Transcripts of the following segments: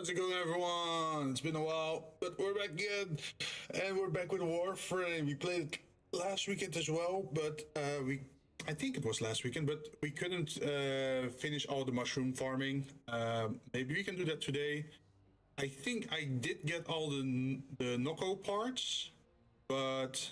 How's it going, everyone? It's been a while, but we're back again, and we're back with Warframe. We played it last weekend as well, but I think it was last weekend, but we couldn't finish all the mushroom farming. Maybe we can do that today. I think I did get all the Noko parts, but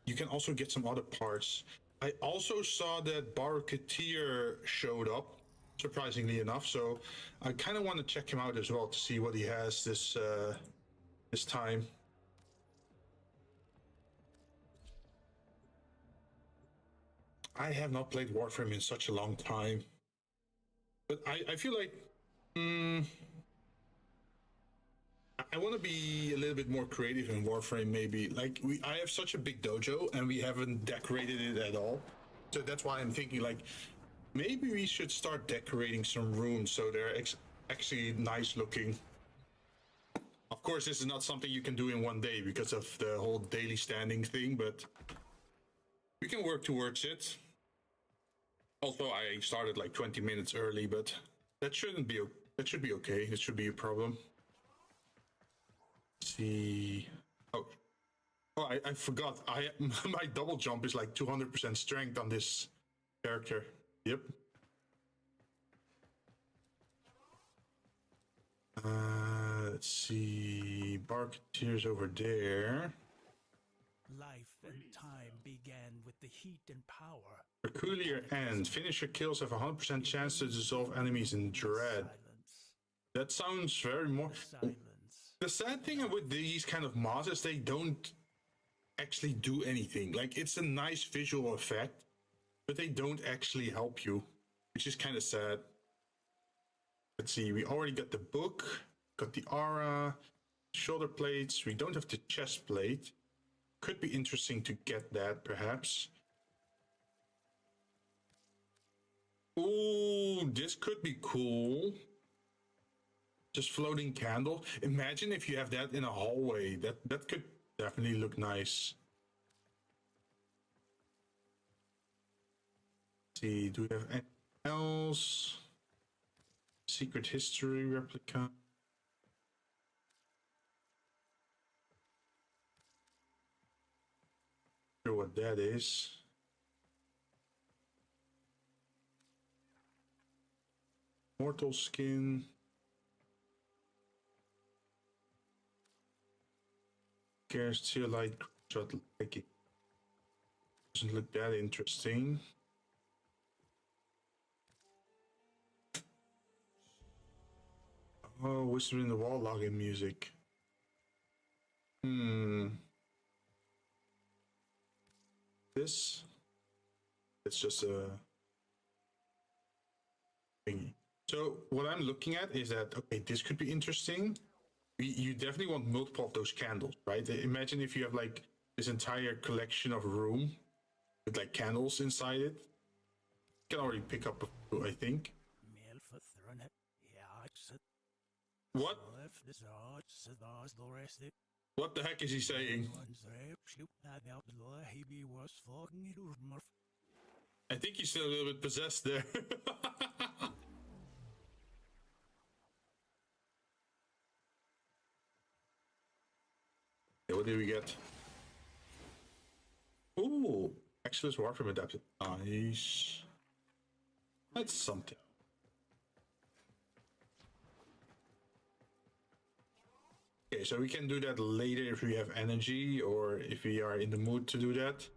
you can also get some other parts. I also saw that Barketeer showed up, surprisingly enough, so I kind of want to check him out as well to see what he has this time. I have not played Warframe in such a long time, but I feel like I want to be a little bit more creative in Warframe. Maybe like I have such a big dojo and we haven't decorated it at all, so that's why I'm thinking like maybe we should start decorating some rooms so they're actually nice looking. Of course, this is not something you can do in one day because of the whole daily standing thing, but we can work towards it. Also, I started like 20 minutes early, but that shouldn't be. That should be okay. It should be a problem. Let's see. Oh, I forgot. My double jump is like 200% strength on this character. Yep. Let's see. Barketeer's over there. Life and time began with the heat and power. Peculiar end. Finisher kills have a 100% chance to dissolve enemies in dread. Silence. That sounds very more. Silence. The sad thing with these kind of mods is they don't actually do anything. Like, it's a nice visual effect, but they don't actually help you, which is kind of sad. Let's see. We already got the book, got the aura, shoulder plates. We don't have the chest plate. Could be interesting to get that, perhaps. Ooh, this could be cool. Just floating candle. Imagine if you have that in a hallway. That could definitely look nice. Let's see, do we have anything else? Secret history replica. Sure what that is. Mortal skin. Cares to light shot like it. Doesn't look that interesting. Oh, Whisper in the Wall login music. This, it's just a thingy. So what I'm looking at is that, okay, this could be interesting. You definitely want multiple of those candles, right? Imagine if you have like this entire collection of room with like candles inside it. You can already pick up a few, I think. What? What the heck is he saying? I think he's still a little bit possessed there. Okay, what did we get? Ooh, Exodus Warframe adapted. Nice. That's something. Okay, so we can do that later if we have energy or if we are in the mood to do that.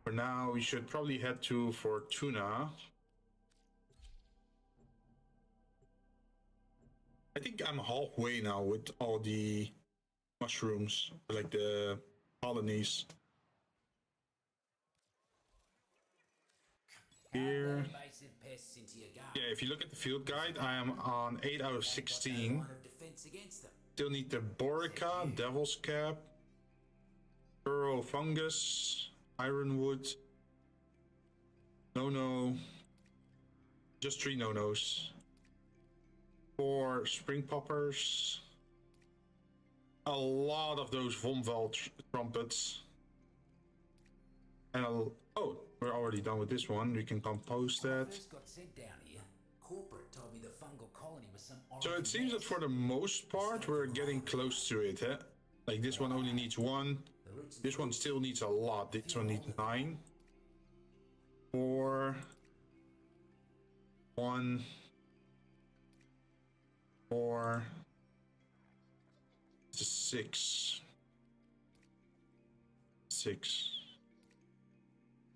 For now, we should probably head to Fortuna. I think I'm halfway now with all the mushrooms, like the colonies. Here. Yeah, if you look at the field guide, I am on 8 out of 16. Still need the Borica, Devil's Cap, Burrow Fungus, Ironwood. No. Just 3 no-nos. 4 Spring Poppers. A lot of those Vomval trumpets. And oh, we're already done with this one. We can compose that. Corporate told me the fungal colony was some So it seems that for the most part we're getting close to it, huh? Like this one only needs 1. This one still needs a lot. This one needs 9. 4. 1. 4. 6. 6.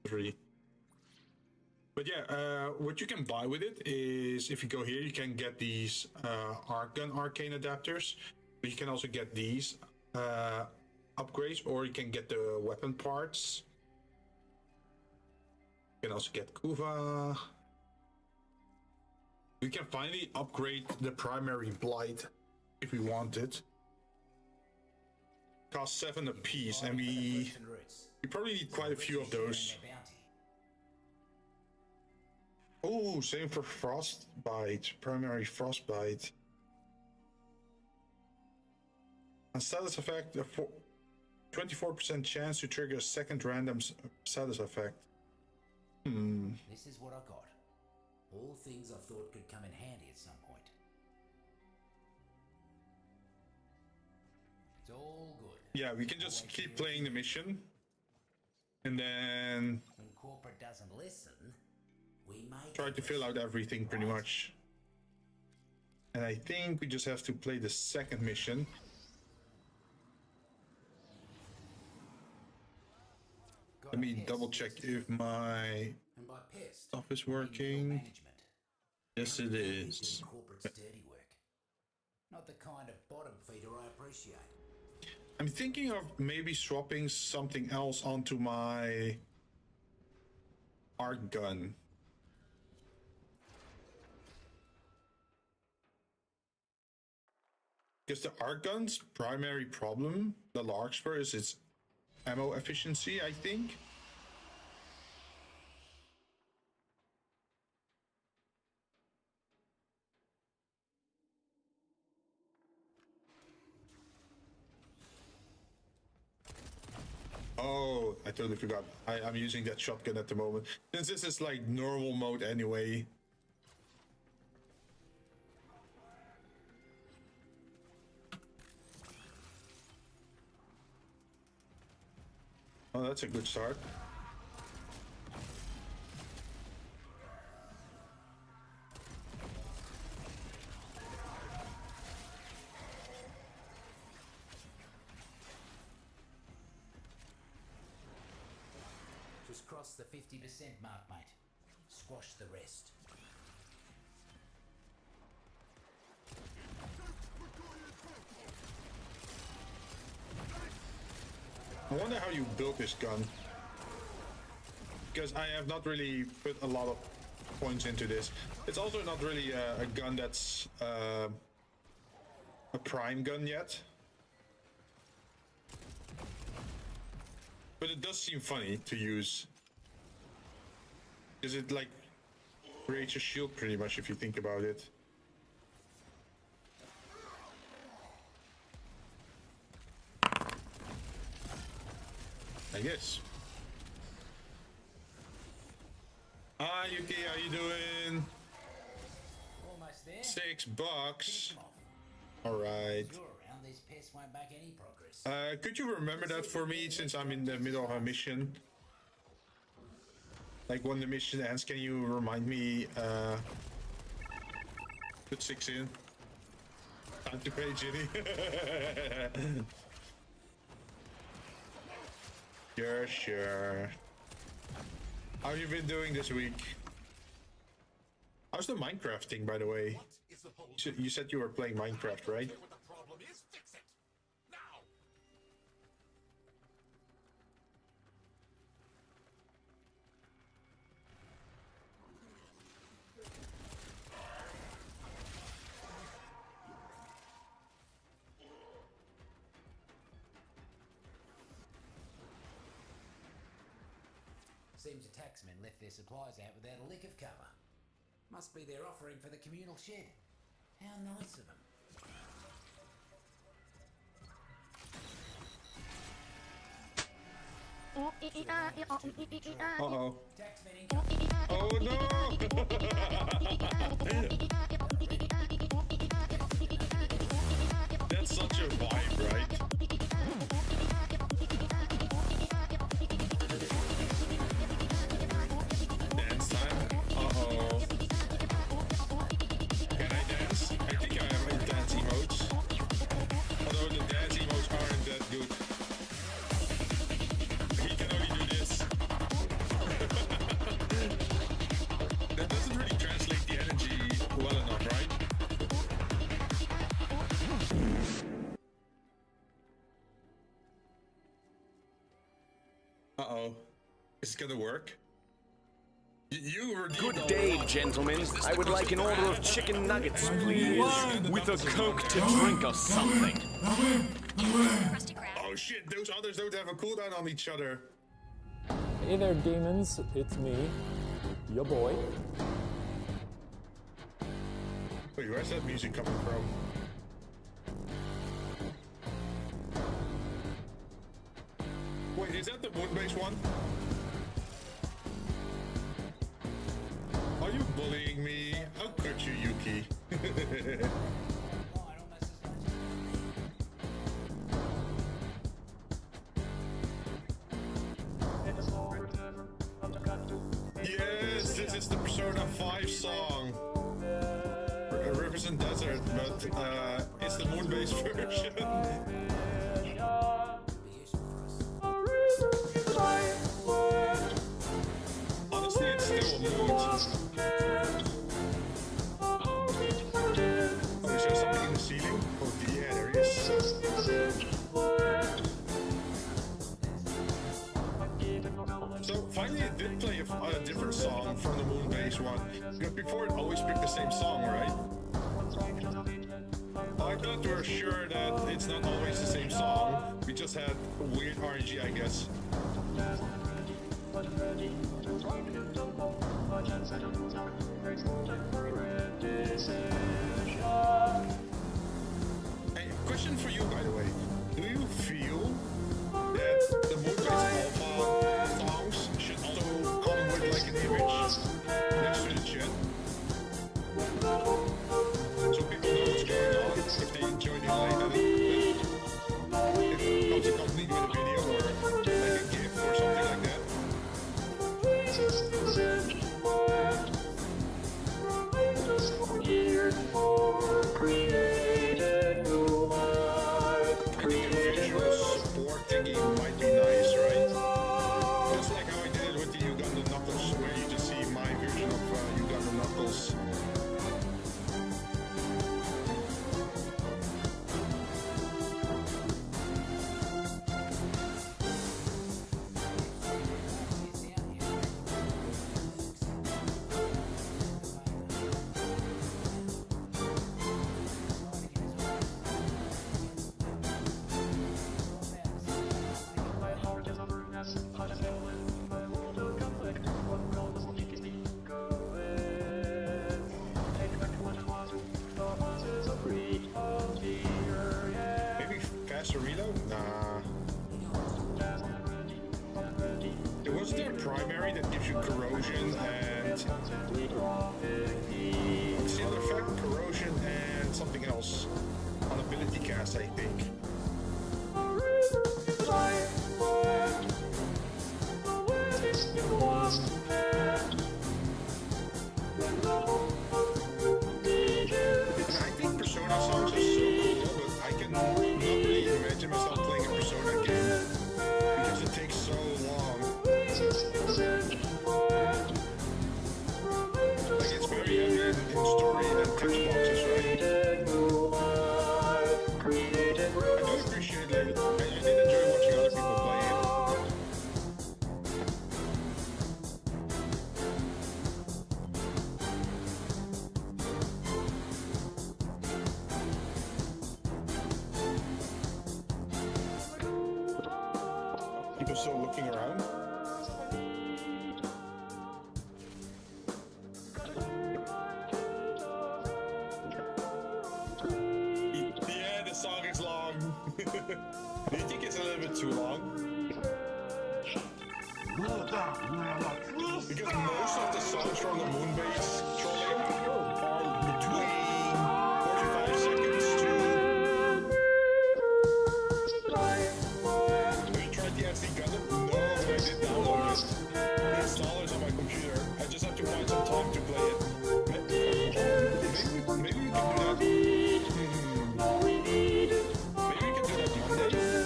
3. But yeah, what you can buy with it is, if you go here, you can get these arc gun arcane adapters. But you can also get these upgrades, or you can get the weapon parts. You can also get Kuva. We can finally upgrade the primary blight if we want it. Cost 7 a piece, and we probably need quite a few of those. Oh, same for frostbite, primary frostbite. And status effect, a 24% chance to trigger a second random status effect. This is what I got. All things I thought could come in handy at some point. It's all good. Yeah, we can just keep playing the mission. And then When corporate doesn't listen, we may try to fill out everything pretty much. And I think we just have to play the second mission. Let me double check if my and by pest, stuff is I mean working. management. Yes, it is. Corporate's dirty work. Not the kind of bottom feeder I appreciate. I'm thinking of maybe swapping something else onto my arc gun. Because the arc gun's primary problem, the Larkspur, is its ammo efficiency, I think. Oh, I totally forgot. I'm using that shotgun at the moment. Since this is like normal mode anyway. Oh, that's a good start. Just cross the 50% mark, mate. Squash the rest. I wonder how you built this gun. Because I have not really put a lot of points into this. It's also not really a gun that's a prime gun yet. But it does seem funny to use. Because it like creates a shield pretty much if you think about it. I guess. Hi Yuki, how you doing? Almost there. $6. Come off. All right. You're around, these pests won't make any progress. Could you remember that for me since I'm in the middle of a mission? Like when the mission ends, can you remind me? Put 6 in. Time to pay, Ginny. Sure. How have you been doing this week? How's the Minecraft thing, by the way? You said you were playing Minecraft, right? What the problem is, fix it. Now. Seems the taxmen left their supplies out without a lick of cover. Must be their offering for the communal shed. How nice of them. Uh-oh. Oh no! That's such a vibe, right? Dance time? Uh-oh. Can I dance? I think I have in dance emotes. Although the dance emotes aren't that good. He can only do this. That doesn't really translate the energy well enough, right? Uh-oh. Is it gonna work? You were Good day, gentlemen. I would like an order of chicken nuggets, please. With a Coke to drink or something. Oh shit, those others don't have a cooldown on each other. Hey there, demons. It's me, your boy. Wait, where's that music coming from? Wait, is that the wood-based one? Are you bullying me? How could you, Yuki? Yes, this is the Persona 5 song. Rivers and Desert, but it's the moon-based version. Honestly, it's still a mood. Oh, is there something in the ceiling? Oh, yeah, there is. So finally it did play a different song from the moon-based one. Because before it always picked the same song, right? I thought we were sure that it's not always the same song. We just had weird RNG, I guess. Hey, question for you, by the way. Do you feel that the moon-based alpha songs should also come with like an image next to the chat? So people know what's going on if they enjoy the light. If it comes accompanied with a video or like a GIF or something like that. I think a visual support thingy might be nice, right? Just like how I did it with the Uganda Knuckles, where you just see my version of Uganda Knuckles. Maybe faster reload? Nah. It was their primary that gives you corrosion and... What's the other effect? Corrosion and something else. On ability cast, I think. I think Persona songs are so cool, but I can not really imagine myself playing a Persona game because it takes so long. Like it's very heavy in story and text boxes, right? I do appreciate it. I did enjoy watching other people play it. People still looking around. Yeah, the song is long. Do you think it's a little bit too long? Because most of the songs from the Moonbase trolling are between 45 seconds to... Have you tried the SD Gundam? No, but I did download it. The installer's on my computer. I just have to find some time to play it. Maybe we can do that. Maybe we can do that Monday.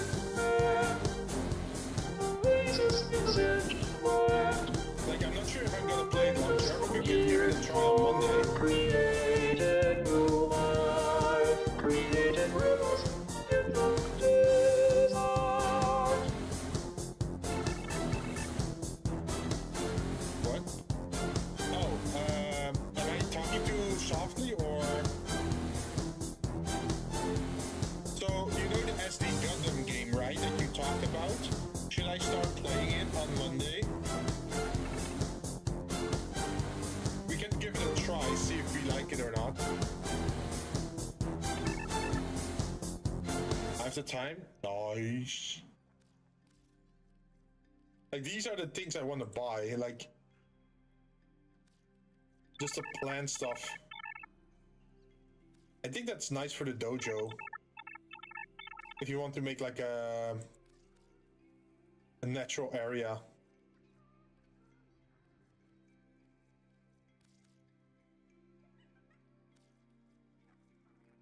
Like, I'm not sure if I'm gonna play it long term, but we can give it a try on Monday. What? Oh, am I talking too softly or? So, you know the SD Gundam game, right, that you talked about? Should I start playing it on Monday? We can give it a try, see if we like it or not. I have the time? Nice. Like, these are the things I want to buy, like... just the plant stuff. I think that's nice for the dojo. If you want to make like a natural area.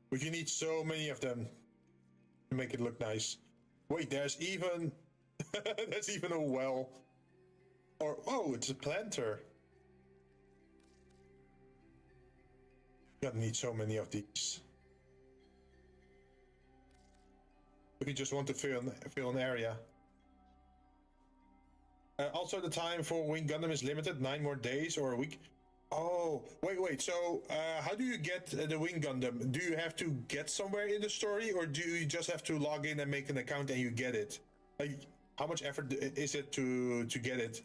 But you need so many of them to make it look nice. Wait, there's even there's even a well. Or oh, it's a planter. You're gonna need so many of these. If you just want to fill an area. Also, the time for Wing Gundam is limited, 9 more days or a week. Oh, wait. So, how do you get the Wing Gundam? Do you have to get somewhere in the story, or do you just have to log in and make an account and you get it? Like, how much effort is it to get it?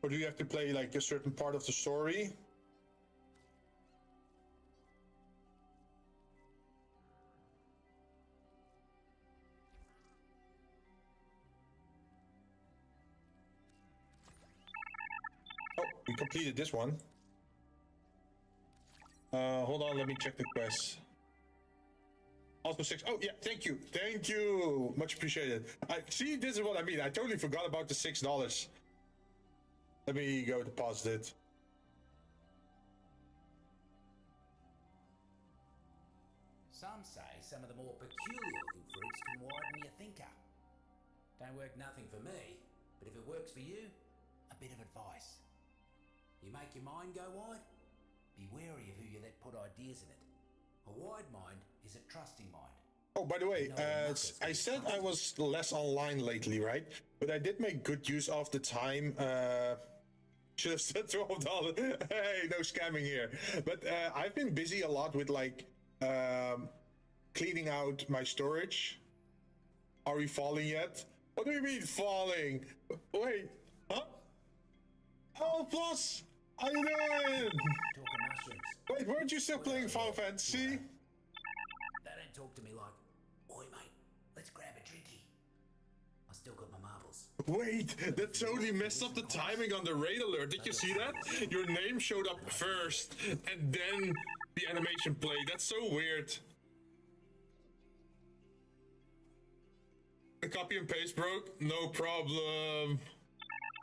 Or do you have to play like a certain part of the story? Oh, we completed this one. Hold on, let me check the quest. Also 6. Oh yeah, thank you. Much appreciated. See, this is what I mean. I totally forgot about the $6. Let me go deposit it. Some say some of the more peculiar hoop fruits can widen your thinker. Don't work nothing for me, but if it works for you, a bit of advice. You make your mind go wide? Be wary of who you let put ideas in it. A wide mind is a trusting mind. Oh, by the way, I said I was less online lately, right? But I did make good use of the time. Should have said $12. Hey, no scamming here. But I've been busy a lot with like cleaning out my storage. Are we falling yet? What do you mean falling? Wait, huh? Oh, plus, how you doing? Talking mushrooms. Wait, weren't you still playing Final Fantasy? They don't talk to me like, oi mate, let's grab a drinky. I still got my marbles. Wait, that totally messed up the timing on the raid alert. Did you see that? Your name showed up first, and then the animation played. That's so weird. The copy and paste broke? No problem.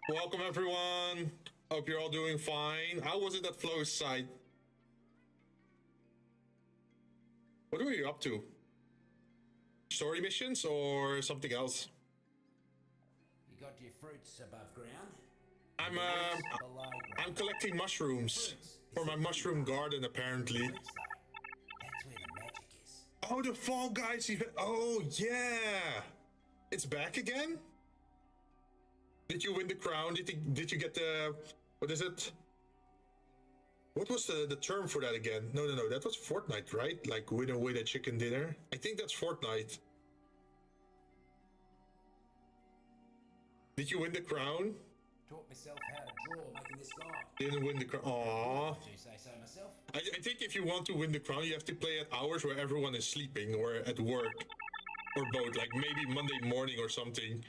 Welcome, everyone. Hope you're all doing fine. How was it at Flo's site? What were you up to? Story missions or something else? You got your fruits above ground? I'm collecting mushrooms for my mushroom garden, apparently. That's where the magic is. Oh, the Fall Guys event. Oh, yeah. It's back again? Did you win the crown? Did you get the... What is it? What was the term for that again? No. That was Fortnite, right? Like winner with a chicken dinner. I think that's Fortnite. Did you win the crown? Taught myself how to draw making this guy. Didn't win the crown. Aww. Do you say so myself? I think if you want to win the crown, you have to play at hours where everyone is sleeping or at work. or both, like maybe Monday morning or something.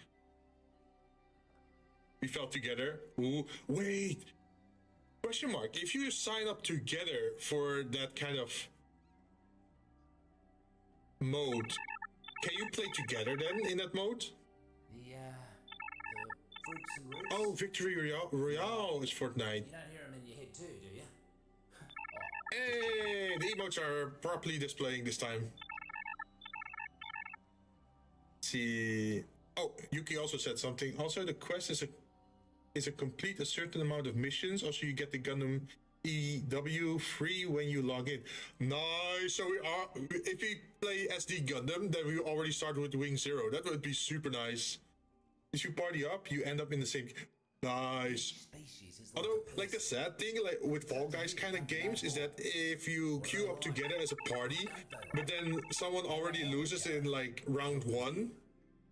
We fell together. Ooh, wait. Question mark. If you sign up together for that kind of mode, can you play together then in that mode? The fruits and roots. Oh, Victory Royale is Fortnite. You don't hear them in your head too, do you? Hey, the emotes are properly displaying this time. Let's see. Oh, Yuki also said something. Also, the quest is a complete a certain amount of missions. Also, you get the Gundam EW free when you log in. Nice. So we are. If we play as the Gundam, then we already start with Wing Zero. That would be super nice. If you party up, you end up in the same. Nice. Although, like the sad thing, like with Fall Guys kind of games, is that if you queue up together as a party, but then someone already loses in like round 1,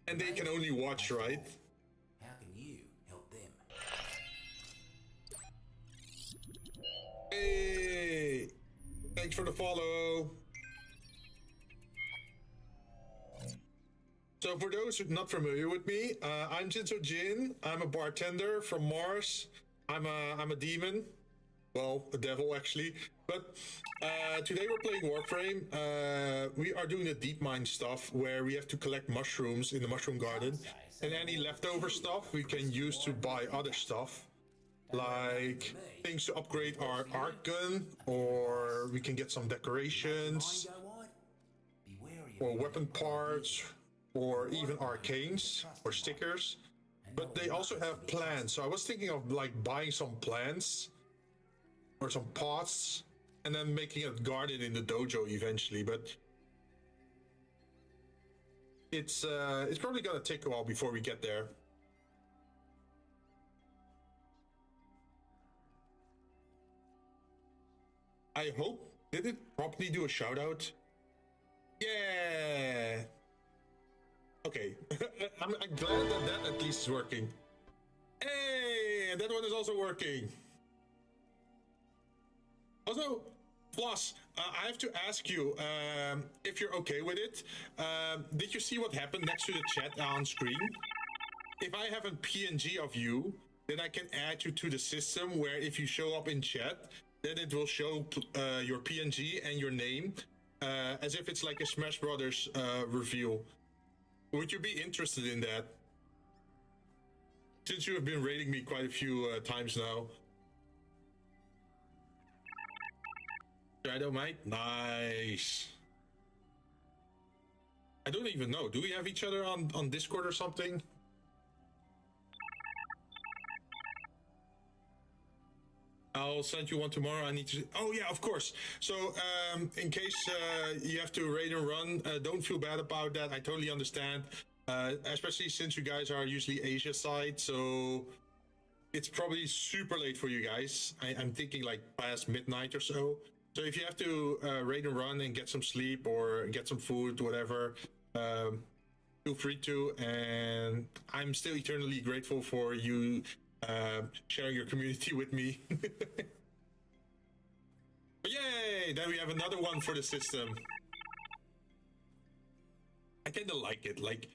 and they can only watch, right? How can you help them? Hey, thanks for the follow. So for those who are not familiar with me, I'm Jinzou Jinn. I'm a bartender from Mars. I'm a demon. Well, a devil actually. But today we're playing Warframe. We are doing the deep mine stuff where we have to collect mushrooms in the mushroom garden. And any leftover stuff we can use to buy other stuff. Like things to upgrade our arc gun, or we can get some decorations, or weapon parts, or even arcanes or stickers. But they also have plants, so I was thinking of like buying some plants or some pots and then making a garden in the dojo eventually. But it's probably gonna take a while before we get there. I hope. Did it properly do a shout out? Yeah. Okay, I'm glad that at least is working. Hey, and that one is also working. Also, Floss, I have to ask you if you're okay with it. Did you see what happened next to the chat on screen? If I have a PNG of you, then I can add you to the system where if you show up in chat, then it will show your PNG and your name as if it's like a Smash Brothers reveal. Would you be interested in that? Since you have been raiding me quite a few times now. Shadow Mike? Nice. I don't even know. Do we have each other on Discord or something? I'll send you one tomorrow. I need to. Oh yeah, of course. So in case you have to raid and run, don't feel bad about that. I totally understand. Especially since you guys are usually Asia side, so it's probably super late for you guys. I'm thinking like past midnight or so. So if you have to raid and run and get some sleep or get some food, whatever, feel free to. And I'm still eternally grateful for you sharing your community with me. But yay! Then we have another one for the system. I kind of like it, like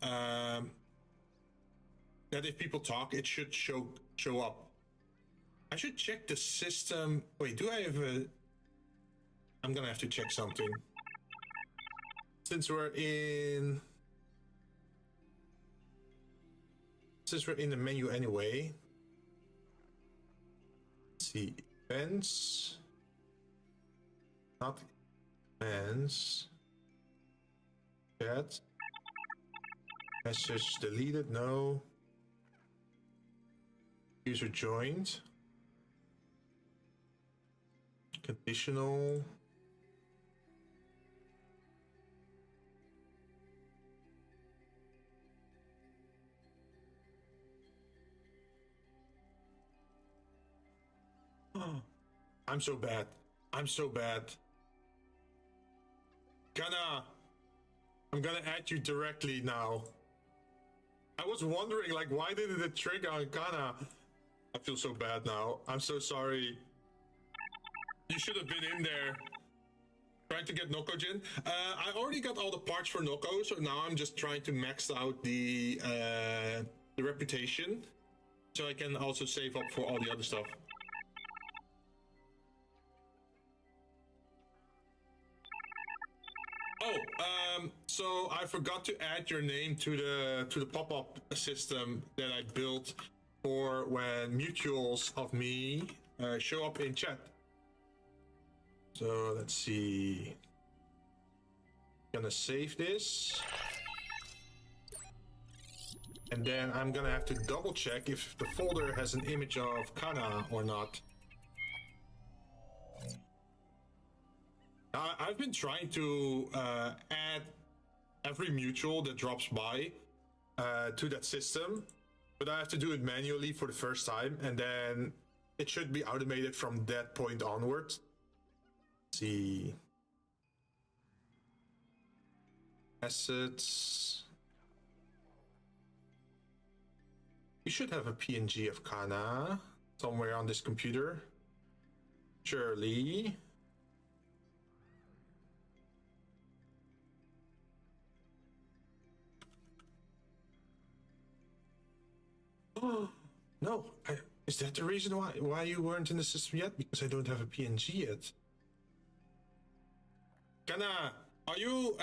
that if people talk, it should show up. I should check the system. Wait, do I have a? I'm gonna have to check something. Since we're in the menu anyway. Let's see, events, not events, chat, message deleted, no, user joined, conditional. I'm so bad. I'm so bad. Kana, I'm gonna add you directly now. I was wondering, like, why didn't it trigger on Kana? I feel so bad now. I'm so sorry. You should have been in there. trying to get Noko Jinn. I already got all the parts for Noko, so now I'm just trying to max out the reputation, so I can also save up for all the other stuff. Oh, so I forgot to add your name to the pop-up system that I built for when mutuals of me show up in chat. So let's see. Gonna save this. And then I'm gonna have to double check if the folder has an image of Kana or not. I've been trying to add every mutual that drops by to that system, but I have to do it manually for the first time, and then it should be automated from that point onwards. Let's see. Assets. You should have a PNG of Kana somewhere on this computer. Surely. Oh, no. Is that the reason why you weren't in the system yet? Because I don't have a PNG yet. Kana, are you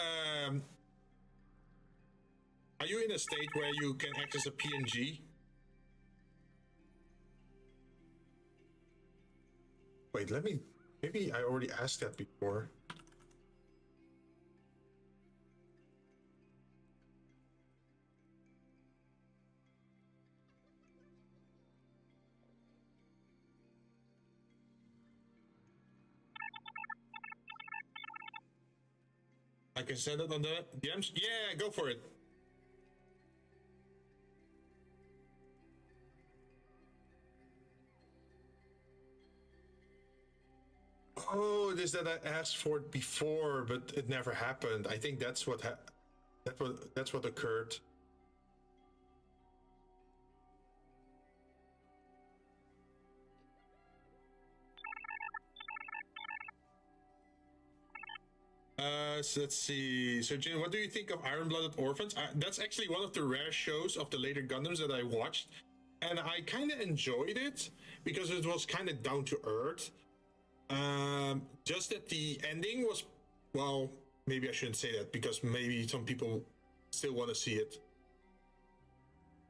in a state where you can access a PNG? Wait, maybe I already asked that before. I can send it on the DMs? Yeah, go for it. Oh, it is that I asked for it before, but it never happened. I think that's what that's what occurred. So let's see. So, Jinn, what do you think of Iron-Blooded Orphans? That's actually one of the rare shows of the later Gundams that I watched, and I kind of enjoyed it because it was kind of down to earth. Just that the ending was, well, maybe I shouldn't say that because maybe some people still want to see it.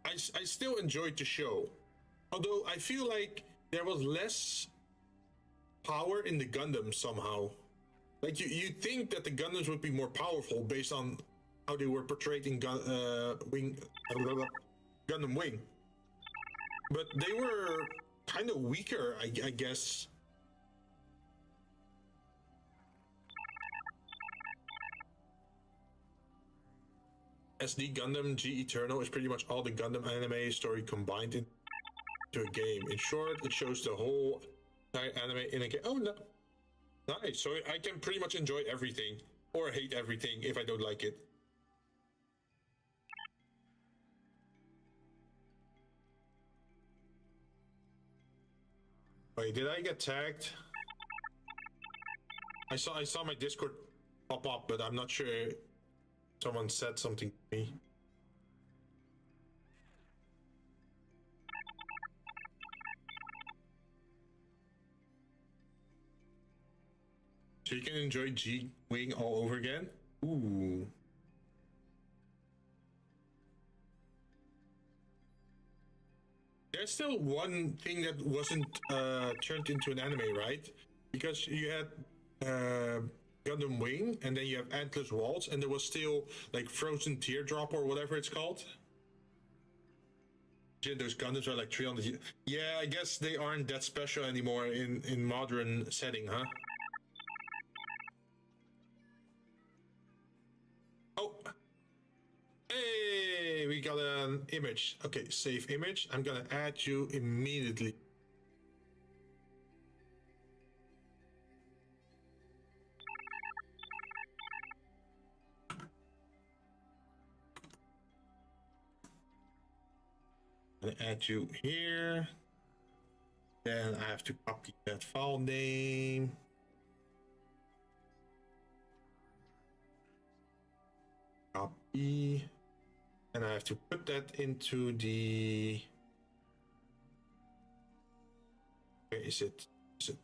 I still enjoyed the show, although I feel like there was less power in the Gundam somehow. Like you think that the Gundams would be more powerful based on how they were portrayed in Gundam Wing, but they were kind of weaker, I guess. SD Gundam G Eternal is pretty much all the Gundam anime story combined into a game. In short, it shows the whole entire anime in a game. Oh no. Nice, so I can pretty much enjoy everything, or hate everything if I don't like it. Wait, did I get tagged? I saw my Discord pop up, but I'm not sure someone said something to me. So you can enjoy G-Wing all over again? Ooh. There's still one thing that wasn't turned into an anime, right? Because you had Gundam Wing, and then you have Antlers Waltz, and there was still like Frozen Teardrop or whatever it's called. Those Gundams are like 300 years. Yeah, I guess they aren't that special anymore in modern setting, huh? Oh, hey, we got an image. Okay, save image. I'm gonna add you immediately. I'm gonna add you here. Then I have to copy that file name. Copy. And I have to put that into the... Where is it? Is it?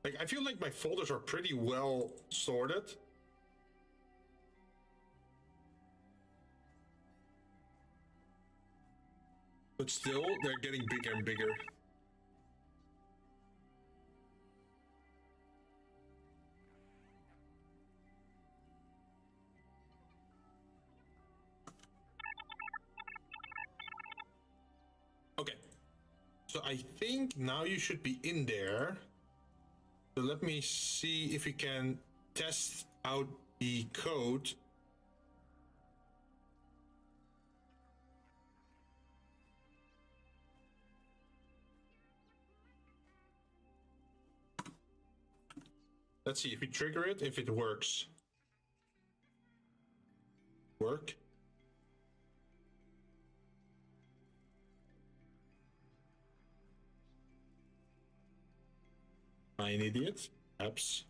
Like, I feel like my folders are pretty well sorted. But still, they're getting bigger and bigger. Okay. So I think now you should be in there. So let me see if we can test out the code. Let's see if we trigger it, if it works. Work. I'm an idiot. Apps.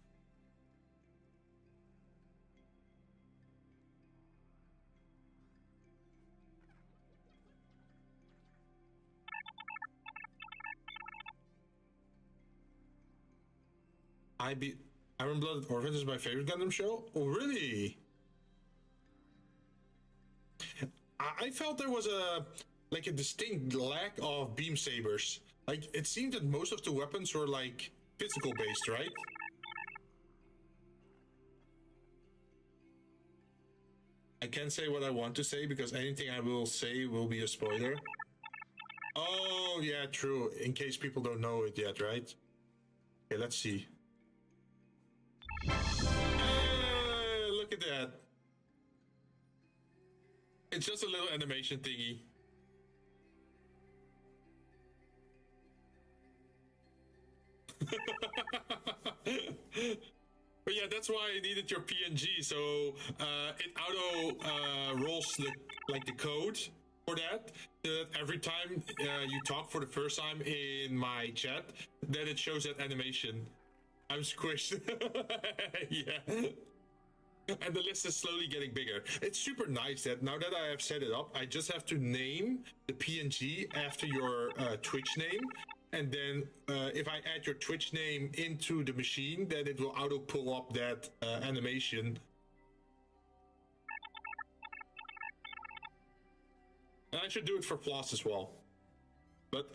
Iron Blooded Orphans is my favorite Gundam show. Oh, really? I felt there was a distinct lack of beam sabers. Like, it seemed that most of the weapons were like physical based, right? I can't say what I want to say because anything I will say will be a spoiler. Oh, yeah, true. In case people don't know it yet, right? Okay, let's see. Hey, look at that. It's just a little animation thingy. But yeah, that's why I needed your PNG, so it auto rolls the code for that. That every time you talk for the first time in my chat, then it shows that animation. I'm squished. Yeah. And the list is slowly getting bigger. It's super nice that now that I have set it up, I just have to name the PNG after your Twitch name. And then if I add your Twitch name into the machine, then it will auto pull up that animation. And I should do it for Floss as well. But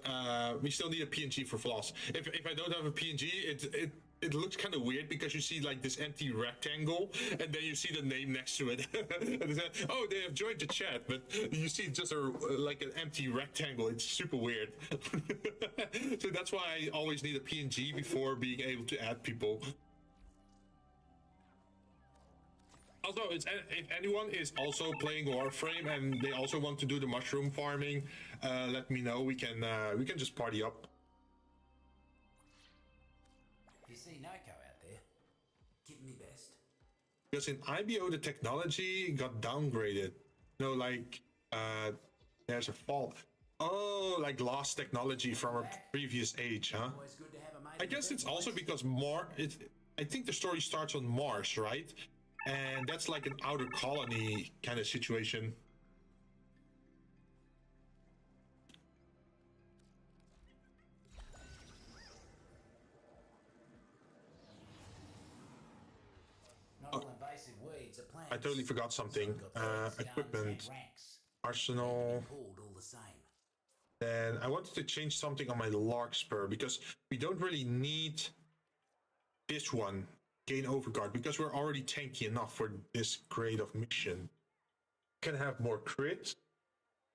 we still need a PNG for Floss. If I don't have a PNG, it looks kind of weird because you see like this empty rectangle and then you see the name next to it. Oh, they have joined the chat, but you see just like an empty rectangle. It's super weird. So that's why I always need a PNG before being able to add people. Also, if anyone is also playing Warframe and they also want to do the mushroom farming, let me know. We can just party up. If you see Noko out there, give me best. Because in IBO the technology got downgraded. You know, like there's a fault. Oh, like lost technology from a previous age, huh? Always good to have a mate. I guess it's also because I think the story starts on Mars, right? And that's like an outer colony kind of situation. Non-invasive weeds are plants. I totally forgot something. Equipment, arsenal. Pulled all the same. Then I wanted to change something on my Larkspur because we don't really need this one, gain overguard, because we're already tanky enough for this grade of mission. Can have more crit,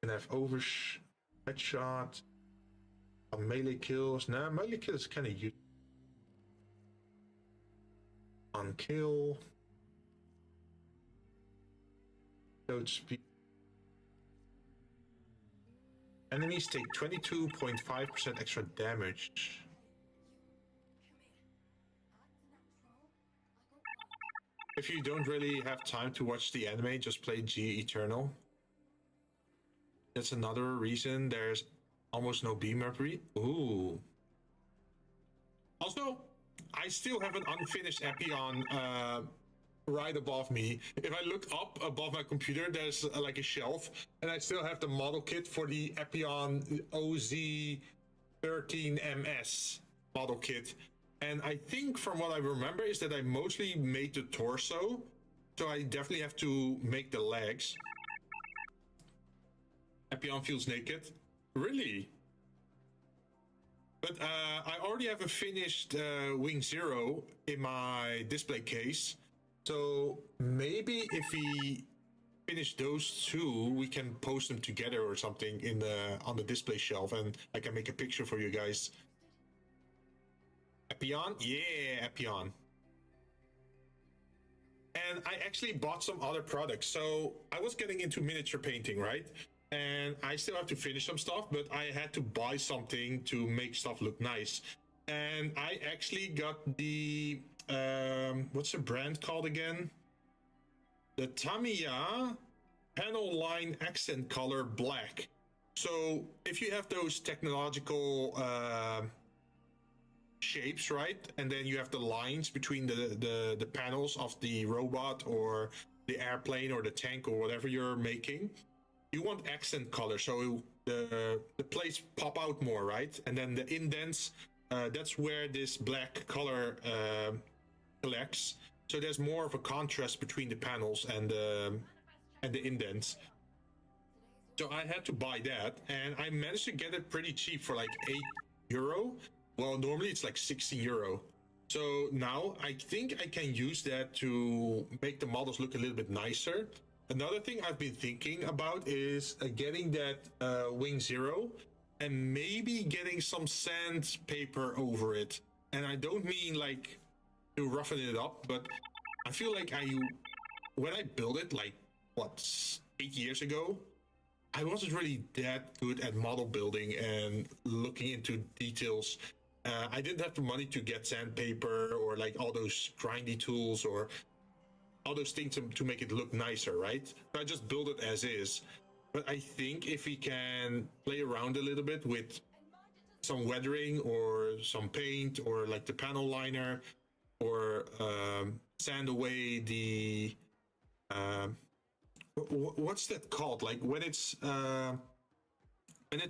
can have headshot, melee kills. Nah, melee kills kind of useful. On kill, load speed. Enemies take 22.5% extra damage. If you don't really have time to watch the anime, just play G Eternal. That's another reason there's almost no beam referee. Ooh. Also, I still have an unfinished Epion right above me. If I look up above my computer, there's like a shelf, and I still have the model kit for the Epion OZ13MS model kit. And I think from what I remember is that I mostly made the torso, so I definitely have to make the legs. Epion feels naked. Really? But I already have a finished Wing Zero in my display case. So maybe if we finish those two, we can post them together or something in the on the display shelf, and I can make a picture for you guys. Epion? Yeah, Epion. And I actually bought some other products. So I was getting into miniature painting, right? And I still have to finish some stuff, but I had to buy something to make stuff look nice. And I actually got the what's the brand called again? The Tamiya panel line accent color black. So if you have those technological shapes, right, and then you have the lines between the panels of the robot or the airplane or the tank or whatever you're making, you want accent color, so the plates pop out more, right? And then the indents, that's where this black color collects. So there's more of a contrast between the panels and the indents. So I had to buy that, and I managed to get it pretty cheap for like €8. Well, normally it's like €16. So now I think I can use that to make the models look a little bit nicer. Another thing I've been thinking about is getting that Wing Zero and maybe getting some sandpaper over it. And I don't mean like to roughen it up, but I feel like when I built it, like, what, 8 years ago, I wasn't really that good at model building and looking into details. I didn't have the money to get sandpaper or like all those grindy tools or all those things to make it look nicer, right? So I just build it as is. But I think if we can play around a little bit with some weathering or some paint or like the panel liner or sand away the what's that called? Like when it's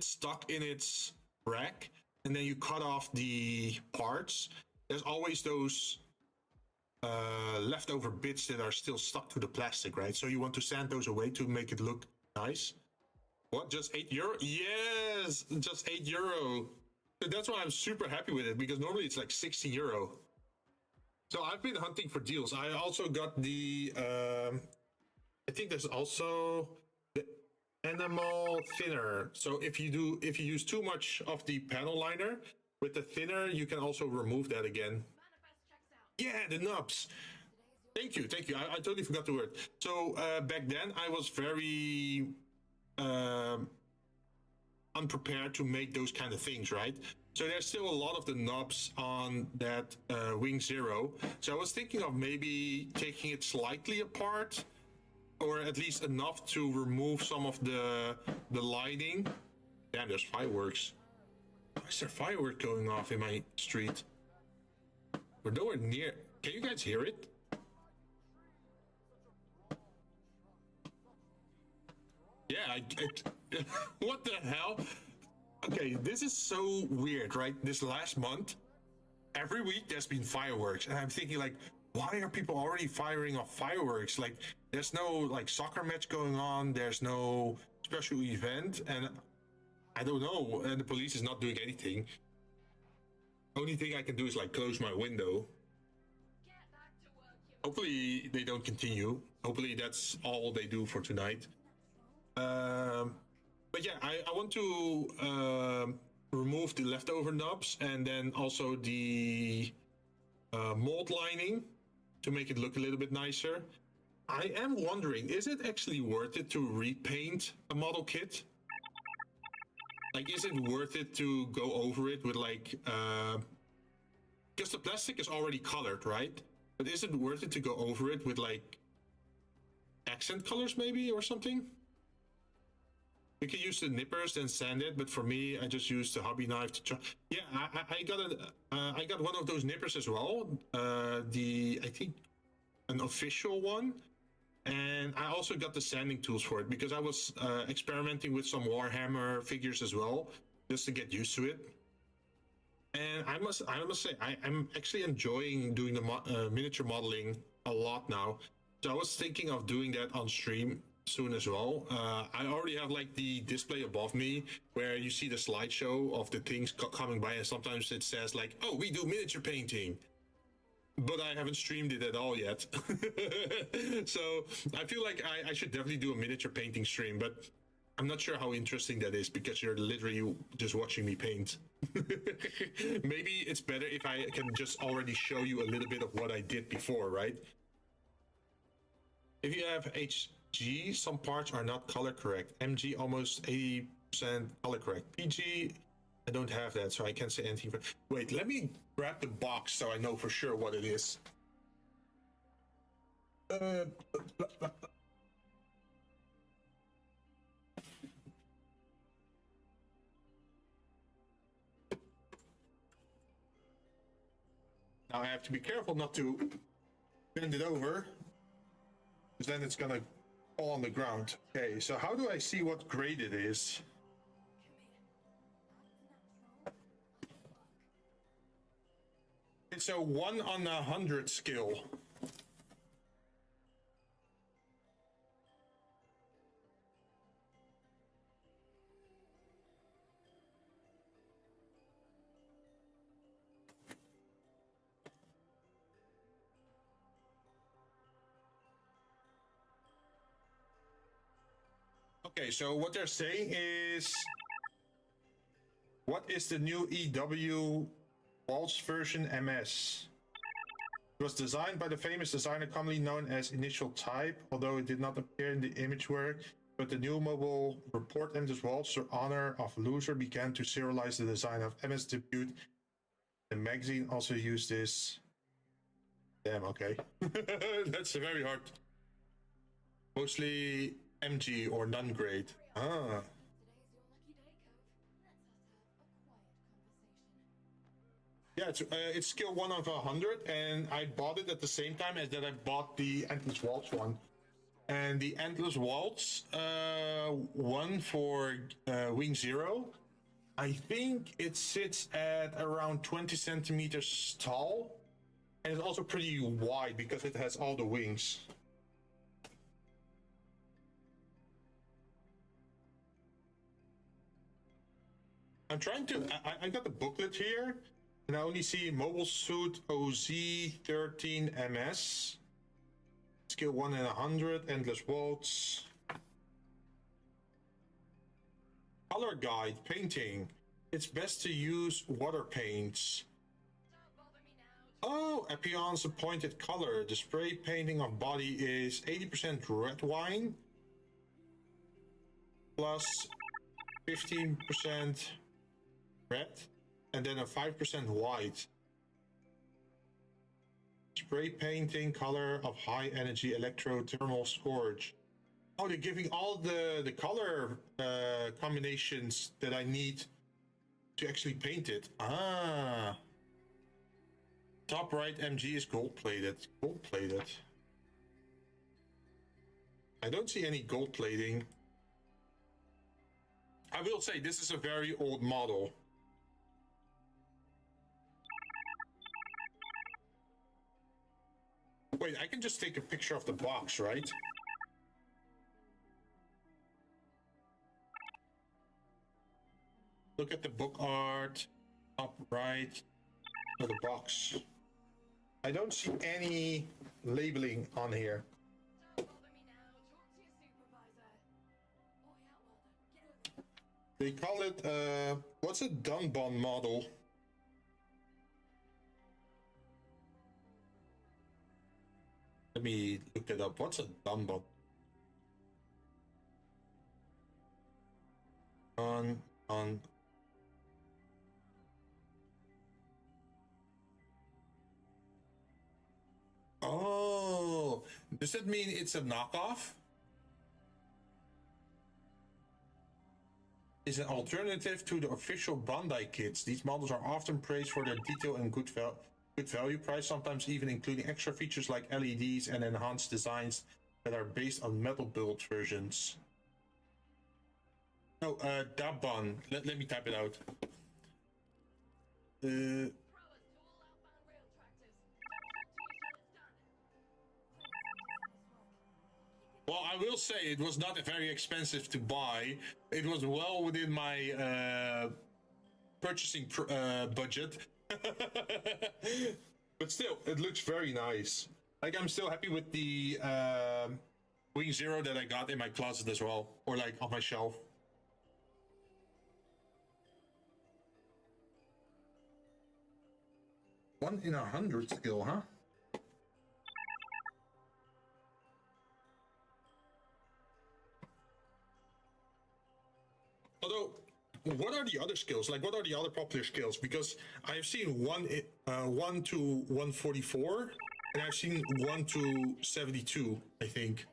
stuck in its rack and then you cut off the parts, there's always those leftover bits that are still stuck to the plastic, right? So you want to sand those away to make it look nice. What, just €8? Yes, just €8. So that's why I'm super happy with it, because normally it's like €16. So I've been hunting for deals. I also got the I think there's also the enamel thinner. So if you use too much of the panel liner with the thinner, you can also remove that again. Yeah, the nubs. Thank you. I totally forgot the word. So back then I was very unprepared to make those kind of things, right? So there's still a lot of the knobs on that Wing Zero. So I was thinking of maybe taking it slightly apart, or at least enough to remove some of the lining. Damn, there's fireworks. Why is there firework going off in my street? We're nowhere near. Can you guys hear it? Yeah, what the hell? Okay, this is so weird, right? This last month, every week there's been fireworks, and I'm thinking like, why are people already firing off fireworks? Like, there's no like soccer match going on, there's no special event, and I don't know, and the police is not doing anything. Only thing I can do is like close my window. Hopefully they don't continue. Hopefully that's all they do for tonight. But yeah, I want to remove the leftover knobs and then also the mold lining to make it look a little bit nicer. I am wondering, is it actually worth it to repaint a model kit? Like, is it worth it to go over it with like, because the plastic is already colored, right? But is it worth it to go over it with like accent colors maybe or something? You can use the nippers and sand it, but for me, I just use the hobby knife to try. Yeah, I got one of those nippers as well. I think an official one, and I also got the sanding tools for it because I was experimenting with some Warhammer figures as well, just to get used to it. And I must say, I'm actually enjoying doing the miniature modeling a lot now. So I was thinking of doing that on stream soon as well. I already have like the display above me where you see the slideshow of the things coming by, and sometimes it says like, "Oh, we do miniature painting," but I haven't streamed it at all yet. So I feel like I should definitely do a miniature painting stream, but I'm not sure how interesting that is because you're literally just watching me paint. Maybe it's better if I can just already show you a little bit of what I did before, right? If you have HG, some parts are not color correct. MG almost 80% color correct. PG, I don't have that, so I can't say anything. Wait, let me grab the box so I know for sure what it is. Now I have to be careful not to bend it over, because then it's gonna fall on the ground. Okay, so how do I see what grade it is? It's a 1 on 100 skill. Okay, so what they're saying is, what is the new EW Waltz version MS? It was designed by the famous designer commonly known as Initial Type, although it did not appear in the image work. But the new mobile report enters Waltz in honor of loser began to serialize the design of MS debut. The magazine also used this. Damn, okay. That's very hard. Mostly MG or non-grade. Ah. Yeah, it's skill 1 of 100, and I bought it at the same time as that I bought the Endless Waltz one. And the Endless Waltz one for Wing Zero, I think it sits at around 20 centimeters tall, and it's also pretty wide because it has all the wings. I'm trying to, I got the booklet here, and I only see Mobile Suit OZ13 MS, skill 1 in 100, Endless Waltz. Color guide, painting. It's best to use water paints. Oh, Epion's appointed color. The spray painting of body is 80% red wine, plus 15% red, and then a 5% white. Spray painting color of high energy electrothermal scourge. Oh, they're giving all the color combinations that I need to actually paint it. Ah. Top right MG is gold plated. Gold plated. I don't see any gold plating. I will say this is a very old model. Wait, I can just take a picture of the box, right? Look at the book art, top right of the box. I don't see any labeling on here. They call it, what's a Dunbond model? Let me look it up. What's a Dunbond? On. Oh, does that mean it's a knockoff? is an alternative to the official Bandai kits. These models are often praised for their detail and good value price, sometimes even including extra features like LEDs and enhanced designs that are based on metal build versions. Oh, Daban. Let me type it out. Well, I will say it was not very expensive to buy. It was well within my purchasing budget. But still, it looks very nice. Like, I'm still happy with the Wing Zero that I got in my closet as well, or like on my shelf. One in 100 skill, huh? Although, what are the other skills? Like, what are the other popular skills? Because I've seen 1 to 144, and I've seen 1 to 72, I think.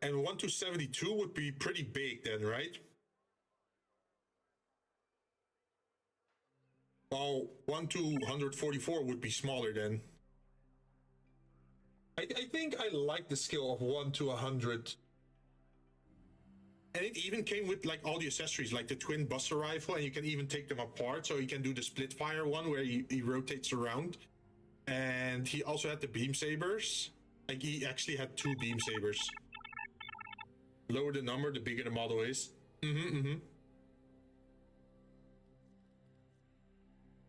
And 1 to 72 would be pretty big then, right? While 1 to 144 would be smaller then. I think I like the skill of 1 to 100. And it even came with like all the accessories, like the twin buster rifle, and you can even take them apart. So you can do the split fire one where he rotates around. And he also had the beam sabers. Like, he actually had 2 beam sabers. Lower the number, the bigger the model is.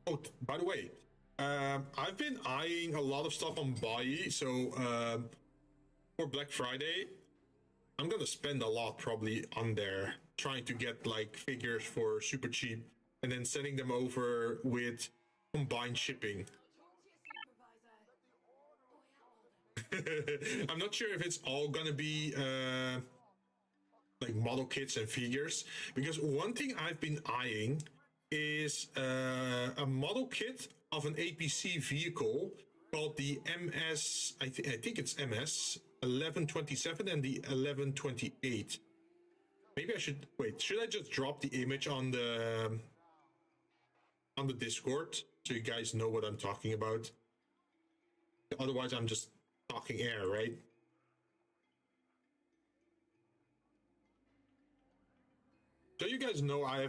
Oh, by the way, I've been eyeing a lot of stuff on Bai, so for Black Friday, I'm gonna spend a lot probably on there, trying to get like figures for super cheap, and then sending them over with combined shipping. I'm not sure if it's all gonna be like model kits and figures, because one thing I've been eyeing is a model kit of an APC vehicle called the MS, I think it's MS 1127 and the 1128. Maybe I should wait. Should I just drop the image on the Discord so you guys know what I'm talking about? Otherwise, I'm just talking air, right? So you guys know I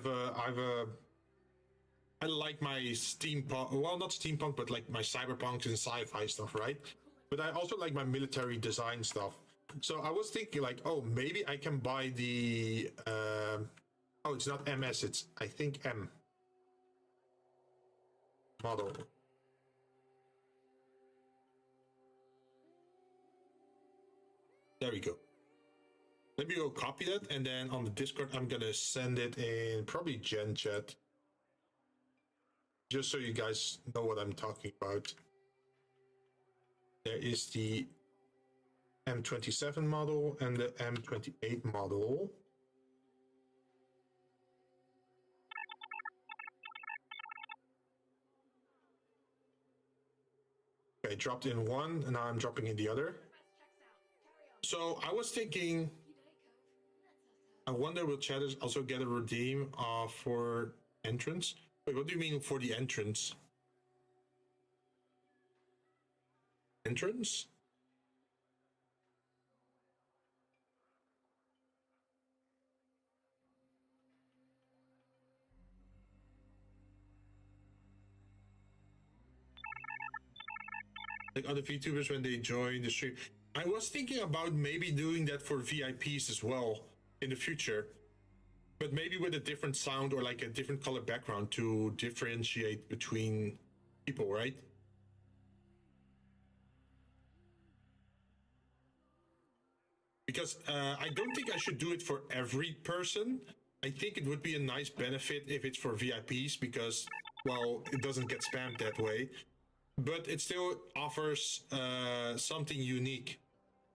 like my steampunk, well, not steampunk, but like my cyberpunk and sci-fi stuff, right? But I also like my military design stuff. So I was thinking like, oh, maybe I can buy the, oh, it's not MS, it's, I think, M model. There we go. Let me go copy that, and then on the Discord, I'm gonna send it in probably Gen chat. Just so you guys know what I'm talking about. There is the M27 model and the M28 model. Okay, dropped in one, and now I'm dropping in the other. So I was thinking, I wonder will chatters also get a redeem for entrance? Wait, what do you mean for the entrance? Entrance? Like other VTubers when they join the stream. I was thinking about maybe doing that for VIPs as well in the future. But maybe with a different sound or like a different color background to differentiate between people, right? Because I don't think I should do it for every person. I think it would be a nice benefit if it's for VIPs because, well, it doesn't get spammed that way. But it still offers something unique,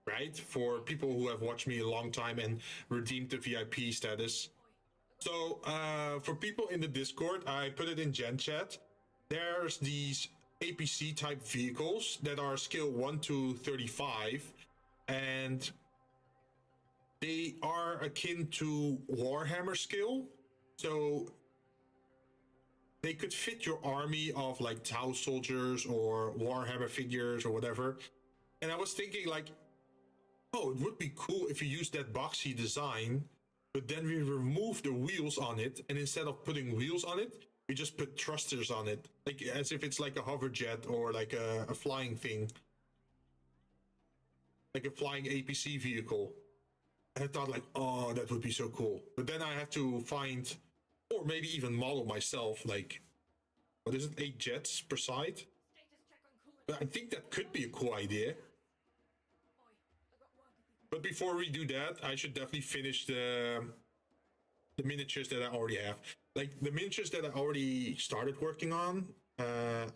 right? For people who have watched me a long time and redeemed the VIP status. So for people in the Discord, I put it in Gen chat. There's these APC type vehicles that are scale 1 to 35. And they are akin to Warhammer skill. So they could fit your army of like Tau soldiers or Warhammer figures or whatever. And I was thinking like, oh, it would be cool if you use that boxy design, but then we remove the wheels on it, and instead of putting wheels on it, we just put thrusters on it, like as if it's like a hover jet or like a flying thing, like a flying APC vehicle. And I thought like, oh, that would be so cool. But then I have to find, or maybe even model myself, like, what is it, 8 jets per side? But I think that could be a cool idea. But before we do that, I should definitely finish the miniatures that I already have. Like the miniatures that I already started working on,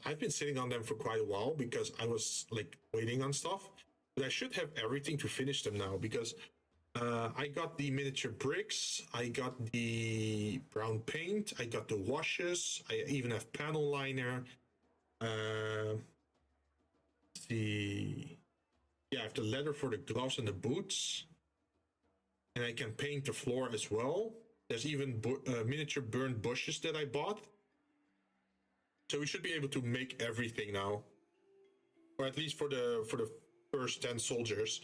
I've been sitting on them for quite a while because I was like waiting on stuff. But I should have everything to finish them now because I got the miniature bricks, I got the brown paint, I got the washes, I even have panel liner. Yeah, I have the leather for the gloves and the boots. And I can paint the floor as well. There's even miniature burned bushes that I bought. So we should be able to make everything now. Or at least for the first 10 soldiers.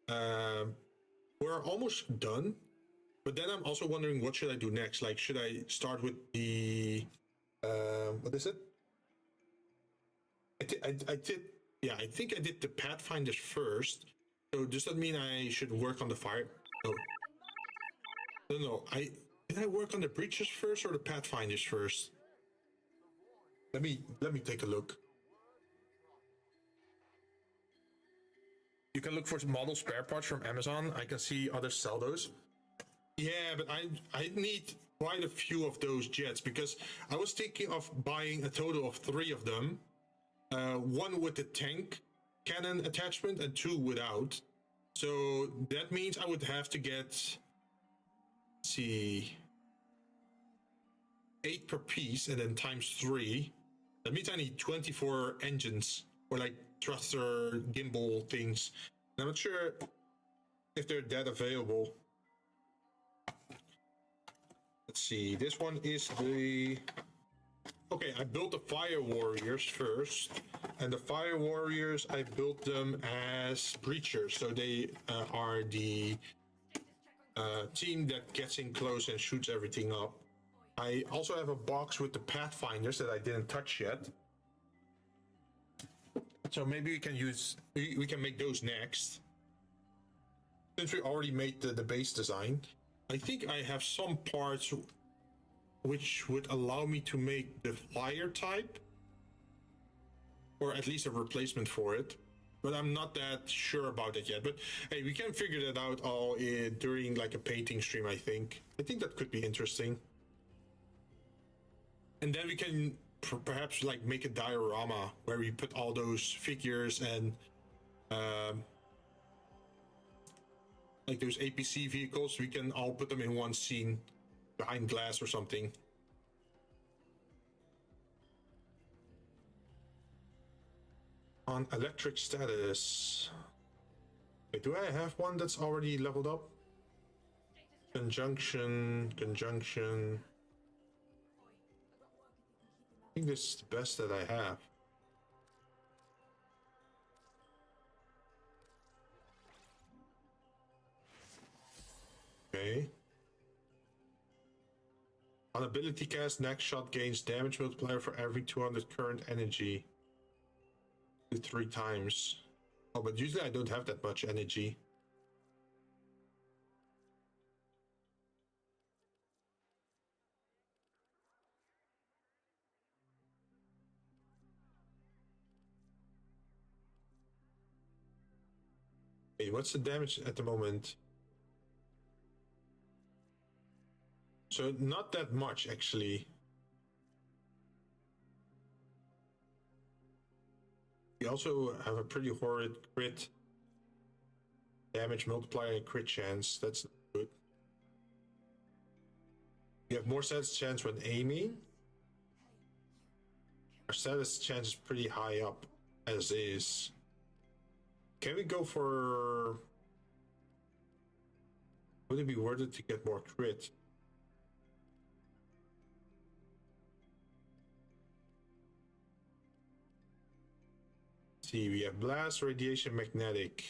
We're almost done. But then I'm also wondering, what should I do next? Like, should I start with the... what is it? I did... Yeah, I think I did the Pathfinders first. So does that mean I should work on the fire? No. No. Did I work on the Breachers first or the Pathfinders first? Let me take a look. You can look for model spare parts from Amazon. I can see others sell those. Yeah, but I need quite a few of those jets because I was thinking of buying a total of 3 of them. 1 with the tank cannon attachment and 2 without. So that means I would have to get, let's see, 8 per piece and then times 3. That means I need 24 engines or like thruster gimbal things. And I'm not sure if they're that available. Let's see, this one is the... Okay, I built the Fire Warriors first, and the Fire Warriors, I built them as breachers, so they are the team that gets in close and shoots everything up. I also have a box with the Pathfinders that I didn't touch yet. So maybe we can make those next. Since we already made the base design, I think I have some parts which would allow me to make the flyer type, or at least a replacement for it, but I'm not that sure about it yet. But hey, we can figure that out all during like a painting stream. I think that could be interesting, and then we can perhaps like make a diorama where we put all those figures and like those APC vehicles. We can all put them in one scene behind glass or something. On electric status. Wait, do I have one that's already leveled up? Conjunction. I think this is the best that I have. Okay. On ability cast, next shot gains damage multiplier for every 200 current energy. Do 3 times. Oh, but usually I don't have that much energy. Hey, what's the damage at the moment? So not that much, actually. We also have a pretty horrid crit damage multiplier and crit chance. That's not good. We have more status chance when aiming. Our status chance is pretty high up as is. Can we go for... Would it be worth it to get more crit? See, we have blast, radiation, magnetic.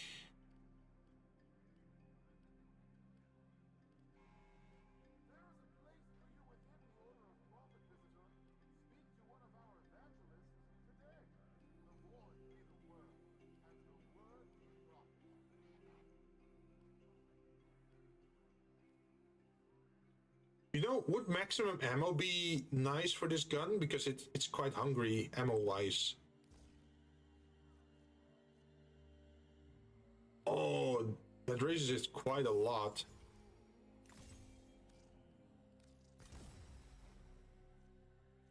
You know, would maximum ammo be nice for this gun? Because it's quite hungry ammo-wise. Oh, that raises it quite a lot.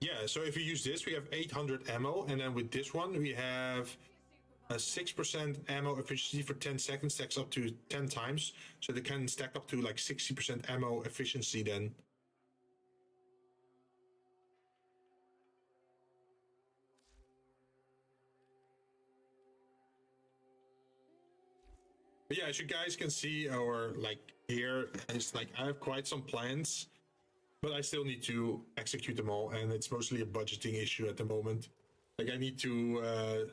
Yeah, so if we use this, we have 800 ammo, and then with this one, we have a 6% ammo efficiency for 10 seconds, stacks up to 10 times. So they can stack up to like 60% ammo efficiency then. But yeah, as you guys can see, or like here, it's like I have quite some plans, but I still need to execute them all, and it's mostly a budgeting issue at the moment. Like I need to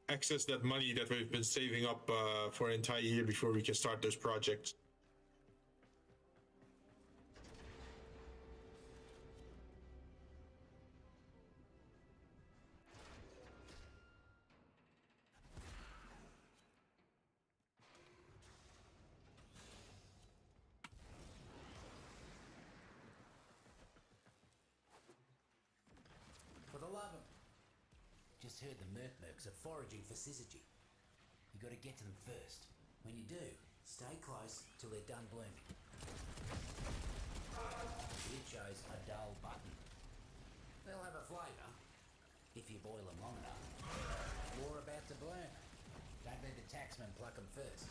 access that money that we've been saving up for an entire year before we can start those projects. For the love of... Just heard the mercs are foraging for syzygy. You gotta get to them first. When you do, stay close till they're done blooming. You chose a dull button. They'll have a flavour, if you boil them long enough. War about to bloom. Don't let the taxman pluck them first.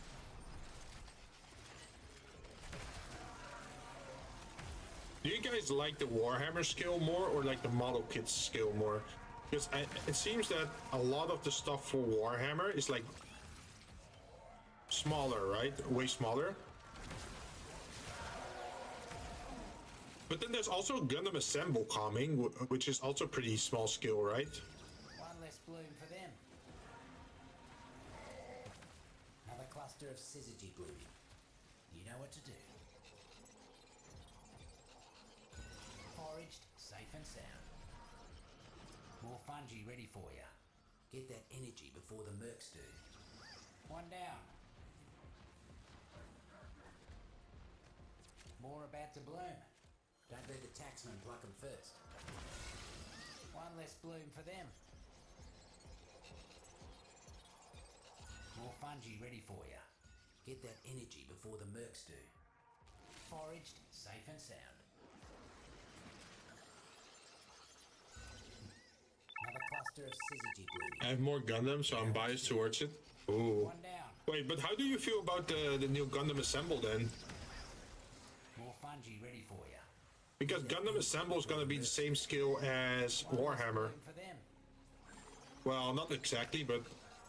Do you guys like the Warhammer skill more or like the model kit skill more? Because it seems that a lot of the stuff for Warhammer is like smaller, right? Way smaller. But then there's also Gundam Assemble coming, which is also pretty small skill, right? One less bloom for them. Another cluster of syzygy blooming. You know what to do. Foraged, safe and sound. More fungi ready for you. Get that energy before the mercs do. One down. More about to bloom. Don't let the taxman pluck them first. One less bloom for them. More fungi ready for you. Get that energy before the mercs do. Foraged, safe and sound. Another cluster of syzygy blooming. I have more Gundam, so I'm biased towards it. Ooh. One down. Wait, but how do you feel about the new Gundam Assemble then? More fungi ready for you. Because Gundam Assemble is gonna be the same skill as Warhammer. For them. Well, not exactly, but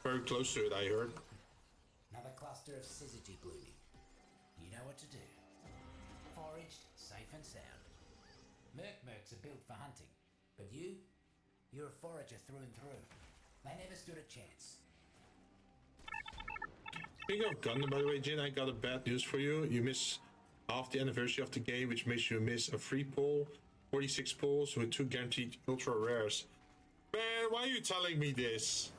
very close to it, I heard. Another cluster of syzygy blooming. You know what to do. Foraged, safe and sound. Mercs are built for hunting. But you're a forager through and through. They never stood a chance. Speaking of Gundam, by the way, Jinn, I got a bad news for you. You miss half the anniversary of the game, which makes you miss a free pull, 46 pulls with 2 guaranteed ultra rares. Man, why are you telling me this?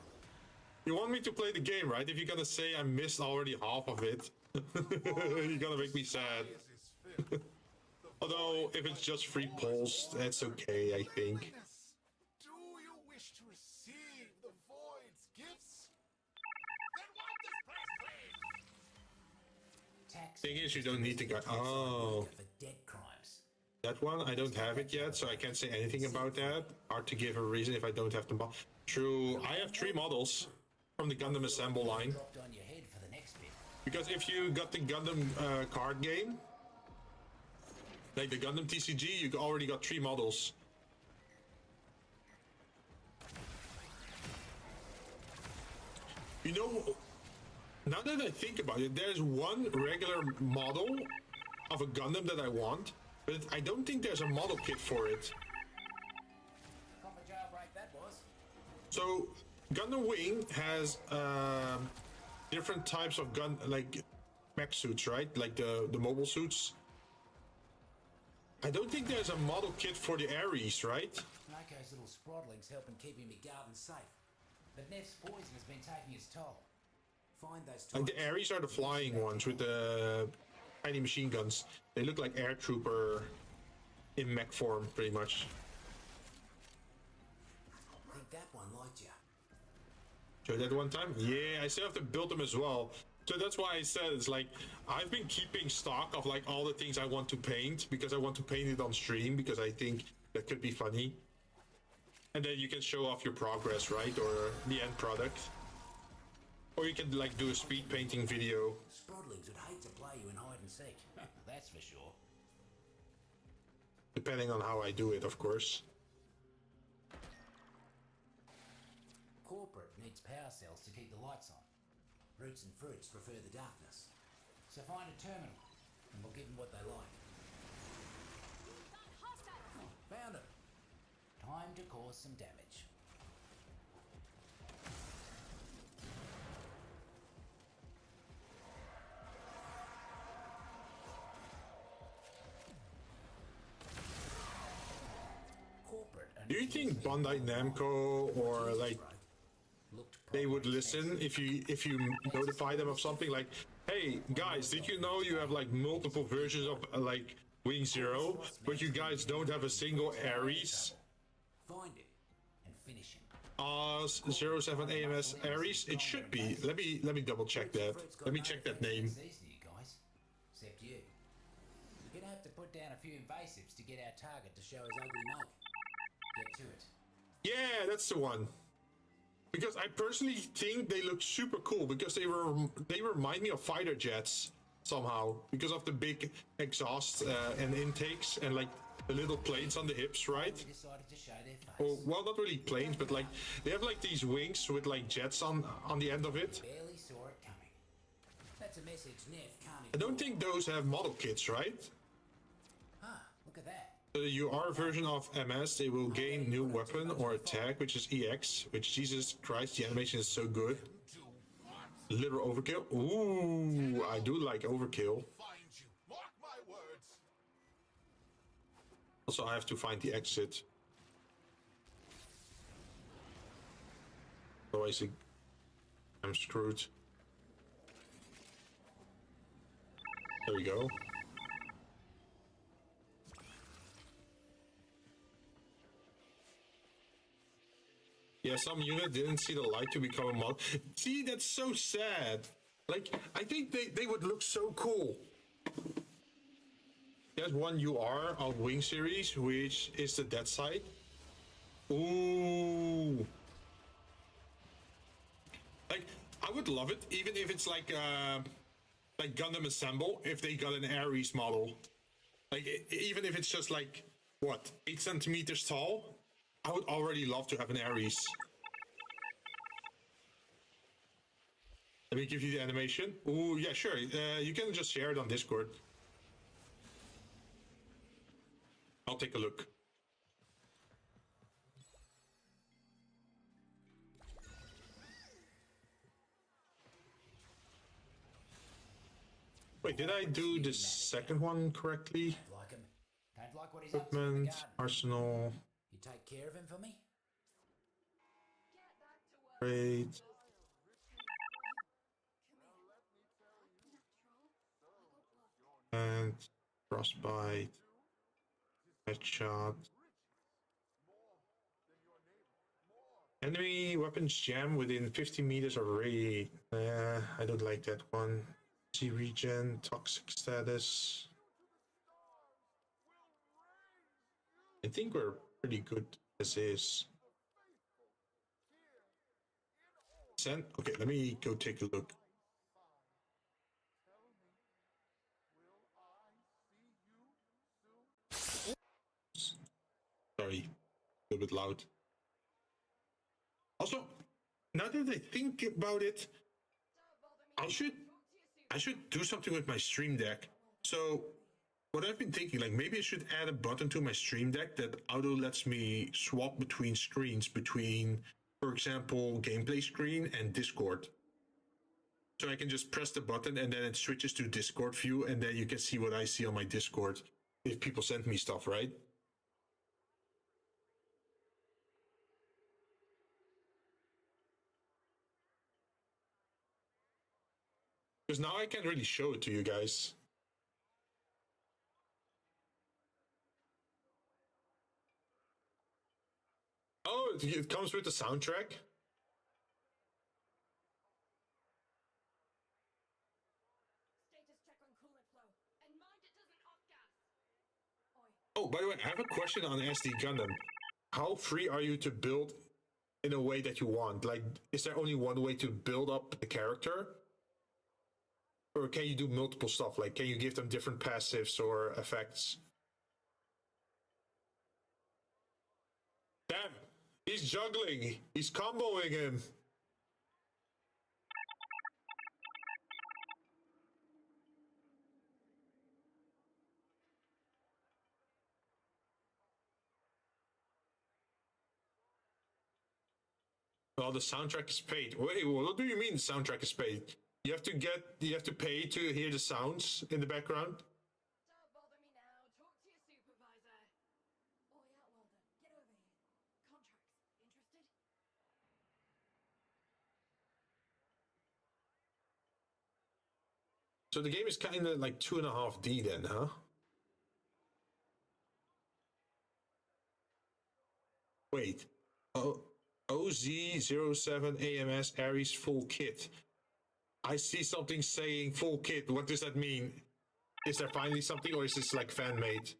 You want me to play the game, right? If you're gonna say I missed already half of it, you're gonna make me sad. Although, if it's just free pulls, that's okay, I think. Do you wish to receive the Void's gifts? Then wipe this place clean! Tax Thing is, you don't need to go. Oh, for debt crimes. that one, I don't have it yet, so I can't say anything about that. Hard to give a reason if I don't have the model. True, I have 3 models from the Gundam Assemble line. Dropped on your head for the next bit. Because if you got the Gundam card game, like the Gundam TCG, you already got 3 models. You know, Now that I think about it, there's one regular model of a Gundam that I want, but I don't think there's a model kit for it. Proper jailbreak that was. So Gundam Wing has different types of gun, like mech suits, right? Like the mobile suits. I don't think there's a model kit for the Ares, right? Nako's little sproddling's helping keeping me garden safe. But Neff's poison has been taking its toll. Find those Like the Ares are the flying ones with the tiny machine guns. They look like Air Trooper in mech form, pretty much. I think that one liked you. Showed that one time? Yeah, I still have to build them as well. So that's why I said it's like I've been keeping stock of like all the things I want to paint because I want to paint it on stream because I think that could be funny. And then you can show off your progress, right? Or the end product. Or you can like do a speed painting video. Sproddlings would hate to play you in hide and seek. That's for sure. Depending on how I do it, of course. Corporate needs power cells to keep the lights on. Roots and fruits prefer the darkness. So find a terminal, and we'll give them what they like. Found it. Time to cause some damage. Corporate and Do you think Bandai Namco or like they would listen if you notify them of something like, hey guys, did you know you have like multiple versions of like Wing Zero, but you guys don't have a single Ares? Find it and finish him. 07 AMS Ares? It should be. Let me double check that. Let me check that name. It's easy, you guys. Except you. You're gonna have to put down a few invasives to get our target to show his ugly mug. Get to it. Yeah, that's the one. Because I personally think they look super cool because they remind me of fighter jets somehow because of the big exhaust and intakes and like the little planes on the hips, right? They decided to show their face. Oh, well, not really planes, but like they have like these wings with like jets on the end of it. Barely saw it coming. That's a message Neff can't I don't think those have model kits, right? Ah, look at that. The UR version of MS, they will gain new weapon or attack, which is EX, which Jesus Christ, the animation is so good. Literal overkill. Ooh, I do like overkill. Find you. Mark my words. Also, I have to find the exit. Otherwise, I'm screwed. There we go. Yeah, some unit didn't see the light to become a mod. See, that's so sad. Like, I think they would look so cool. There's one UR of Wing series, which is the dead side. Ooh. Like, I would love it, even if it's like Gundam Assemble, if they got an Ares model. Like, even if it's just like, what, 8 centimeters tall? I would already love to have an Ares. Let me give you the animation. Ooh, yeah, sure. You can just share it on Discord. I'll take a look. Wait, did I do the second one correctly? Don't like him. Don't like what he's up to in the Equipment, garden. arsenal, You take care of him for me? trade. And frostbite, headshot. Enemy weapons jam within 50 meters of range. I don't like that one. C regen, toxic status. I think we're pretty good as is. Send. Okay, let me go take a look. Sorry, a little bit loud. Also, now that I think about it, I should do something with my Stream Deck. So what I've been thinking, like maybe I should add a button to my Stream Deck that auto lets me swap between screens, between, for example, gameplay screen and Discord. So I can just press the button and then it switches to Discord view, and then you can see what I see on my Discord if people send me stuff, right? Because now I can't really show it to you guys. Oh, it comes with the soundtrack? Status check on coolant flow. And mind it doesn't off gas. Oi. Oh, by the way, I have a question on SD Gundam. How free are you to build in a way that you want? Like, is there only one way to build up the character? Or can you do multiple stuff? Like, can you give them different passives or effects? Damn, he's juggling. He's comboing him. Well, the soundtrack is paid. Wait, what do you mean the soundtrack is paid? You have to pay to hear the sounds in the background? Don't bother me now. Talk to your supervisor. Oh yeah, well then. Get over here. Contracts. Interested? So the game is kind of like 2.5D then, huh? Wait. Oh, OZ07 AMS Ares full kit. I see something saying full kit. What does that mean? Is there finally something, or is this like fan made?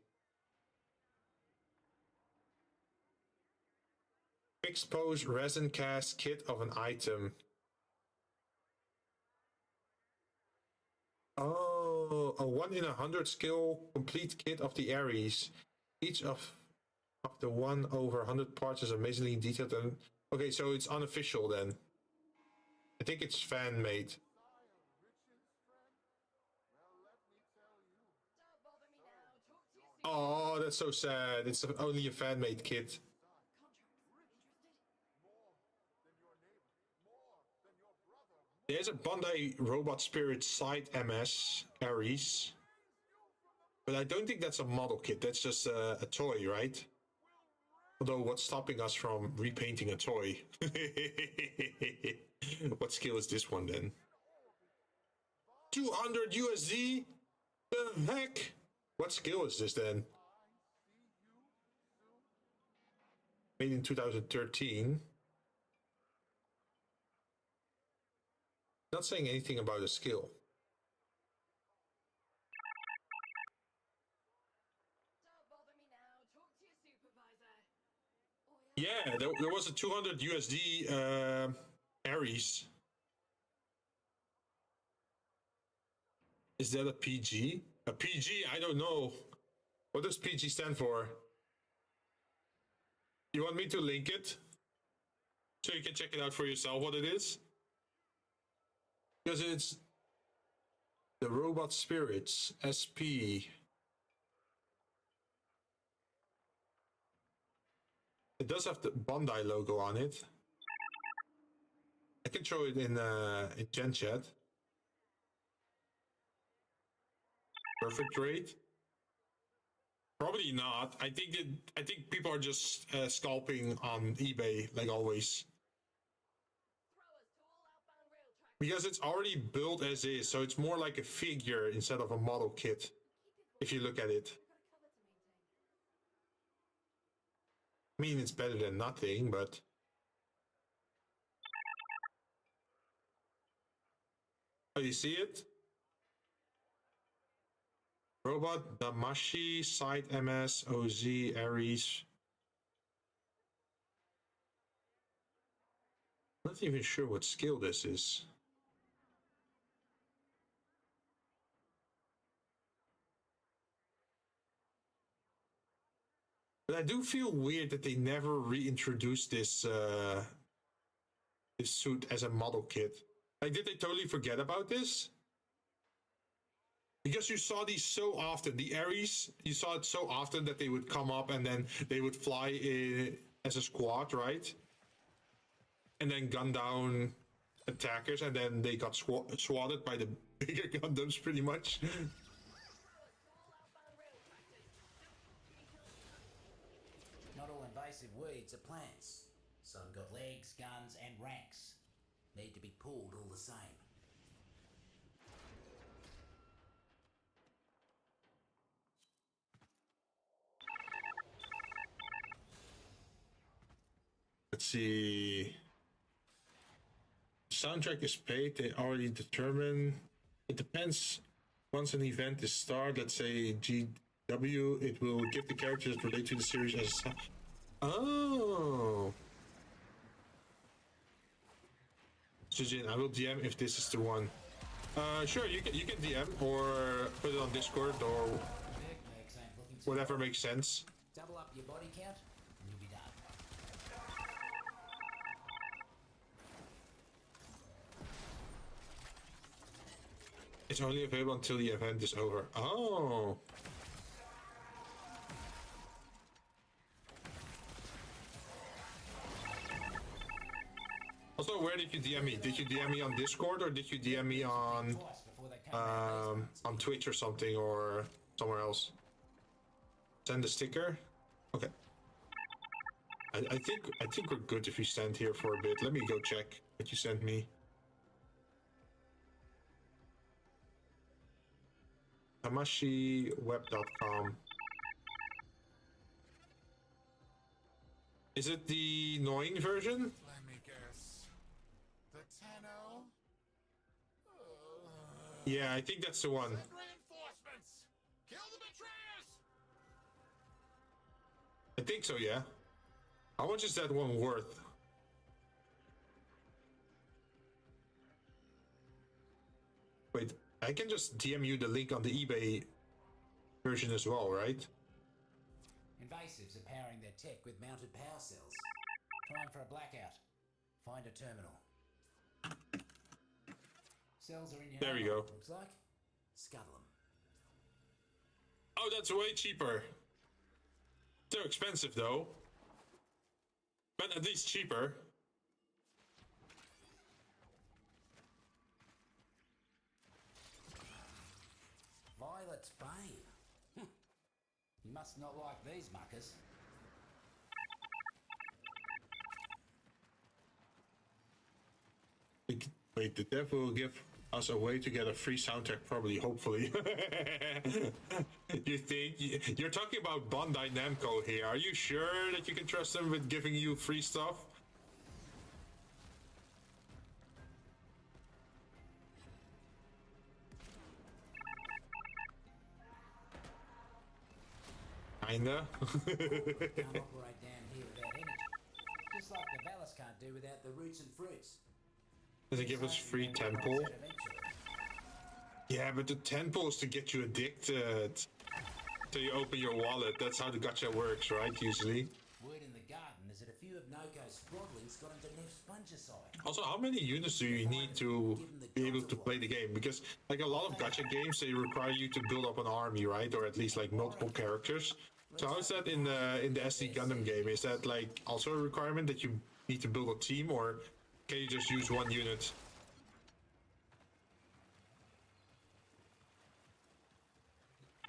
Fixed pose resin cast kit of an item. Oh, a 1 in 100 skill complete kit of the Ares. Each of the 1 over 100 parts is amazingly detailed. And okay, so it's unofficial then. I think it's fan made. Oh, that's so sad. It's only a fan made kit. There's a Bandai Robot Spirit Side MS Ares. But I don't think that's a model kit. That's just a toy, right? Although, what's stopping us from repainting a toy? What skill is this one then? 200 USD? The heck? What skill is this then? Made in 2013. Not saying anything about a skill. Don't bother me now. Talk to your supervisor. Yeah, there was a 200 USD Ares. Is that a PG? A PG? I don't know. What does PG stand for? You want me to link it? So you can check it out for yourself what it is? Because it's the Robot Spirits SP. It does have the Bandai logo on it. I can show it in Gen Chat. Perfect rate? Probably not. I think people are just scalping on eBay like always. Because it's already built as is, so it's more like a figure instead of a model kit, if you look at it. I mean, it's better than nothing, but... Oh, you see it? Robot Damashi, Side MS, OZ, Ares. I'm not even sure what skill this is. But I do feel weird that they never reintroduced this this suit as a model kit. Like, did they totally forget about this? Because you saw these so often. The Ares, you saw it so often that they would come up and then they would fly in as a squad, right? And then gun down attackers, and then they got swatted by the bigger Gundams, pretty much. Not all invasive weeds are plants. Some got legs, guns, and ranks. Need to be pulled all the same. Let's see. Soundtrack is paid. They already determine. It depends. Once an event is started, let's say GW, it will give the characters that relate to the series as. Oh. So Jinn, I will DM if this is the one. Sure, you can DM or put it on Discord or whatever makes sense. Double up your body count, and you'll be done. It's only available until the event is over. Oh. Also, where did you DM me? Did you DM me on Discord or did you DM me on Twitch or something or somewhere else? Send a sticker. Okay. I think we're good if we stand here for a bit. Let me go check what you sent me. HamashiWeb.com. Is it the annoying version? Let me guess. The 10-0? Yeah, I think that's the one. Send reinforcements! Kill the betrayers! I think so, yeah. How much is that one worth? Wait, I can just DM you the link on the eBay version as well, right? Invasives are powering their tech with mounted power cells. Time for a blackout. Find a terminal. Cells are in your There we ammo, go. looks like. Scuttle them. Oh, that's way cheaper. So expensive though. But at least cheaper. Violet's Bane. You must not like these muckers. Wait, the dev will give us a way to get a free soundtrack, probably, hopefully. You think? You're talking about Bandai Namco here. Are you sure that you can trust them with giving you free stuff? Kinda. Can't operate down here without energy. Just like the Valis can't do without the roots and fruits. Does it give us free temple? Yeah, but the temple is to get you addicted. So you open your wallet. That's how the gacha works, right? Usually. Word in the garden is that a few of Noko's squadlings got into Nef's fungicide. Also, how many units do you need to be able to play the game? Because, like, a lot of gacha games, they require you to build up an army, right? Or at least, like, multiple characters. So how is that in the SD Gundam game? Is that, like, also a requirement that you need to build a team? Or can you just use one unit?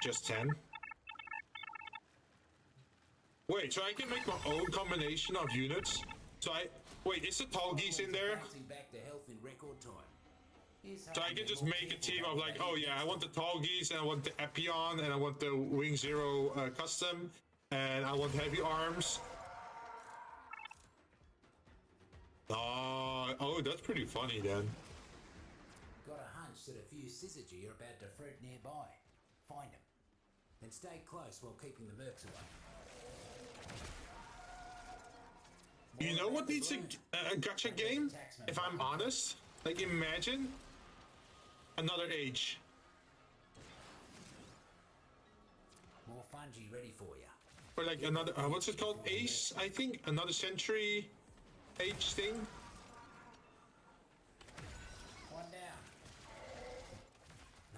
Just 10? Wait, so I can make my own combination of units? So wait, is the tall geese in there? Bouncing back to health in record time. So I can just make a team of like, oh yeah, I want the tall geese, and I want the Epion, and I want the Wing Zero custom, and I want heavy arms. Oh, that's pretty funny then. Got a hunch that a few Syzygy are about to fruit nearby. Find them. Then stay close while keeping the mercs away. You know what needs a gacha game? If I'm honest, like imagine another age. More fungi ready for you. Or like another, what's it called? Ace, I think? Another century age thing?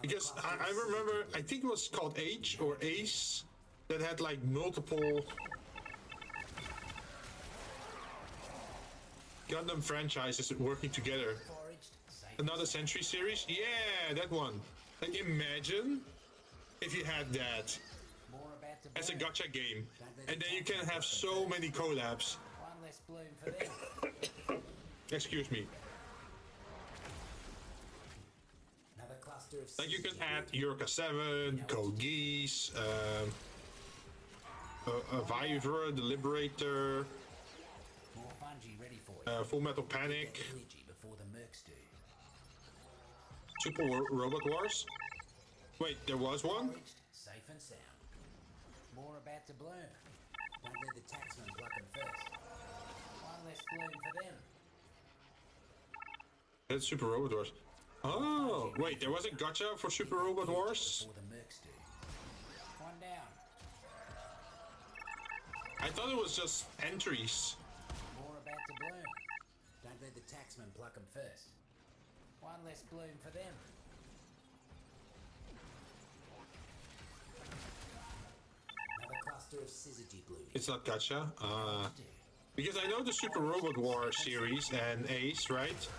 Because I remember, I think it was called H or Ace, that had like multiple Gundam franchises working together. Another Century series? Yeah, that one. Like, imagine if you had that as a gacha game, and then you can have so many collabs. One less bloom for them. Excuse me. Another cluster of Like, you can add Yurka 7, Code Geass, Vtuber, the Liberator, more fungi ready for you. Full Metal Panic, Energy before the mercs do. Super Robot Wars. Wait, there was one? Safe and sound. More about to bloom. Don't let the taxman pluck them first. One less bloom for them. That's Super Robot Wars. Oh, wait, there was a gacha for Super Robot Wars? Before the mercs do. One down. I thought it was just entries. More about to bloom. Don't let the taxman pluck them first. One less bloom for them. Another cluster of syzygy blooming. It's not gacha. Because I know the Super Robot War series and Ace, right?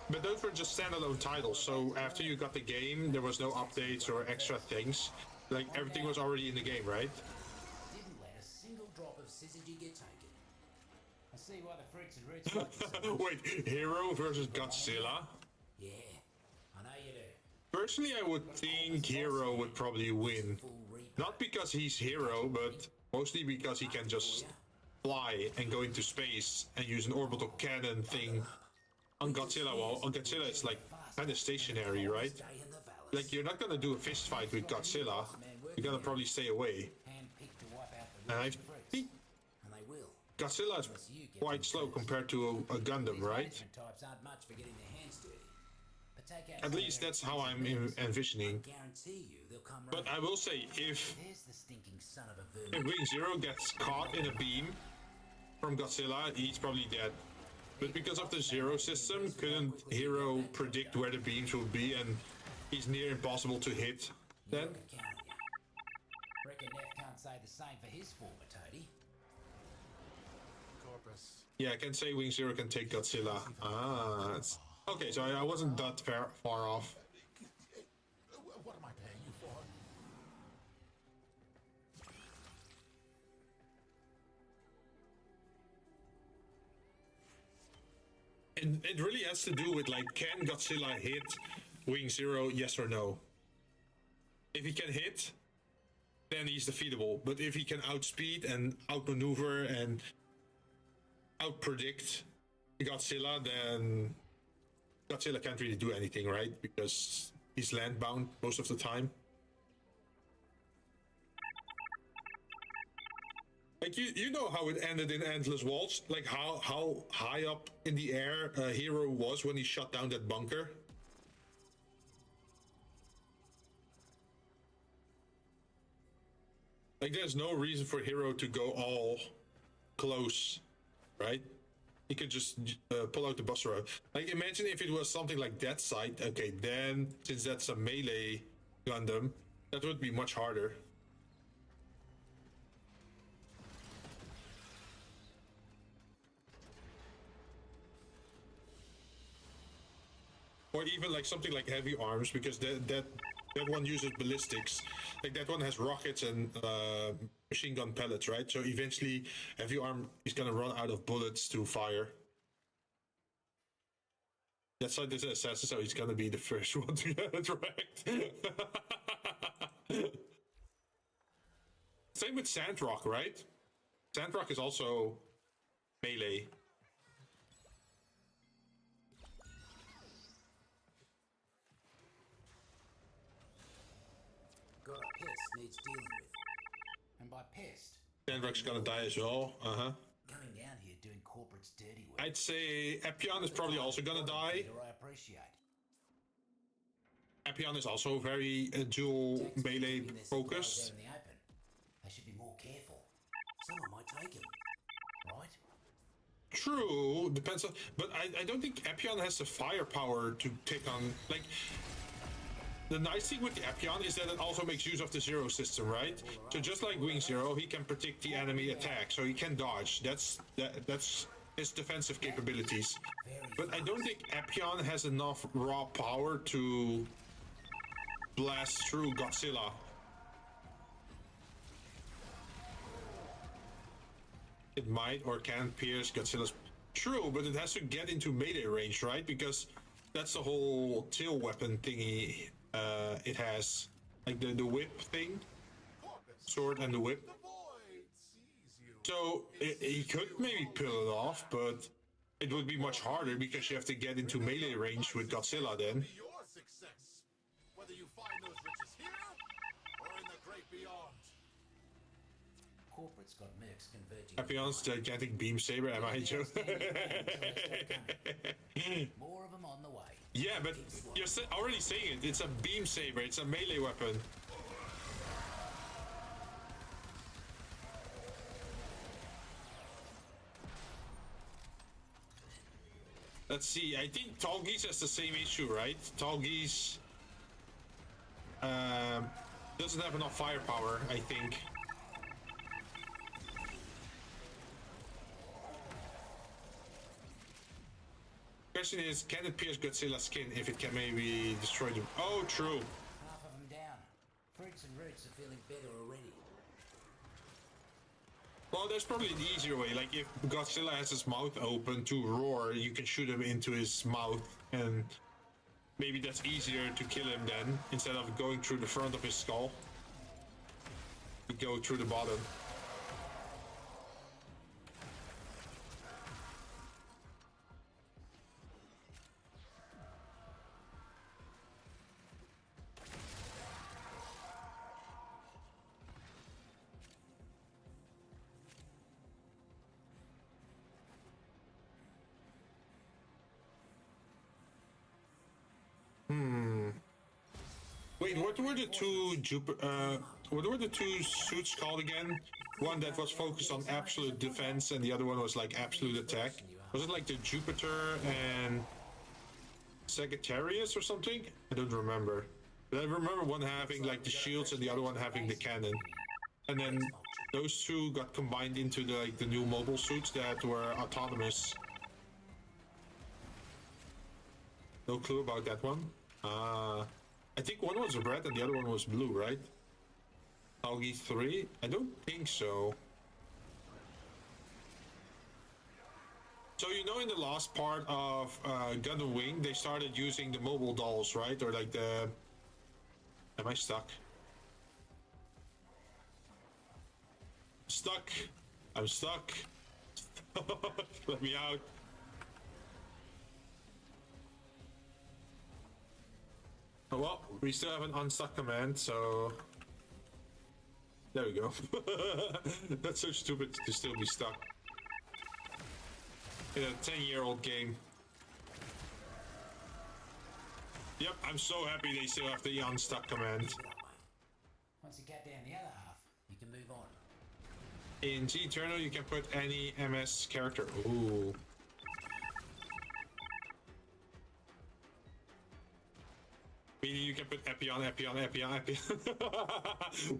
But those were just standalone titles, so after you got the game, there was no updates or extra things. Like, everything was already in the game, right? Didn't let a single drop of syzygy get taken. I see why the freaks and roots like this so much. Wait, Hero versus Godzilla? Yeah, I know you do. Personally, I would think Hero would probably win. Full replay. Not because he's Hero, but mostly because he can just fly and go into space and use an orbital cannon thing on Godzilla. Well, on Godzilla it's like kind of stationary, right? Stay in the valleys. Like, you're not gonna do a fist fight with Godzilla. You're gonna probably stay away. Handpicked to wipe out the And I roots and freaks. think And they will. Godzilla is quite slow compared to a Gundam, right? Management types aren't much for getting their hands dirty. But take out At least that's how I'm envisioning. guarantee you they'll come But right. I will say, if There's the stinking son of a vermin. Wing Zero gets caught in a beam from Godzilla, he's probably dead. But because of the Zero system, couldn't Hero predict where the beams would be, and he's near impossible to hit then? Count on ya. Reckon Neff can't say the same for his former toady. Corpus. Yeah, I can say Wing Zero can take Godzilla. Okay, so I wasn't that far off. What am I paying you for? And it really has to do with, like, can Godzilla hit Wing Zero, yes or no? If he can hit, then he's defeatable. But if he can outspeed and outmaneuver and outpredict Godzilla, then Godzilla can't really do anything, right? Because he's land-bound most of the time. Like, you know how it ended in Endless Waltz? Like, how high up in the air Hero was when he shot down that bunker? Like, there's no reason for Hero to go all close, right? He could just pull out the Buster Rod. Like, imagine if it was something like that side. Okay, then, since that's a melee Gundam, that would be much harder. Or even like something like Heavy Arms, because that one uses ballistics. Like, that one has rockets and machine gun pellets, right? So eventually Heavy Arm is gonna run out of bullets to fire. That's like this assassin, so he's gonna be the first one to get wrecked. Same with Sandrock, right? Sandrock is also melee. Got a pest needs dealing with. And by pest, Sandrock's gonna die as well. going down here doing corporate's dirty work. I'd say Epion is probably also gonna die. I appreciate. Epion is also very dual melee Keeping their supplies focused. out in the open. They should be more careful. Someone might take him, right? True, depends on, but I don't think Epion has the firepower to take on, like, the nice thing with the Epion is that it also makes use of the zero system, right? So just like Wing Zero, he can predict the enemy attack, so he can dodge. That's his defensive capabilities. But I don't think Epion has enough raw power to blast through Godzilla. It might or can pierce Godzilla's... True, but it has to get into melee range, right? Because that's the whole tail weapon thingy it has. Like the whip thing. Sword and the whip. The void sees you. So he could maybe pull it off, but it would be much harder because you have to get into melee range with Godzilla then. Be your success, whether you find those riches here or in the great beyond. Corporate's got mercs converging. Epion's gigantic beam saber, am I, Joe? More of them on the way. Yeah, but you're already saying it. It's a beam saber. It's a melee weapon. Let's see. I think Tallgeese has the same issue, right? Tallgeese doesn't have enough firepower, I think. Question is, can it pierce Godzilla's skin if it can maybe destroy them? Oh, true. Half of them down. Fruits and roots are feeling better already. Well, there's probably an easier way. Like, if Godzilla has his mouth open to roar, you can shoot him into his mouth, and maybe that's easier to kill him then, instead of going through the front of his skull. You go through the bottom. Wait, what were the two what were the two suits called again? One that was focused on absolute defense, and the other one was like absolute attack. Was it like the Jupiter and Sagittarius or something? I don't remember. But I remember one having like the shields and the other one having the cannon. And then those two got combined into the new mobile suits that were autonomous. No clue about that one. I think one was red and the other one was blue, right? Algae 3? I don't think so. So you know in the last part of Gundam Wing, they started using the mobile dolls, right? Or like the... Am I stuck? Stuck! I'm stuck! Let me out! Oh, well, we still have an unstuck command, so... There we go. That's so stupid to still be stuck. In a 10-year-old game. Yep, I'm so happy they still have the unstuck command. Once you get down the other half, you can move on. In G-Eternal, you can put any MS character. Ooh. Meaning you can put Epion.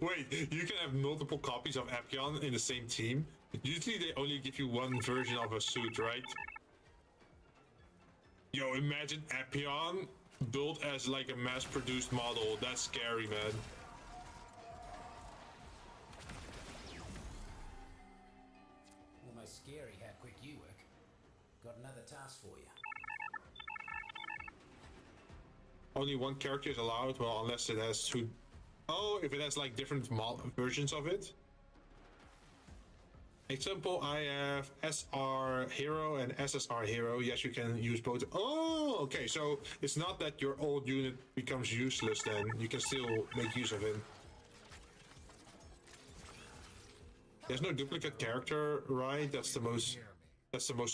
Wait, you can have multiple copies of Epion in the same team? Usually they only give you one version of a suit, right? Yo, imagine Epion built as like a mass-produced model. That's scary, man. Almost scary how quick you work. Got another task for you. Only one character is allowed? Well, unless it has two... Oh, if it has like different versions of it? Example, I have SR Hero and SSR Hero. Yes, you can use both. Oh, okay. So it's not that your old unit becomes useless then. You can still make use of it. There's no duplicate character, right? That's the most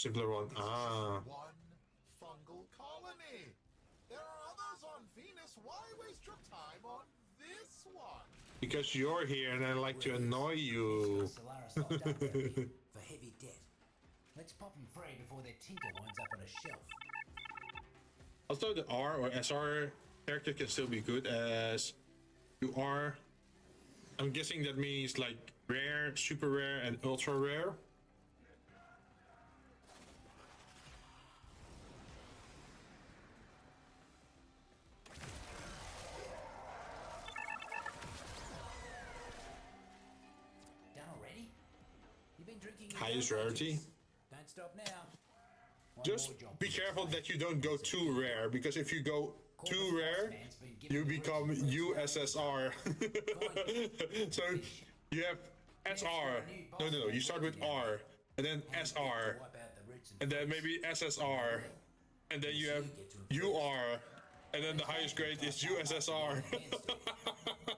simpler one. Ah. One fungal colony. There are others on Venus. Why waste your time on this one? Because you're here and I like to annoy you. Solaris locked up there for heavy debt. Let's pop them free before their tinker winds up on a shelf. Also, the R or SR character can still be good as you are. I'm guessing that means like rare, super rare, and ultra rare. Done already? You've been drinking your Highest gold rarity. legends. Don't stop now. One Just more job be for you careful today. that you don't go too rare, because if you go too rare, you become USSR. So you have SR. No. You start with R, and then SR, Wipe out the roots and then maybe SSR, and then you have UR, and then the highest grade is USSR. But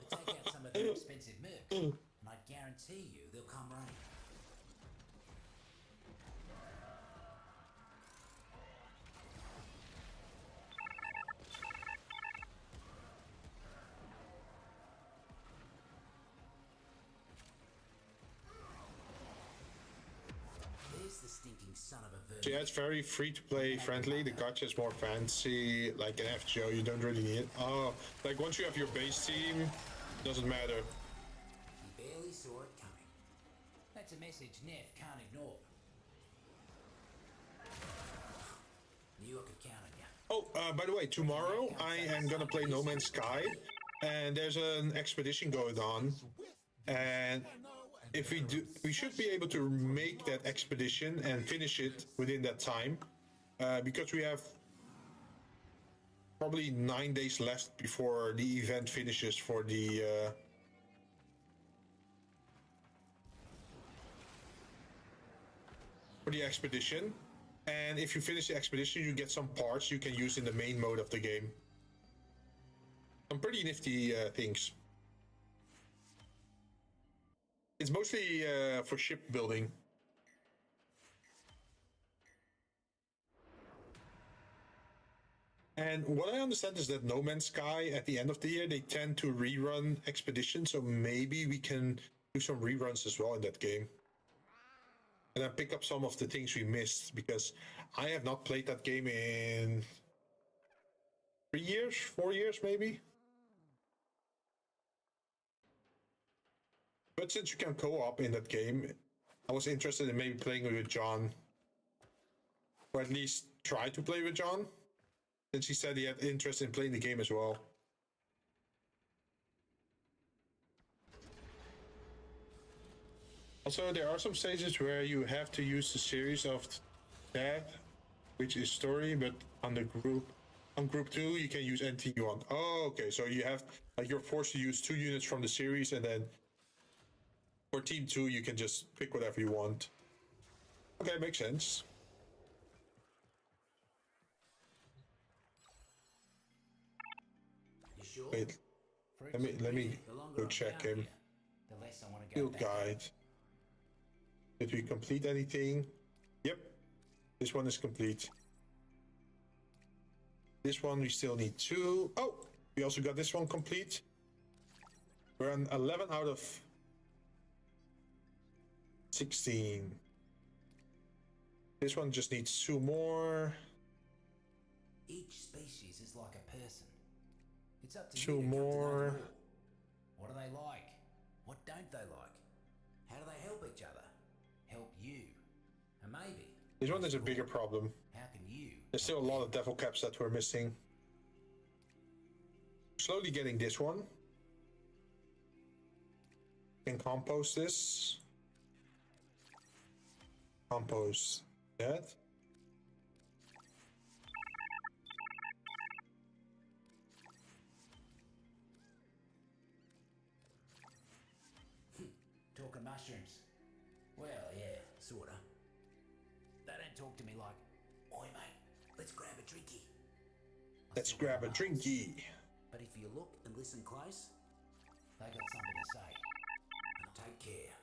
take out some of their expensive mercs, and I guarantee you they'll come running. There's the stinking son of a So yeah, it's very free to play friendly. The gacha is more fancy, like an FGO. You don't really need it. Oh, like once you have your base team, doesn't matter. He barely saw it coming. That's a message Neff can't ignore. Knew I could count on you. Oh, by the way, tomorrow I am gonna play No Man's Sky, and there's an expedition going on, and if we do, we should be able to make that expedition and finish it within that time, because we have probably 9 days left before the event finishes for the expedition. And if you finish the expedition, you get some parts you can use in the main mode of the game. Some pretty nifty things. It's mostly for ship building. And what I understand is that No Man's Sky, at the end of the year, they tend to rerun expeditions, so maybe we can do some reruns as well in that game. And then pick up some of the things we missed, because I have not played that game in 3 years, 4 years maybe. But since you can co-op in that game, I was interested in maybe playing with John. Or at least try to play with John, since he said he had interest in playing the game as well. Also, there are some stages where you have to use a series of that, which is story, but on group 2 you can use anything you want. Oh, okay, so you have, like, you're forced to use 2 units from the series, and then for team 2 you can just pick whatever you want. Okay, makes sense. You sure? Wait, For let me the longer go I'm check down him. here, the less I want to go Field back. guide. Did we complete anything? Yep, this one is complete. This one we still need 2. Oh, we also got this one complete. We're on 11 out of 16. This one just needs 2 more. Each species is like a person. It's up to 2 you to come to know them more. all. What do they like? What don't they like? How do they help each other? Help you? And maybe, This one is a bigger problem. how can you? There's still a lot of devil caps that we're missing. Slowly getting this one. Can compost this. Compost that. Talking mushrooms. Well, yeah, sorta. They don't talk to me like, oi mate, let's grab a drinky. I Let's still grab a got bars. drinky. But if you look and listen close, they got something to say. And take care.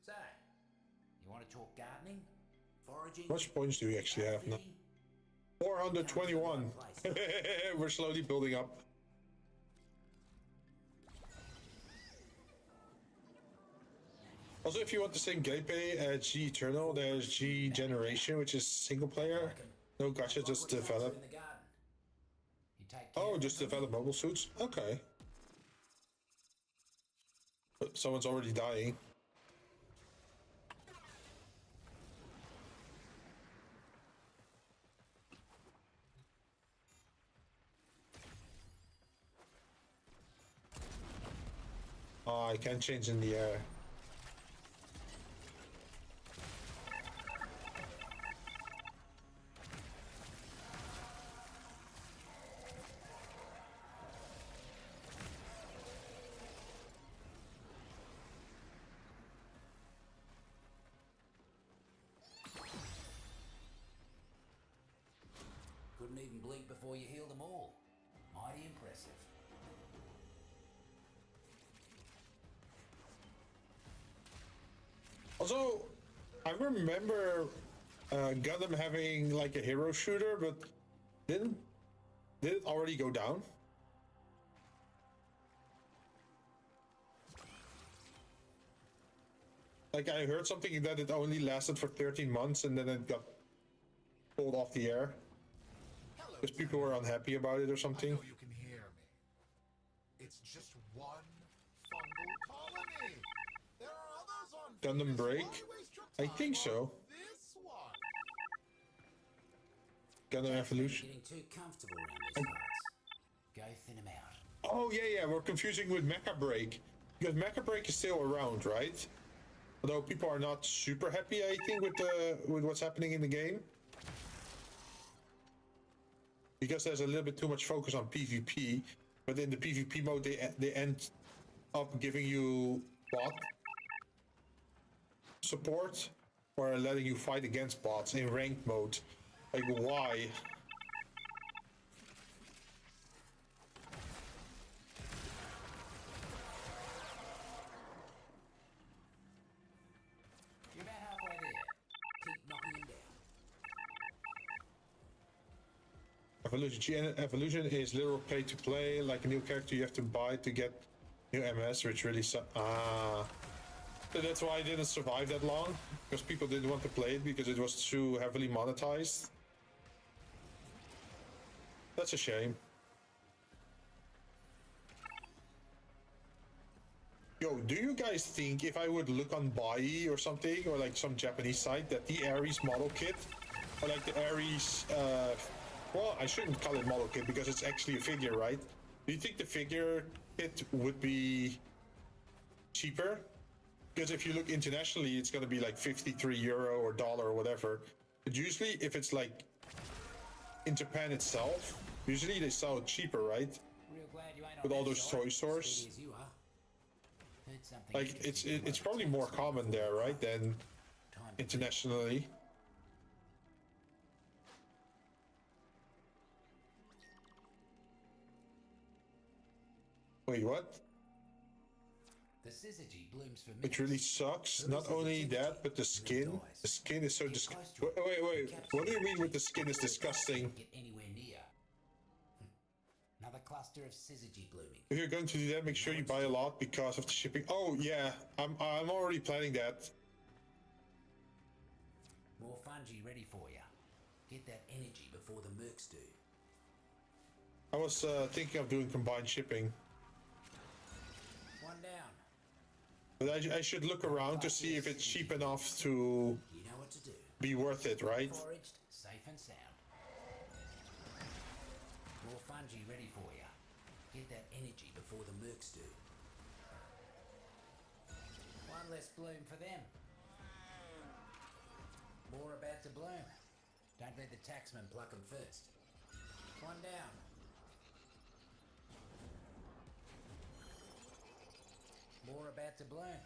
So, you want to talk gardening? Foraging? How much points do we actually have now? outfitting? 421. We're slowly building up. Also, if you want the same gameplay as G Eternal, there's G Generation, which is single player. No gacha, just What else develop. in the garden? You take care Oh, Oh, just develop mobile suits? Okay. But someone's already dying. Oh, I can't change in the air. Couldn't even blink before you healed them all. Mighty impressive. Also, I remember Gundam having like a hero shooter, but did it already go down? Like I heard something that it only lasted for 13 months and then it got pulled off the air because people were unhappy about it or I something. know you can hear me. It's just one fungal colony. There are others on Gundam Venus. Break? Why waste your I time think so. on this one? Gundam Evolution. Getting too comfortable around these parts. Go thin them out. Oh yeah, we're confusing with Mecha Break because Mecha Break is still around, right? Although people are not super happy, I think, with what's happening in the game. Because there's a little bit too much focus on PvP, but in the PvP mode they end up giving you bot support or letting you fight against bots in ranked mode. Like why? You're about halfway there. Keep knocking them down. Evolution is literal pay to play. Like a new character you have to buy to get new MS, which really sucks. So that's why I didn't survive that long, because people didn't want to play it because it was too heavily monetized. That's a shame. Yo, do you guys think if I would look on Bai or something, or like some Japanese site, that the Ares model kit, or like the Ares, well, I shouldn't call it model kit because it's actually a figure, right? Do you think the figure kit would be cheaper? Because if you look internationally, it's going to be like 53 euro or dollar or whatever. But usually, if it's like in Japan itself, usually they sell it cheaper, right? Real glad you ain't on With all that those side. toy stores. Steady as you are. Heard something Like interesting it's about probably the more text common before there, the right, fight. than Time to internationally. Wait, what? The syzygy blooms for Which really sucks. Not only that, but the skin. The skin is so disgusting. Wait. What do you mean with the skin is disgusting? Get anywhere near. Another cluster of syzygy blooming. If you're going to do that, make sure you buy a lot because of the shipping. Oh yeah, I'm already planning that. More fungi ready for you. Get that energy before the mercs do. I was thinking of doing combined shipping. One down. But I should look around to see if it's cheap enough to You know what to do. be worth it, right? Foraged, safe and sound. More fungi ready for you. Get that energy before the mercs do. One less bloom for them. More about to bloom. Don't let the taxman pluck them first. One down. More about to bloom.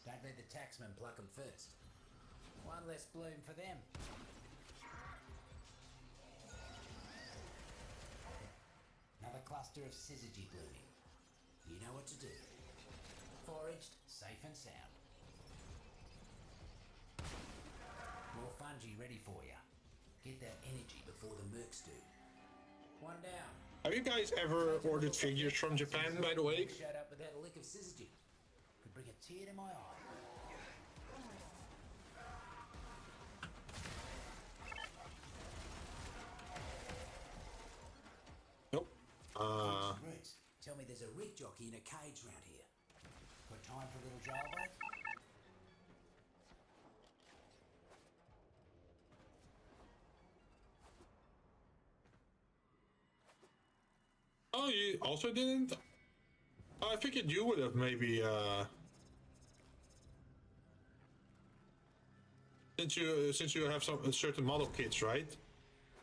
Don't let the taxman pluck them first. One less bloom for them. Another cluster of syzygy blooming. You know what to do. Foraged, safe and sound. More fungi ready for you. Get that energy before the mercs do. One down. Have you guys ever ordered figures from Japan, by the way? Showed up without a lick of syzygy. Could bring a tear to my eye. Nope. monkey in a cage round here. Got time for a little jailbreak? Oh, you also didn't? I figured you would have maybe, since you have some certain model kits, right?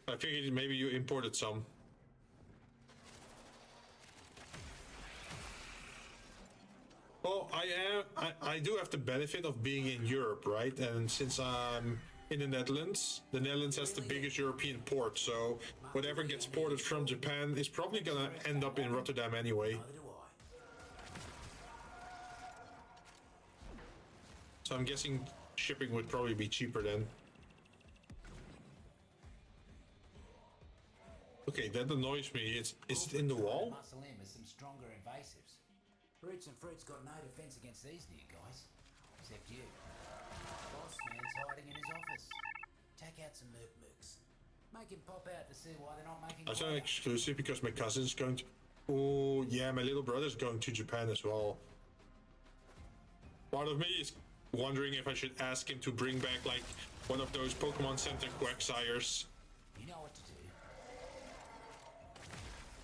I figured maybe you imported some. Well, I do have the benefit of being in Europe, right? And since I'm in the Netherlands has the biggest European port, so whatever gets ported from Japan is probably gonna end up in Rotterdam anyway. Neither do I. So I'm guessing shipping would probably be cheaper then. Okay, that annoys me. Is it in the wall? Muscle in with some stronger invasives. Roots and Fruit's got no defense against these new guys. Except you. Boss man's hiding in his office. Take out some mooks. Make him pop out to see why they're not making That's not quota. exclusive because my cousin's going to... Oh, yeah, my little brother's going to Japan as well. Part of me is wondering if I should ask him to bring back, like, one of those Pokemon Center Quagsires. You know what to do.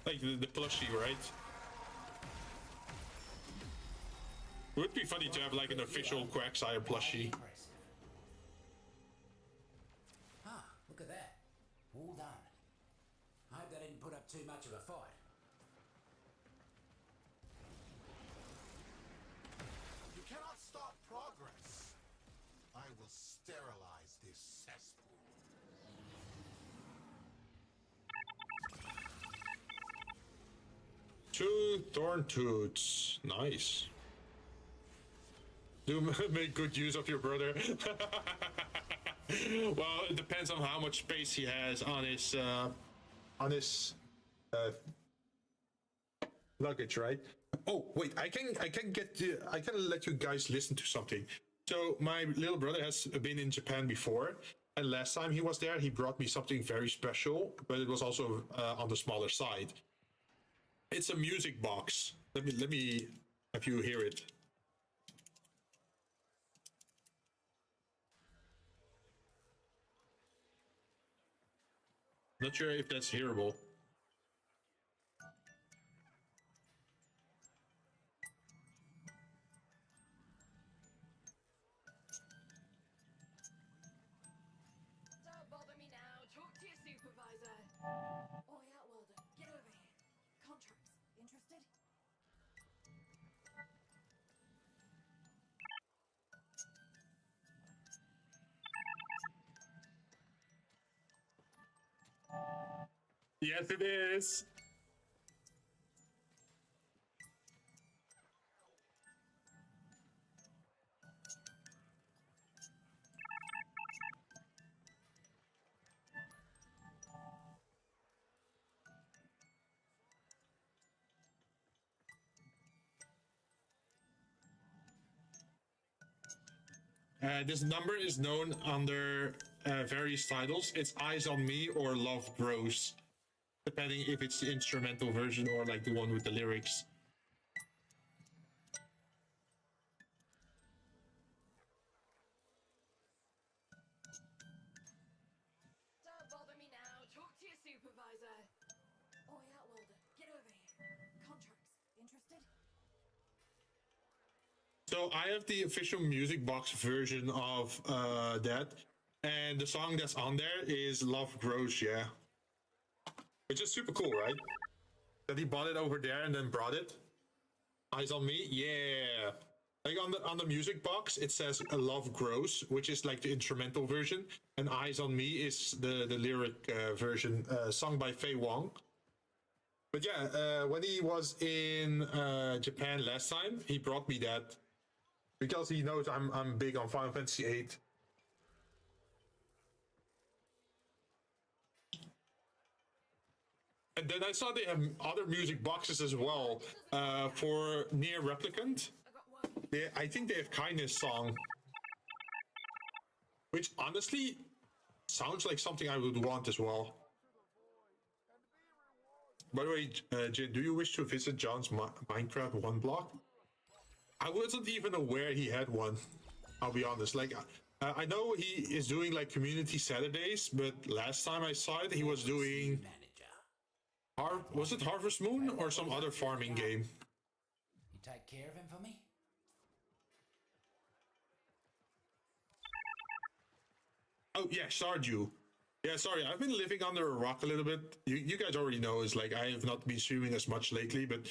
Like the plushie, right? It would be funny to have, like, an official Quagsire plushie. Impressive. Ah, look at that. All done. I hope they didn't put up too much of a fight. You cannot stop progress. I will sterilize this cesspool. Two thorn toots. Nice. Do make good use of your brother. Well, it depends on how much space he has on his luggage, right? Oh wait, I can let you guys listen to something. So my little brother has been in Japan before, and last time he was there, he brought me something very special, but it was also on the smaller side. It's a music box. Let me have you hear it. Not sure if that's hearable. Don't bother me now. Talk to your supervisor. Oi, Outworlder, get over here. Contracts. Interested? Yes, it is. This number is known under various titles. It's Eyes on Me or Love Grows, depending if it's the instrumental version or like the one with the lyrics. Don't bother me now. Talk to your supervisor. Oi, Outworlder, get over here. Contracts. Interested? So I have the official music box version of that, and the song that's on there is Love Grows, yeah. Which is super cool, right? That he bought it over there and then brought it. Eyes on Me, yeah. Like on the music box, it says Love Grows, which is like the instrumental version, and Eyes on Me is the lyric version, sung by Fei Wong. But yeah, when he was in Japan last time, he brought me that because he knows I'm big on Final Fantasy VIII. And then I saw they have other music boxes as well for Near Replicant. I think they have Kindness Song, which honestly sounds like something I would want as well. By the way, Jin, do you wish to visit John's Minecraft one block? I wasn't even aware he had one. I'll be honest. Like, I know he is doing like community Saturdays, but last time I saw it, he was doing. Was it Harvest Moon or some other farming game? You take care of him for me? Oh yeah, Stardew. Yeah, sorry, I've been living under a rock a little bit. You guys already know is like I have not been streaming as much lately, but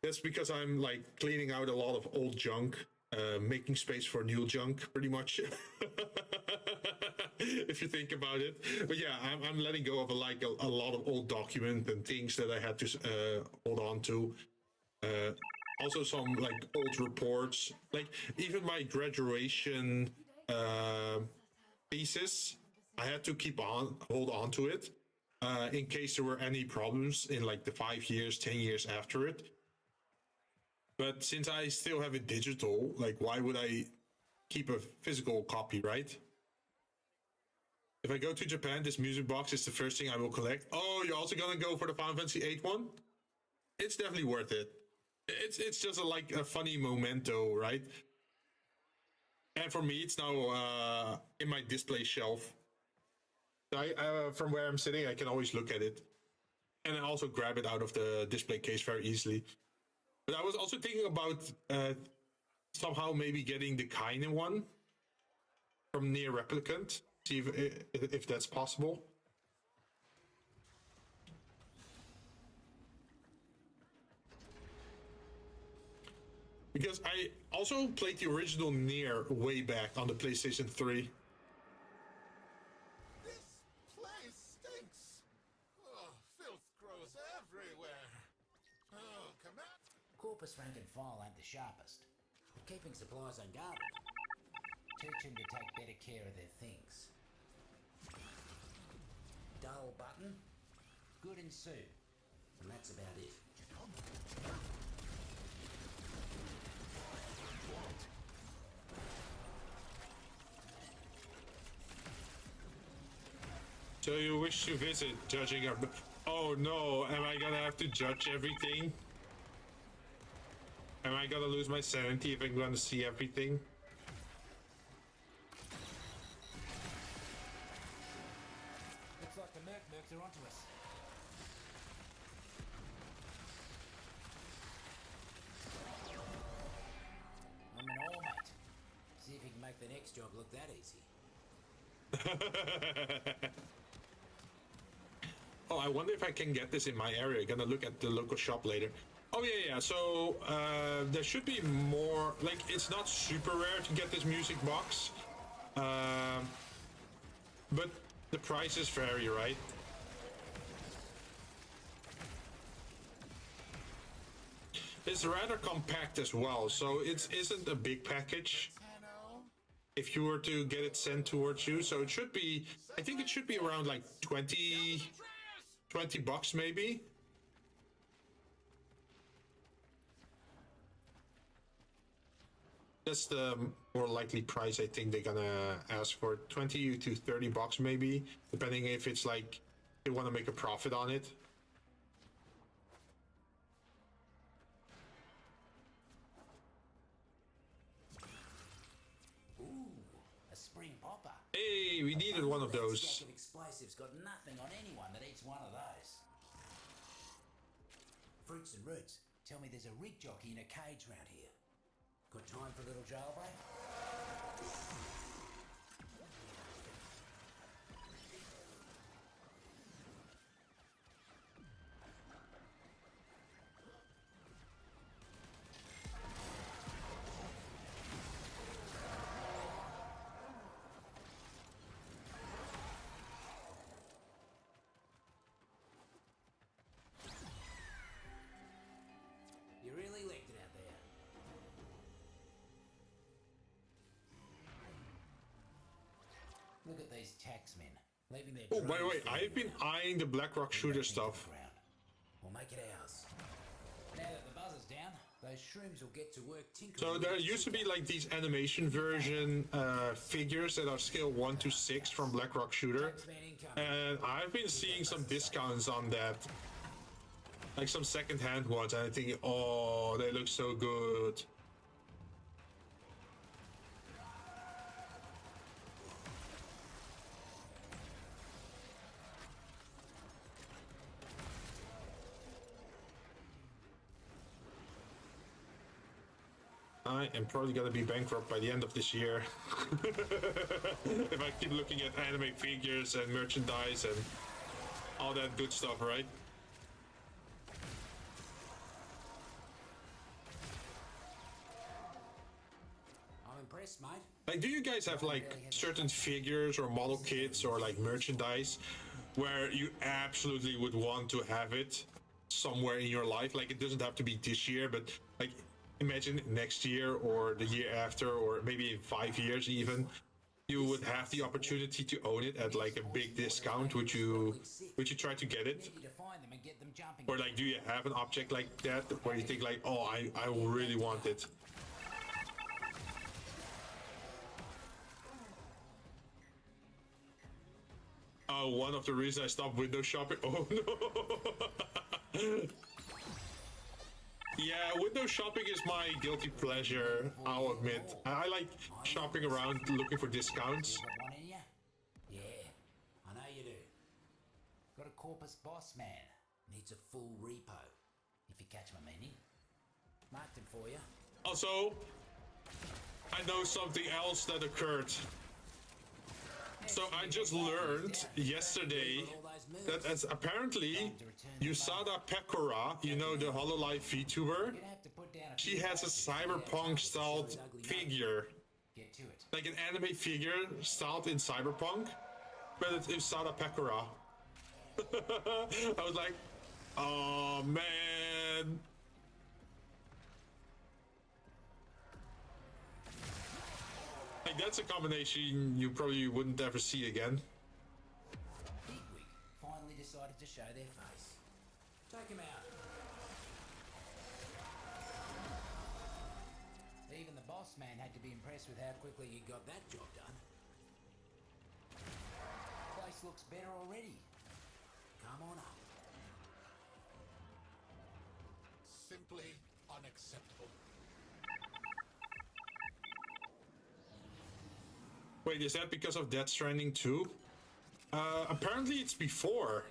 that's because I'm like cleaning out a lot of old junk, making space for new junk, pretty much. If you think about it, but yeah, I'm letting go of a lot of old documents and things that I had to hold on to. Also, some like old reports, like even my graduation thesis. I had to hold on to it in case there were any problems in like the 5 years, 10 years after it. But since I still have it digital, like why would I keep a physical copy, right? If I go to Japan, this music box is the first thing I will collect. Oh, you're also gonna go for the Final Fantasy VIII one? It's definitely worth it. It's just like a funny memento, right? And for me, it's now in my display shelf. From where I'm sitting, I can always look at it. And I also grab it out of the display case very easily. But I was also thinking about somehow maybe getting the Kainen one from Near Replicant. See if that's possible. Because I also played the original Nier way back on the PlayStation 3. Corpus rank and file ain't the sharpest, but keeping supplies unguarded. Teach them to take better care of their things. Dull button, good and soup, and that's about it. So you wish to visit, judging our... Oh no, am I gonna have to judge everything? Am I gonna lose my sanity if I'm gonna see everything? Looks like the mercs are onto us. I'm an all mate. See if you can make the next job look that easy. Oh, I wonder if I can get this in my area. Gonna look at the local shop later. Oh yeah. So there should be more. Like, it's not super rare to get this music box, but the prices vary, right? It's rather compact as well, so it isn't a big package. If you were to get it sent towards you, so it should be. I think it should be around like 20 bucks maybe. That's the more likely price I think they're gonna ask for. 20 to 30 bucks maybe, depending if it's like they want to make a profit on it. Ooh, a spring popper. Hey, we needed one of That those. stack of explosives got nothing on anyone that eats one of those. Fruits and roots. Tell me there's a rig jockey in a cage round here. Got time for a little jailbreak? You really licked it out there. Look at these taxmen, leaving their... Oh, by the way, drones I've been eyeing the Blackrock shooter stuff. We'll make it ours. Now that the buzz is down, those shrooms will get to work tinkering. So there used to be like these animation version figures that are scale 1 to 6 from Blackrock Shooter, and I've been seeing some discounts on that. Like some second-hand ones, and I think, oh, they look so good. I am probably gonna be bankrupt by the end of this year. If I keep looking at anime figures and merchandise and all that good stuff, right? I'm impressed, mate. Like, do you guys have like certain figures or model kits or like merchandise where you absolutely would want to have it somewhere in your life? Like, it doesn't have to be this year, but like, imagine next year or the year after, or maybe in 5 years even, you would have the opportunity to own it at like a big discount. Would you try to get it? Need to find them and get them jumping. Or like, do you have an object like that where you think like, oh, I really want it? Oh, one of the reasons I stopped window shopping. Oh no! Yeah, window shopping is my guilty pleasure, I'll admit. I like shopping around looking for discounts. Got one in ya? Yeah, I know you do. Got a corpus boss man. Needs a full repo. If you catch my meaning. Marked him for you. Also, I know something else that occurred. So I just learned yesterday that as apparently Usada Pekora, you know, the HoloLive VTuber, she has a cyberpunk styled figure. Get to it. Like an anime figure styled in cyberpunk, but it's Usada Pekora. I was like, oh man. Like, that's a combination you probably wouldn't ever see again. Bigwig finally decided to show their face. Take him out. Even the boss man had to be impressed with how quickly you got that job done. Place looks better already. Come on up. Simply unacceptable. Wait, is that because of Death Stranding 2? Apparently it's before.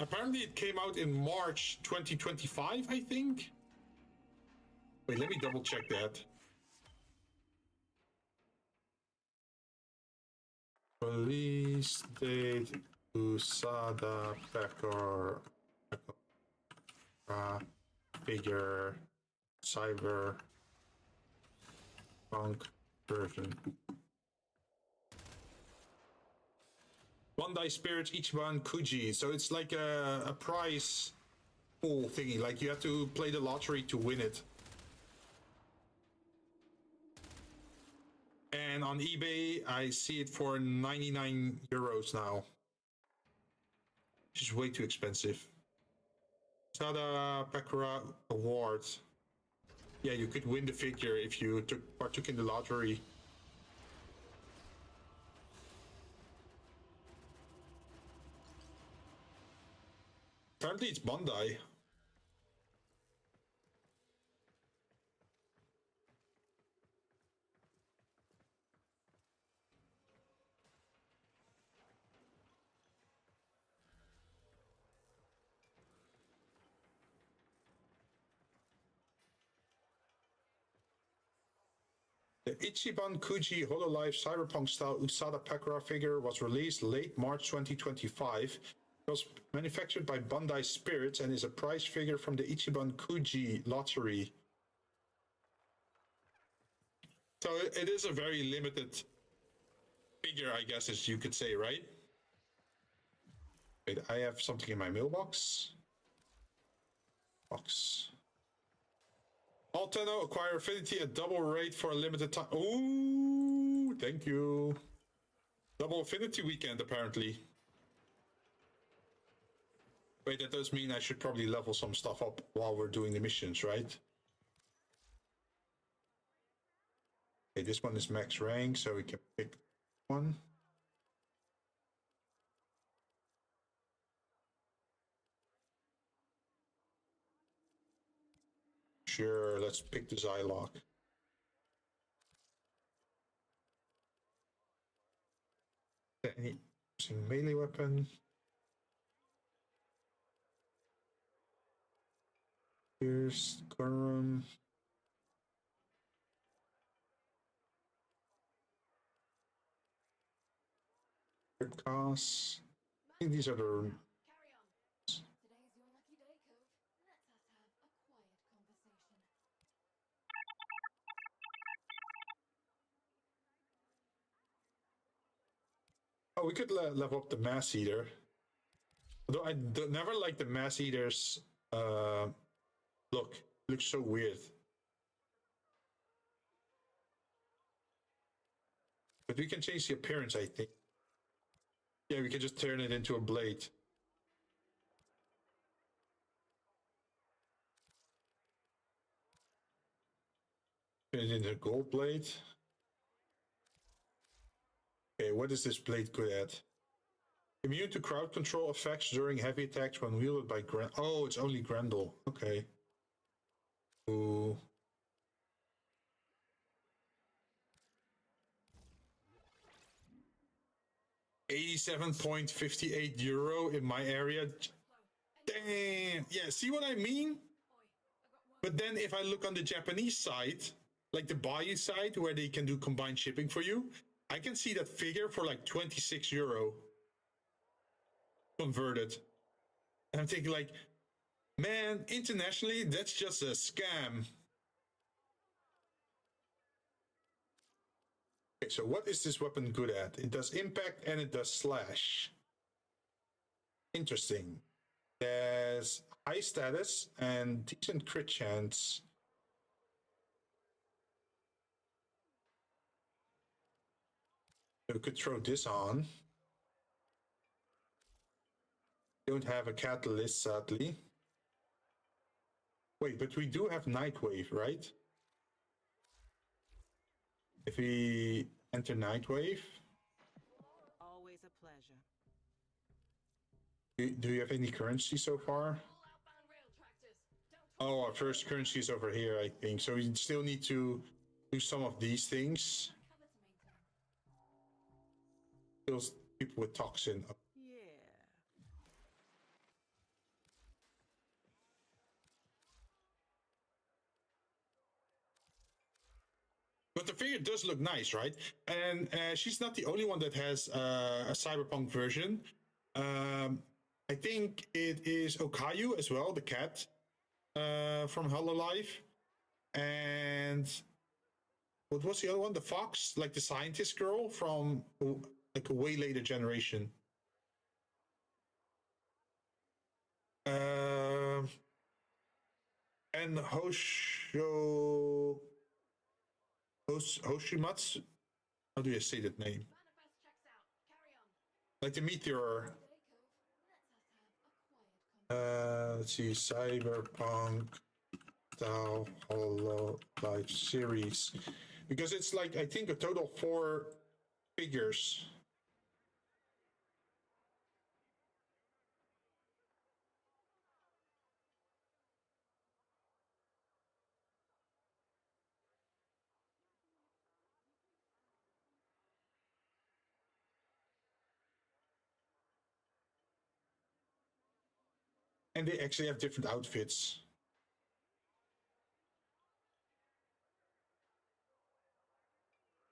Apparently it came out in March 2025, I think? Wait, let me double check that. Release date, Usada Pekora figure, cyber punk version. Bandai Spirits Ichiban Kuji. So it's like a prize pool thingy. Like you have to play the lottery to win it. And on eBay, I see it for 99 euros now. Which is way too expensive. Sada Pekora Award. Yeah, you could win the figure if you partook in the lottery. Apparently it's Bandai. The Ichiban Kuji HoloLive Cyberpunk style Usada Pekora figure was released late March 2025. It was manufactured by Bandai Spirits and is a prize figure from the Ichiban Kuji lottery. So it is a very limited figure, I guess, as you could say, right? Wait, I have something in my mailbox. Box. Alteno, acquire Affinity at double rate for a limited time. Ooh, thank you. Double Affinity weekend, apparently. Wait, that does mean I should probably level some stuff up while we're doing the missions, right? Okay, this one is max rank, so we can pick one. Sure, let's pick the Zylok. Any melee weapon? Here's Gurrum. Costs. I think these are the. Carry on. Today's your lucky day, Cove. Let's us have a quiet conversation. Oh, we could level up the Mass Eater. Although I never like the Mass Eater's look. It looks so weird. But we can change the appearance, I think. Yeah, we can just turn it into a blade. Turn it into a gold blade. Okay, what is this blade good at? Immune to crowd control effects during heavy attacks when wielded by Oh, it's only Grendel. Okay. Ooh. €87.58 in my area. Damn. Yeah, see what I mean? But then if I look on the Japanese side, like the Bayou side, where they can do combined shipping for you, I can see that figure for like €26 converted. And I'm thinking like, man, internationally, that's just a scam. Okay, so what is this weapon good at? It does impact and it does slash. Interesting. There's high status and decent crit chance. So we could throw this on. Don't have a catalyst, sadly. Wait, but we do have Nightwave, right? If we enter Nightwave. Always a pleasure. Do you have any currency so far? Oh, our first currency is over here, I think. So we still need to do some of these things. Kills people with toxin. Yeah. But the figure does look nice, right? And she's not the only one that has a cyberpunk version. I think it is Okayu as well, the cat from Hololive. And what was the other one? The fox, like the scientist girl from like a way later generation. And Hoshimatsu. How do you say that name? Like the meteor. Let's see, Cyberpunk Style Hololive series. Because it's like, I think, a total of 4 figures. And they actually have different outfits.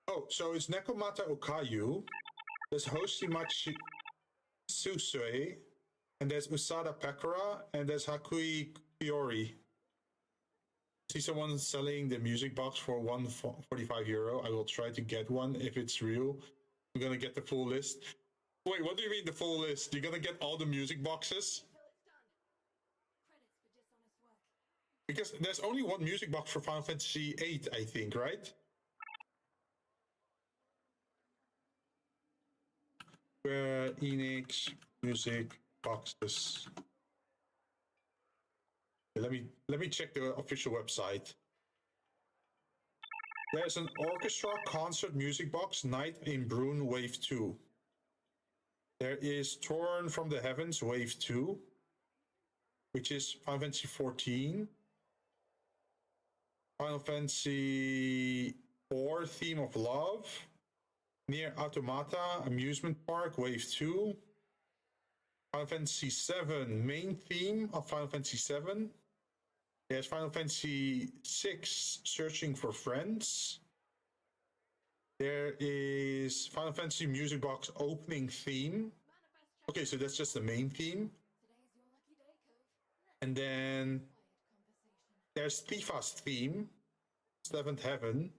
Oh, so it's Nekomata Okayu, there's Hoshimachi Susui, and there's Usada Pekora, and there's Hakui Kiori. See someone selling the music box for €145. I will try to get one if it's real. I'm gonna get the full list. Wait, what do you mean the full list? You're gonna get all the music boxes? Because there's only one music box for Final Fantasy VIII, I think, right? Enix music boxes. Let me check the official website. There's an orchestra concert music box, Night in Brune Wave 2. There is Torn from the Heavens Wave 2, which is Final Fantasy 14. Final Fantasy 4 Theme of Love. Near Automata Amusement Park Wave 2. Final Fantasy 7 main theme of Final Fantasy 7. There's Final Fantasy 6 Searching for Friends. There is Final Fantasy Music Box opening theme. Okay, so that's just the main theme. And then there's Tifa's theme, Seventh Heaven.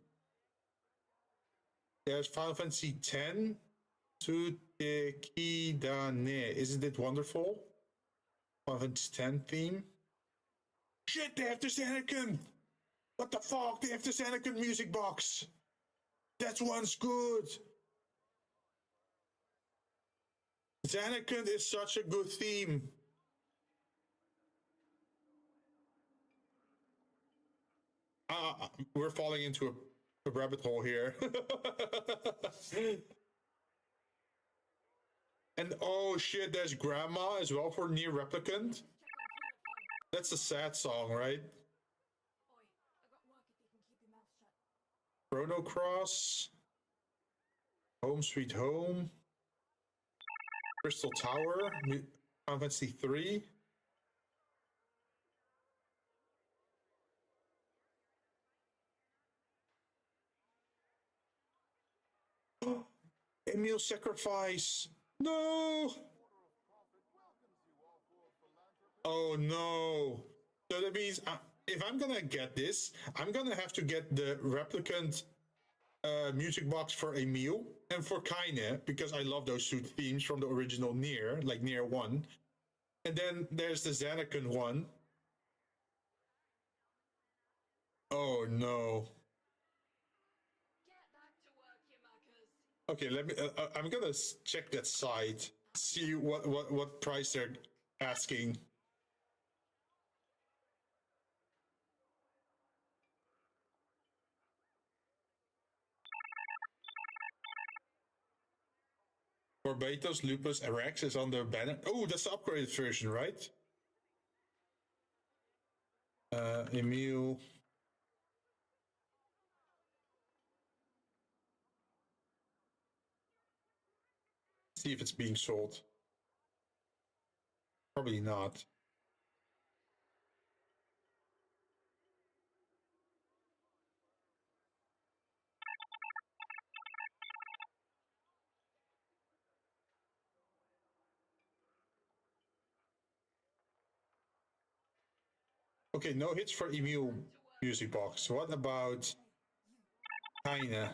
There's Final Fantasy X, Tsukidane. Isn't it wonderful? Final Fantasy X theme. Shit, they have the Anakin! What the fuck? They have the Anakin music box! That one's good! Anakin is such a good theme. We're falling into a rabbit hole here. And oh shit, there's Grandma as well for Near Replicant. That's a sad song, right? Chrono Cross. Home Sweet Home. Crystal Tower. Final Fantasy 3. Emil Sacrifice. No. Oh no. So that means if I'm gonna get this, I'm gonna have to get the replicant music box for Emil and for Kaine, because I love those two themes from the original Nier, like Nier 1. And then there's the Xanakin one. Oh no. Okay, let me. I'm gonna check that site, see what price they're asking. Barbatos Lupus RX is on the banner. Oh, that's the upgraded version, right? Emil. See if it's being sold. Probably not. Okay, no hits for Emil music box. What about Kaine?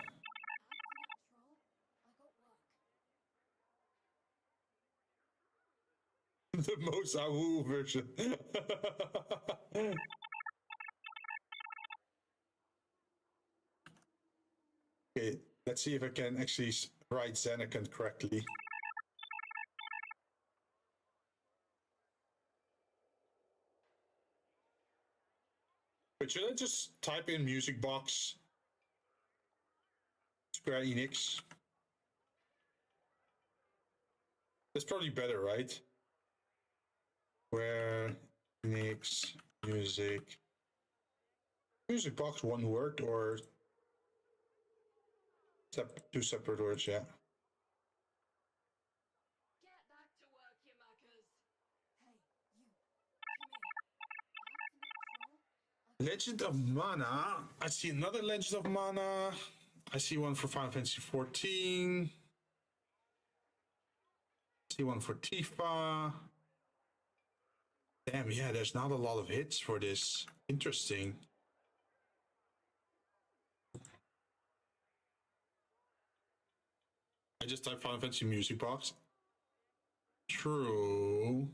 The most AWU version. Okay, let's see if I can actually write Xanakin correctly. But should I just type in music box? Square Enix. That's probably better, right? Square Enix music. Music box, one word or two separate words, yeah. Get back to work, you muckers. Hey, you. Legend of Mana. I see another Legend of Mana. I see one for Final Fantasy 14. I see one for Tifa. Damn, yeah, there's not a lot of hits for this. Interesting. I just typed Final Fantasy Music Box. True.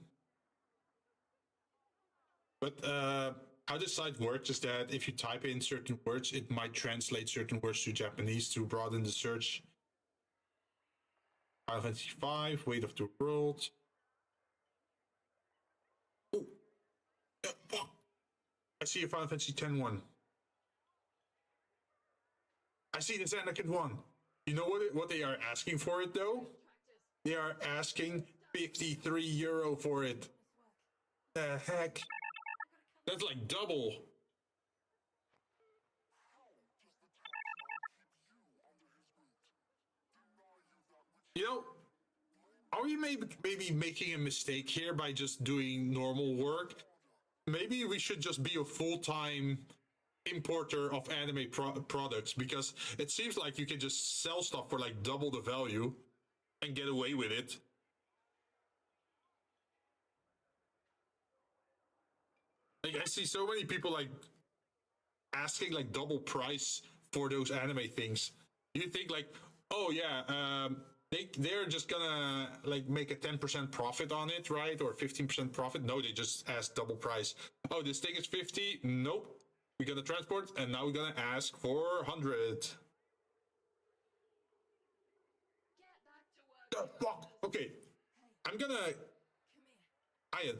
But how this site works is that if you type in certain words, it might translate certain words to Japanese to broaden the search. Final Fantasy 5, Weight of the World. Oh, fuck. I see a Final Fantasy X one. I see the Anakin one. You know what they are asking for it though? They are asking €53 for it. The heck? That's like double. maybe making a mistake here by just doing normal work. Maybe we should just be a full-time importer of anime products, because it seems like you can just sell stuff for like double the value and get away with it. Like, I see so many people like asking like double price for those anime things. You think like, oh yeah, they're just gonna like make a 10% profit on it, right? Or 15% profit? No, they just ask double price. Oh, this thing is 50? Nope. We're gonna transport, and now we're gonna ask for 100. The fuck? Okay, I'm gonna. Ian,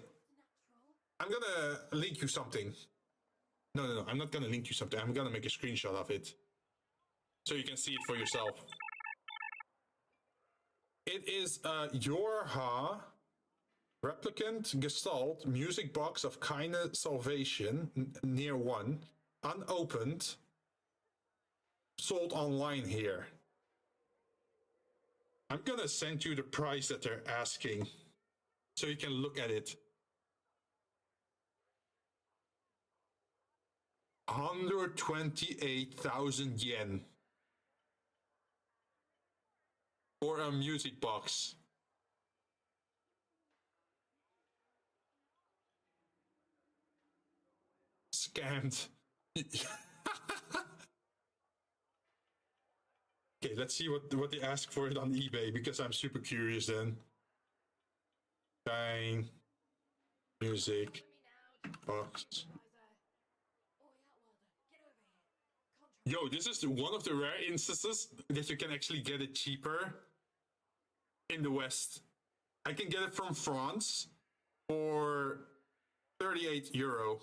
I'm gonna link you something. No, I'm not gonna link you something. I'm gonna make a screenshot of it so you can see it for yourself. It is Yorha Replicant Gestalt Music Box of Keine Salvation near 1, unopened, sold online here. I'm gonna send you the price that they're asking so you can look at it. 128,000 yen for a music box. Scammed. Okay, let's see what they ask for it on eBay, because I'm super curious then. Bang. Music box. Yo, this is one of the rare instances that you can actually get it cheaper in the West. I can get it from France for 38 euro.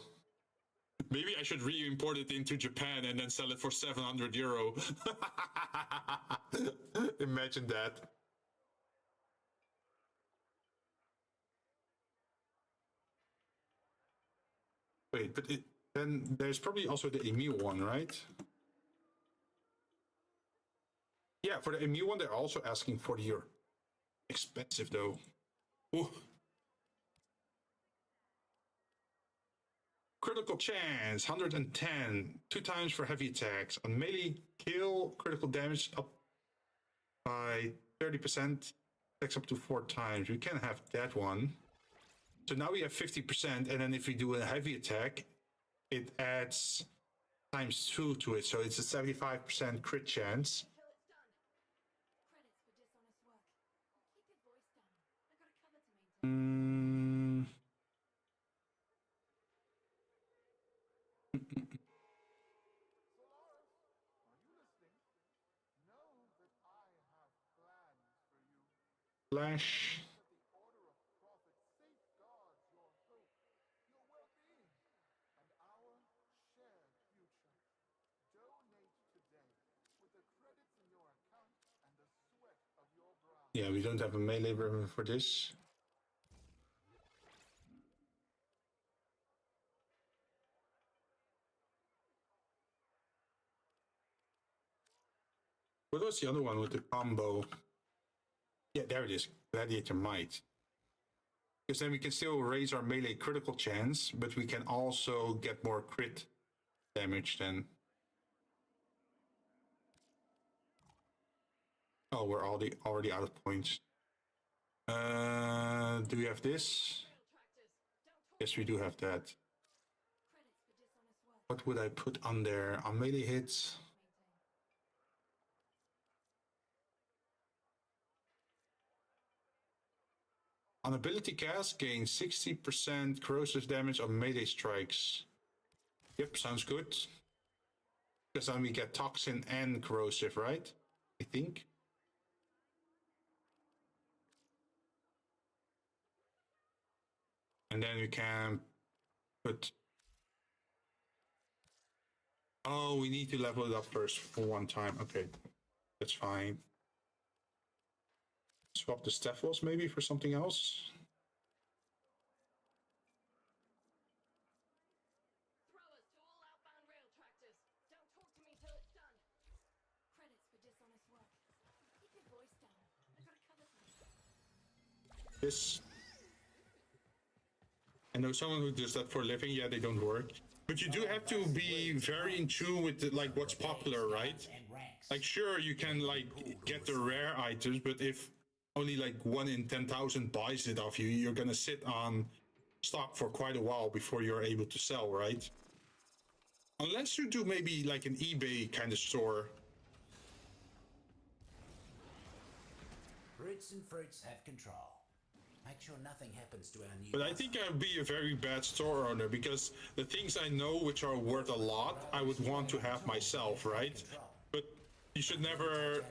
Maybe I should re-import it into Japan and then sell it for 700 euro. Imagine that. Wait, but then there's probably also the Emil one, right? Yeah, for the Emil one, they're also asking 40 euro. Expensive though. Ooh. Critical chance, 110. 2 times for heavy attacks. On melee, kill critical damage up by 30%. Attacks up to 4 times. We can have that one. So now we have 50%, and then if we do a heavy attack, it adds times 2 to it. So it's a 75% crit chance. Flash. Yeah, we don't have a melee weapon for this. What was the other one with the combo? Yeah, there it is. Gladiator Might. Because then we can still raise our melee critical chance, but we can also get more crit damage then. Oh, we're already out of points. Do we have this? Yes, we do have that. What would I put on there? On melee hits? On ability cast, gain 60% corrosive damage on melee strikes. Yep, sounds good. Because then we get toxin and corrosive, right? I think. And then we can put... Oh, we need to level it up first for one time. Okay, that's fine. Swap the Stephos maybe for something else. Throwers to all outbound rail tractors. Don't talk to me till it's done. Credits for dishonest work. Keep your voice down. I gotta cover something. this. I know someone who does that for a living. Yeah, they don't work. But you do have to be very in tune with the, like what's popular, right? Like sure, you can like get the rare items, but if only like 1 in 10,000 buys it off you, you're gonna sit on stock for quite a while before you're able to sell, right? Unless you do maybe like an eBay kind of store. Roots and fruits have control. Make sure nothing happens to our new. But I think I'd be a very bad store owner because the things I know which are worth a lot, I would want to have myself, right? But you should never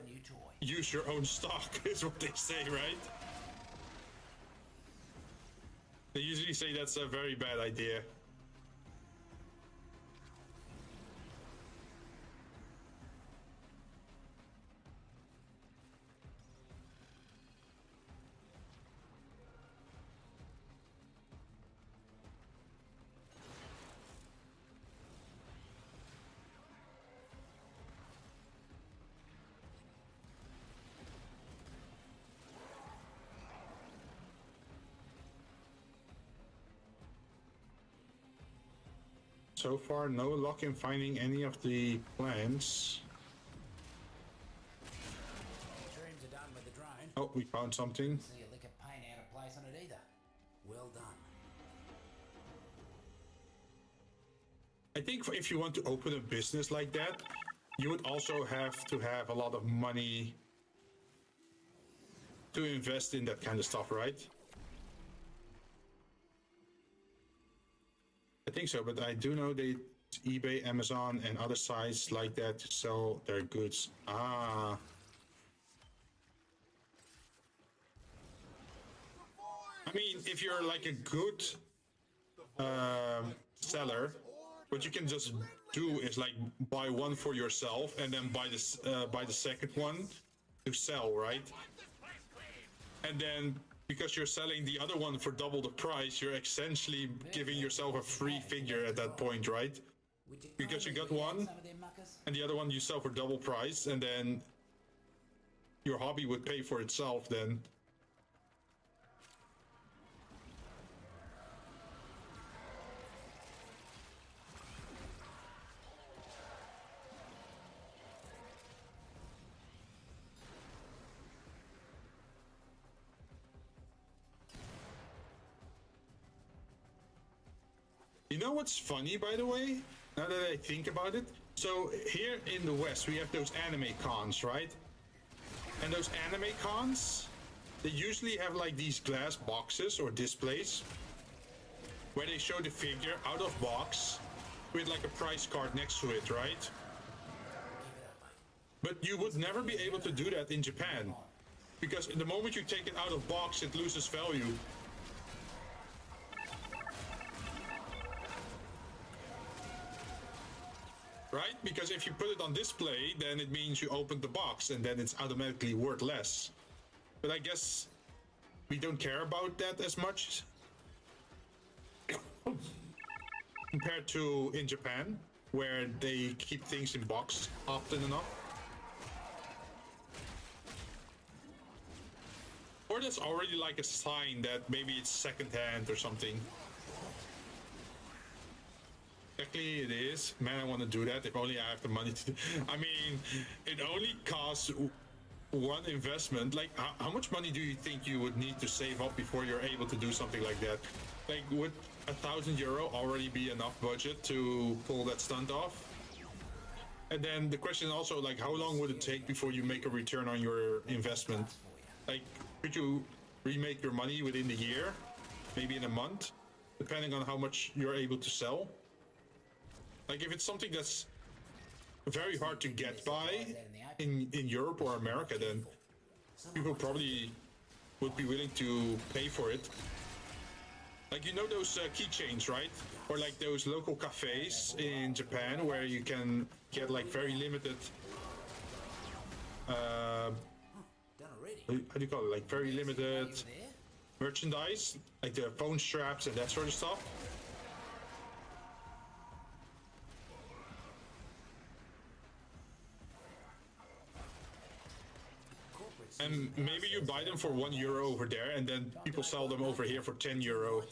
use your own stock, is what they say, right? They usually say that's a very bad idea. So far, no luck in finding any of the plants. Shrooms are done with the drone. Oh, we found something. See a lick of paint out of place on it either. Well done. I think if you want to open a business like that, you would also have to have a lot of money to invest in that kind of stuff, right? I think so, but I do know they eBay, Amazon, and other sites like that to sell their goods. Ah. I mean, if you're like a good seller, what you can just do is like buy one for yourself and then buy the second one to sell, right? And then because you're selling the other one for double the price, you're essentially giving yourself a free figure at that point, right? Because you got one and the other one you sell for double price, and then your hobby would pay for itself then. You know what's funny, by the way? Now that I think about it. So here in the West, we have those anime cons, right? And those anime cons, they usually have like these glass boxes or displays where they show the figure out of box with like a price card next to it, right? But you would never be able to do that in Japan, because the moment you take it out of box, it loses value. Right? Because if you put it on display, then it means you opened the box and then it's automatically worth less. But I guess we don't care about that as much compared to in Japan, where they keep things in box often enough. Or that's already like a sign that maybe it's secondhand or something. Technically it is. Man, I want to do that if only I have the money to. I mean, it only costs one investment. Like, how much money do you think you would need to save up before you're able to do something like that? Like, would €1,000 already be enough budget to pull that stunt off? And then the question also, like, how long would it take before you make a return on your investment? Like, could you remake your money within the year? Maybe in a month? Depending on how much you're able to sell? Like, if it's something that's very hard to get by in Europe or America, then people probably would be willing to pay for it. Like, you know those keychains, right? Or like those local cafes in Japan where you can get like very limited how do you call it? Like very limited merchandise, like the phone straps and that sort of stuff. And maybe you buy them for €1 over there, and then people sell them over here for €10.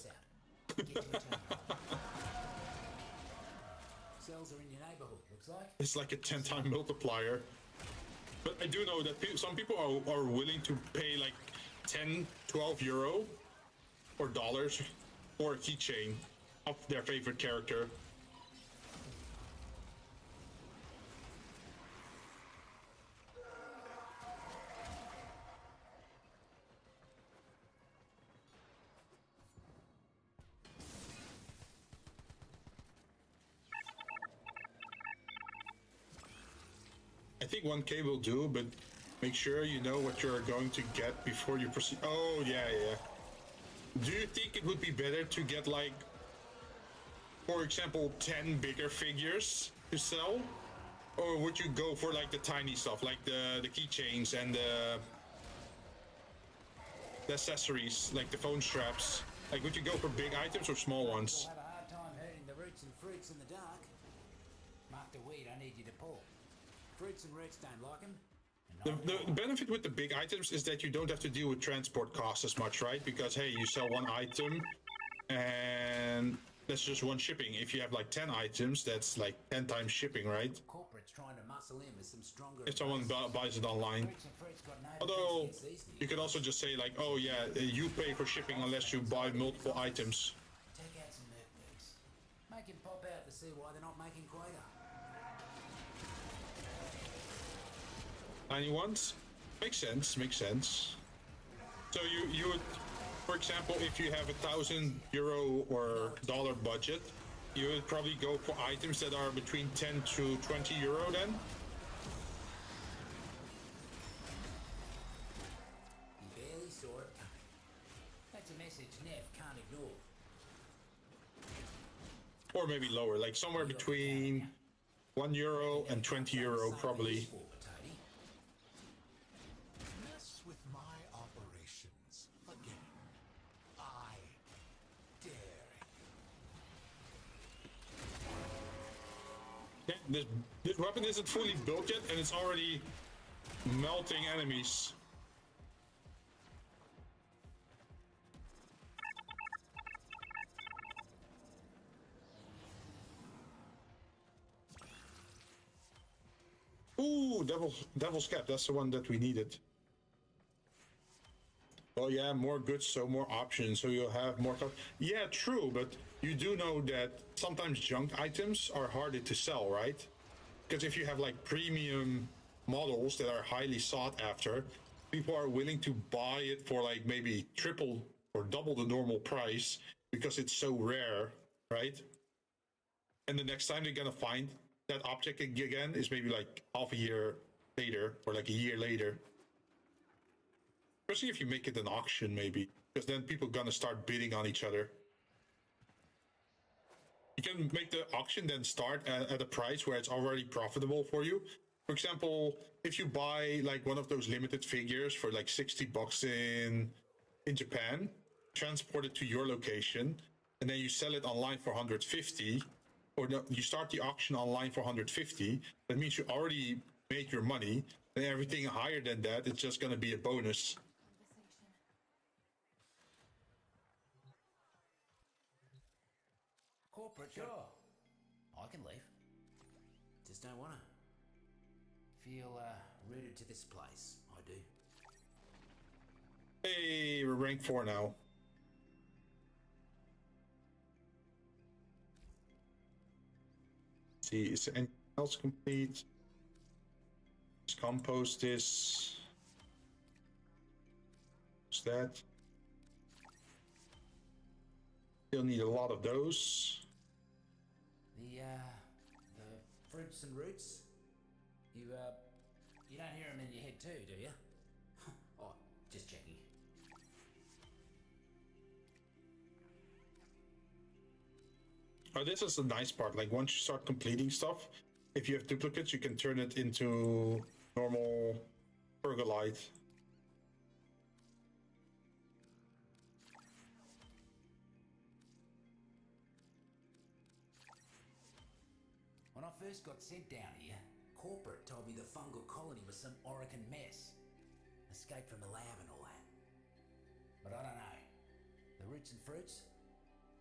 Cells are in your neighborhood, looks like. It's like a 10-time multiplier. But I do know that some people are willing to pay like 10, €12 or dollars for a keychain of their favorite character. I think 1K will do, but make sure you know what you're going to get before you proceed. Oh, yeah. Do you think it would be better to get, like, for example, 10 bigger figures to sell? Or would you go for, like, the tiny stuff, like the keychains and the accessories, like the phone straps? Like, would you go for big items or small ones? We'll have a hard time herding the roots and fruits in the dark. Mark the weed I need you to pull. Fruits and roots don't like them. The benefit with the big items is that you don't have to deal with transport costs as much, right? Because, hey, you sell one item and that's just one shipping. If you have like 10 items, that's like 10 times shipping, right? Corporate's trying to muscle in with some stronger. If someone buys it online. Although, you could also just say like, oh yeah, you pay for shipping unless you buy multiple items. Take out some notebooks. Make him pop out to see why they're not making quota. Tiny ones? Makes sense. So you would, for example, if you have €1,000 or dollar budget, you would probably go for items that are between 10 to €20 then? He barely saw it coming. That's a message Neff can't ignore. Or maybe lower, like somewhere between €1 and €20 probably. Mess with my operations again. I dare you. Yeah, this weapon isn't fully built yet and it's already melting enemies. Ooh, Devil's Cap, that's the one that we needed. Well, yeah, more goods, so more options, so you'll have more... Yeah, true, but you do know that sometimes junk items are harder to sell, right? Because if you have, like, premium models that are highly sought after, people are willing to buy it for, like, maybe triple or double the normal price because it's so rare, right? And the next time they're gonna find that object again is maybe like half a year later or like a year later. Especially if you make it an auction, maybe, because then people are gonna start bidding on each other. You can make the auction then start at a price where it's already profitable for you. For example, if you buy like one of those limited figures for like $60 in Japan, transport it to your location, and then you sell it online for 150. Or no, you start the auction online for 150, that means you already made your money, and everything higher than that, it's just going to be a bonus. Corporate, sure. I can leave. Just don't wanna. Feel rooted to this place. I do. Hey, we're rank 4 now. See, is anything else complete? Let's compost this. What's that? Still need a lot of those. The fruits and roots. You don't hear them in your head too, do you? Oh, just checking. Oh, this is the nice part. Like, once you start completing stuff, if you have duplicates, you can turn it into normal pergolite. When I first got sent down here, corporate told me the fungal colony was some Orican mess. escape from the lab and all that. But I don't know. The roots and fruits,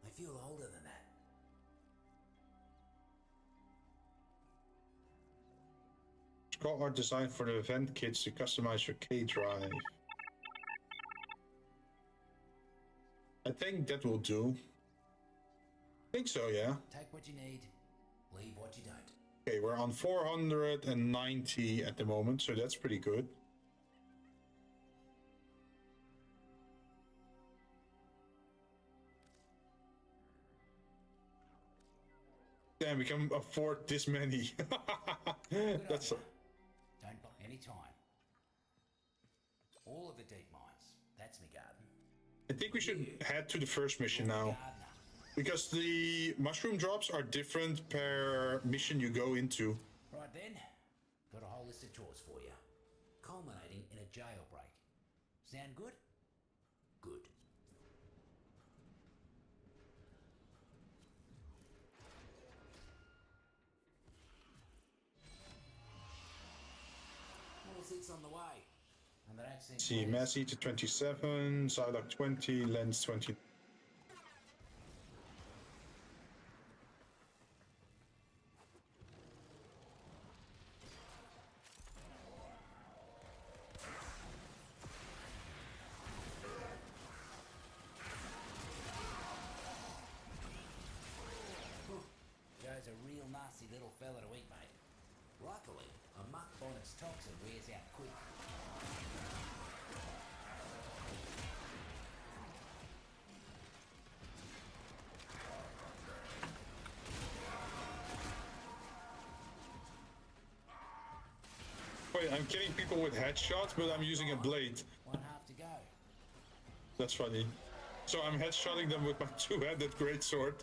they feel older than that. Scroll art designed for the event kits to customize your K drive. I think that will do. I think so, yeah. Take what you need, leave what you don't. Okay, we're on 490 at the moment, so that's pretty good. Damn, we can afford this many. That's Don't buy any time. All of the deep mines. That's me garden. I think we should head to the first mission now. Gardener. Because the mushroom drops are different per mission you go into. Right then, got a whole list of chores for you. Culminating in a jailbreak. Sound good? Good. All six on the way. And that accent. See, Mass Eater 27, Psylocke 20, Lens 20. Joe's a real nasty little fella to eat, mate. Luckily, a muck bonnet's toxin wears out quick. Wait, I'm killing people with headshots, but I'm using a blade. One half to go. That's funny. So I'm headshotting them with my two-handed greatsword.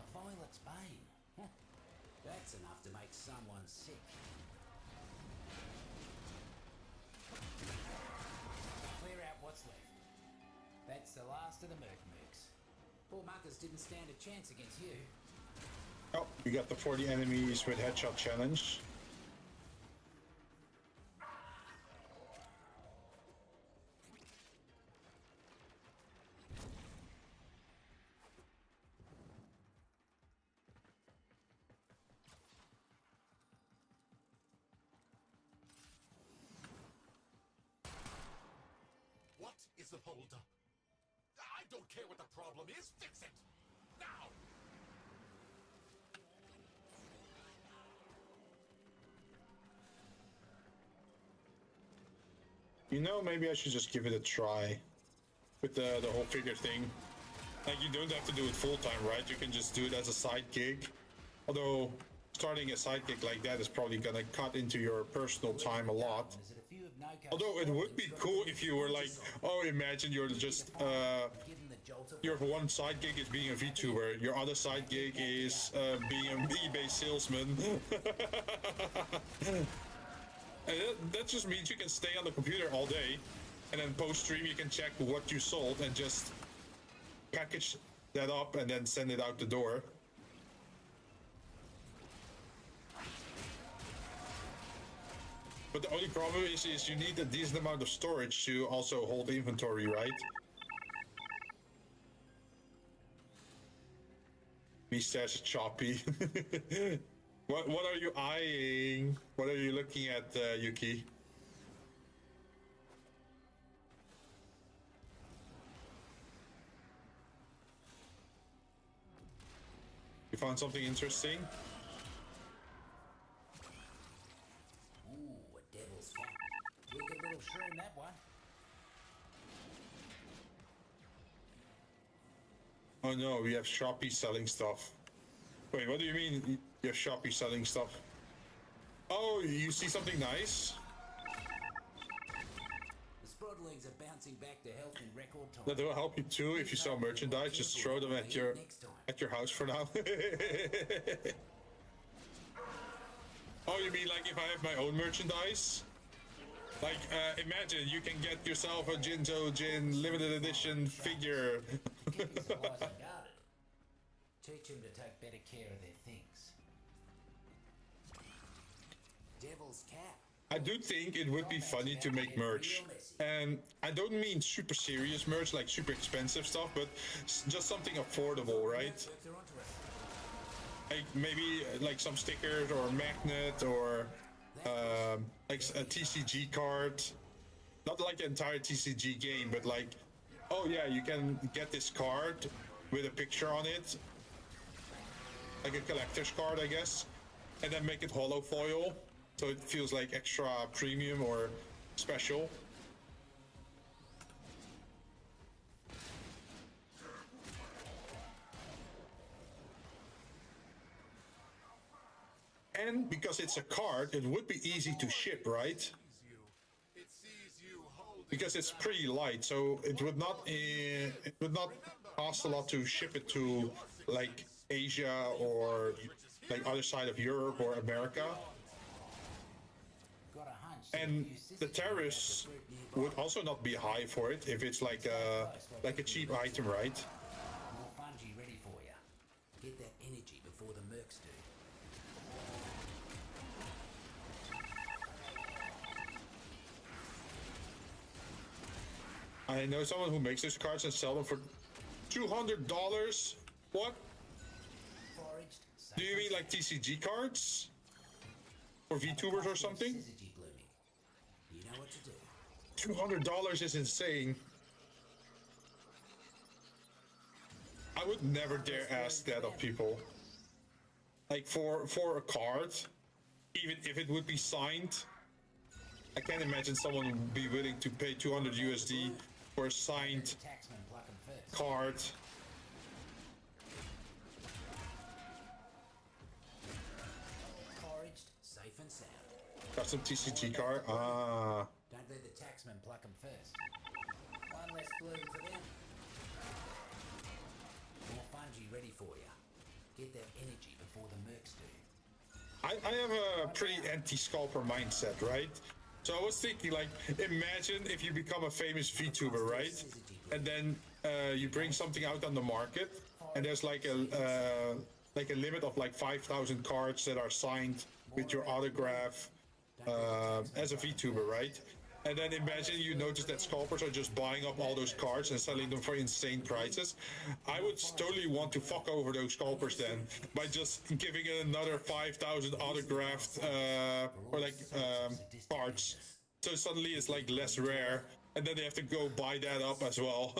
A violet's bane. Huh. That's enough to make someone sick. Clear out what's left. That's the last of the mercs. Poor muckers didn't stand a chance against you. Oh, we got the 40 enemies with headshot challenge. What is the holdup? I don't care what the problem is, fix it! Now! You know, maybe I should just give it a try with the whole figure thing. Like, you don't have to do it full-time, right? You can just do it as a side gig. Although, starting a side gig like that is probably gonna cut into your personal time a lot. Is it a few of no-go Although it would be cool if you were like, oh, imagine you're just, given the jolt of your one side gig is being a VTuber, your other side gig is being an eBay salesman. And that just means you can stay on the computer all day, and then post-stream you can check what you sold and just package that up and then send it out the door. But the only problem is you need a decent amount of storage to also hold inventory, right? Mustache choppy. What are you eyeing? What are you looking at, Yuki? You found something interesting? Ooh, a devil's cap. Wicked little shroom, that one. Oh no, we have Shopee selling stuff. Wait, what do you mean you have Shopee selling stuff? Oh, you see something nice? The Sprod Worldlings are bouncing back to health in record time. That will help you too if you sell merchandise. Just throw them at your house for now. Oh, you mean like if I have my own merchandise? Like, imagine you can get yourself a Jinzou Jinn limited edition figure. Keep your supplies unguarded. Teach them to take better care of their things. Devil's Cap. I do think it would be funny to make merch. And I don't mean super serious merch, like super expensive stuff, but just something affordable, right? They're onto us. Like maybe like some stickers or a magnet or like a TCG card. Not like the entire TCG game, but like, oh yeah, you can get this card with a picture on it. Like a collector's card, I guess. And then make it hollow foil, so it feels like extra premium or special. And because it's a card, it would be easy to ship, right? It sees you holding Because it's pretty light, so it would not cost a lot to ship it to like Asia or like other side of Europe or America. Got a hunch. And the tariffs would also not be high for it if it's like a cheap item, right? More fungi ready for you. Get that energy before the mercs do. I know someone who makes those cards and sell them for $200. What? Foraged. Do you mean like TCG cards? Or VTubers or something? Syzygy blooming. You know what to do. $200 is insane. I would never dare ask that of people. Like for a card, even if it would be signed, I can't imagine someone would be willing to pay 200 USD for a signed Taxman pluck 'em first. card. Foraged, safe and sound. Custom TCG card. Ah. Don't let the taxman pluck 'em first. One less bloom for them. More fungi ready for you. Get that energy before the mercs do. I have a pretty anti-scalper mindset, right? So I was thinking, like, imagine if you become a famous VTuber, right? And then you bring something out on the market, and there's like a limit of like 5,000 cards that are signed with your autograph as a VTuber, right? And then imagine you notice that scalpers are just buying up all those cards and selling them for insane prices. I would totally want to fuck over those scalpers then by just giving it another 5,000 autographed or like cards. So suddenly it's like less rare, and then they have to go buy that up as well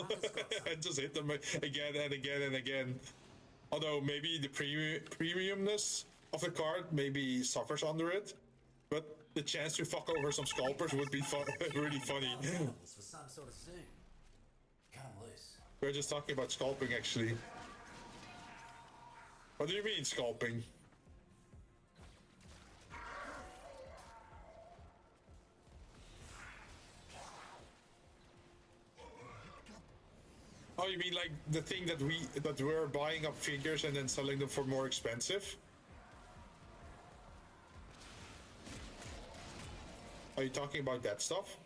and just hit them again and again and again. Although maybe the premiumness of the card maybe suffers under it, but the chance to fuck over some scalpers would be really funny. For some sort of zoom. Cut 'em loose. We're just talking about scalping, actually. What do you mean, scalping? Oh, you mean like the thing that we're buying up figures and then selling them for more expensive? Are you talking about that stuff?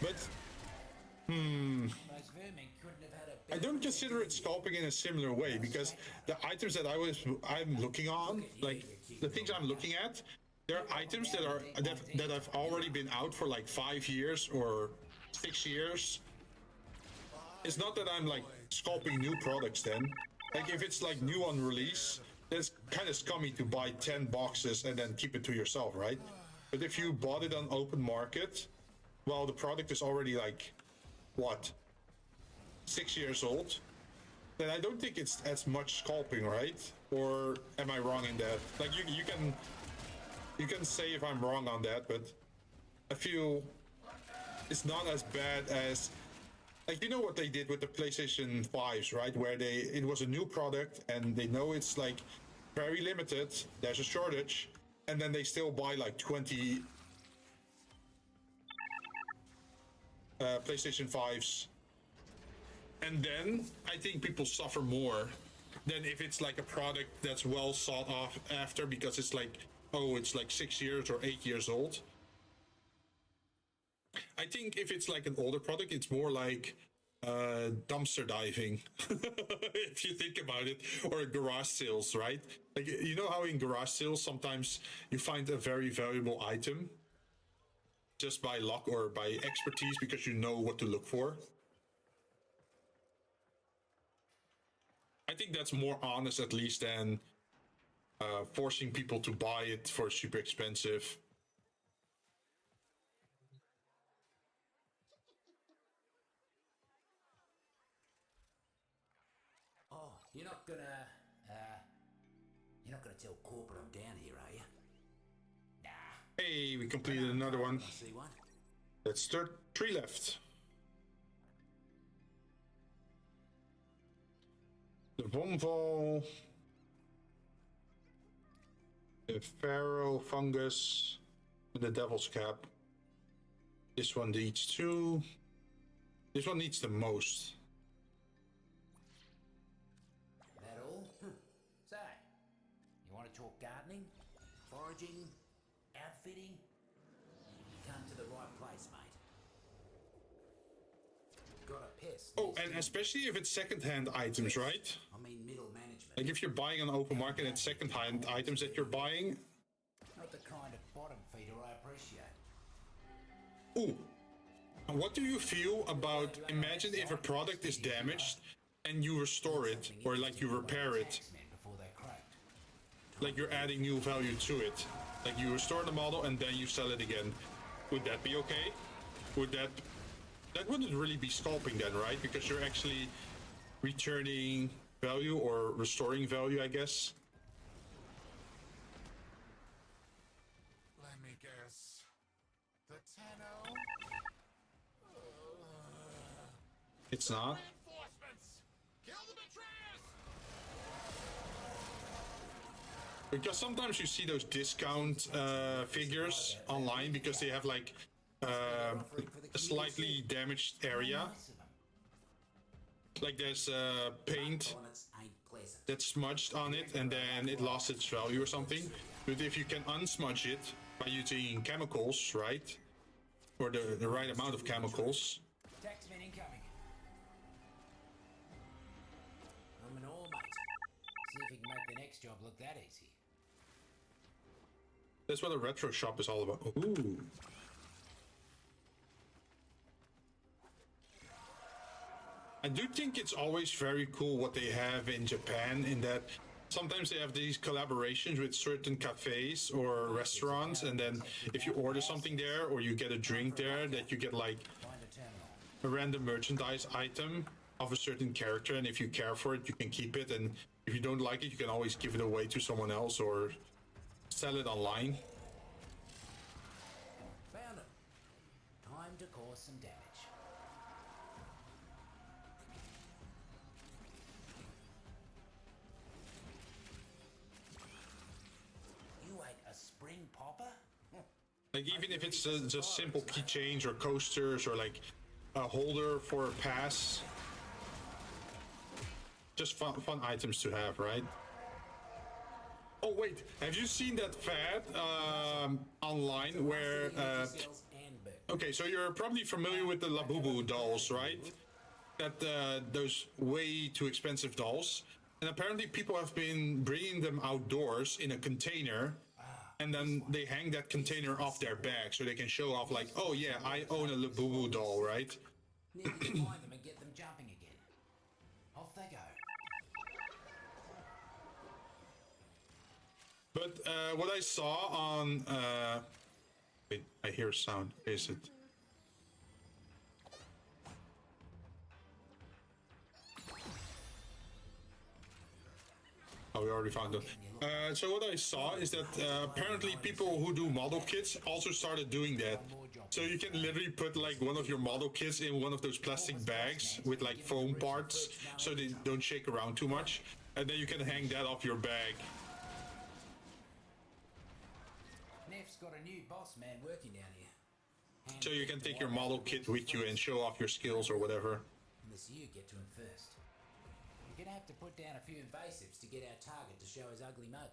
But, Those vermin couldn't have had a I don't consider it scalping in a similar way, because the items that I'm looking on, like the things I'm looking at, there are items that have already been out for like 5 years or 6 years. It's not that I'm like scalping new products then. Like if it's like new on release, it's kind of scummy to buy 10 boxes and then keep it to yourself, right? But if you bought it on open market, well, the product is already like, what, 6 years old, then I don't think it's as much scalping, right? Or am I wrong in that? Like you can say if I'm wrong on that, but I feel it's not as bad as, like, you know what they did with the PlayStation 5s, right? Where it was a new product and they know it's like very limited, there's a shortage, and then they still buy like 20 PlayStation 5s. And then I think people suffer more than if it's like a product that's well sought after because it's like, oh, it's like 6 years or 8 years old. I think if it's like an older product, it's more like dumpster diving, if you think about it, or garage sales, right? Like, you know how in garage sales sometimes you find a very valuable item just by luck or by expertise because you know what to look for. I think that's more honest, at least, than forcing people to buy it for super expensive. Oh, you're not gonna tell corporate I'm down here, are you? Nah. Hey, we completed another one. I see one. That's 3 left. The Vomval, the Pharaoh Fungus, and the Devil's Cap. This one needs 2. This one needs the most. That all? So, you want to talk gardening, foraging, outfitting? Come to the right place, mate. Got a pest. Oh, and especially if it's second-hand items, right? I mean middle management. Like if you're buying on the open market and second-hand items that you're buying. Not the kind of bottom feeder I appreciate. Ooh. And what do you feel about, imagine if a product is damaged and you restore it, or like you repair it. Before they're cracked. Like you're adding new value to it. Like you restore the model and then you sell it again. Would that be okay? Would that wouldn't really be scalping then, right? Because you're actually returning value or restoring value, I guess. Let me guess. The Tenno? It's not. Reinforcements! Kill the betrayers! Because sometimes you see those discount figures online because they have like a slightly damaged area. Like there's paint that's smudged on it and then it lost its value or something. But if you can unsmudge it by using chemicals, right? Or the right amount of chemicals. Taxman incoming. I'm an all mate. See if we can make the next job look that easy. That's what a retro shop is all about. Ooh. I do think it's always very cool what they have in Japan, in that sometimes they have these collaborations with certain cafes or restaurants, and then if you order something there or you get a drink there, that you get like a random merchandise item of a certain character, and if you care for it, you can keep it, and if you don't like it, you can always give it away to someone else or sell it online. Found it. Time to cause some damage. You ate a spring popper? Like even if it's just simple keychains or coasters or like a holder for a pass. Just fun items to have, right? Oh wait, have you seen that fad online where... okay, so you're probably familiar with the Labubu dolls, right? Those way too expensive dolls. And apparently people have been bringing them outdoors in a container, and then they hang that container off their back so they can show off like, oh yeah, I own a Labubu doll, right? Need to find them and get them jumping again. Off they go. But what I saw on... wait, I hear a sound. Is it? Oh, we already found it. So what I saw is that apparently people who do model kits also started doing that. So you can literally put like one of your model kits in one of those plastic bags with like foam parts so they don't shake around too much. And then you can hang that off your bag. got a new boss man working down here. So you can take your model kit with you and show off your skills or whatever. Unless you get to him first. You're gonna have to put down a few invasives to get our target to show his ugly mug.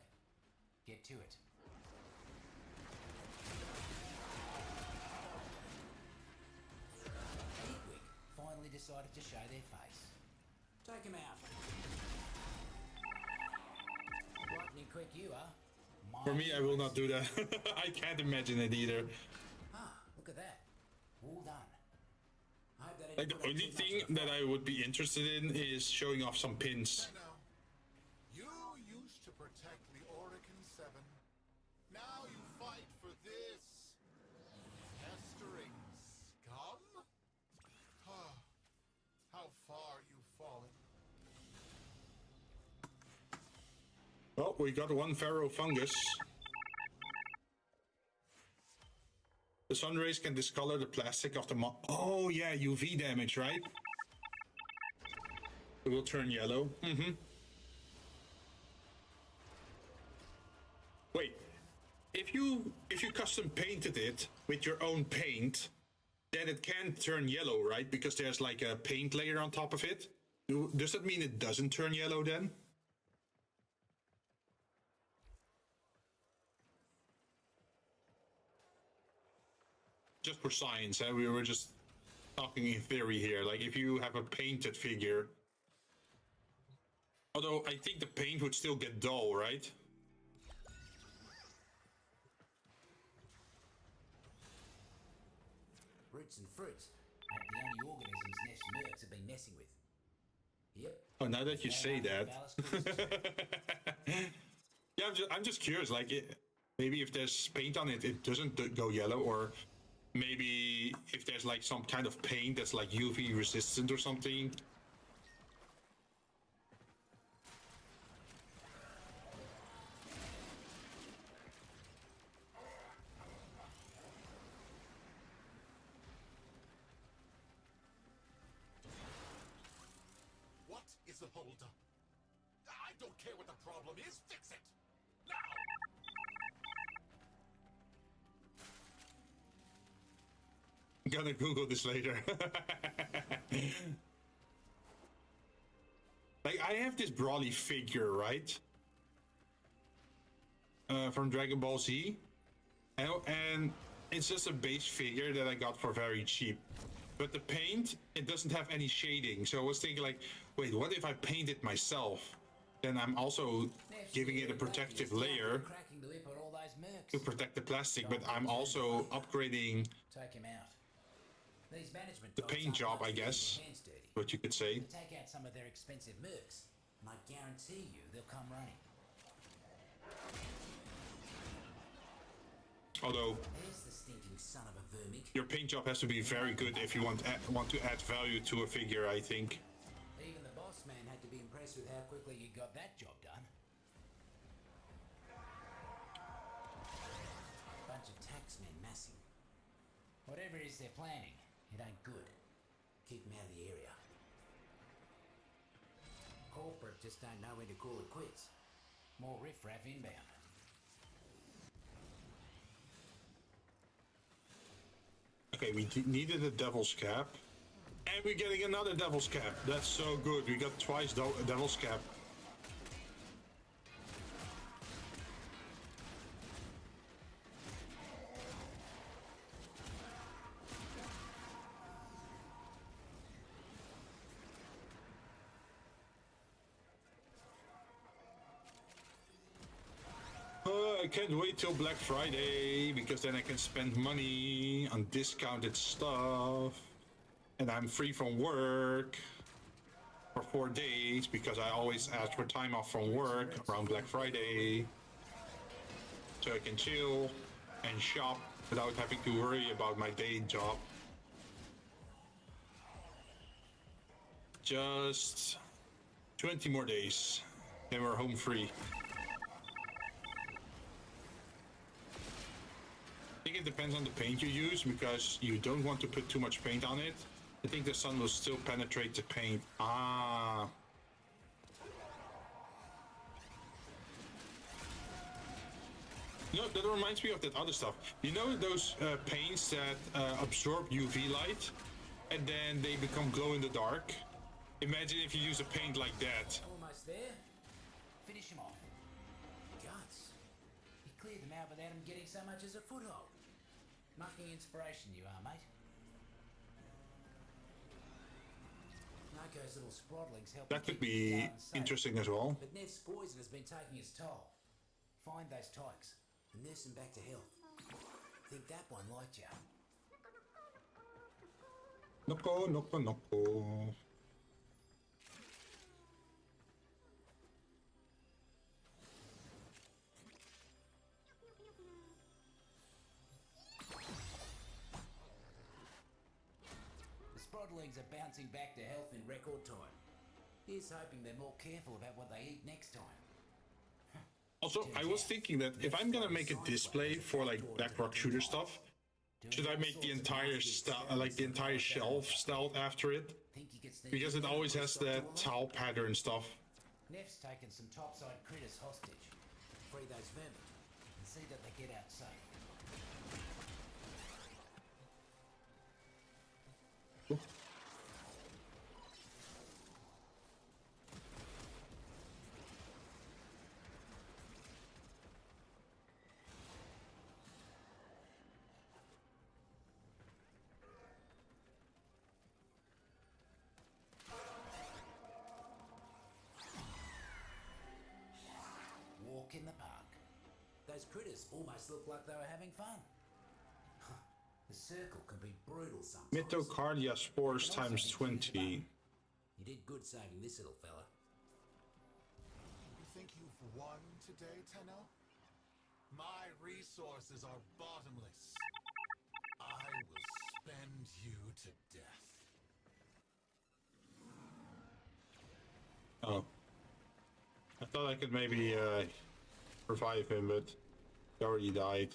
Get to it. Hedwig finally decided to show their face. Take him out. Lightning quick you are. For me, I will not do that. I can't imagine it either. Ah, look at that. All done. I hope that Like, the only thing that I would be interested in is showing off some pins. I know. You used to protect the Orican 7. Now you fight for this. Pestering scum? How far you've fallen. Well, we got one Pharaoh fungus. The sun rays can discolor the plastic of the Oh yeah, UV damage, right? It will turn yellow. Wait, if you custom painted it with your own paint, then it can turn yellow, right? Because there's like a paint layer on top of it. Does that mean it doesn't turn yellow then? Just for science, we were just talking in theory here. Like, if you have a painted figure, although I think the paint would still get dull, right? Roots and fruits ain't the only organisms Neff's mercs have been messing with. Yep. Oh, now that you say that. Yeah, I'm just curious. Like, maybe if there's paint on it, it doesn't go yellow, or maybe if there's like some kind of paint that's like UV resistant or something. What is the holdup? I don't care what the problem is. Fix it now. I'm gonna Google this later. Like, I have this Brawly figure, right? From Dragon Ball Z. And it's just a base figure that I got for very cheap. But the paint, it doesn't have any shading. So I was thinking like, wait, what if I paint it myself? Then I'm also giving it a protective layer Cracking the whip on all those mercs. to protect the plastic, but I'm also upgrading Take him out. These management the dogs paint aren't job, much I for guess, getting hands dirty. what you could say. Take out some of their expensive mercs, and I guarantee you they'll come running. Although There's the stinking son of a vermic. your paint job has to be very good if you want to add value to a figure, I think. Even the boss man had to be impressed with how quickly you got that job done. Bunch of taxmen massing. Whatever it is they're planning, it ain't good. Keep them out of the area. Corporate just don't know when to call it quits. More riffraff inbound. Okay, we needed a devil's cap. And we're getting another devil's cap. That's so good. We got twice devil's cap. I can't wait till Black Friday, because then I can spend money on discounted stuff. And I'm free from work for 4 days, because I always ask for time off from work around Black Friday. So I can chill and shop without having to worry about my day job. Just 20 more days, then we're home free. I think it depends on the paint you use, because you don't want to put too much paint on it. I think the sun will still penetrate the paint. Ah. No, that reminds me of that other stuff. You know those paints that absorb UV light and then they become glow in the dark? Imagine if you use a paint like that. Almost there. Finish him off. Guts. You cleared them out without him getting so much as a foothold. Mucking inspiration you are, mate. Narco's little sproddlings help. That could be interesting as well. But Nev's poison has been taking its toll. Find those tykes and nurse them back to health. Think that one liked you. Noko, noko, noko. The sproddlings are bouncing back to health in record time. Here's hoping they're more careful about what they eat next time. Also, I was thinking that if I'm gonna make a display for like Blackrock shooter stuff, should I make the entire like the entire shelf styled after it? Because it always has that tile pattern stuff. Neff's taken some topside critters hostage. Free those vermin and see that they get out safe. Walk in the park. Those critters almost look like they were having fun. The circle can be brutal sometimes. Mitocardia spores times 20. You did good saving this little fella. You think you've won today, Tenno? My resources are bottomless. I will spend you to death. Oh. I thought I could maybe revive him, but he already died.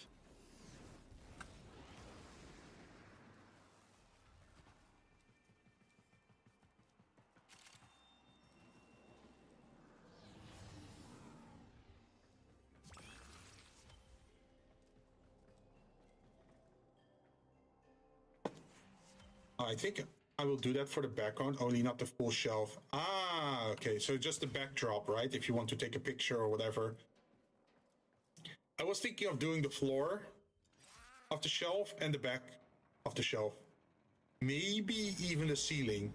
I think I will do that for the background, only not the full shelf. Ah, okay, so just the backdrop, right? If you want to take a picture or whatever. I was thinking of doing the floor of the shelf and the back of the shelf. Maybe even the ceiling.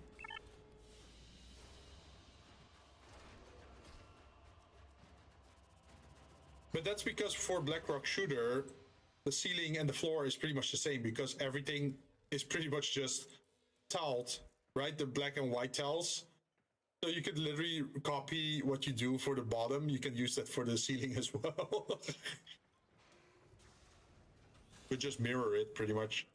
But that's because for Blackrock Shooter, the ceiling and the floor is pretty much the same because everything is pretty much just tiled, right? The black and white tiles. So you could literally copy what you do for the bottom. You can use that for the ceiling as well. But just mirror it pretty much.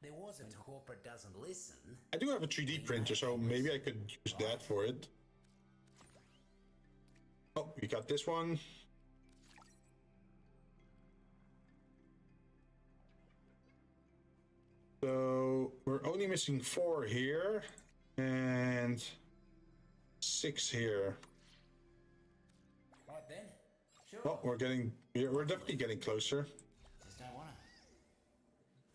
There wasn't corporate doesn't listen. I do have a 3D printer, so maybe I could use that for it. Oh, we got this one. So we're only missing 4 here and 6 here. Right then. Sure. Well, we're definitely getting closer. Just don't wanna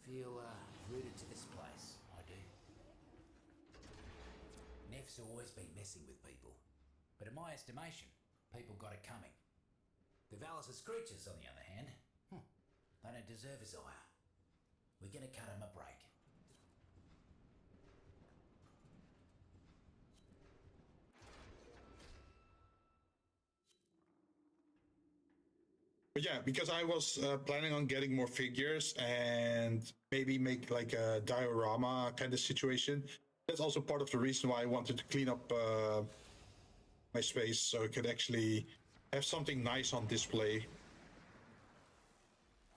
feel rooted to this place. I do. Neff's always been messing with people, but in my estimation, people got it coming. The Valis' creatures, on the other hand, they don't deserve his ire. We're gonna cut him a break. But yeah, because I was planning on getting more figures and maybe make like a diorama kind of situation. That's also part of the reason why I wanted to clean up my space so I could actually have something nice on display.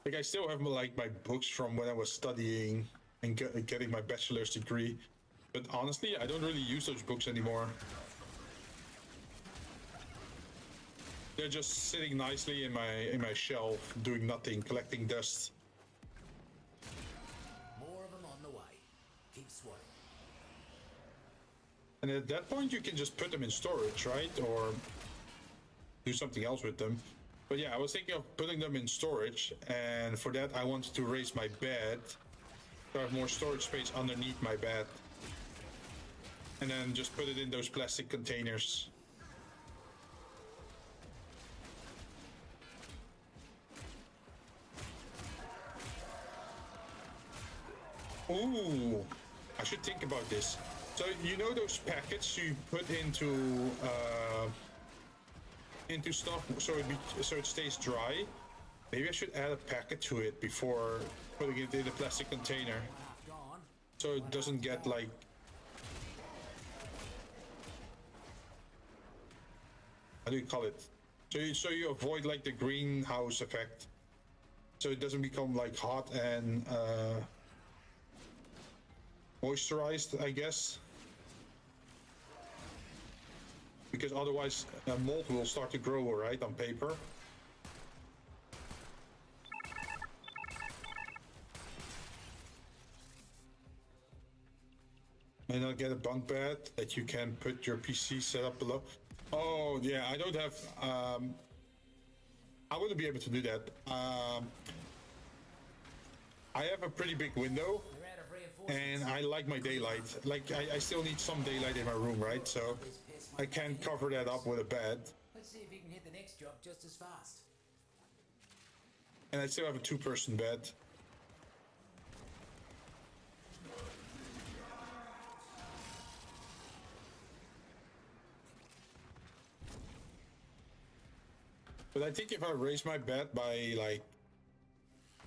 Like I still have like my books from when I was studying and getting my bachelor's degree, but honestly, I don't really use those books anymore. They're just sitting nicely in my shelf, doing nothing, collecting dust. More of them on the way. Keep swatting. And at that point, you can just put them in storage, right? Or do something else with them. But yeah, I was thinking of putting them in storage, and for that I wanted to raise my bed to have more storage space underneath my bed, and then just put it in those plastic containers. Ooh, I should think about this. So you know those packets you put into stuff so it stays dry? Maybe I should add a packet to it before putting it in a plastic container, so it doesn't get like. How do you call it? So you avoid like the greenhouse effect, so it doesn't become like hot and moisturized, I guess. Because otherwise mold will start to grow, right, on paper. And I'll get a bunk bed that you can put your PC set up below. Oh yeah, I don't have. I wouldn't be able to do that. I have a pretty big window, and I like my daylight. Like I still need some daylight in my room, right? So I can't cover that up with a bed. Let's see if you can hit the next job just as fast. And I still have a two-person bed. But I think if I raise my bed by like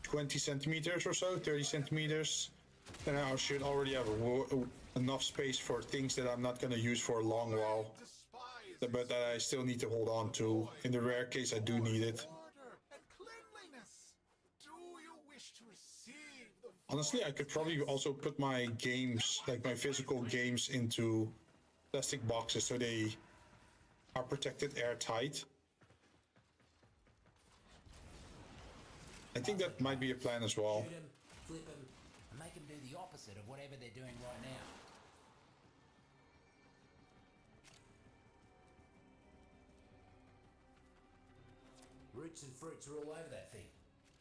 20 centimeters or so, 30 centimeters, then I should already have enough space for things that I'm not going to use for a long while, but that I still need to hold on to. In the rare case I do need it. Honestly, I could probably also put my games, like my physical games, into plastic boxes so they are protected airtight. I think that might be a plan as well. Shoot 'em, flip 'em, and make 'em do the opposite of whatever they're doing right now. Roots and fruits are all over that thing.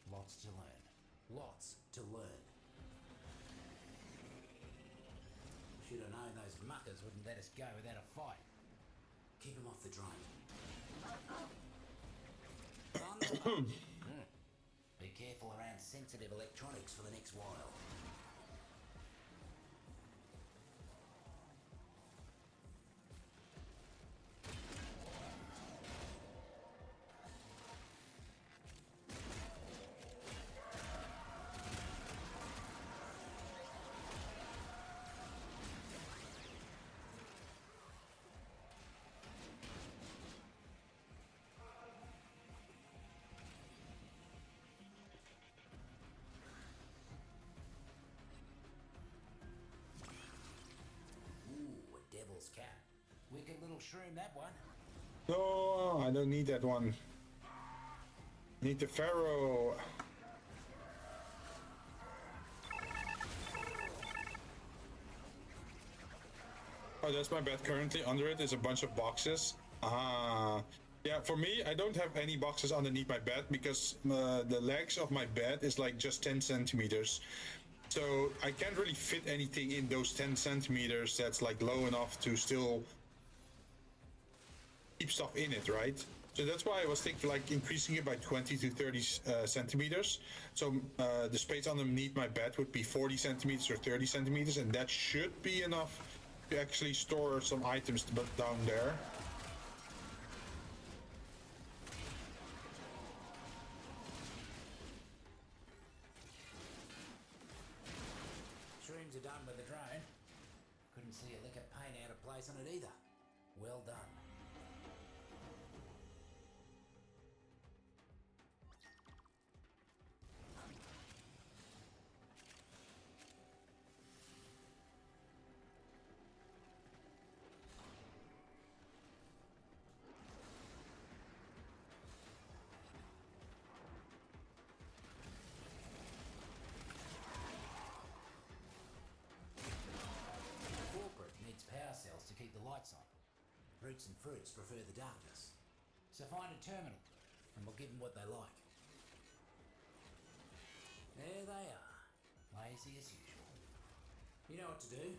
Lots to learn. Lots to learn. Should have known those muckers wouldn't let us go without a fight. Keep 'em off the drone. Be careful around sensitive electronics for the next while. Devil's cap. Wicked little shroom, that one. No, I don't need that one. Need the Pharaoh. Oh, that's my bed currently. Under it is a bunch of boxes. Yeah, for me, I don't have any boxes underneath my bed because the legs of my bed is like just 10 centimeters. So I can't really fit anything in those 10 centimeters that's like low enough to still keep stuff in it, right? So that's why I was thinking like increasing it by 20 to 30 centimeters. So the space underneath my bed would be 40 centimeters or 30 centimeters, and that should be enough to actually store some items down there. Shrooms are done with the drone. Couldn't see a lick of paint out of place on it either. Well done. Corporate needs power cells to keep the lights on. Roots and fruits prefer the darkness. So find a terminal, and we'll give them what they like. There they are, lazy as usual. You know what to do.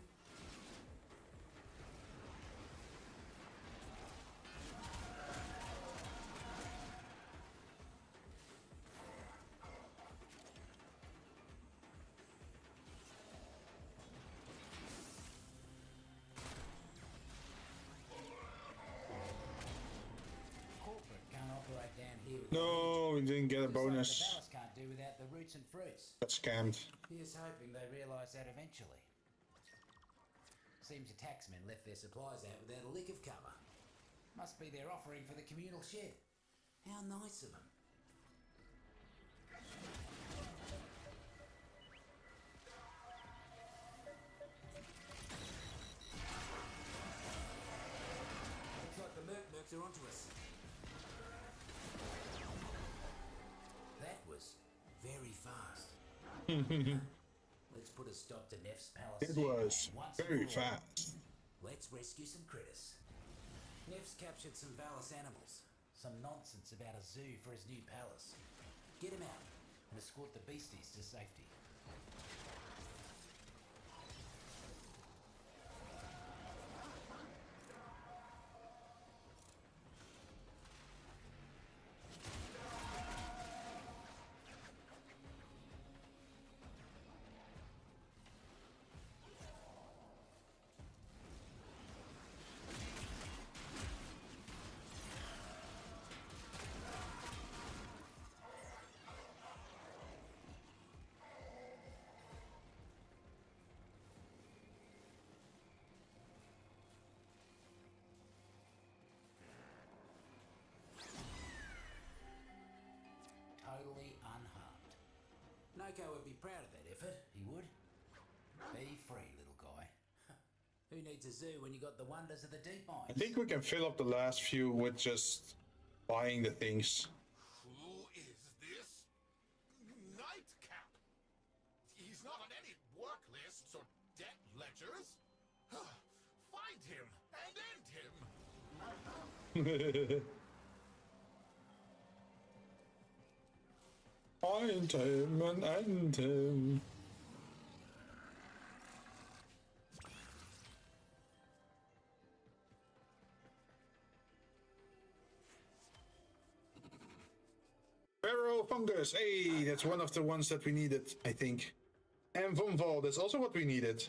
No, we didn't get a bonus. The Palace can't do without the roots and fruits. Got scammed. Here's hoping they realise that eventually. Seems the taxmen left their supplies out without a lick of cover. Must be their offering for the communal shed. How nice of them. Looks like the mercs are onto us. That was very fast. Let's put a stop to Neff's palace. It was very fast. Let's rescue some critters. Neff's captured some vallous animals. Some nonsense about a zoo for his new palace. Get him out and escort the beasties to safety. Totally unharmed. Noko would be proud of that effort, he would. Be free, little guy. Who needs a zoo when you got the wonders of the deep mines? I think we can fill up the last few with just buying the things. Who is this? Nightcap. He's not on any work lists or debt ledgers. Find him and end him. Find him and end him. Pharaoh fungus. Hey, that's one of the ones that we needed, I think. And Vonval, that's also what we needed.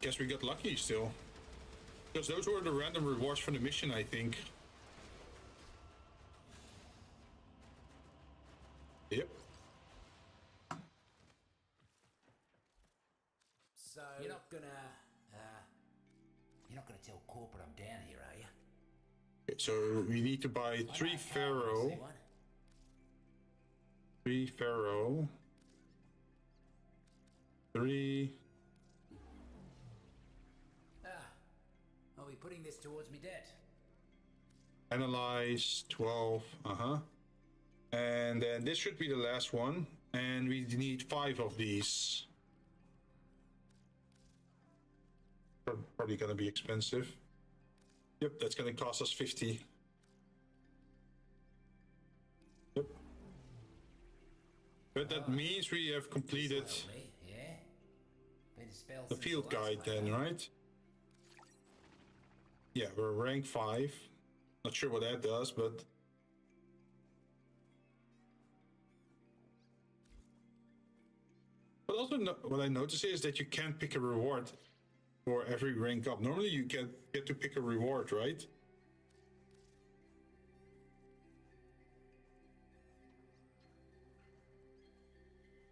Guess we got lucky still. Because those were the random rewards from the mission, I think. Yep. So you're not gonna tell corporate I'm down here, are you? Okay, so we need to buy 3 Pharaoh. 3 Pharaoh. 3. I'll be putting this towards me debt. Analyze 12. And then this should be the last one. And we need 5 of these. Probably gonna be expensive. Yep, that's gonna cost us 50. Yep. But that means we have completed the field guide then, right? Yeah, we're rank 5. Not sure what that does, but... But also what I notice is that you can't pick a reward for every rank up. Normally you get to pick a reward, right?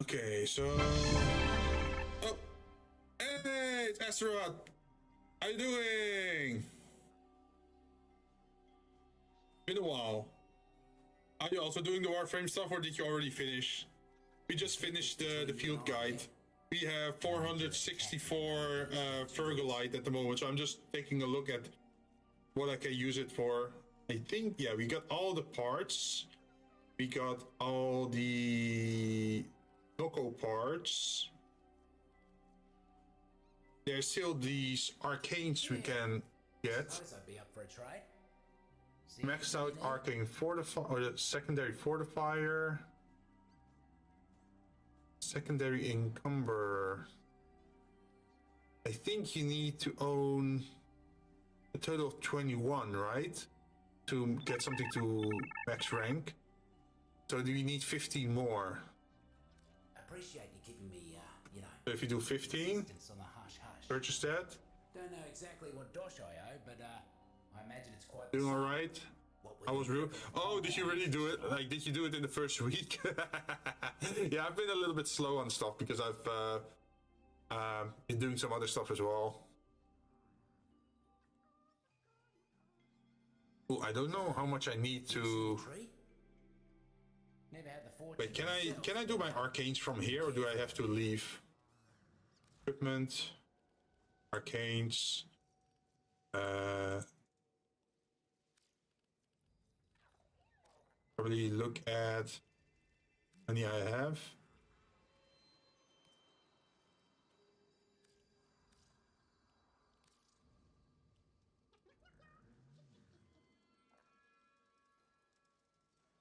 Okay, so... Oh! Hey, it's Asteroid! How you doing? Been a while. Are you also doing the Warframe stuff, or did you already finish? We just finished the field guide. We have 464 Fergalite at the moment, so I'm just taking a look at what I can use it for. I think, yeah, we got all the parts. We got all the local parts. there's still these arcanes we can get. Suppose I'd be up for a trade. See Maxed what out you need. arcane fortifier, or the secondary fortifier. Secondary encumber. I think you need to own a total of 21, right? To get something to max rank. So do you need 15 more? Appreciate you keeping me, you know, So if you do 15, distance on the hush hush. purchase that. Don't know exactly what dosh I owe, but I imagine it's quite the Doing same. alright? What with I was the real. level of Oh, did you really do it? compound Like, did you do it in the first week? Yeah, I've been a little bit slow on stuff because I've been doing some other stuff as well. Oh, I don't know how much I need to. tree? Never had the fortune. Wait, myself. can I do my arcanes from here, or do I have to leave? Equipment, arcanes. Probably look at how many I have.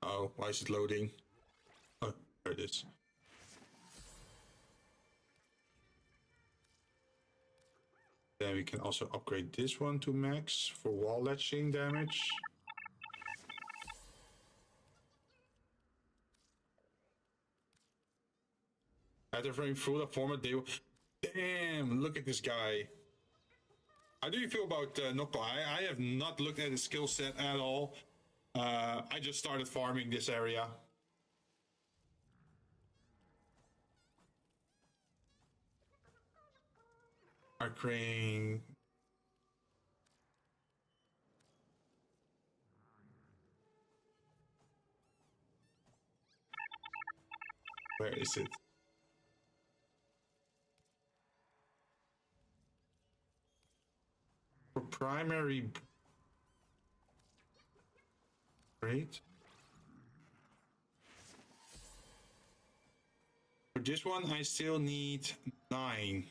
Oh, why is it loading? Oh, there it is. Then we can also upgrade this one to max for wall latching damage. At the frame full of format, they will... Damn, look at this guy. How do you feel about Nokko? I have not looked at his skill set at all. I just started farming this area. Arcane. Where is it? For primary. Great. For this one, I still need 9.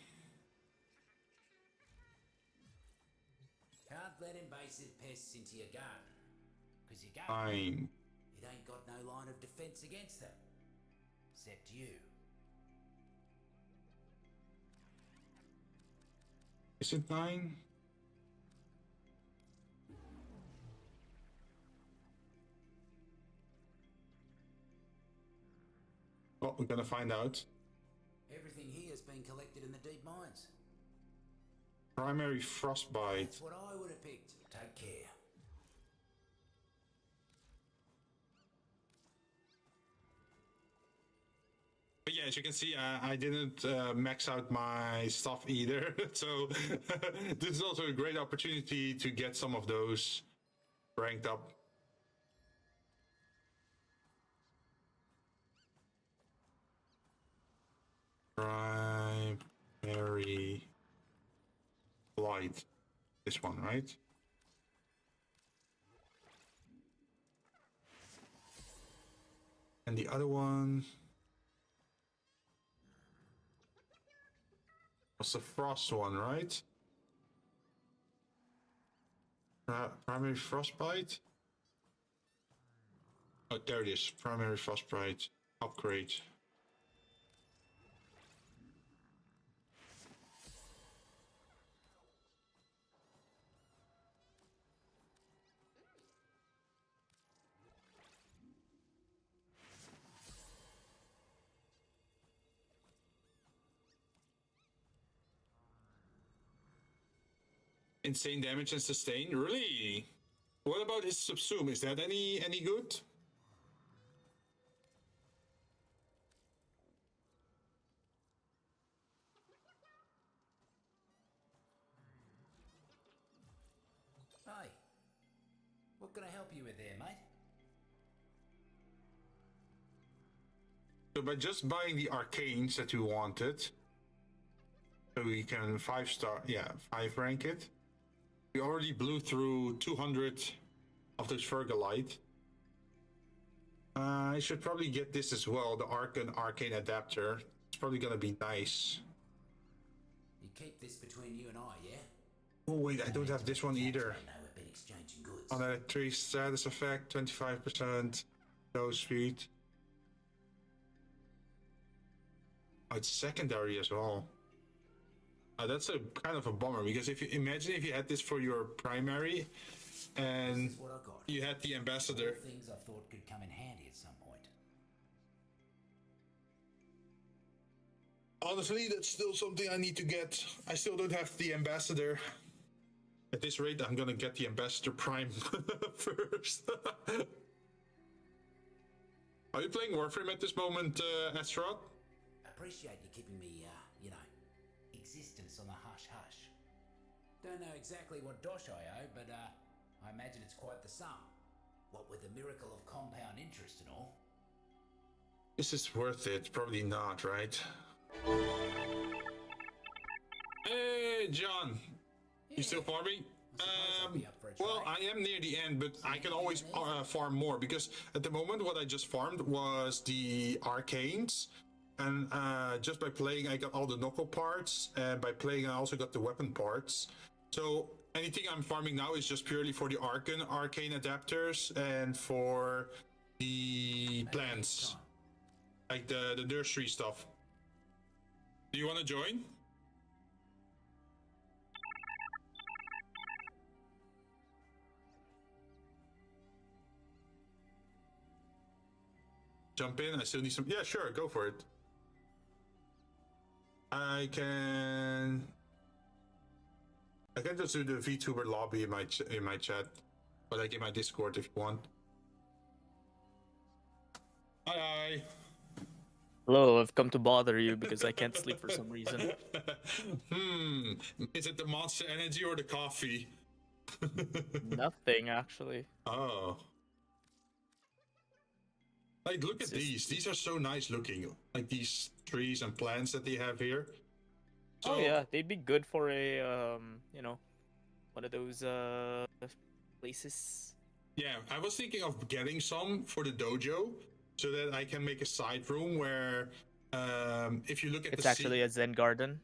Can't let invasive pests into your garden. Because your garden, 9. it ain't got no line of defense against them. Except you. Is it 9? Well, we're gonna find out. Everything here has been collected in the deep mines. Primary frostbite. That's what I would have picked. Take care. But yeah, as you can see, I didn't max out my stuff either. So this is also a great opportunity to get some of those ranked up. Primary light. This one, right? And the other one was the frost one, right? Primary frostbite? Oh, there it is. Primary frostbite upgrade. Insane damage and sustain? Really? What about his subsume? Is that any good? Hey. What can I help you with there, mate? So by just buying the arcanes that we wanted, so we can 5-star, yeah, 5 rank it. We already blew through 200 of this Fergalite. I should probably get this as well, the Arcane Adapter. It's probably gonna be nice. You keep this between you and I, yeah? Oh wait, I don't have this one either. I know we've been exchanging goods. On electric status effect, 25% go speed. Oh, it's secondary as well. That's a kind of a bummer because if you imagine if you had this for your primary and This is what I got. you had the ambassador. All things I thought could come in handy at some point. Honestly, that's still something I need to get. I still don't have the ambassador. At this rate, I'm gonna get the ambassador prime first. Are you playing Warframe at this moment, Astaroth? Appreciate you keeping me, you know, existence on the hush-hush. Don't know exactly what dosh I owe, but, I imagine it's quite the sum. What with the miracle of compound interest and all. Is this worth it? Probably not, right? Hey, John. You still farming? I'll be up for a Well, try. I am near the end, but I can always farm more because at the moment what I just farmed was the arcanes. And just by playing, I got all the knuckle parts, and by playing, I also got the weapon parts. So anything I'm farming now is just purely for the arcane adapters and for the plants, like the nursery stuff. Do you want to join? Jump in. I still need some. Yeah, sure, go for it. I can just do the VTuber lobby in my chat, but like in my Discord if you want. Hi. Hello, I've come to bother you because I can't sleep for some reason. Is it the Monster Energy or the coffee? Nothing, actually. Oh. Like, look at these. These are so nice looking. Like these trees and plants that they have here. So, Oh yeah, they'd be good for a you know, one of those places. Yeah, I was thinking of getting some for the dojo so that I can make a side room where if you look at It's the actually a Zen garden.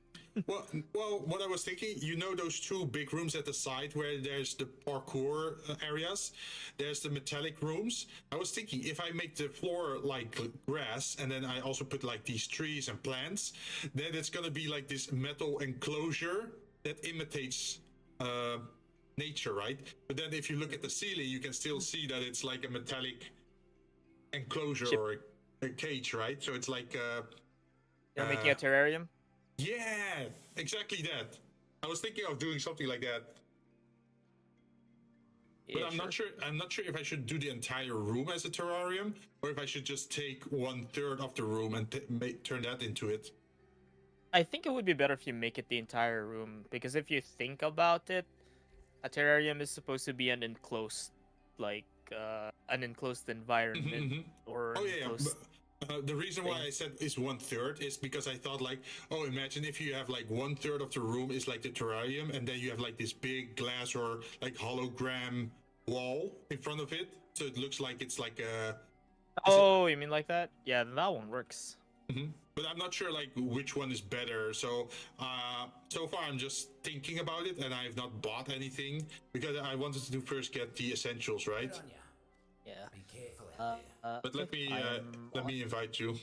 well, what I was thinking, you know those two big rooms at the side where there's the parkour areas, there's the metallic rooms. I was thinking if I make the floor like grass and then I also put like these trees and plants, then it's gonna be like this metal enclosure that imitates nature, right? But then if you look at the ceiling, you can still see that it's like a metallic enclosure or a cage, right? So it's like You're making a terrarium? yeah, exactly that. I was thinking of doing something like that. But Yeah, I'm not sure. I'm not sure if I should do the entire room as a terrarium, or if I should just take 1/3 of the room and turn that into it. I think it would be better if you make it the entire room, because if you think about it, a terrarium is supposed to be an enclosed, like, an enclosed environment or Oh an yeah, yeah. enclosed. The reason why I said is 1/3 is because I thought like, oh, imagine if you have like 1/3 of the room is like the terrarium, and then you have like this big glass or like hologram wall in front of it, so it looks like it's like a. Oh, you mean like that? Yeah, that one works. But I'm not sure like which one is better. So so far I'm just thinking about it, and I have not bought anything because I wanted to first get the essentials, right? Good on ya. Yeah. Be careful out there. But let me invite you.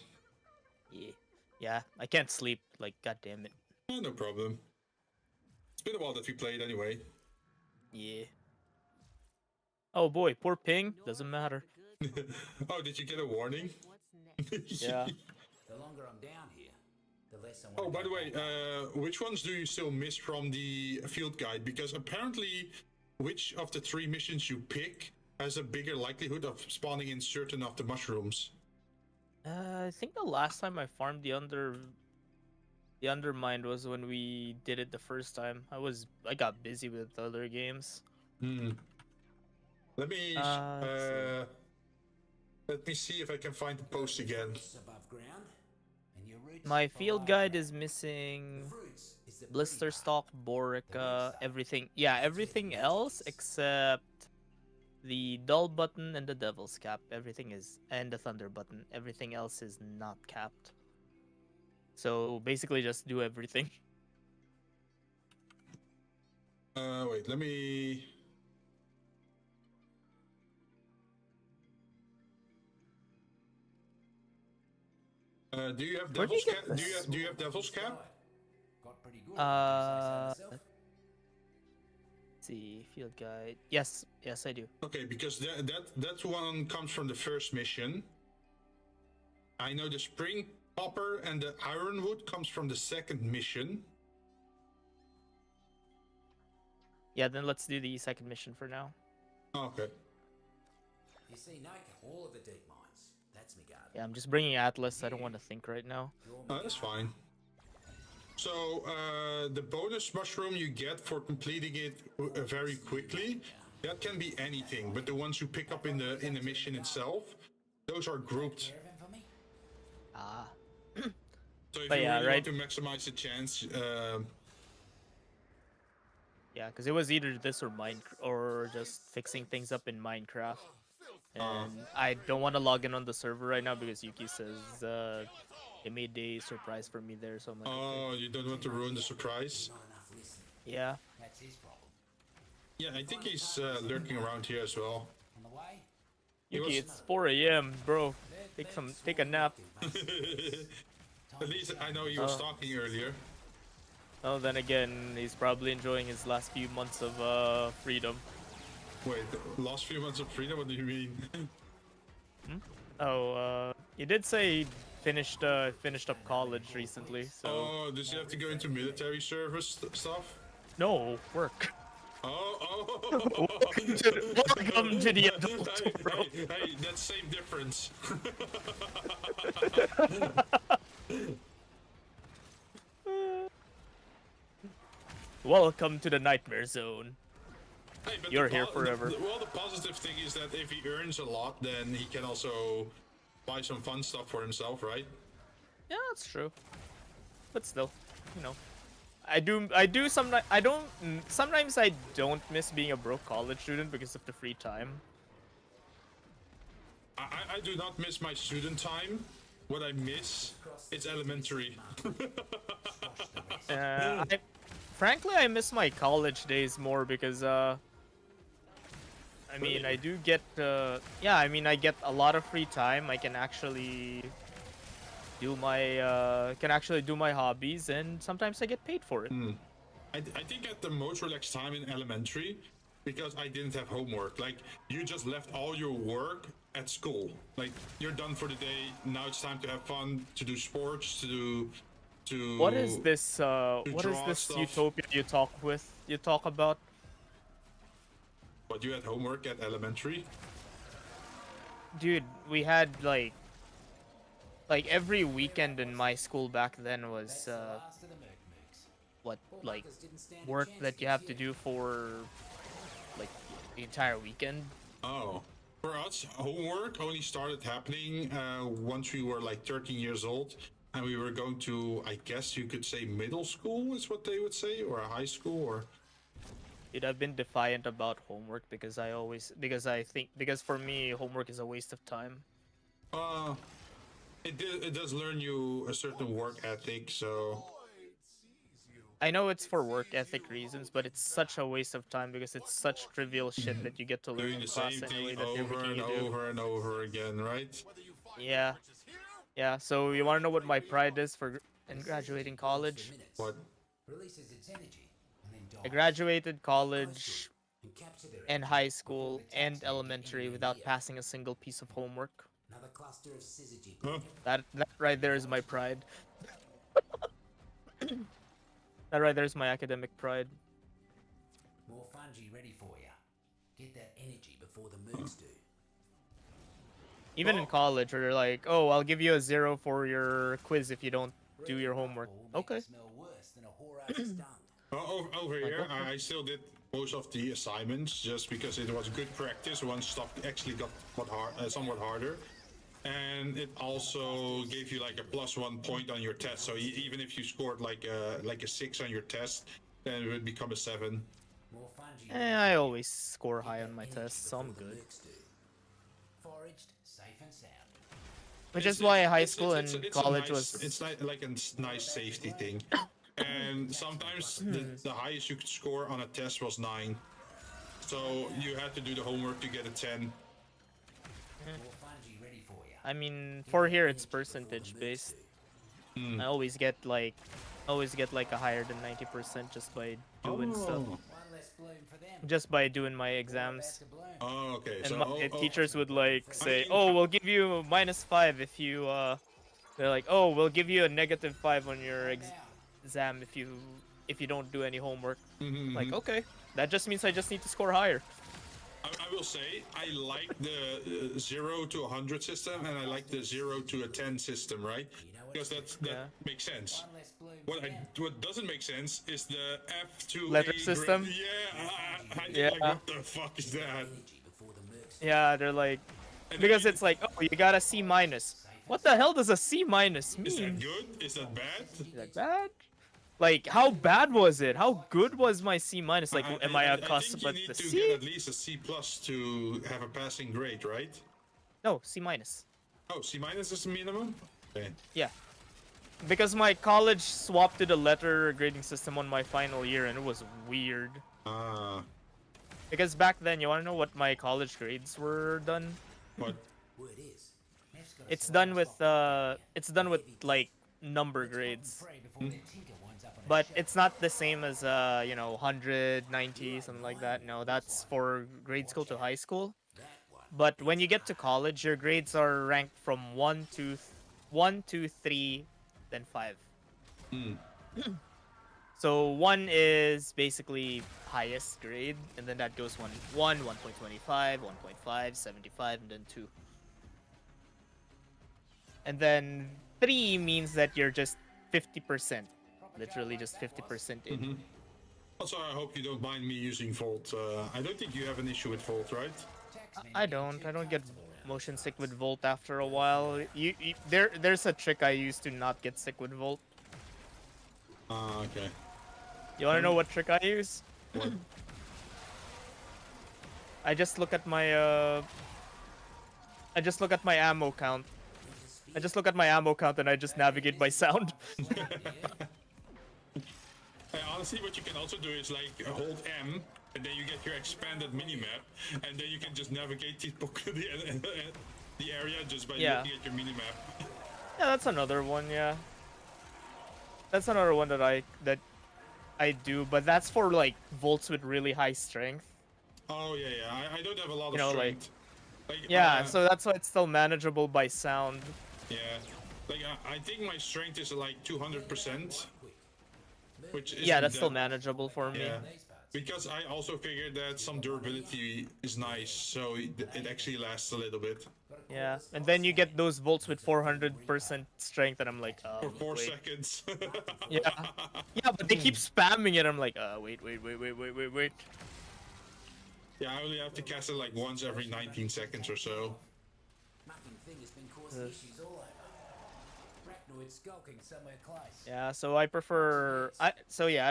Yeah, I can't sleep. Like, god damn it. No problem. It's been a while that we played anyway. Yeah. Oh boy, poor ping. Doesn't matter. Oh, did you get a warning? Yeah. The longer I'm down here, the less I want Oh, to by go the way, back. which ones do you still miss from the field guide? Because apparently, which of the 3 missions you pick has a bigger likelihood of spawning in certain of the mushrooms. I think the last time I farmed the Undermined was when we did it the first time. I got busy with other games. Let me let me see if I can find the post again. It's above ground, and your roots My provide field guide is missing fruits is the Blister breeding Stalk, Borica, everything. Yeah, everything else except the Dull button and the Devil's Cap. Everything is, and the Thunder button. Everything else is not capped. So basically, just do everything. Wait, let me. Do you have Where do you Devil's get Cap? this? Do you have Devil's Cap? Got pretty good, if I do say so myself. Let's see, field guide. Yes, I do. Okay, because that one comes from the first mission. I know the Spring Popper and the Ironwood comes from the second mission. Yeah, then let's do the second mission for now. Okay. You see, Nike, all of the deep mines. That's me garden. Yeah, I'm just bringing Atlas. I don't want to think right now. Oh, that's fine. So, the bonus mushroom you get for completing it very quickly, that can be anything. But the ones you pick up in the mission itself, those are grouped. Ah. So if But you yeah, really right. want to maximize the chance, Yeah, because it was either this or or just fixing things up in Minecraft. And I don't want to log in on the server right now because Yuki says they made a surprise for me there. So I'm like, okay. you don't want to ruin the surprise. Yeah. That's his problem. Yeah, I think he's lurking around here as well. On the way, Yuki, it's 4 a.m., bro. Take a nap. At least I know he was talking earlier. Oh, then again, he's probably enjoying his last few months of freedom. Wait, the last few months of freedom? What do you mean? Oh, you did say he finished up college recently, so... Oh, does he have to go into military service stuff? No, work. Oh. Welcome to the adult world. Hey, that's same difference. Welcome to the nightmare zone. Hey, but You're here forever. The positive thing is that if he earns a lot, then he can also buy some fun stuff for himself, right? Yeah, that's true. But still, you know, sometimes I don't miss being a broke college student because of the free time. I do not miss my student time. What I miss is elementary. Frankly, I miss my college days more because I mean, I do get I get a lot of free time. I can actually do my hobbies, and sometimes I get paid for it. I think at the most relaxed time in elementary, because I didn't have homework. Like, you just left all your work at school. Like, you're done for the day. Now it's time to have fun, to do sports, to What is this? What is draw this stuff. utopia you talk about? But you had homework at elementary? Dude, we had like every weekend in my school back then was last of the Merc Mooks. like Fuckers didn't stand a work chance that you have to do for like the entire weekend. Oh. For us, homework only started happening once we were like 13 years old. And we were going to, I guess you could say, middle school is what they would say, or a high school, or... Dude, I've been defiant about homework because because for me homework is a waste of time. It does learn you a certain work ethic, so... I know it's for work ethic reasons, but it's such a waste of time because it's such trivial shit that you get to learn Doing in the class same anyway thing that over everything and you do. over and over again, right? Yeah. Yeah, so you want to know what my pride is for in graduating college? What? Releases its energy and then I dies. graduated college Encapsulated and high school and elementary without passing a single piece of homework. Another cluster of syzygy. Huh? That right there is my pride. That right there is my academic pride. More fungi ready for you. Get that energy before the mooks do. Even in college, where they're like, "Oh, I'll give you a 0 for your quiz if you don't do your homework." Okay. Smell worse than a whorehouse stung. Over here, I still did most of the assignments just because it was good practice once stuff actually got somewhat harder. And it also gave you like a +1 point on your test. So even if you scored like a 6 on your test, then it would become a 7. More fungi. I always score high on my tests, so I'm good. Foraged, safe and sound. Which is why high school and It's college a nice, was... It's like a nice safety thing. and sometimes the highest you could score on a test was 9. So you had to do the homework to get a 10. I mean, for here it's percentage based. I always get like a higher than 90% just by doing stuff. Just by doing my exams. Oh, okay. And So my teachers would like say, "Oh, we'll give you -5 if you they're like, "Oh, we'll give you a -5 on your exam if you don't do any homework." Like, okay. That just means I just need to score higher. I will say I like the 0 to 100 system, and I like the 0 to a 10 system, right? Because that makes sense. What doesn't make sense is the F to letter A system. Yeah, like, what the fuck is that? Yeah, they're like, because it's like, oh, you got a C-. What the hell does a C- mean? Is that good? Is that bad? Is that bad? Like, how bad was it? How good was my C-? Like, am I accustomed with the C? I think you need to get at least a C+ to have a passing grade, right? No, C-. Oh, C- is the minimum? Okay. Yeah. Because my college swapped to the letter grading system on my final year, and it was weird. Because back then, you wanna know what my college grades were done? What? It's done with like number grades. But it's not the same as 100, 90, something like that. No, that's for grade school to high school. But when you get to college, your grades are ranked from 1 to 3, then 5. So 1 is basically highest grade, and then that goes 1, 1.25, 1.5, 75, and then 2. And then 3 means that you're just 50%. Literally just 50% in. Also, I hope you don't mind me using Volt. I don't think you have an issue with Volt, right? I don't get motion sick with Volt after a while. There's a trick I use to not get sick with Volt. Okay. You wanna know what trick I use? What? I just look at my ammo count. I just look at my ammo count and I just navigate by sound. Honestly, what you can also do is like hold M, and then you get your expanded minimap, and then you can just navigate the area just by looking at your minimap. Yeah, that's another one. Yeah, that's another one that I do, but that's for like volts with really high strength. Oh yeah. I don't have a lot of strength. So that's why it's still manageable by sound. Yeah, like I think my strength is like 200%, which is that's still manageable for me. Yeah, because I also figured that some durability is nice, so it actually lasts a little bit. Yeah, and then you get those volts with 400% strength, and I'm like, for 4 seconds. Yeah, but they keep spamming it. I'm like, wait. Yeah, I only have to cast it like once every 19 seconds or so. Yeah, so I prefer. I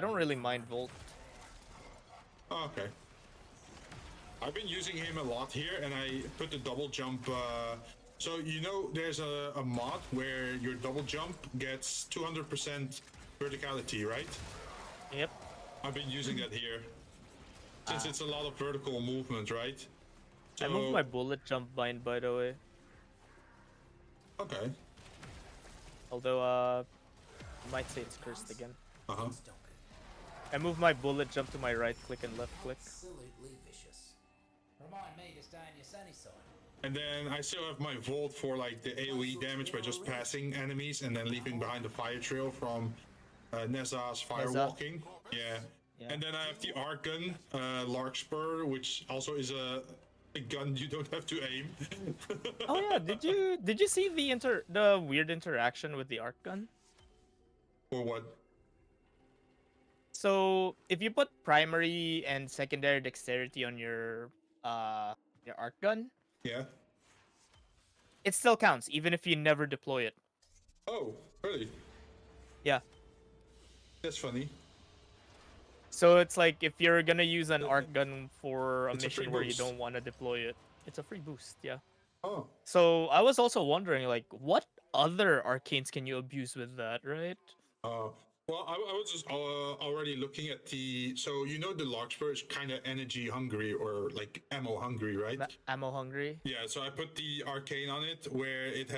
don't really mind Volt. Oh, okay. I've been using him a lot here, and I put the double jump. So there's a mod where your double jump gets 200% verticality, right? Yep. I've been using that here. Since it's a lot of vertical movement, right? So... I moved my bullet jump bind, by the way. Okay. Although, you might say it's cursed again. Uh-huh. I moved my bullet jump to my right click and left click. Absolutely vicious. Remind me to stay on your sunny side. And then I still have my Volt for like the AoE damage by just passing enemies and then leaving behind the fire trail from Neza's firewalking. Yeah. And then I have the arc gun, Larkspur, which also is a gun you don't have to aim. Oh yeah, did you see the weird interaction with the arc gun? Or what? So if you put primary and secondary dexterity on your arc gun, yeah, it still counts even if you never deploy it. Oh, really? Yeah. That's funny. So it's like if you're gonna use an arc gun for a mission where you don't want to deploy it, it's a free boost. Yeah. Oh. So I was also wondering, like, what other arcanes can you abuse with that, right? Well, Well, I was just already looking at the. So you know the Larkspur is kind of energy hungry or like ammo hungry, right? Ammo hungry. Yeah. So I put the arcane on it where it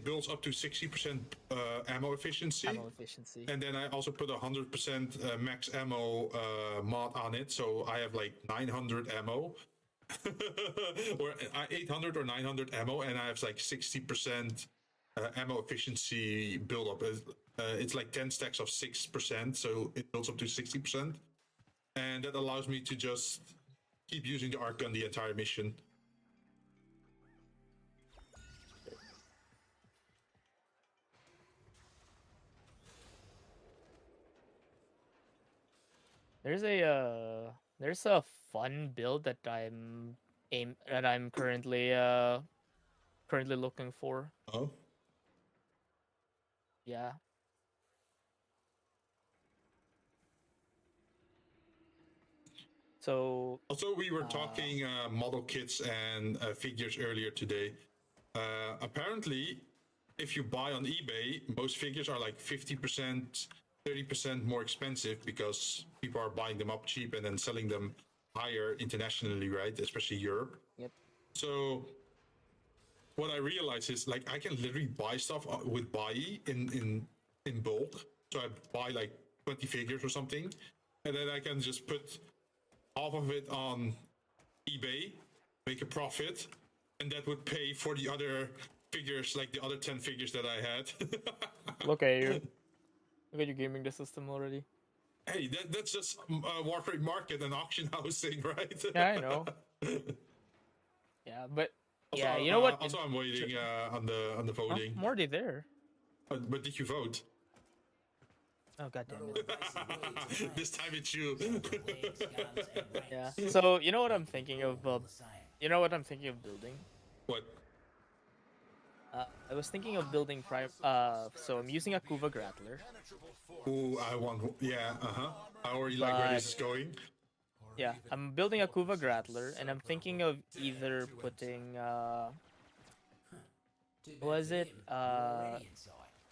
builds up to 60% ammo efficiency. Ammo efficiency. And then I also put 100% max ammo mod on it, so I have like 900 ammo, or 800 or 900 ammo, and I have like 60% ammo efficiency build up. It's like 10 stacks of 6%, so it builds up to 60%, and that allows me to just keep using the arc gun the entire mission. There's a fun build that I'm currently looking for. Oh. Yeah. So also, we were talking model kits and figures earlier today. Apparently, if you buy on eBay, most figures are like 50%, 30% more expensive because people are buying them up cheap and then selling them higher internationally, right? Especially Europe. Yep. So what I realized is like I can literally buy stuff with buy in bulk. So I buy like 20 figures or something, and then I can just put half of it on eBay, make a profit, and that would pay for the other figures, like the other 10 figures that I had. Look at you. Look at you gaming the system already. Hey, that's just Warframe Market and auction house thing, right? Yeah, I know. Yeah, but also, yeah, you know what? Also, I'm waiting on the voting. I'm already there. But did you vote? Oh god damn it! This time it's you. Yeah. So you know what I'm thinking of? You know what I'm thinking of building? What? I was thinking of building so I'm using a Kuva Grappler. Ooh, I want. Yeah. I already like where this is going. Yeah, I'm building a Kuva Grappler, and I'm thinking of either putting what was it?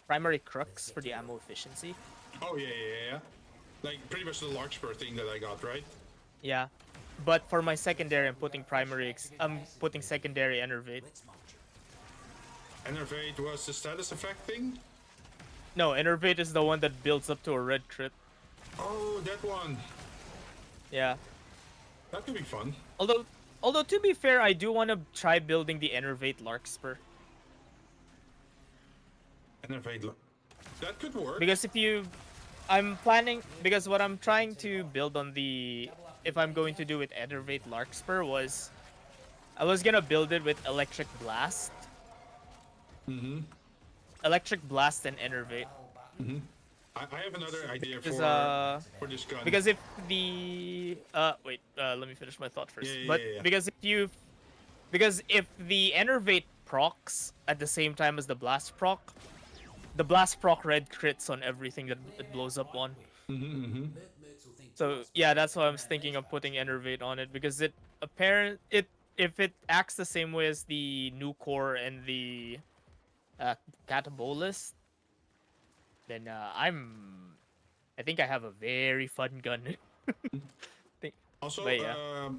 Primary crux for the ammo efficiency. Oh yeah. Like pretty much the Larkspur thing that I got, right? Yeah, but for my secondary, I'm putting secondary Enervate. Enervate was the status effect thing? No, Enervate is the one that builds up to a red crit. Oh, that one. Yeah. That could be fun. Although to be fair, I do want to try building the Enervate Larkspur. Enervate. That could work. Because because what I'm trying to build on if I'm going to do with Enervate Larkspur was, I was gonna build it with Electric Blast. Electric Blast and Enervate. I have another idea for this gun. Because if the wait, let me finish my thought first. Yeah. Because if the Enervate procs at the same time as the Blast proc, the Blast proc red crits on everything that it blows up on. So yeah, that's why I was thinking of putting Enervate on it, because if it acts the same way as the new core and the Catabolist, then I think I have a very fun gun. Also, but, yeah.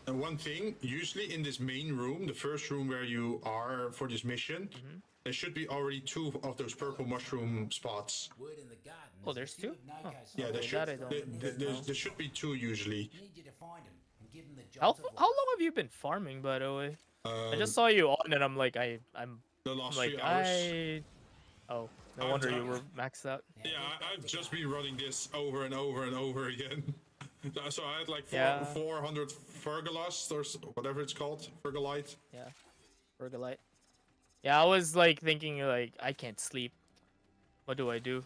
One thing, usually in this main room, the first room where you are for this mission, there should be already 2 of those purple mushroom spots. Oh, there's 2? Huh. Yeah, there should be 2 usually. How long have you been farming, by the way? I just saw you on, and I'm like, I'm the last like, 3 hours. Oh, no wonder you were maxed out. Yeah, I've just been running this over and over and over again. So I had like 400 Fergalust or whatever it's called, Fergalite. Yeah, Fergalite. Yeah, I was like thinking like, I can't sleep. What do I do?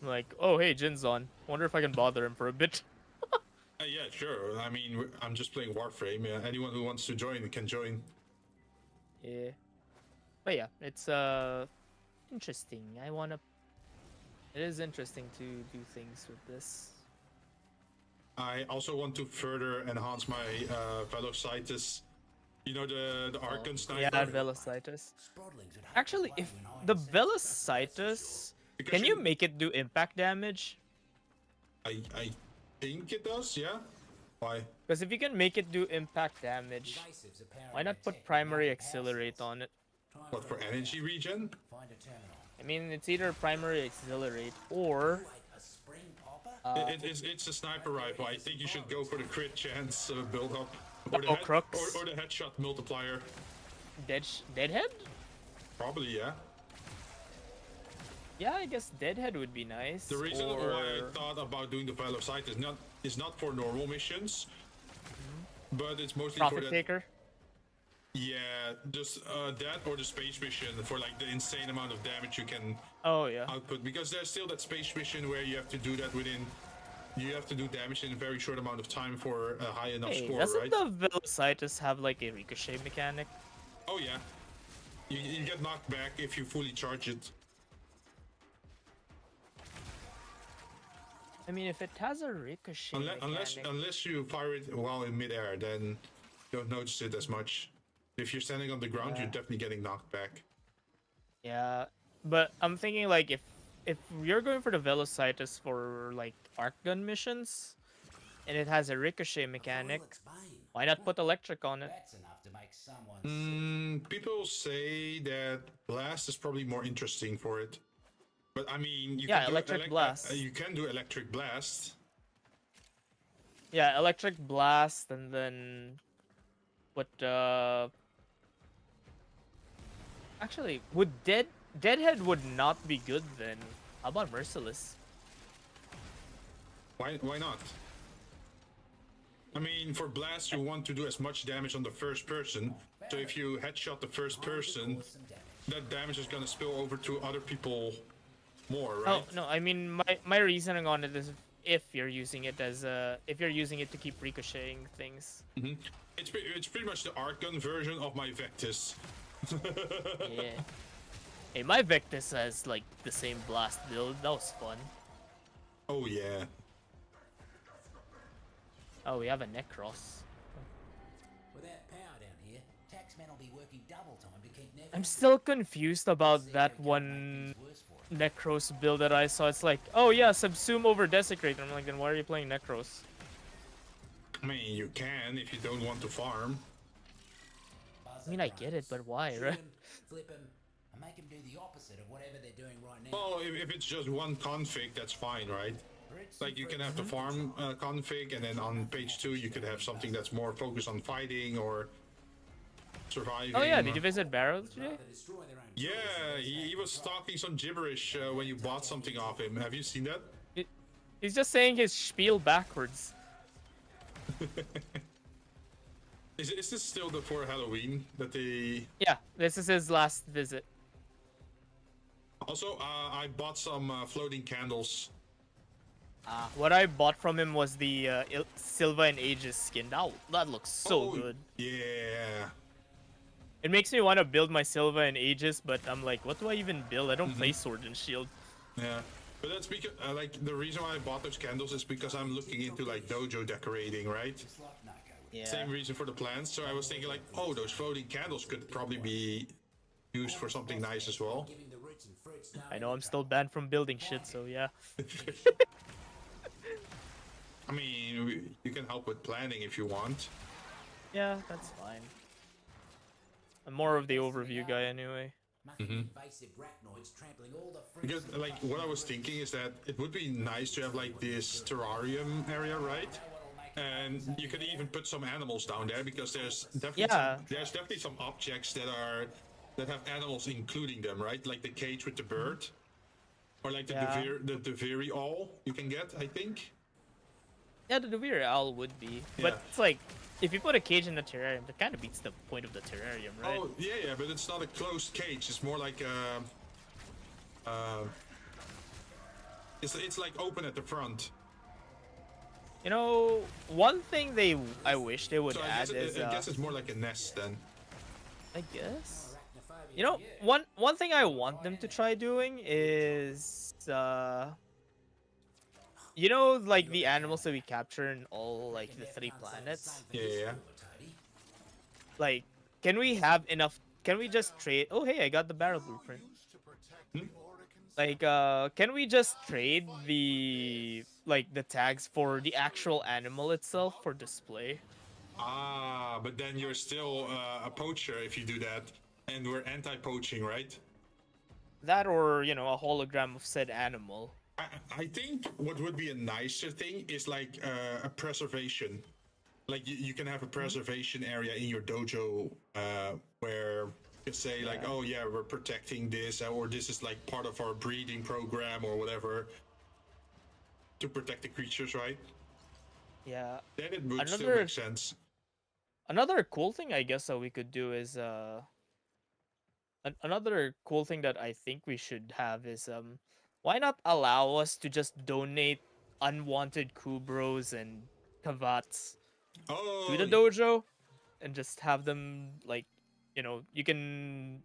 Like, oh hey, Jinn's on. Wonder if I can bother him for a bit. Yeah, sure. I mean, I'm just playing Warframe. Yeah, anyone who wants to join can join. Yeah. But yeah, it's interesting. It is interesting to do things with this. I also want to further enhance my Velocitus You know the Archon sniper. Yeah, Velocitus. Sprodlings would hope Actually, to play if when I the am set. Velocitus, Because can you make it do impact damage? I think it does. Yeah. Why? Because if you can make it do impact damage, Evasives are powering why not their put tech primary with power accelerate cells. on it? Time What, for a energy workout. regen? Find a terminal. I mean, it's either primary accelerate or Wait, a spring popper? It's a sniper rifle. I think you should go for the crit chance build up. Oh, crux. Or the headshot multiplier. Deadhead? Probably, yeah. Yeah, I guess Deadhead would be nice. The reason or... why I thought about doing the Veil of Sight is not for normal missions, but it's mostly for Profit that. Taker? Yeah, just that or the space mission for like the insane amount of damage you can Oh, yeah. output. Because there's still that space mission where you have to do that within. You have to do damage in a very short amount of time for a high enough Hey, score, doesn't right? the Velocitus have like a ricochet mechanic? Oh yeah. You get knocked back if you fully charge it. I mean, if it has a ricochet mechanic... Unless you fire it while in midair, then you don't notice it as much. If you're standing on the ground, you're definitely getting knocked back. Yeah, but I'm thinking like if you're going for the Velocitus for like arc gun missions, and it has a ricochet mechanic, why not put electric on it? That's enough to make someone People say that blast is probably more interesting for it. But I mean, you Yeah, can do electric blast. You can do electric blast. Yeah, electric blast, and then what? Actually, would Deadhead would not be good then? How about Merciless? Why not? I mean, for blast, you want to do as much damage on the first person. So if you headshot the first person, that damage is gonna spill over to other people more, right? Oh no, I mean my reasoning on it is if you're using it as if you're using it to keep ricocheting things. It's pretty much the arc gun version of my Vectis. Yeah. Hey, my Vectis has like the same blast build. That was fun. Oh yeah. Oh, we have a Necros. without power down here. Taxmen will be working double time to keep Nev. I'm still confused about that one Necros build that I saw. It's like, oh yeah, subsume over desecrate. I'm like, then why are you playing Necros? I mean, you can if you don't want to farm. I mean, I get it, but why, right? Flip him, and make him do the opposite of whatever they're doing right now. Well, if it's just one config, that's fine, right? Like you can have the farm config, and then on page 2 you could have something that's more focused on fighting or surviving. Oh yeah, did you visit Barrow today? Yeah, he was talking some gibberish when you bought something off him. Have you seen that? He's just saying his spiel backwards. Is this still before Halloween that they... Yeah, this is his last visit. Also, I bought some floating candles. What I bought from him was the Silva and Aegis skin. That looks so good. Yeah. It makes me want to build my Silva and Aegis, but I'm like, what do I even build? I don't play Sword and Shield. Yeah. But that's because, like, the reason why I bought those candles is because I'm looking into, like, dojo decorating, right? Yeah. Same reason for the plants. So I was thinking, like, oh, those floating candles could probably be used for something nice as well. I know I'm still banned from building shit, so yeah. I mean, you can help with planning if you want. Yeah, that's fine. I'm more of the overview guy anyway. Because, like, what I was thinking is that it would be nice to have, like, this terrarium area, right? And you could even put some animals down there because there's definitely some objects that have animals including them, right? Like the cage with the bird, or like the Deviri owl you can get, I think. Yeah, the Deviri owl would be, but it's like if you put a cage in the terrarium, that kind of beats the point of the terrarium, right? Oh yeah, but it's not a closed cage. It's more like it's like open at the front. You know, one thing I wish they would add is I guess it's more like a nest then. I guess. You know, one thing I want them to try doing is you know, like the animals that we capture in all like the 3 planets. Yeah. Like can we have enough? Can we just trade? Oh, hey, I got the barrel blueprint. Like, can we just trade the the tags for the actual animal itself for display? Ah, but then you're still a poacher if you do that, and we're anti-poaching, right? That or a hologram of said animal. I think what would be a nicer thing is like a preservation. Like you can have a preservation area in your dojo where you can say like, oh yeah, we're protecting this, or this is like part of our breeding program or whatever to protect the creatures, right? Yeah. Then it would still make sense. Another cool thing I guess that we could do is another cool thing that I think we should have is why not allow us to just donate unwanted kubros and kavats to the dojo and just have them like you can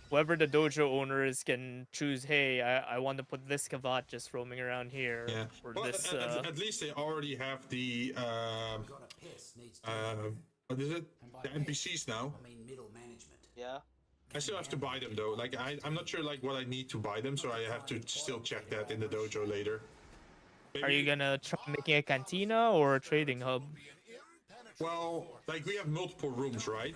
whoever the dojo owner is can choose, hey, I want to put this kavat just roaming around here, or Well, this at least they already have the what is it, the NPCs now. yeah. I still have to buy them though. Like I'm not sure like what I need to buy them, so I have to still check that in the dojo later. Maybe... Are you gonna try making a cantina or a trading hub? Well, like we have multiple rooms, right?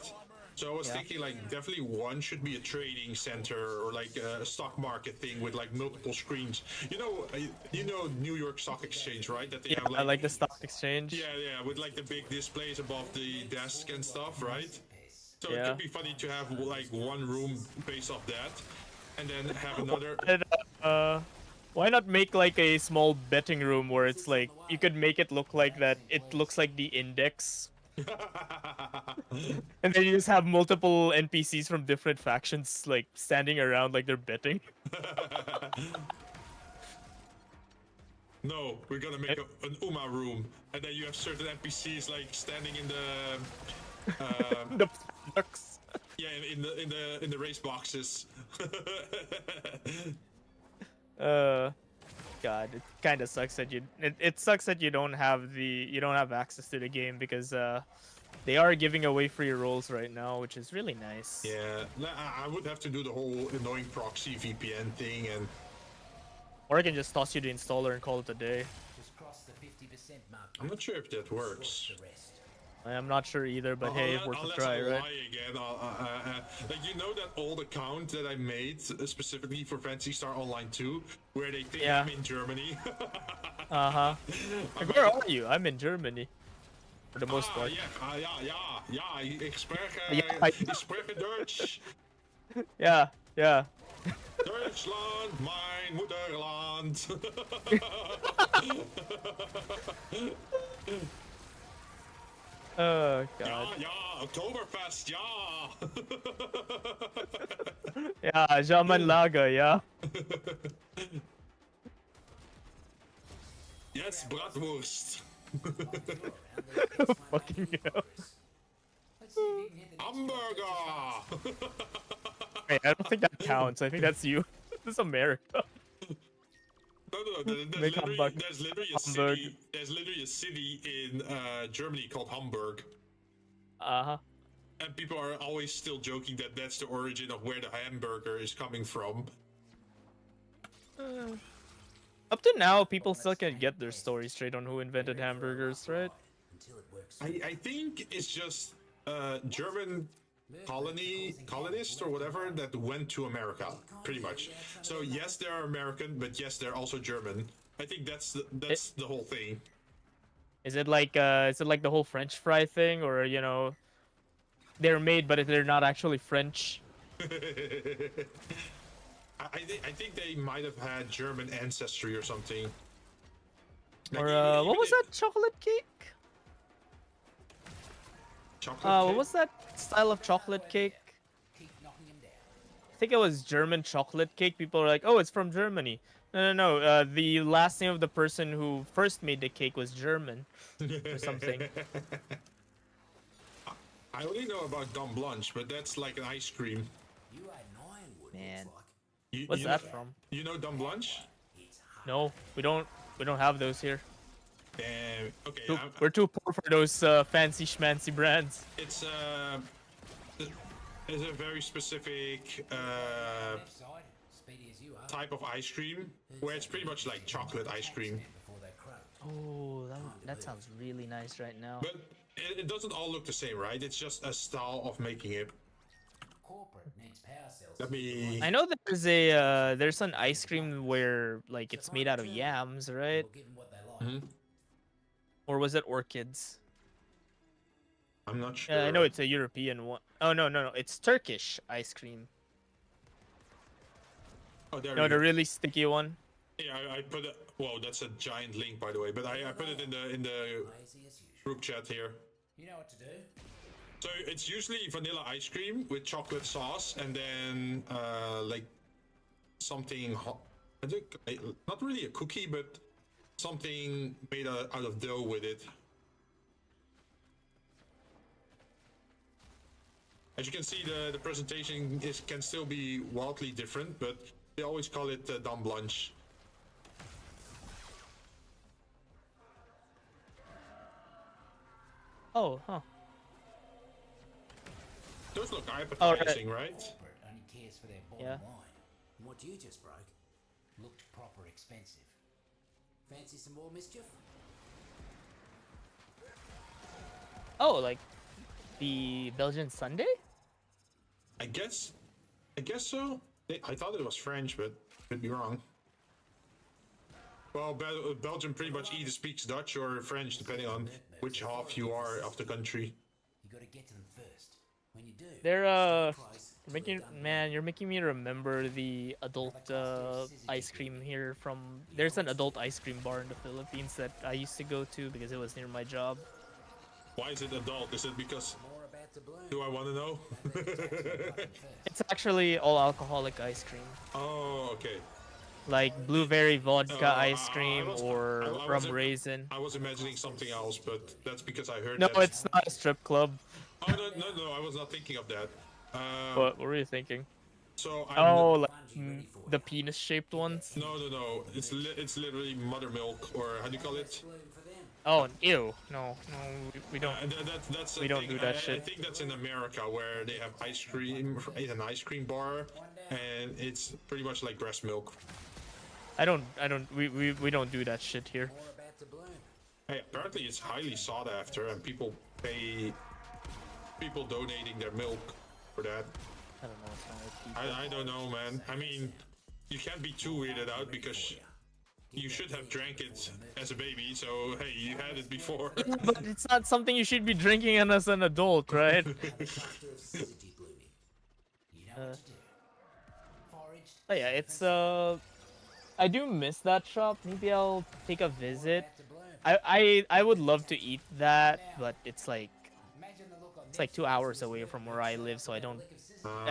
So I was thinking like definitely one should be a trading center or like a stock market thing with like multiple screens. You know New York Stock Exchange, right? That they have like, I like the stock exchange. Yeah, with like the big displays above the desk and stuff, right? So it could be funny to have like one room based off that, and then have another. Why not make like a small betting room where it's like you could make it look like that? It looks like the index. And then you just have multiple NPCs from different factions like standing around like they're betting. No, we're gonna make an Uma room, and then you have certain NPCs like standing in the the products. Yeah, in the race boxes. God, it kind of sucks that it sucks that you don't have access to the game because they are giving away free rolls right now, which is really nice. Yeah, I would have to do the whole annoying proxy VPN thing, and or I can just toss you the installer and call it a day. Just cross the 50% mark. I'm not sure if that works. I'm not sure either, but hey, it's worth a try, right? Again, like that old account that I made specifically for Fantasy Star Online 2, where they think I'm in Germany. Like, where are you? I'm in Germany, for the most part. Ik spreche Deutsch. Yeah. Deutschland, mein Mutterland. Oh god. Ja, Oktoberfest, ja. Ja, Jamanlager, ja. Yes, Bratwurst. Fucking hell. Hamburger. Wait, I don't think that counts. I think that's you. This is America. No. There's literally a city in Germany called Hamburg. And people are always still joking that that's the origin of where the hamburger is coming from. Up to now, people still can't get their story straight on who invented hamburgers, right? I think it's just German colonists or whatever that went to America, pretty much. So yes, they're American, but yes, they're also German. I think that's the whole thing. Is it like the whole French fry thing, or they're made but they're not actually French? I think they might have had German ancestry or something. Or what was that chocolate cake? What was that style of chocolate cake? I think it was German chocolate cake. People are like, oh, it's from Germany. No. The last name of the person who first made the cake was German or something. I only know about Dom Blanche, but that's like an ice cream. Man, what's that from? You know Dom Blanche? No, we don't have those here. Damn. Okay. We're too poor for those fancy schmancy brands. It's is a very specific Left side, speedy as you are. type of ice cream where it's pretty much like chocolate ice cream. Before they croak. Oh, that sounds really nice right now. But it doesn't all look the same, right? It's just a style of making it. Corporate needs power cells. Let me. I know there's an ice cream where like it's made out of yams, right? We'll give them what they like. Or was it orchids? I'm not sure. Yeah, I know it's a European one. Oh no, it's Turkish ice cream. Oh, there No, we the go. really sticky one. Yeah, I put it. Whoa, that's a giant link, by the way. But I put it in the Lazy as usual. group chat here. You know what to do. So it's usually vanilla ice cream with chocolate sauce, and then like something hot. I think not really a cookie, but something made out of dough with it. As you can see, the presentation can still be wildly different, but they always call it dame blanche. Oh, huh. Those look appetizing, right? Corporate only cares for their bottom Yeah. line. And what you just broke looked proper expensive. Fancy some more mischief? Oh, like the Belgian Sunday? I guess so. I thought it was French, but could be wrong. Well, Belgium pretty much either speaks Dutch or French, depending on which half you are of the country. You gotta get to them first. When you do, They're price you're making me remember the adult ice cream here from. There's an adult ice cream bar in the Philippines that I used to go to because it was near my job. Why is it adult? Is it because more about to bloom. do I want to know? It's actually all alcoholic ice cream, Oh, okay. like blueberry vodka I ice cream was- or I was rum im- raisin. I was imagining something else, but that's because I heard No, that. it's not a strip club. Oh no! I was not thinking of that. What were you thinking? So Oh, I'm like the penis-shaped ones. no. It's literally mother milk, or how do you call it? Bloom for them. Oh, ew. No, we don't. That's We the don't thing. do that I shit. think that's in America where they have ice cream in an ice cream bar, and it's pretty much like breast milk. We don't do that shit here. More about to bloom. Hey, apparently it's highly sought after, and people pay people donating their milk for that. I don't know what's wrong with people. I don't know, man. I mean, you can't be too weirded out because you should have drank it as a baby, so hey, you had it before. But it's not something you should be drinking as an adult, right? Cluster of syzygy blooming. You know what to do. Foraged. But yeah, it's I do miss that shop. Maybe I'll take a visit. About to bloom. I would love to eat that, but it's like Imagine the look on it's like 2 hours away from where I live, so I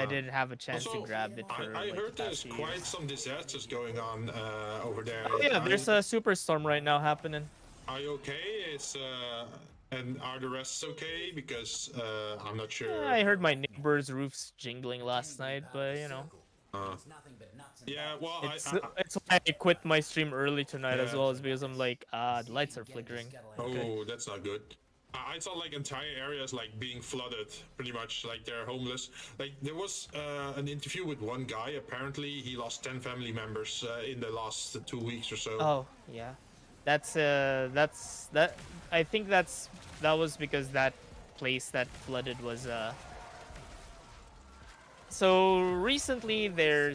didn't have a chance to grab it for I like, heard the there's past few quite years. some disasters going on over there. Oh yeah, there's a superstorm right now happening. Are you okay? And are the rest okay? Because I'm not sure. Yeah, I heard my neighbor's roofs jingling last night, but you know, It's nothing but nuts and Yeah, well, it's why I quit my stream early tonight as Yeah. well, is because I'm like, the lights are flickering. oh, that's not good. I saw like entire areas like being flooded, pretty much like they're homeless. Like there was an interview with one guy. Apparently, he lost 10 family members in the last 2 weeks or so. Oh yeah, that's that. I think that was because that place that flooded was So recently, there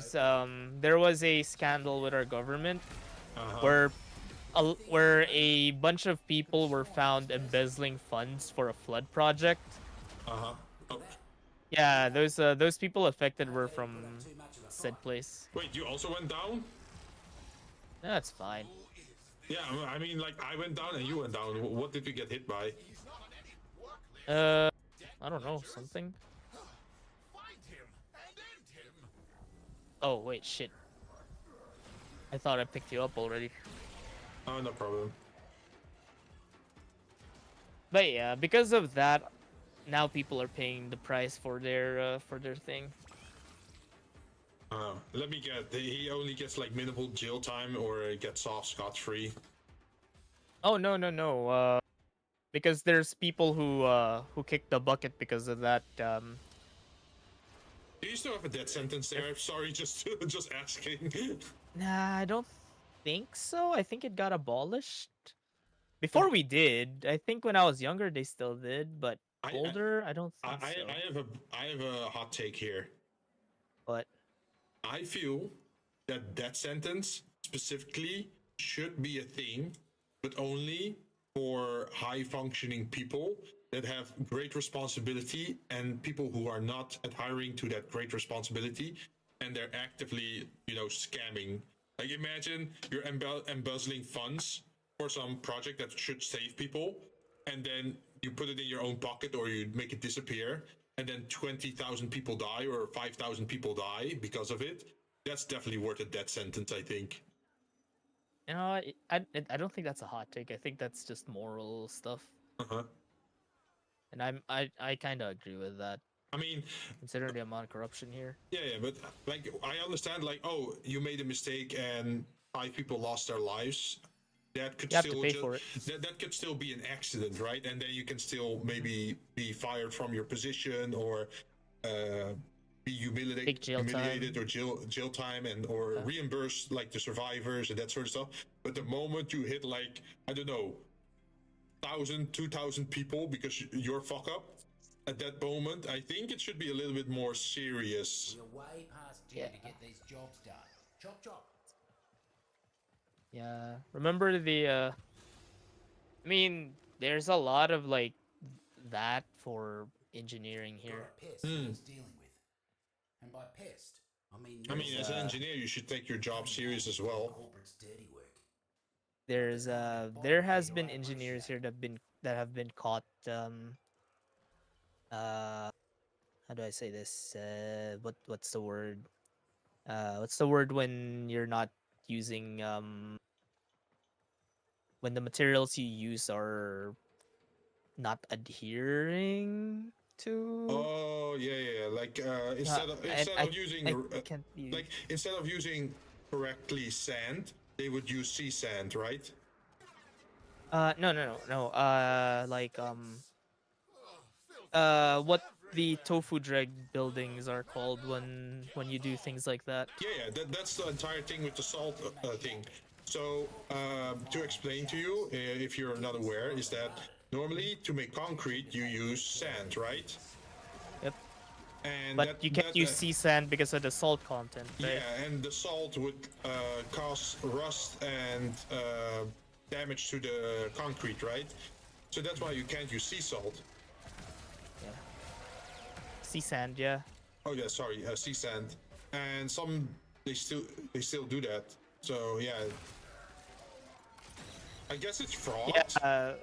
was a scandal with our government where a bunch of people were found embezzling funds for a flood project. Oh, Yeah, those people affected were from said place. wait, you also went down? That's fine. Yeah, I mean, like I went down and you went down. What did we get hit by? I don't know, something. Find him and end him. Oh wait, shit. I thought I picked you up already. Oh, no problem. But yeah, because of that, now people are paying the price for their thing. Let me get. He only gets like minimal jail time, or gets off scot-free. Oh no. Because there's people who kicked the bucket because of that Do you still have a death sentence there? Sorry, just asking. Nah, I don't think so. I think it got abolished. Before we did, I think when I was younger they still did, but older, I don't think so. I have a hot take here. But I feel that death sentence specifically should be a thing, but only for high functioning people that have great responsibility and people who are not adhering to that great responsibility and they're actively, scamming. Like imagine you're embezzling funds for some project that should save people, and then you put it in your own pocket or you make it disappear, and then 20,000 people die or 5,000 people die because of it. That's definitely worth a death sentence, I think. I don't think that's a hot take. I think that's just moral stuff. Uh-huh. And I kind of agree with that. I mean, consider the amount of corruption here. Yeah, but like I understand, like, oh, you made a mistake and 5 people lost their lives. That could still that could still be an accident, right? And then you can still maybe be fired from your position or be humiliated or jail time or reimburse like the survivors and that sort of stuff. But the moment you hit like, I don't know, 1,000, 2,000 people because you're fuck up at that moment, I think it should be a little bit more serious. We're way past due to get these jobs done. Chop chop. Yeah, remember the I mean, there's a lot of like that for engineering here. Dealing with. And by pest, I mean as an engineer, you should take your job serious as well. There's there has been engineers here that have been caught how do I say this? What's the word? What's the word when you're not using when the materials you use are not adhering to? Oh yeah. Like instead of using correctly sand, they would use sea sand, right? No. What the tofu dreg buildings are called when you do things like that. Yeah. That's the entire thing with the salt thing. So to explain to you, if you're not aware, is that normally to make concrete you use sand, right? Yep. And but you can't use sea sand because of the salt content, right? Yeah, and the salt would cause rust and damage to the concrete, right? So that's why you can't use sea salt. Yeah. Sea sand, yeah. Oh yeah, sorry, sea sand. And some they still do that. So yeah. I guess it's fraud. Yeah.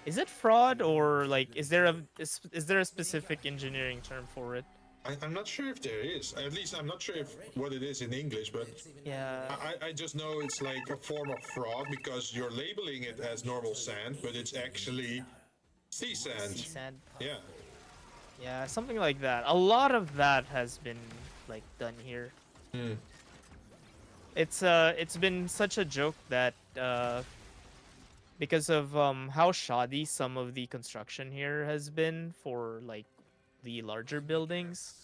Is it fraud or like is there a specific engineering term for it? I'm not sure if there is. At least I'm not sure what it is in English, but yeah, I just know it's like a form of fraud because you're labeling it as normal sand, but it's actually sea sand. Sea sand. Yeah. Yeah, something like that. A lot of that has been like done here. It's been such a joke that because of how shoddy some of the construction here has been for like the larger buildings.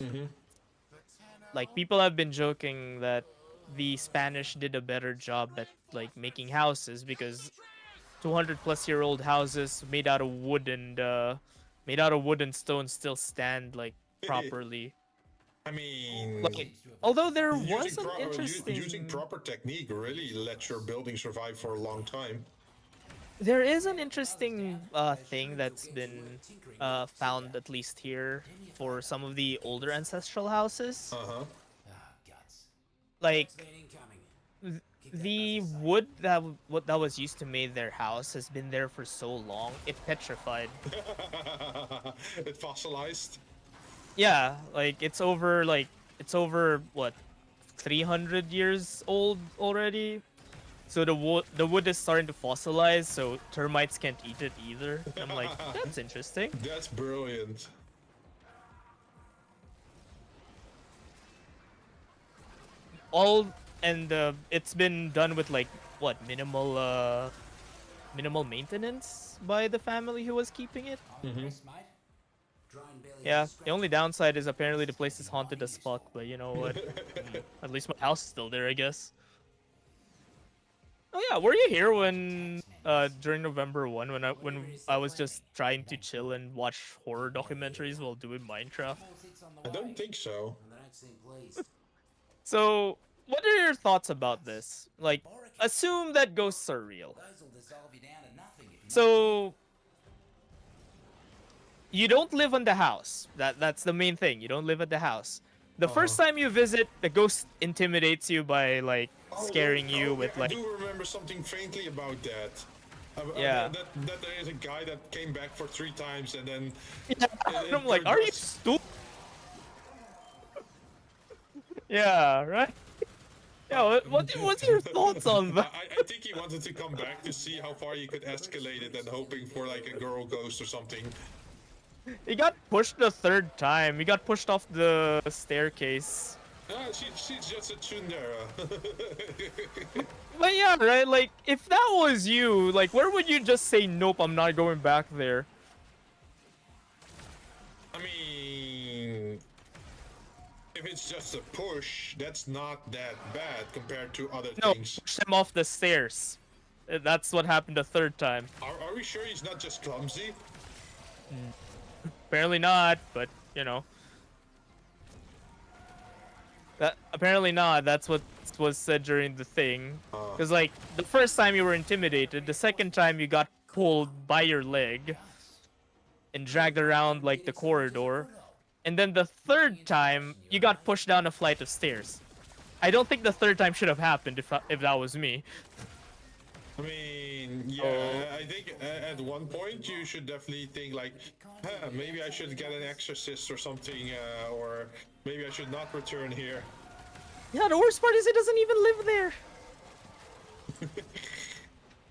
Like people have been joking that the Spanish did a better job at like making houses because 200-plus-year-old houses made out of wood and stone still stand like properly. I mean, like, although there was an interesting using proper technique really let your building survive for a long time. There is an interesting thing that's been found, at least here, for some of the older ancestral houses. Like, the wood that was used to make their house has been there for so long, it petrified. It fossilized? Yeah, like, it's over, what, 300 years old already? So the wood is starting to fossilize, so termites can't eat it either. I'm like, that's interesting. That's brilliant. It's been done with like what minimal maintenance by the family who was keeping it. Yeah, the only downside is apparently the place is haunted as fuck, but you know what? At least my house is still there, I guess. Oh yeah, were you here when during November 1 when I was just trying to chill and watch horror documentaries while doing Minecraft? I don't think so. So, what are your thoughts about this? Like, assume that ghosts are real. So, you don't live in the house. That's the main thing. You don't live at the house. The first time you visit, the ghost intimidates you by like scaring you with like. I do remember something faintly about that. Yeah. That there is a guy that came back for 3 times and then. I'm like, are you stupid? Yeah, right. Yeah, what's your thoughts on that? I think he wanted to come back to see how far you could escalate it and hoping for like a girl ghost or something. He got pushed the 3rd time. He got pushed off the staircase. She's just a tsundere. But yeah, right? Like, if that was you, like, where would you just say, nope, I'm not going back there? I mean, if it's just a push, that's not that bad compared to other things. Push him off the stairs. That's what happened the 3rd time. Are we sure he's not just clumsy? Apparently not, but, you know. Apparently not, that's what was said during the thing. Because, like, the first time you were intimidated, the 2nd time you got pulled by your leg and dragged around, like, the corridor. And then the 3rd time, you got pushed down a flight of stairs. I don't think the 3rd time should have happened if that was me. I mean, yeah, I think at one point you should definitely think like, maybe I should get an exorcist or something, or maybe I should not return here. Yeah, the worst part is he doesn't even live there.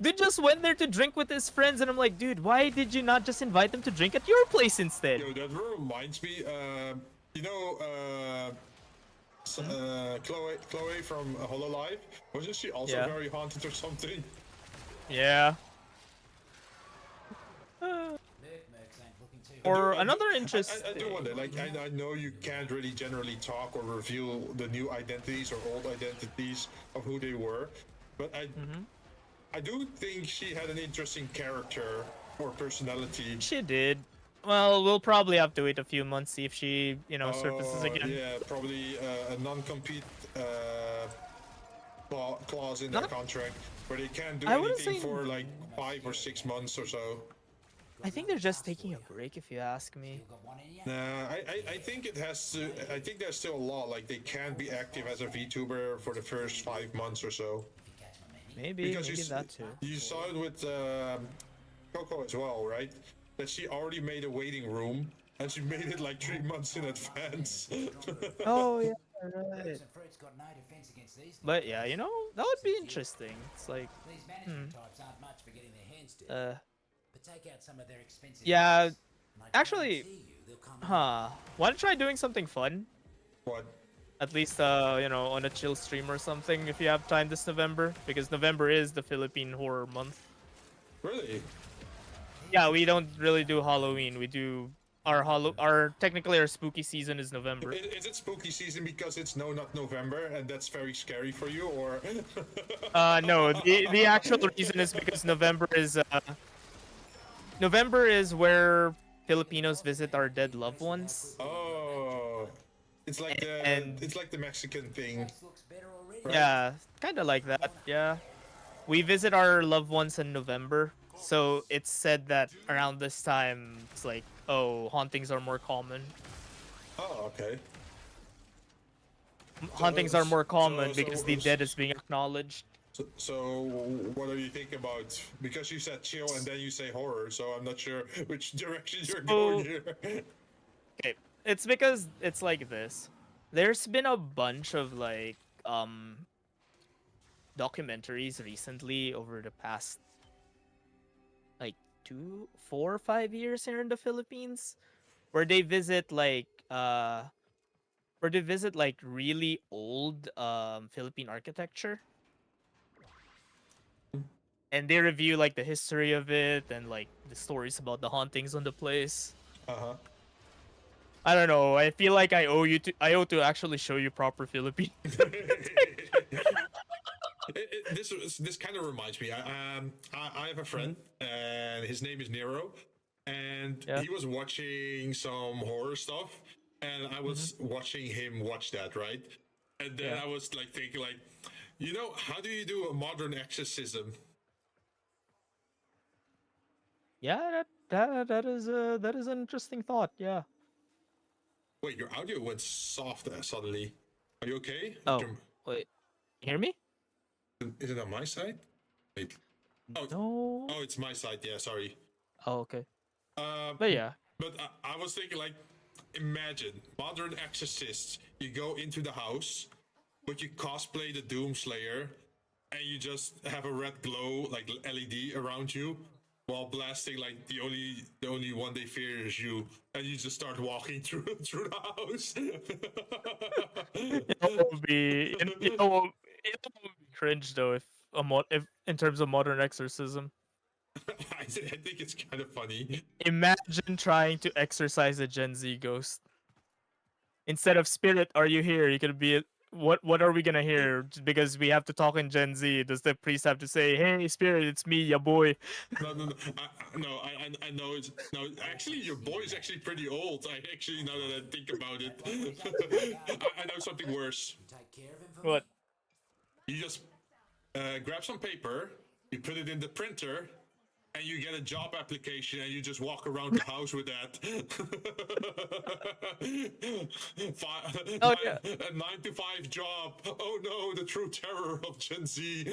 Dude just went there to drink with his friends, and I'm like, dude, why did you not just invite them to drink at your place instead? Yo, that reminds me, you know, Chloe from Hololive, wasn't she also very haunted or something? Yeah. Or another interest. I do wonder, like, I know you can't really generally talk or reveal the new identities or old identities of who they were, but I do think she had an interesting character or personality. She did. Well, we'll probably have to wait a few months, see if she, you know, surfaces again. Yeah, probably a non-compete clause in their contract where they can't do anything for like 5 or 6 months or so. I think they're just taking a break, if you ask me. Nah, I think it has to. I think there's still a law, like they can't be active as a VTuber for the first 5 months or so. Maybe that too. You saw it with Coco as well, right? That she already made a waiting room, and she made it like 3 months in advance. Oh yeah, right. But yeah, you know, that would be interesting. It's like, yeah, actually, why don't you try doing something fun? What? At least, you know, on a chill stream or something if you have time this November, because November is the Philippine horror month. Really? Yeah, we don't really do Halloween. We do our technically our spooky season is November. Is it spooky season because it's not November and that's very scary for you, or? No, the actual reason is because November is where Filipinos visit our dead loved ones. Oh, it's like it's like the Mexican thing. Right? Yeah, kind of like that. Yeah, we visit our loved ones in November, so it's said that around this time it's like, oh, hauntings are more common. Oh, okay. Hauntings are more common because the dead is being acknowledged. So what do you think about, because you said chill and then you say horror, so I'm not sure which direction you're going here. Okay, it's because it's like this. There's been a bunch of like documentaries recently over the past like 2, 4, or 5 years here in the Philippines where they visit like really old Philippine architecture. And they review like the history of it and like the stories about the hauntings on the place. I don't know. I feel like I owe to actually show you proper Philippine. This kind of reminds me. I have a friend, and his name is Nero, and Yeah. he was watching some horror stuff, and I was watching him watch that, right? And then Yeah. I was like thinking, like, how do you do a modern exorcism? Yeah, that is an interesting thought. Yeah. Wait, your audio went soft suddenly. Are you okay? Oh, wait. You hear me? Is it on my side? Wait. Oh, No. oh, it's my side. Yeah, sorry. Oh, okay. But yeah. But I was thinking, like, imagine modern exorcists. You go into the house, but you cosplay the Doomslayer, and you just have a red glow, like LED, around you, while blasting like the only one they fear is you, and you just start walking through the house. It will be it will be cringe though if in terms of modern exorcism. I think it's kind of funny. Imagine trying to exorcise a Gen Z ghost. Instead of spirit, are you here? You could be what are we gonna hear? Because we have to talk in Gen Z. Does the priest have to say, "Hey, spirit, it's me, ya boy"? No. I know it's no. Actually, your boy is actually pretty old. Now that I think about it, I know something worse. Take care of him for me? What? You just grab some paper, you put it in the printer, and you get a job application, and you just walk around the house with that. Yeah. A 9 to 5 job. Oh no, the true terror of Gen Z.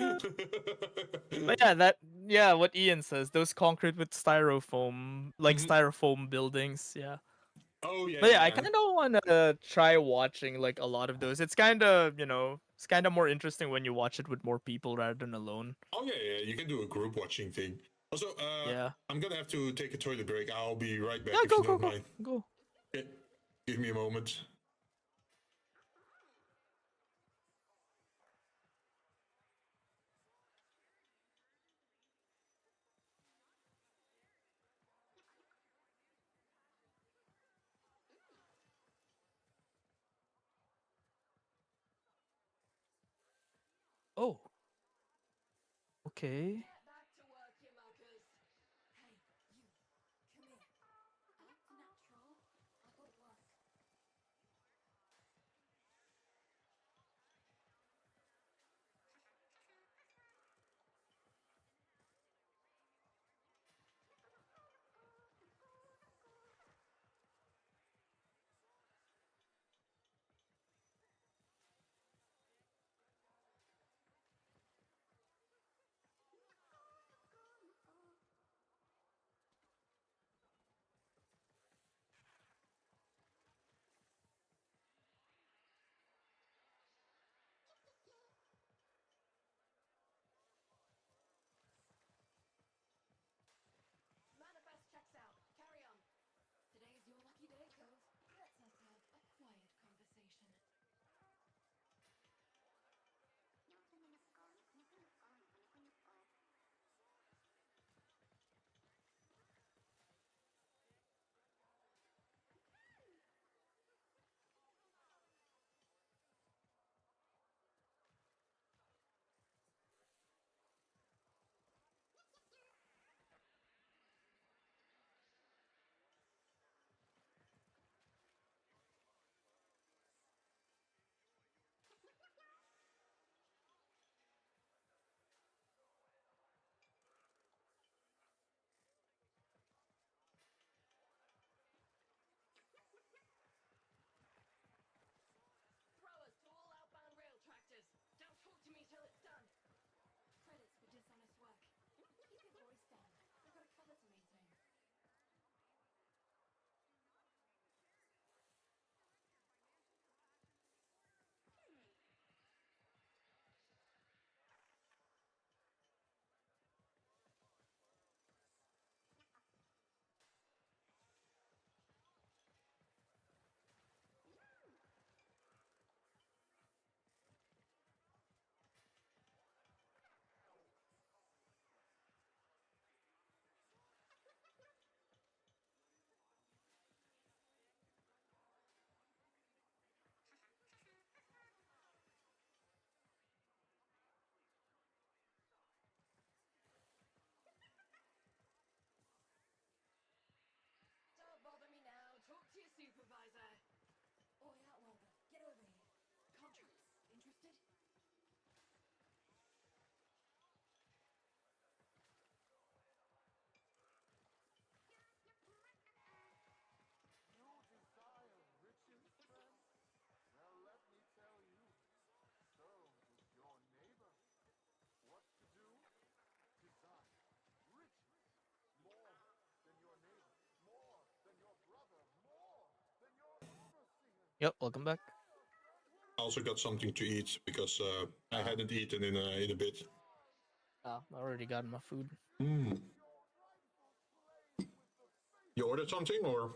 But what Ian says, those concrete with styrofoam, like styrofoam buildings, yeah. Oh yeah. But yeah, I kind of want to try watching like a lot of those. It's kind of, it's kind of more interesting when you watch it with more people rather than alone. Oh yeah. You can do a group watching thing. Also, Yeah. I'm gonna have to take a toilet break. I'll be right back Yeah, if go, you go, don't go, mind. go. Okay. Give me a moment. Oh. Okay. Get back to work, you muggers. Hey, you. Come here. Act natural. I gotta work. Yep, welcome back. I also got something to eat because I hadn't eaten in a bit. Oh, I already got my food. You ordered something or?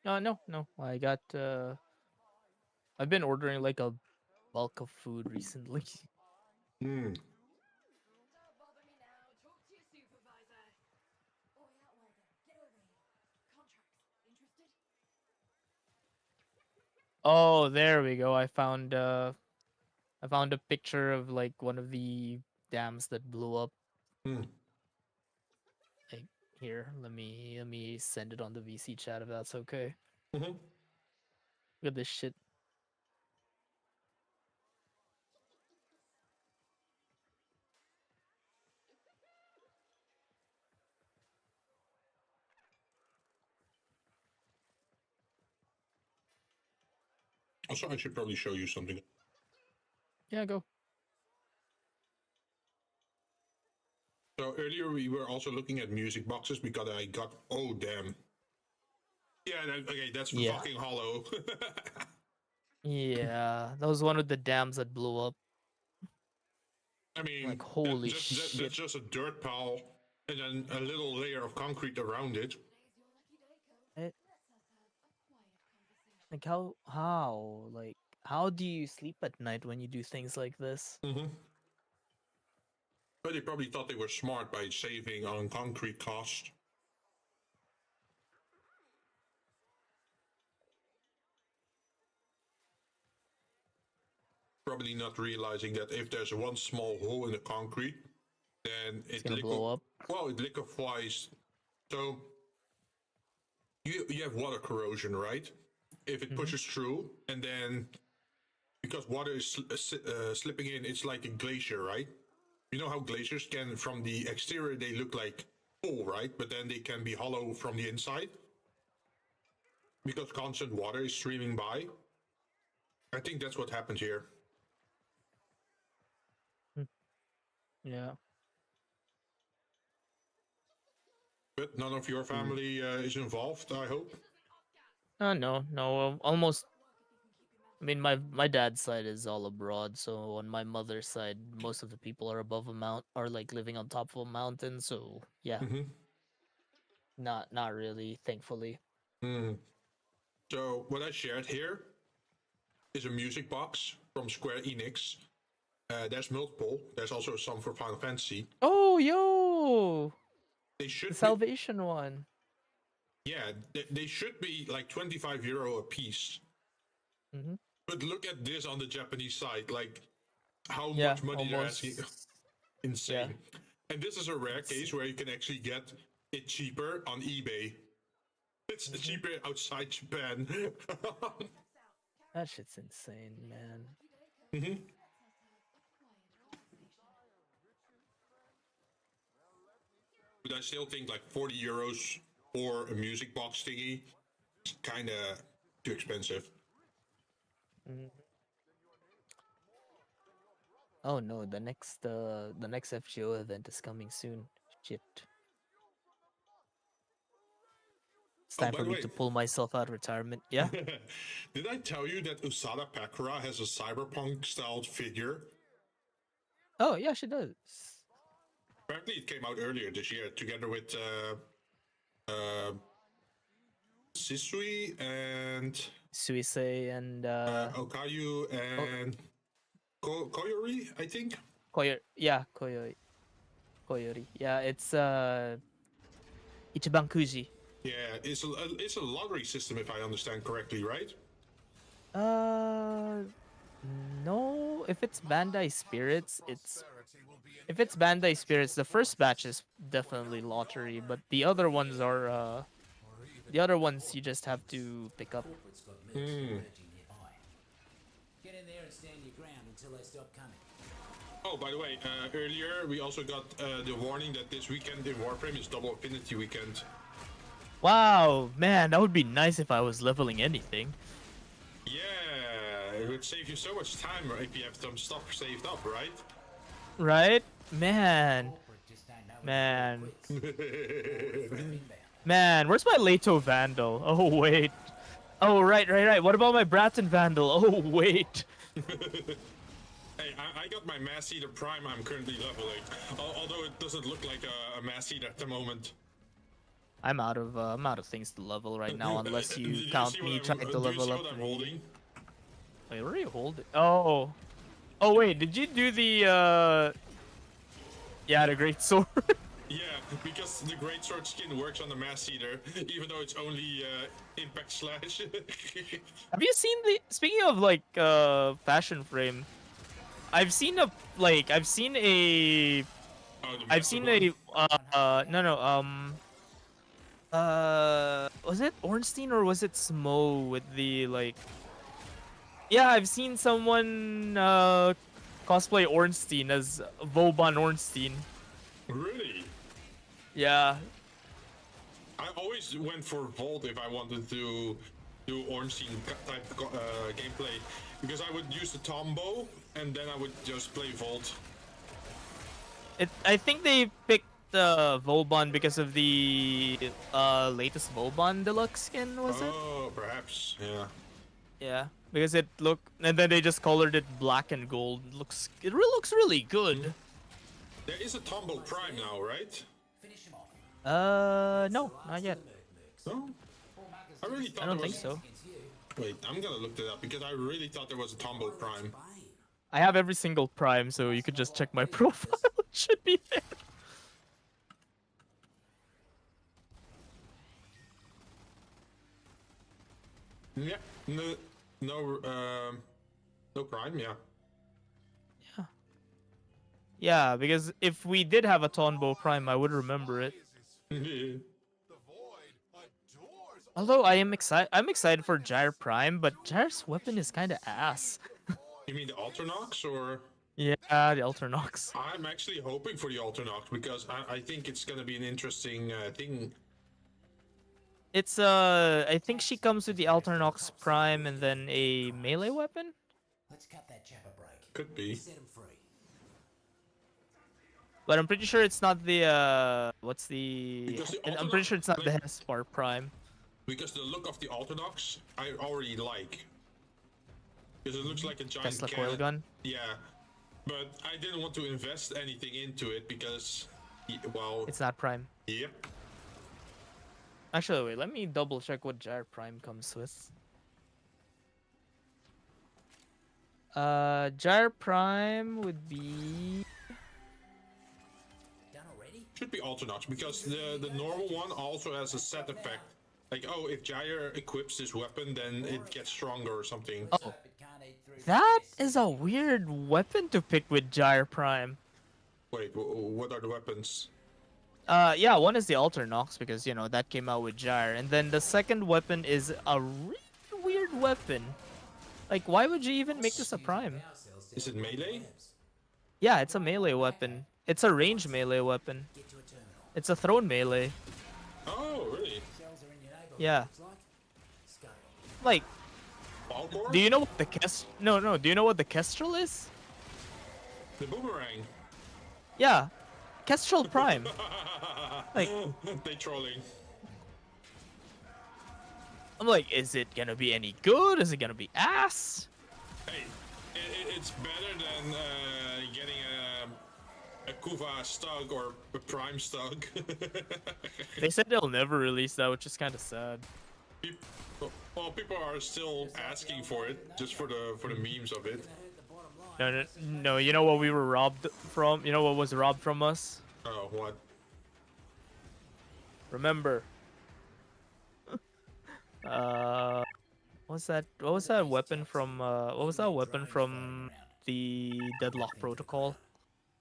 No. I got I've been ordering like a bulk of food recently. Hmm. Don't bother me now. Talk to your supervisor. Oh yeah, well then, get over here. Contracts. Interested? Oh, there we go. I found a picture of like one of the dams that blew up. Hmm. Like here, let me send it on the VC chat if that's okay. Mm-hmm. Look at this shit. Also, I should probably show you something. Yeah, go. So earlier we were also looking at music boxes because I got, oh damn. Yeah, okay, that's Yeah. fucking hollow. Yeah, that was one of the dams that blew up. I mean, Like, holy that's shit. just a dirt pile and then a little layer of concrete around it. Like how do you sleep at night when you do things like this? Mm-hmm. But they probably thought they were smart by saving on concrete cost. Probably not realizing that if there's one small hole in the concrete, then It's gonna blow up. Well, it liquefies. So you have water corrosion, right? If it pushes through, and then because water is slipping in, it's like a glacier, right? You know how glaciers can, from the exterior, they look like full, right? But then they can be hollow from the inside because constant water is streaming by. I think that's what happened here. Yeah. But none of your family is involved, I hope. No. Almost. I mean, my dad's side is all abroad, so on my mother's side, most of the people are above a mount, are like living on top of a mountain. So yeah, not really, thankfully. So what I shared here is a music box from Square Enix. There's multiple. There's also some for Final Fantasy. Oh, yo! They should The Salvation one. Yeah, they should be like €25 a piece. But look at this on the Japanese side, like how much money they're asking. Insane. Yeah. And this is a rare case where you can actually get it cheaper on eBay. It's cheaper outside Japan. That shit's insane, man. But I still think like €40 for a music box thingy is kind of too expensive. Oh no, the next FGO event is coming soon. Shit. It's time for me to pull myself out of retirement. Yeah? Did I tell you that Usada Pakura has a cyberpunk-styled figure? Oh, yeah, she does. Apparently it came out earlier this year, together with Sisui and... Suisei and... Okayu and... Koyori, I think? Koyori. Yeah, it's Ichiban Kuji. Yeah, it's a lottery system, if I understand correctly, right? No. If it's Bandai Spirits, if it's Bandai Spirits, the first batch is definitely lottery, but the other ones are you just have to pick up. Get in there and stand your ground until they stop coming. Oh, by the way, earlier we also got the warning that this weekend in Warframe is double affinity weekend. Wow, man, that would be nice if I was leveling anything. Yeah, it would save you so much time if you have some stuff saved up, right? Right? Man, where's my Leto Vandal? Oh, wait. Oh, right. What about my Bratton Vandal? Oh, wait. Hey, I got my Mass Eater Prime I'm currently leveling, although it doesn't look like a Mass Eater at the moment. I'm out of things to level right now, unless Did you count see me what trying to do you level see up what I'm the... holding? Wait, what are you holding? Oh. Oh, wait, did you do the, Yeah, the Great Sword? Yeah, because the Greatsword skin works on the Mass Eater, even though it's only Impact Slash. Have you seen the... Speaking of, like, fashion frame, I've seen a... Like, I've seen a... Oh, the I've massive seen one? was it Ornstein or was it Smo with the, like... Yeah, I've seen someone, cosplay Ornstein as Vauban Ornstein. Really? Yeah. I always went for Volt if I wanted to do Ornstein type gameplay, because I would use the Tombow and then I would just play Volt. I think they picked Vauban because of the latest Vauban deluxe skin, was it? Oh, perhaps, yeah. Yeah, because it looked, and then they just colored it black and gold. It looks really good. There is a Tombow Prime now, right? No, not yet. No? I really thought I don't there think was... so. Wait, I'm gonna look that up because I really thought there was a Tombow Prime. I have every single prime, so you could just check my profile. It should be there. Yeah, no Prime, yeah. Yeah, because if we did have a Tonbo Prime, I would remember it. Although I'm excited for Gyre Prime, but Gyre's weapon is kind of ass. You mean the Alternox, or? Yeah, the Alternox. I'm actually hoping for the Alternox because I think it's gonna be an interesting thing. It's I think she comes with the Alternox Prime and then a melee weapon. Let's cut that chap a break. Could be. Set him free. But I'm pretty sure it's not the what's the? Because the I'm pretty sure it's not the like- Hespar Prime. Because the look of the Alternox I already like. Because it looks like a giant Tesla cannon. coil gun. Yeah, but I didn't want to invest anything into it because, well, It's not Prime. Yep. Actually, wait. Let me double check what Gyre Prime comes with. Gyre Prime would be. Done already? Should be Alternox because the normal one also has a set effect. Like, oh, if Gyre equips this weapon, then it gets stronger or something. Oh, that is a weird weapon to pick with Gyre Prime. Wait, what are the weapons? Yeah, one is the Alternox because, you know, that came out with Gyre. And then the second weapon is a really weird weapon. Like, why would you even make this a Prime? Is it melee? Yeah, it's a melee weapon. It's a range melee weapon. It's a thrown melee. Oh, really? Yeah. Like, Balcor? do you know what the No, do you know what the Kestrel is? The boomerang. Yeah. Kestrel Prime. Like, they trolling. I'm like, is it gonna be any good? Is it gonna be ass? Hey, it's better than getting a Kuva Stug or a Prime Stug. They said they'll never release that, which is kind of sad. Well, people are still asking for it just for the memes of it. No, you know what we were robbed from? You know what was robbed from us? Oh, what? Remember. What was that weapon from the Deadlock Protocol?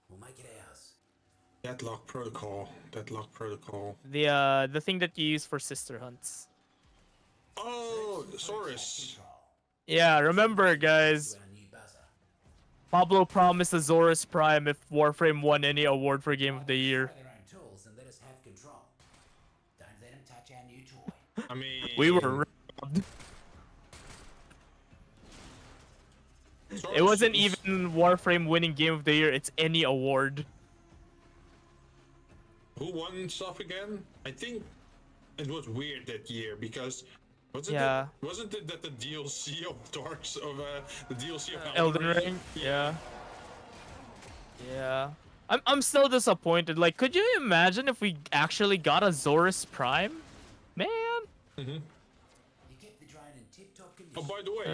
We'll make it ours. Deadlock Protocol. The thing that you use for sister hunts. Oh, Saurus. Yeah, remember, guys. Pablo promised a Zorus Prime if Warframe won any award for Game of the Year. Their own tools and let us have control. Don't let them touch our new toy. I mean, We were robbed. It wasn't even Warframe winning Game of the Year, it's any award. Who won stuff again? I think it was weird that year because Yeah. Wasn't it that the DLC of the DLC of Elden Ring. Yeah. Yeah. I'm still disappointed. Like, could you imagine if we actually got a Zorus Prime? Man. You kept the drone in tip-top condition. Oh, by the way,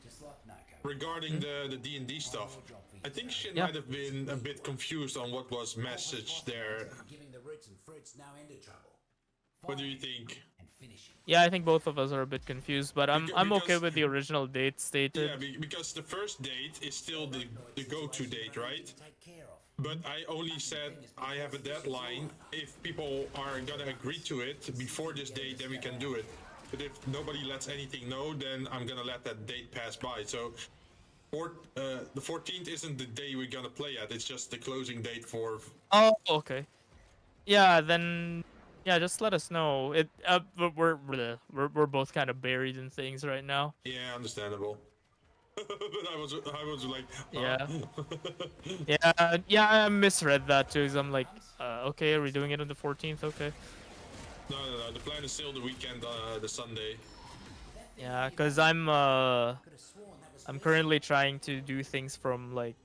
Just like Nako. regarding the D&D stuff, I think Shin Yeah. might have been a bit confused on what was messaged there. Giving the roots and fruits no end of trouble. What do you think? And finishing. Yeah, I think both of us are a bit confused, but I'm okay Because- with the original date stated. Yeah, because the first date is still the go-to date, right? Take care of. But I only said I have a deadline. If people are gonna agree to it before this date, then we can do it. But if nobody lets anything know, then I'm gonna let that date pass by. So, the 14th isn't the day we're gonna play at. It's just the closing date for. Oh, okay. Yeah, then yeah, just let us know. But we're both kind of buried in things right now. Yeah, understandable. But I was like, Yeah. Yeah, I misread that too. Cause I'm like, okay, are we doing it on the 14th? Okay. No. The plan is still the weekend, the Sunday. Yeah, cause I'm currently trying to do things from like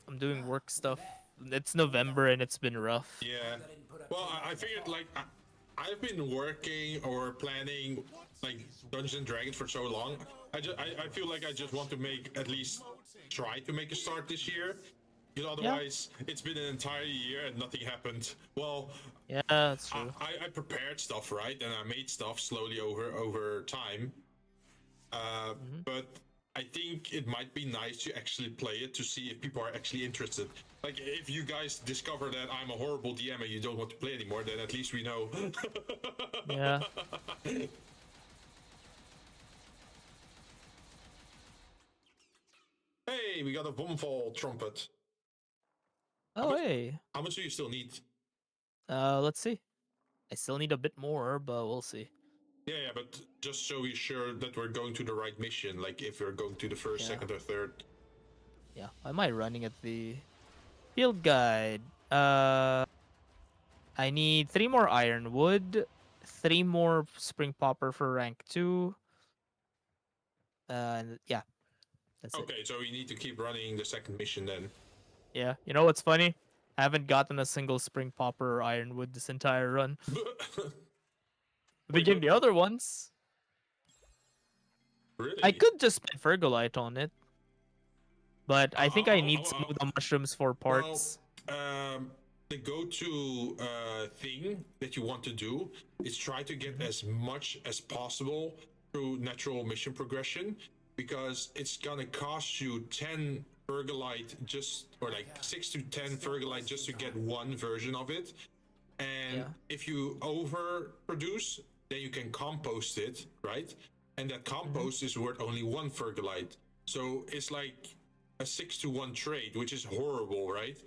I'm doing work stuff. It's November and it's been rough. Yeah. Well, I figured like I've been working or planning like Dungeons and Dragons for so long. I feel like I just want to make at least try to make a start this year. Because otherwise, it's been an entire year and nothing happened. Well, yeah, that's true. I prepared stuff, right, and I made stuff slowly over time. But I think it might be nice to actually play it to see if people are actually interested. Like, if you guys discover that I'm a horrible DM and you don't want to play anymore, then at least we know. Yeah. Hey, we got a bombfall trumpet. Oh, hey. How much do you still need? Let's see. I still need a bit more, but we'll see. Yeah, but just so we're sure that we're going to the right mission, like if we're going to the first, second, or third. Yeah, I might running at the field guide. I need 3 more ironwood, 3 more spring popper for rank 2. And yeah, that's it. Okay, so we need to keep running the second mission then. Yeah, you know what's funny? I haven't gotten a single spring popper or ironwood this entire run. Begin the other ones. Really? I could just spend Fergalite on it. But I think I need some of the mushrooms for parts. Well, the go-to thing that you want to do is try to get as much as possible through natural mission progression, because it's gonna cost you 10 Fergalite or like 6 to 10 Fergalite just to get one version of it. And if you overproduce, then you can compost it, right? And that compost is worth only 1 Fergalite. So it's like a 6-to-1 trade, which is horrible, right?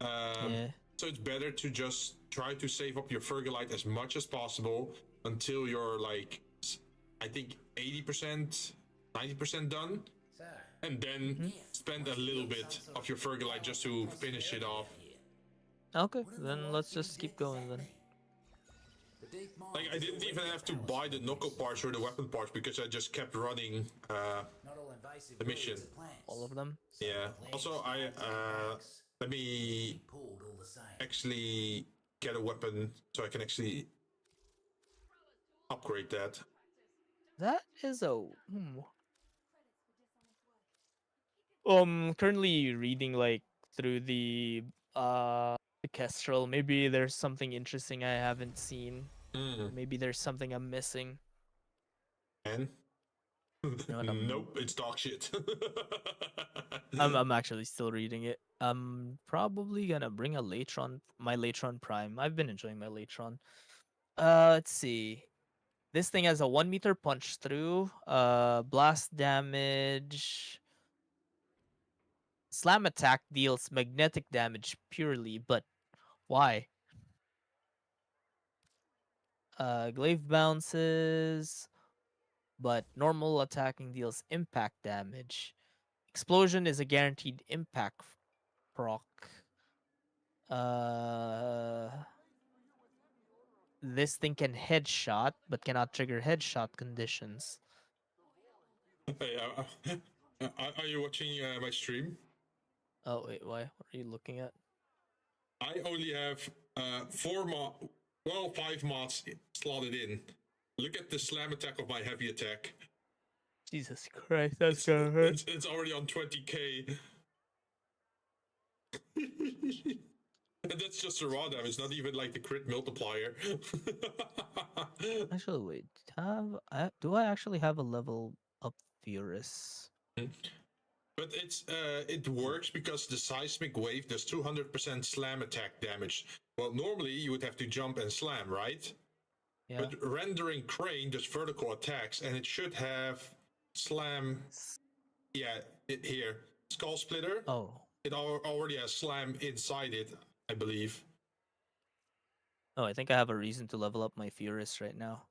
So it's better to just try to save up your Fergalite as much as possible until you're like, I think 80%, 90% done. And then spend a little bit of your Fergalite just to finish it off. Okay, then let's just keep going then. Like, I didn't even have to buy the knuckle parts or the weapon parts because I just kept running the mission. All of them? Yeah. Also, let me actually get a weapon so I can actually upgrade that. That is a... currently reading like through the Kestrel. Maybe there's something interesting I haven't seen. Maybe there's something I'm missing. And No, nope, it's dog shit. I'm actually still reading it. I'm probably gonna bring my Latron Prime. I've been enjoying my Latron. Let's see. This thing has a 1-meter punch through, blast damage. Slam attack deals magnetic damage purely, but why? Glaive bounces, but normal attacking deals impact damage. Explosion is a guaranteed impact proc. this thing can headshot, but cannot trigger headshot conditions. Hey, are you watching my stream? Oh wait, why? What are you looking at? I only have 5 mods slotted in. Look at the slam attack of my heavy attack. Jesus Christ, that's gonna hurt. It's already on 20k. And that's just the raw damage, not even like the crit multiplier. Actually, wait. Do I actually have a level up Furus? But it works because the seismic wave does 200% slam attack damage. Well, normally you would have to jump and slam, right? Yeah. But rendering crane does vertical attacks, and it should have slam. Yeah, here skull splitter. Oh. It already has slam inside it, I believe. Oh, I think I have a reason to level up my Furus right now.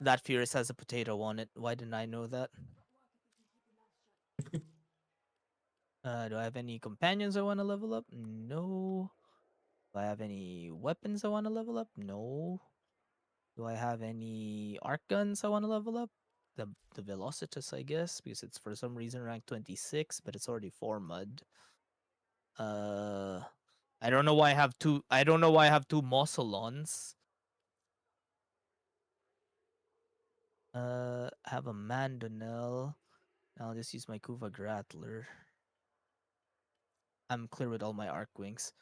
That Furus has a potato on it. Why didn't I know that? Do I have any companions I want to level up? No. Do I have any weapons I want to level up? No. Do I have any arc guns I want to level up? The Velocitus, I guess, because it's for some reason rank 26, but it's already 4 mud. I don't know why I have two. I don't know why I have 2 Mosselons. I have a Mandonel. I'll just use my Kuva Grattler. I'm clear with all my arc wings.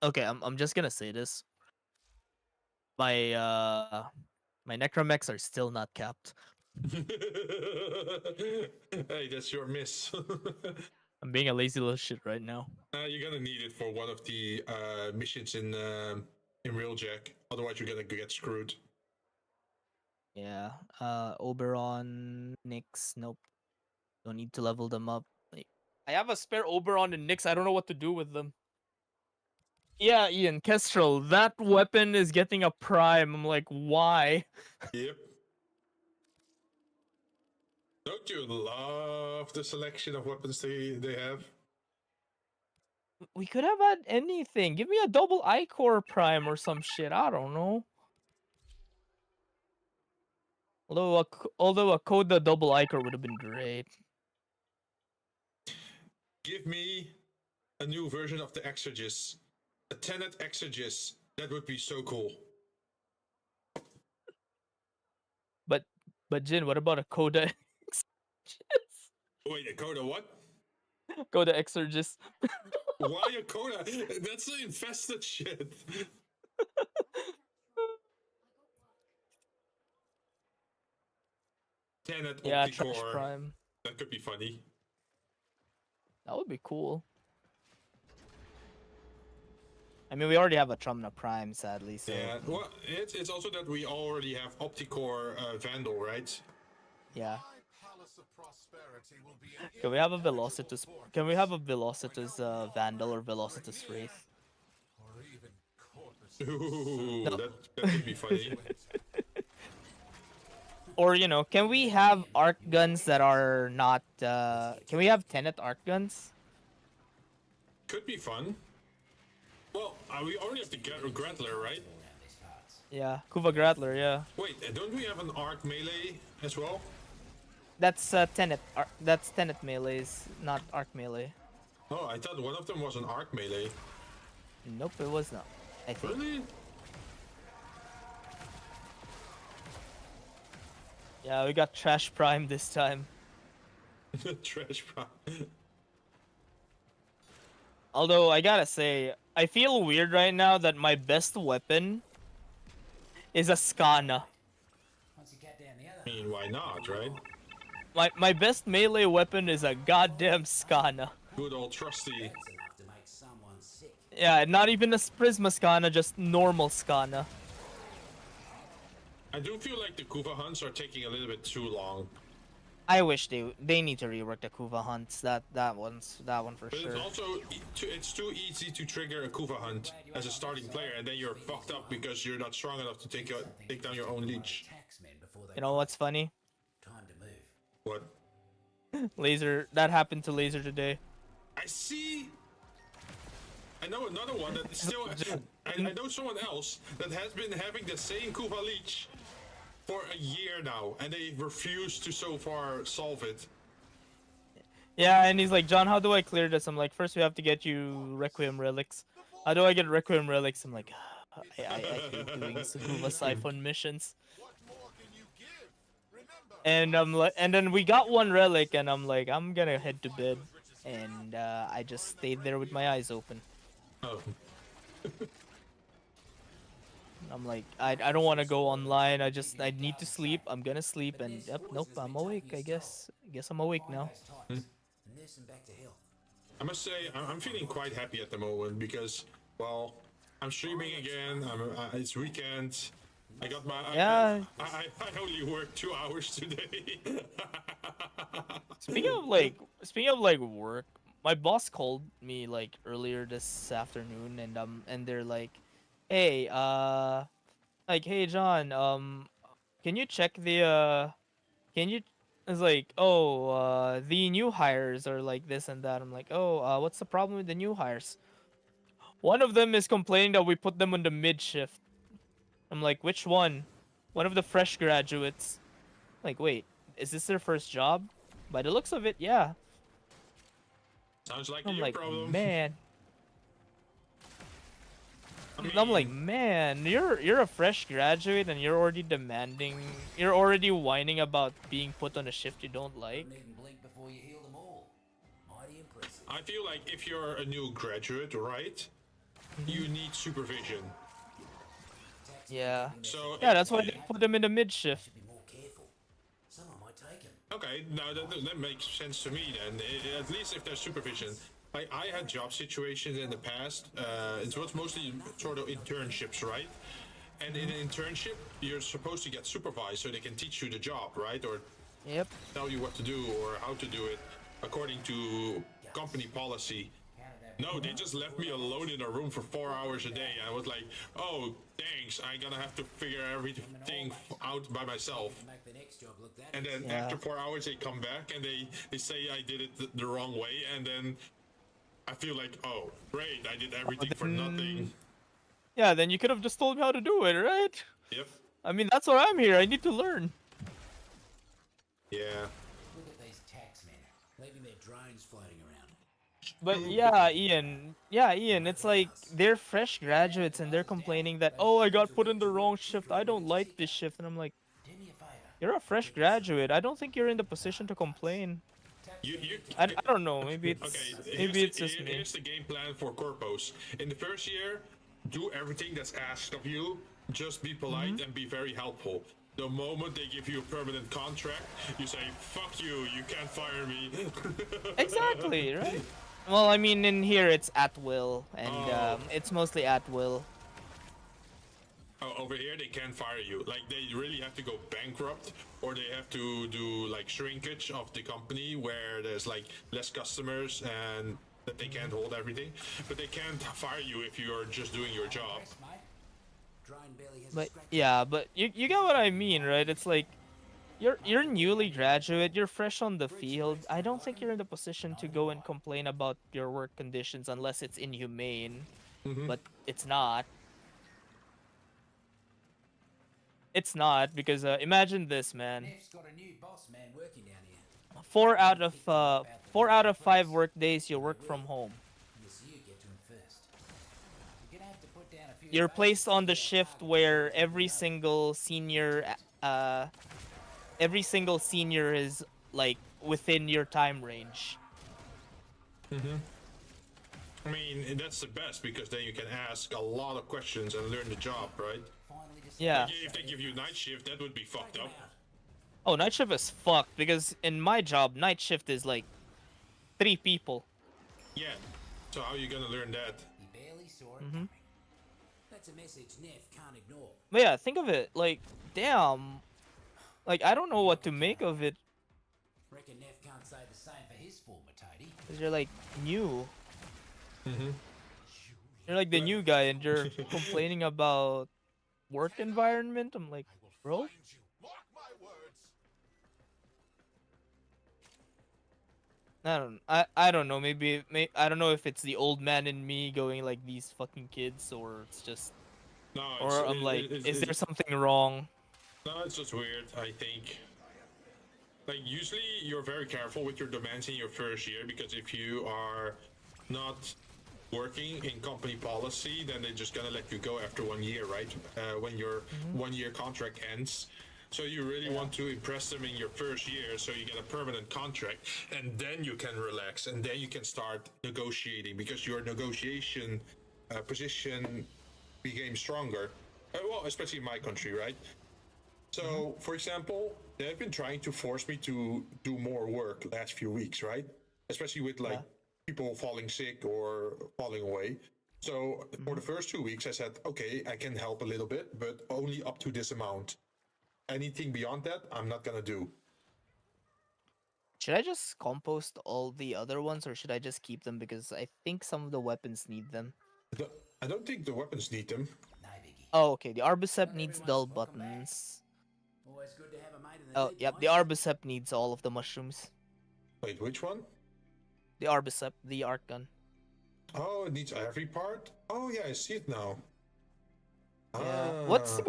Okay, I'm just gonna say this. My my necromechs are still not capped. Hey, that's your miss. I'm being a lazy little shit right now. You're gonna need it for one of the missions in Railjack. Otherwise, you're gonna get screwed. Yeah. Oberon, Nyx, nope. Don't need to level them up. Like, I have a spare Oberon and Nyx. I don't know what to do with them. Yeah, Ian, Kestrel, that weapon is getting a prime. I'm like, why? Yep. Don't you love the selection of weapons they have? We could have had anything. Give me a double Ichor prime or some shit. I don't know. Although a Coda double Ichor would have been great. Give me a new version of the Exorgist. A Tenet Exorgist. That would be so cool. But Jinn, what about a Coda Exorgist? Wait, a Coda what? Coda Exorgist. Why a Coda? That's the infested shit. Tenet Yeah, Trash Opticore. Prime. That could be funny. That would be cool. I mean, we already have a Trumna Prime, sadly. So. Yeah, well, it's also that we already have Opticore Vandal, right? Yeah. Can we have a Velocitus? Can we have a Velocitus Vandal or Velocitus Wraith? Ooh, no. that would be funny. Or, you know, can we have arc guns that are not... can we have Tenet arc guns? Could be fun. Well, we already have the Grattler, right? Yeah, Kuva Grattler, yeah. Wait, don't we have an arc melee as well? That's Tenet. That's Tenet melees, not arc melee. Oh, I thought one of them was an arc melee. Nope, it was not. I think. Really? Yeah, we got Trash Prime this time. Trash Prime. Although, I gotta say, I feel weird right now that my best weapon is a Skana. I mean, why not, right? My best melee weapon is a goddamn Skana. Good old trusty. Yeah, not even a Prisma Skana, just normal Skana. I do feel like the Kuva hunts are taking a little bit too long. I wish they need to rework the Kuva hunts. That one for but sure. It's also it's too easy to trigger a Kuva hunt as a starting player, and then you're fucked up because you're not strong enough to take down your own leech. You know what's funny? What? Laser. That happened to Laser today. I see I know another one that is still. I know someone else that has been having the same Kuva leech for a year now, and they refuse to so far solve it. Yeah, and he's like, John, how do I clear this? I'm like, first we have to get you Requiem relics. How do I get Requiem relics? I'm like, I hate doing Sukuba Siphon missions. And I'm like, and then we got one relic, and I'm like, I'm gonna head to bed, and I just stayed there with my eyes open. Oh. I'm like, I don't want to go online. I need to sleep. I'm gonna sleep, and yep, nope, I'm awake. I guess I'm awake now. I must say, I'm feeling quite happy at the moment because, well, I'm streaming again. It's weekend. I got my. Yeah. I only worked 2 hours today. Speaking of like work, my boss called me like earlier this afternoon, and they're like, hey, hey John, can you check the can you? It's like, oh, the new hires are like this and that. I'm like, oh, what's the problem with the new hires? One of them is complaining that we put them on the mid shift. I'm like, which one? One of the fresh graduates. Like, wait, is this their first job? By the looks of it, yeah. Sounds like I'm your like, problem. man. I mean, I'm like, man, you're a fresh graduate and you're already demanding, you're already whining about being put on a shift you don't like. I feel like if you're a new graduate, right, you need supervision. Yeah. So yeah, that's why they put them in the mid shift. Okay, now that makes sense to me then. At least if there's supervision. Like, I had job situations in the past. It was mostly sort of internships, right? And in an internship, you're supposed to get supervised so they can teach you the job, right? Or Yep. tell you what to do or how to do it according to company policy. No, they just left me alone in a room for 4 hours a day. I was like, oh, thanks, I'm gonna have to figure everything out by myself. And then after 4 hours, they come back and they say I did it the wrong way. And then I feel like, oh, great, I did everything for nothing. Yeah, then you could have just told me how to do it, right? Yep. I mean, that's why I'm here. I need to learn. Yeah. Look at these taxmen, leaving their drones floating around. But yeah, Ian, it's like they're fresh graduates and they're complaining that, oh, I got put in the wrong shift. I don't like this shift. And I'm like, you're a fresh graduate. I don't think you're in the position to complain. I don't know. Maybe it's just me. Here's the game plan for corpos. In the first year, do everything that's asked of you. Just be polite and be very helpful. The moment they give you a permanent contract, you say, fuck you, you can't fire me. Exactly, right? Well, I mean, in here it's at will, and it's mostly at will. Oh, over here they can't fire you. Like, they really have to go bankrupt, or they have to do like shrinkage of the company where there's like less customers and that they can't hold everything. But they can't fire you if you're just doing your job. But yeah, but you get what I mean, right? It's like you're newly graduate, you're fresh on the field. I don't think you're in the position to go and complain about your work conditions unless it's inhumane. But it's not. It's not, because imagine this, man. Got a new boss man working down here. 4 out of 5 work days you work from home. Yes, you get to him first. You're gonna have to put down a few. You're placed on the shift where every single senior is like within your time range. I mean, that's the best because then you can ask a lot of questions and learn the job, right? Yeah. Like, if they give you night shift, that would be fucked up. Oh, night shift is fucked because in my job, night shift is like 3 people. Yeah. So how are you gonna learn that? You barely saw it coming. That's a message Neff can't ignore. But yeah, think of it, like, damn. Like, I don't know what to make of it. Reckon Neff can't say the same for his former toady. Because you're like new. You're like the new guy and you're complaining about work environment. I'm like, bro. Find you. Mark my words. I don't know. I don't know if it's the old man in me going like these fucking kids, or it's just, No, or I'm like, is there something wrong? no, it's just weird. I think. Like usually, you're very careful with your demands in your first year because if you are not working in company policy, then they're just gonna let you go after 1 year, right? When your 1 year contract ends. So you really want to impress them in your first year, so you get a permanent contract, and then you can relax, and then you can start negotiating because your negotiation position became stronger. Well, especially in my country, right? So, for example, they've been trying to force me to do more work last few weeks, right? Especially with like people falling sick or falling away. So for the first 2 weeks, I said, okay, I can help a little bit, but only up to this amount. Anything beyond that, I'm not gonna do. Should I just compost all the other ones, or should I just keep them because I think some of the weapons need them? I don't think the weapons need them. No biggie. Oh, okay. The Arbicep Not needs everyone's dull welcome back. buttons. Always good to have a mate in the Oh, deep yep. The mines. Arbicep needs all of the mushrooms. Wait, which one? The Arbicep, the art gun. Oh, it needs every part? Oh, yeah, I see it now. Yeah. Ah. What's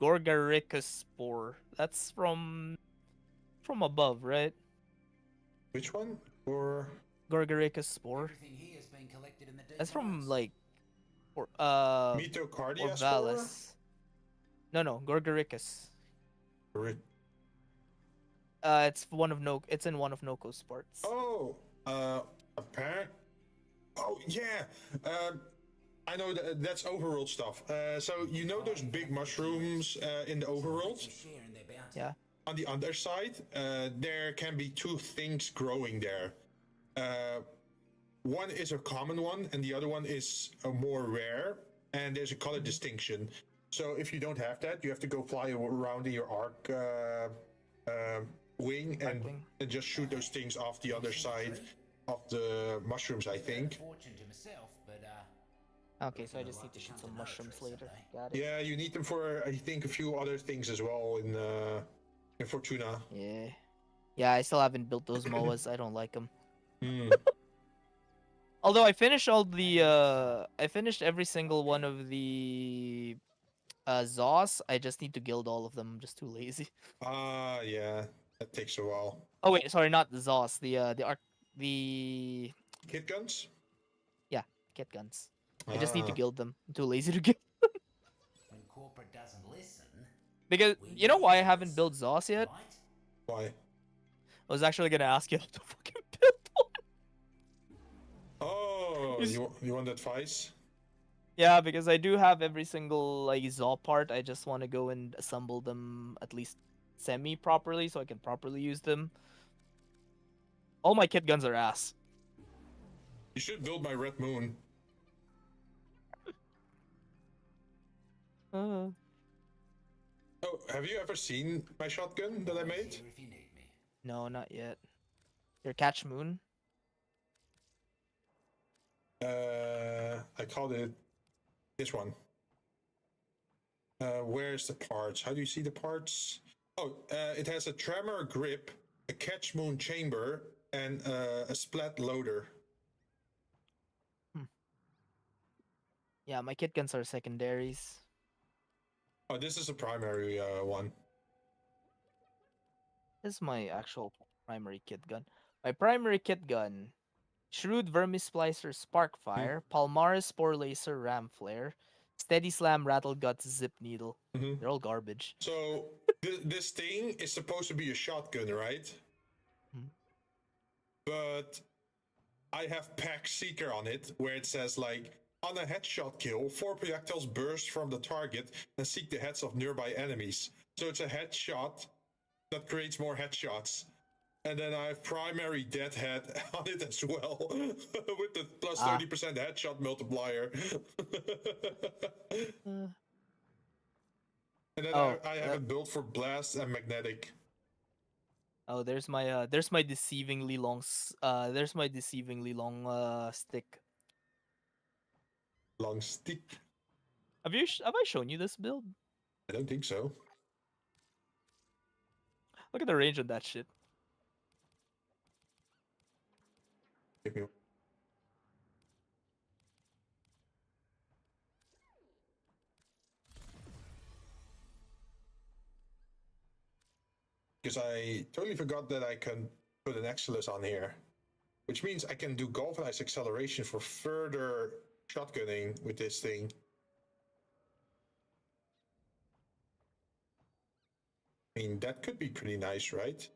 Gorgaricus spore? That's from above, right? Which one? Or Gorgaricus spore. Everything here has been collected in the deep That's from mines. like or Mitocardia spore? Orvalis. No, Gorgaricus. Ri- It's in one of Noko's parts. Oh, apparent. Oh yeah. I know that's overworld stuff. So you know those big mushrooms in the overworld? Share in their bounty. Yeah. On the underside, there can be two things growing there. One is a common one, and the other one is a more rare. And there's a color distinction. So if you don't have that, you have to go fly around in your arc wing and just shoot those things off the other side of the mushrooms, I think. Fortune to myself, but Okay, so I just need to shoot some mushrooms later. Got it. Yeah, you need them for I think a few other things as well in Fortuna. Yeah. Yeah, I still haven't built those MOAs. I don't like them. Although I finished I finished every single one of the Zos. I just need to guild all of them. I'm just too lazy. Yeah, that takes a while. Oh wait, sorry, not the Zos. The Kit guns? yeah, kit guns. I just need to Ah. guild them. I'm too lazy to guild. when corporate doesn't listen, Because you know why I haven't built Zos yet? right? Why? I was actually gonna ask you how to fucking build one. Oh, Is- you want that Vice? Yeah, because I do have every single like Zaw part. I just want to go and assemble them at least semi properly so I can properly use them. All my kit guns are ass. You should build my Red Moon. Oh, have you ever seen my shotgun that I made? Here if you need me. No, not yet. Your Catch Moon? I called it this one. Where's the parts? How do you see the parts? Oh, it has a tremor grip, a catch moon chamber, and a splat loader. Yeah, my kit guns are secondaries. Oh, this is a primary one. This is my actual primary kit gun. My primary kit gun: Shrewd Vermisplicer Sparkfire, Palmaris Spore Lacer Ram Flare, Steady Slam Rattle Guts Zip Needle. They're all garbage. So this thing is supposed to be a shotgun, right? But I have Pack Seeker on it, where it says like, on a headshot kill, 4 projectiles burst from the target and seek the heads of nearby enemies. So it's a headshot that creates more headshots. And then I have primary deadhead on it as well, with the plus 30% headshot multiplier. And then I have it built for blast and magnetic. Oh, there's my deceivingly long stick. Long stick? Have I shown you this build? I don't think so. Look at the range on that shit. Give me. Because I totally forgot that I can put an Exilus on here, which means I can do galvanized acceleration for further shotgunning with this thing. I mean, that could be pretty nice, right?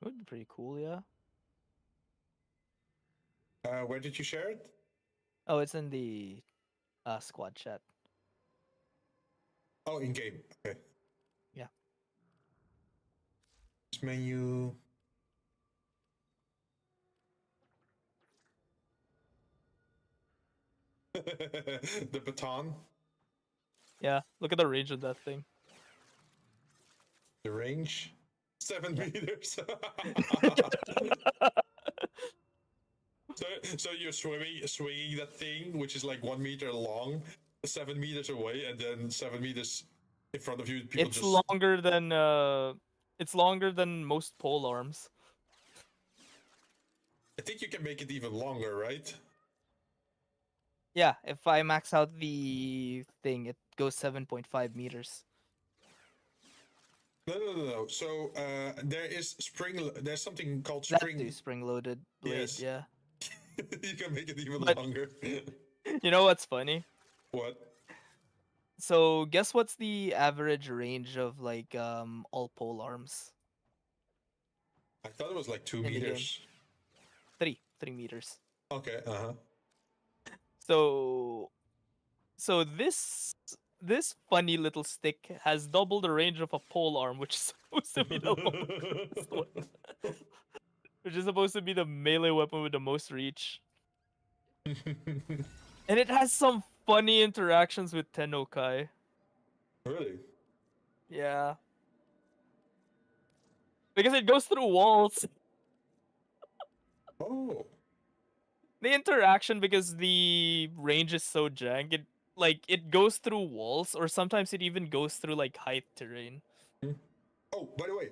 Would be pretty cool, yeah. Where did you share it? Oh, it's in the squad chat. Oh, in game. Okay. Yeah. This menu. The baton. Yeah, look at the range of that thing. The range. 7 meters. So you're swinging that thing, which is like 1 meter long, 7 meters away, and then 7 meters in front of you. People It's just... longer than most pole arms. I think you can make it even longer, right? Yeah, if I max out the thing, it goes 7.5 meters. No. So there is there's something called That's spring. the spring-loaded blade. Yes. Yeah. You can make it even But- longer. You know what's funny? What? So guess what's the average range of like all pole arms? I thought it was like 2 In the game. meters. 3 meters. Okay. So this funny little stick has double the range of a pole arm, which is supposed to be the longest one. Which is supposed to be the melee weapon with the most reach. And it has some funny interactions with Tennokai. Really? Yeah. Because it goes through walls. Oh. The interaction, because the range is so jank, it goes through walls, or sometimes it even goes through like height terrain. Oh, by the way,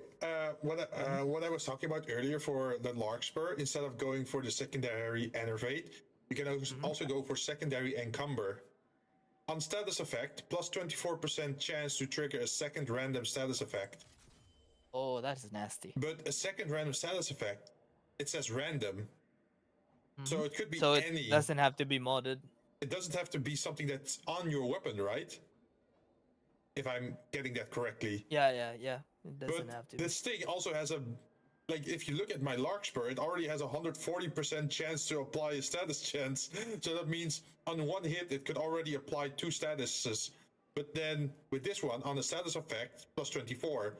what I was talking about earlier for the Larkspur, instead of going for the secondary Enervate, you can also go for secondary Encumber. On status effect, plus 24% chance to trigger a second random status effect. Oh, that's nasty. But a second random status effect, it says random. So it could be So any. it doesn't have to be modded. It doesn't have to be something that's on your weapon, right? If I'm getting that correctly. Yeah. It doesn't But have to. this thing also has a, like, if you look at my Larkspur, it already has a 140% chance to apply a status chance. So that means on one hit, it could already apply 2 statuses. But then with this one, on the status effect, plus 24.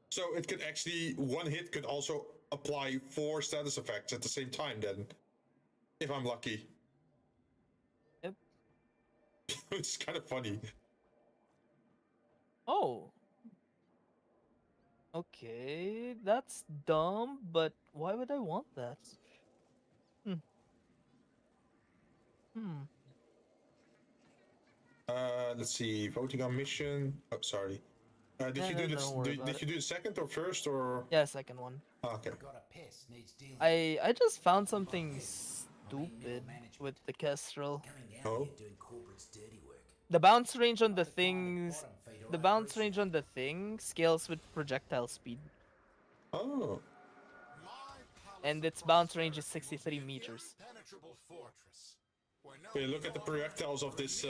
So it could actually, one hit could also apply 4 status effects at the same time then. If I'm lucky. Yep. It's kind of funny. Oh. Okay, that's dumb, but why would I want that? Let's see. Voting on mission. Oh, sorry. Did No, you no, do don't this? worry Did about you do the second or first or? Yeah, second one. Oh, okay. Got a pest needs dealing. I just found something stupid with the Kestrel. Going out Oh. here doing corporate's dirty work. The bounce range on the things, the bounce range on the thing scales with projectile speed, Oh. and its bounce range is 63 meters. Impenetrable fortress, where no Okay, look at the projectiles of this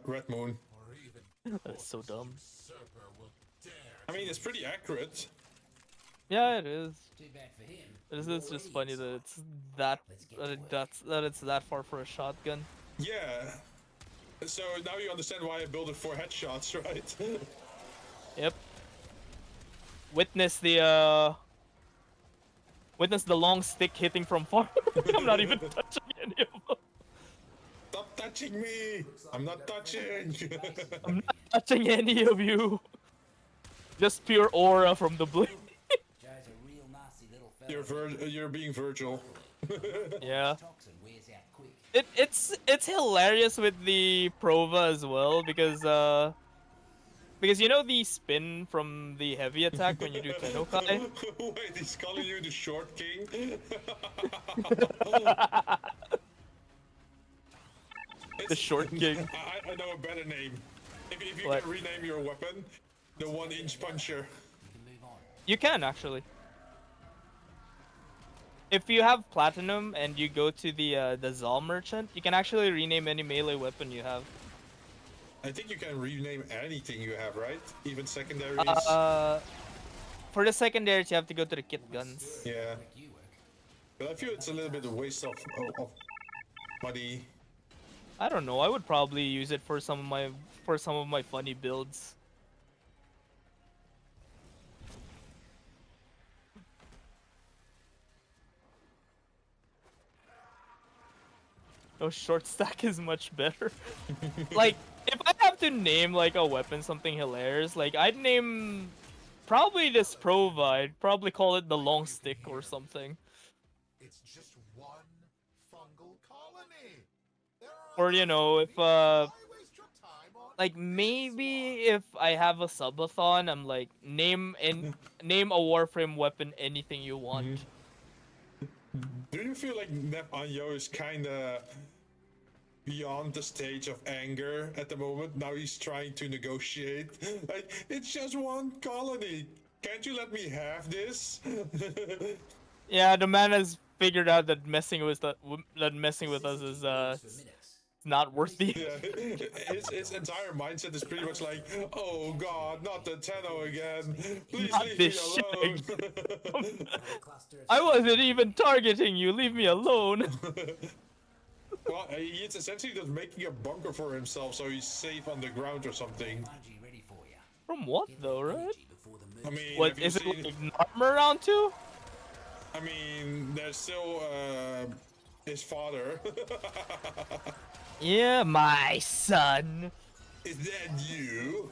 Red Moon. or even That's so dumb. usurper will dare. I mean, it's pretty accurate. Yeah, it is. Too bad for him. It's just funny that it's that that it's that far for a shotgun. Yeah. So now you understand why I built it for headshots, right? Yep. Witness the long stick hitting from far. I'm not even touching any of them. Stop touching me! I'm not touching! I'm not touching any of you. Just pure aura from the blade. Joe's a real nasty little fella. You're being Virgil. Yeah. Toxin wears out quick. It's hilarious with the Prova as well, because Because you know the spin from the heavy attack when you do Tennokai? Wait, he's calling you the short king? The short king. I know a better name. If you What? can rename your weapon, the 1-inch puncher. You can actually. If you have platinum and you go to the Zal merchant, you can actually rename any melee weapon you have. I think you can rename anything you have, right? Even secondaries. For the secondaries, you have to go to the kit guns. Yeah. But I feel it's a little bit of waste of money. I don't know. I would probably use it for some of my funny builds. No, short stack is much better. Like, if I have to name like a weapon something hilarious, like I'd name probably this Prova. I'd probably call it the long stick or something. It's just one fungal colony. Or you know, if like maybe if I have a subathon, I'm like name a Warframe weapon anything you want. Do you feel like Nep Anyo is kinda beyond the stage of anger at the moment? Now he's trying to negotiate. Like, it's just one colony. Can't you let me have this? Yeah, the man has figured out that messing with us is not worth the. Yeah, his entire mindset is pretty much like, oh god, not the Tenno again. Please Not leave this me alone. I wasn't even targeting you. Leave me alone. Well, he's essentially just making a bunker for himself so he's safe on the ground or something. From what though, right? I mean, What have you is it? seen- Like armor round two? I mean, there's still his father. Yeah, my son. Is that you?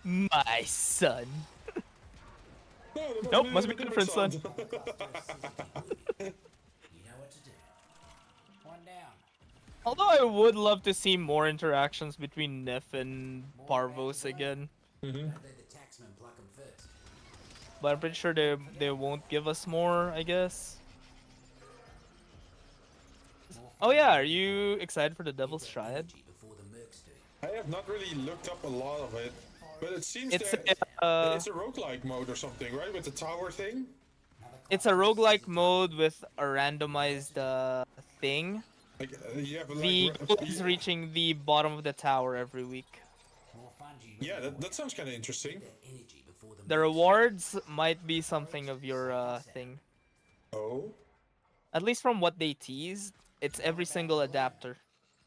My son. No, Nope, must be a different son. You know what to do. One down. Although I would love to see more interactions between Neff and Parvos again. Don't let the taxman pluck 'em first. But I'm pretty sure they won't give us more, I guess. Oh yeah, are you excited for the Devil's Triad? Before the mercs do. I have not really looked up a lot of it, but it seems It's that it's a roguelike mode or something, right? With the tower thing? It's a roguelike mode with a randomized thing. Like, you have The like... goal is reaching the bottom of the tower every week. Yeah, that sounds kind of interesting. The rewards might be something of your thing. Oh? At least from what they teased, it's every single adapter.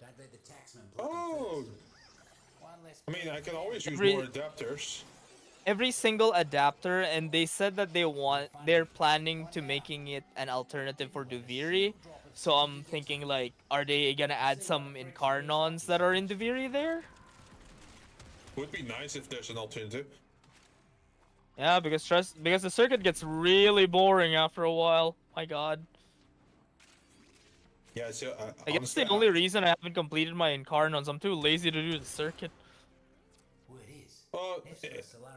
Don't let the taxman pluck 'em Oh! first. One less. I mean, I can always use Every- more adapters. Every single adapter, and they said that they're planning to making it an alternative for Duviri. So I'm thinking like, are they gonna add some Incarnons that are in Duviri there? Would be nice if there's an alternative. Yeah, because the circuit gets really boring after a while. My god. Yeah, so I guess honestly, the only reason I haven't completed my Incarnons, I'm too lazy to do the circuit. Word is. well,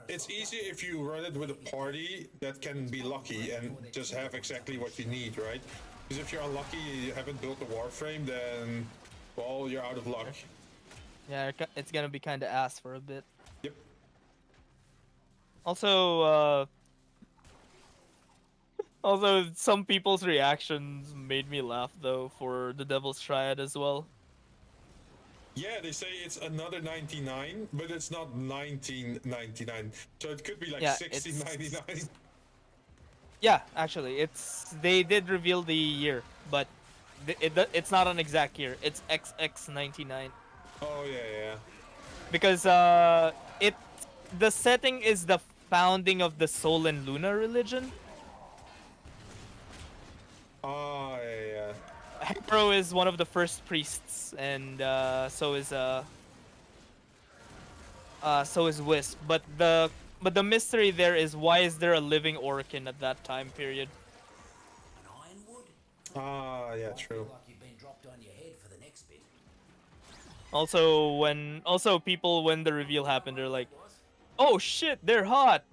it's easy if you run it with a party that can be lucky and just have exactly what you need, right? Because if you're unlucky, you haven't built a Warframe, then, well, you're out of luck. Yeah, it's gonna be kind of ass for a bit. Yep. Also, some people's reactions made me laugh though for the Devil's Triad as well. Yeah, they say it's another 99, but it's not 1999. So it could be like Yeah, 1699. Yeah, actually, they did reveal the year, but it's not an exact year. It's XX99 Oh, yeah. because the setting is the founding of the Sol and Luna religion. Oh, yeah. Hero is one of the first priests, and so is Wisp. But the mystery there is, why is there a living Orokin at that time period? An ironwood? Ah, yeah, true. Like you've been dropped on your head for the next bit. Also, when the reveal happened, they're like, oh shit, they're hot.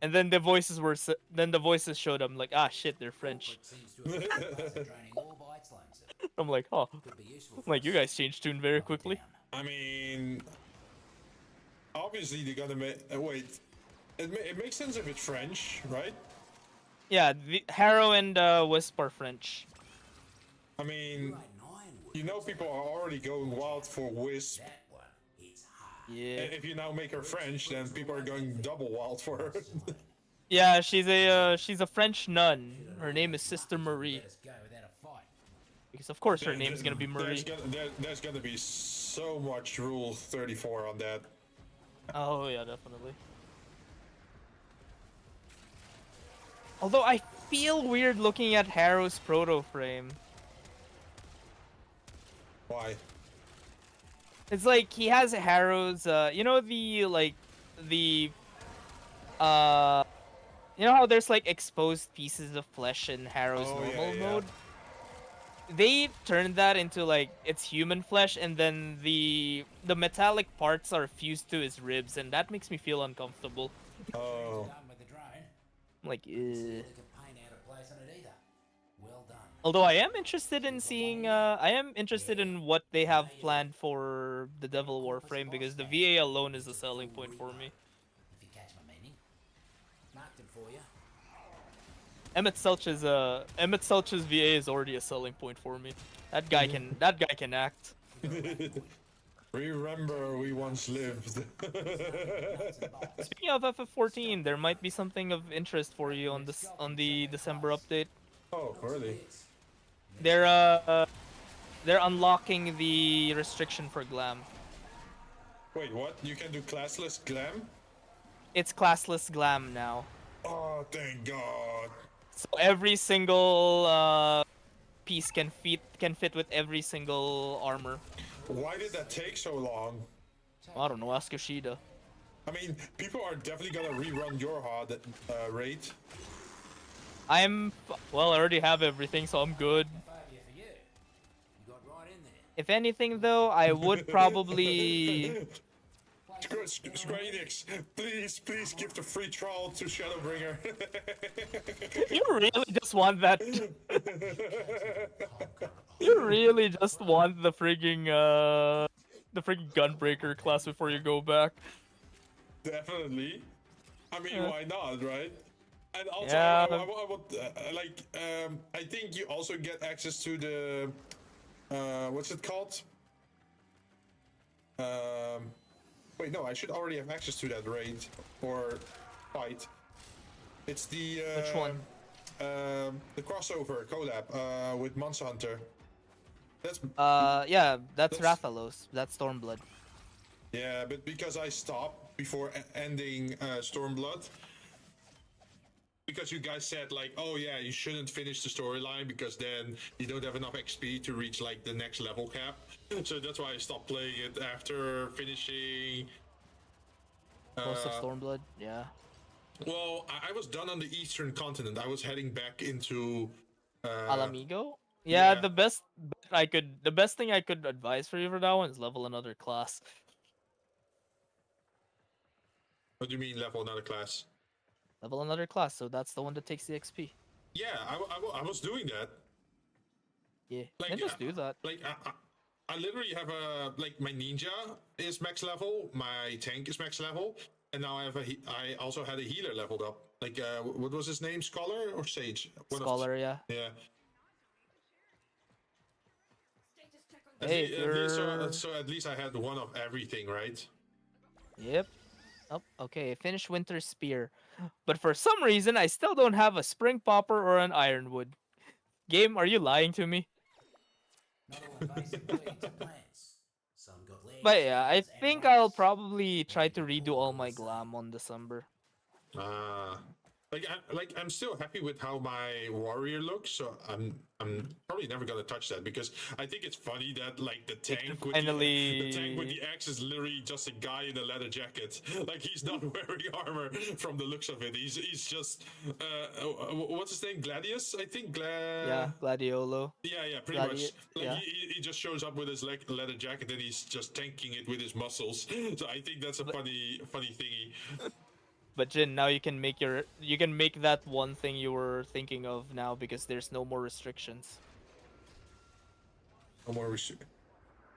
And then the voices showed up. I'm like, ah shit, they're French. Seems to have concentrating all by its lonesome. I'm like, oh, Could be useful I'm for like you us. guys changed tune very Knock it quickly. down. I mean, obviously they're gonna make. Wait, it makes sense if it's French, right? Yeah, the Harrow and Wisp are French. I mean, Right, Ironwood. you know, people are already going wild for Wisp. That one, it's hard. Yeah. If you now make her French, then people are going double wild for her. Yeah, she's a French nun. Her name is Sister Marie. Let us go without a fight. Because of course her name is gonna be Marie. There's gonna be so much Rule 34 on that. Oh yeah, definitely. Although I feel weird looking at Harrow's proto frame. Why? It's like he has Harrow's you know the you know how there's like exposed pieces of flesh in Harrow's Oh, yeah, normal yeah. mode? They turned that into like it's human flesh, and then the metallic parts are fused to his ribs, and that makes me feel uncomfortable. Oh. Done with the drone. I'm like, They eh. could paint out a place on it either. Well done. Although I am interested in seeing, I am interested in what they have planned for the Devil Warframe, because the VA alone is a selling point for me. If you catch my meaning. Marked it for you. Emmett Selch's VA is already a selling point for me. That guy can act. Remember, we once lived. Speaking of FF14, there might be something of interest for you on the December update. Oh, really? They're unlocking the restriction for glam. Wait, what? You can do classless glam? It's classless glam now. Oh, thank God. So every single piece can fit with every single armor. Why did that take so long? I don't know, ask Yoshida. I mean, people are definitely gonna rerun your hard raid. Well, I already have everything, so I'm good. Phobia for you. You got right in there. If anything, though, I would probably. Square Enix, please give the free trial to Shadowbringer. You really just want that? You really just want the frigging Gunbreaker class before you go back? Definitely. I mean, why not, right? And also, Yeah. I would I think you also get access to the what's it called? Wait, no, I should already have access to that raid or fight. It's the Which one? The crossover collab with Monster Hunter. That's Yeah, that's That's- Rathalos. That's Stormblood. yeah, but because I stopped before ending Stormblood. Because you guys said like, oh yeah, you shouldn't finish the storyline because then you don't have enough XP to reach like the next level cap. So that's why I stopped playing it after finishing. Most of Stormblood, yeah. Well, I was done on the eastern continent. I was heading back into Alamigo? Yeah, yeah. the best thing I could advise for you for that one is level another class. What do you mean level another class? Level another class, so that's the one that takes the XP. Yeah, I was doing that. Yeah, Like, then just do that. Like I literally have a like my ninja is max level, my tank is max level, and now I also had a healer leveled up. Like what was his name? Scholar or Sage? One of- Scholar, yeah. yeah. Status check on Hey, At least, so at least I had one of everything, right? Yep. Oh, okay, finish Winter Spear. But for some reason, I still don't have a Spring Popper or an Ironwood. Game, are you lying to me? Not all invasive weeds are plants. Some got legs. But yeah, I arms, and think legs. I'll probably try to redo all my glam on December. Ah, I'm still happy with how my warrior looks, so I'm probably never gonna touch that because I think it's funny that like the tank with the tank with the axe is literally just a guy in a leather jacket. Like he's not wearing armor from the looks of it. He's just what's his name? Gladius, I think. Yeah, Gladiolo. Yeah, pretty much. Like he just shows up with his leather jacket and he's just tanking it with his muscles. So I think that's a funny thingy. But Jin, now you can make that one thing you were thinking of now because there's no more restrictions. No more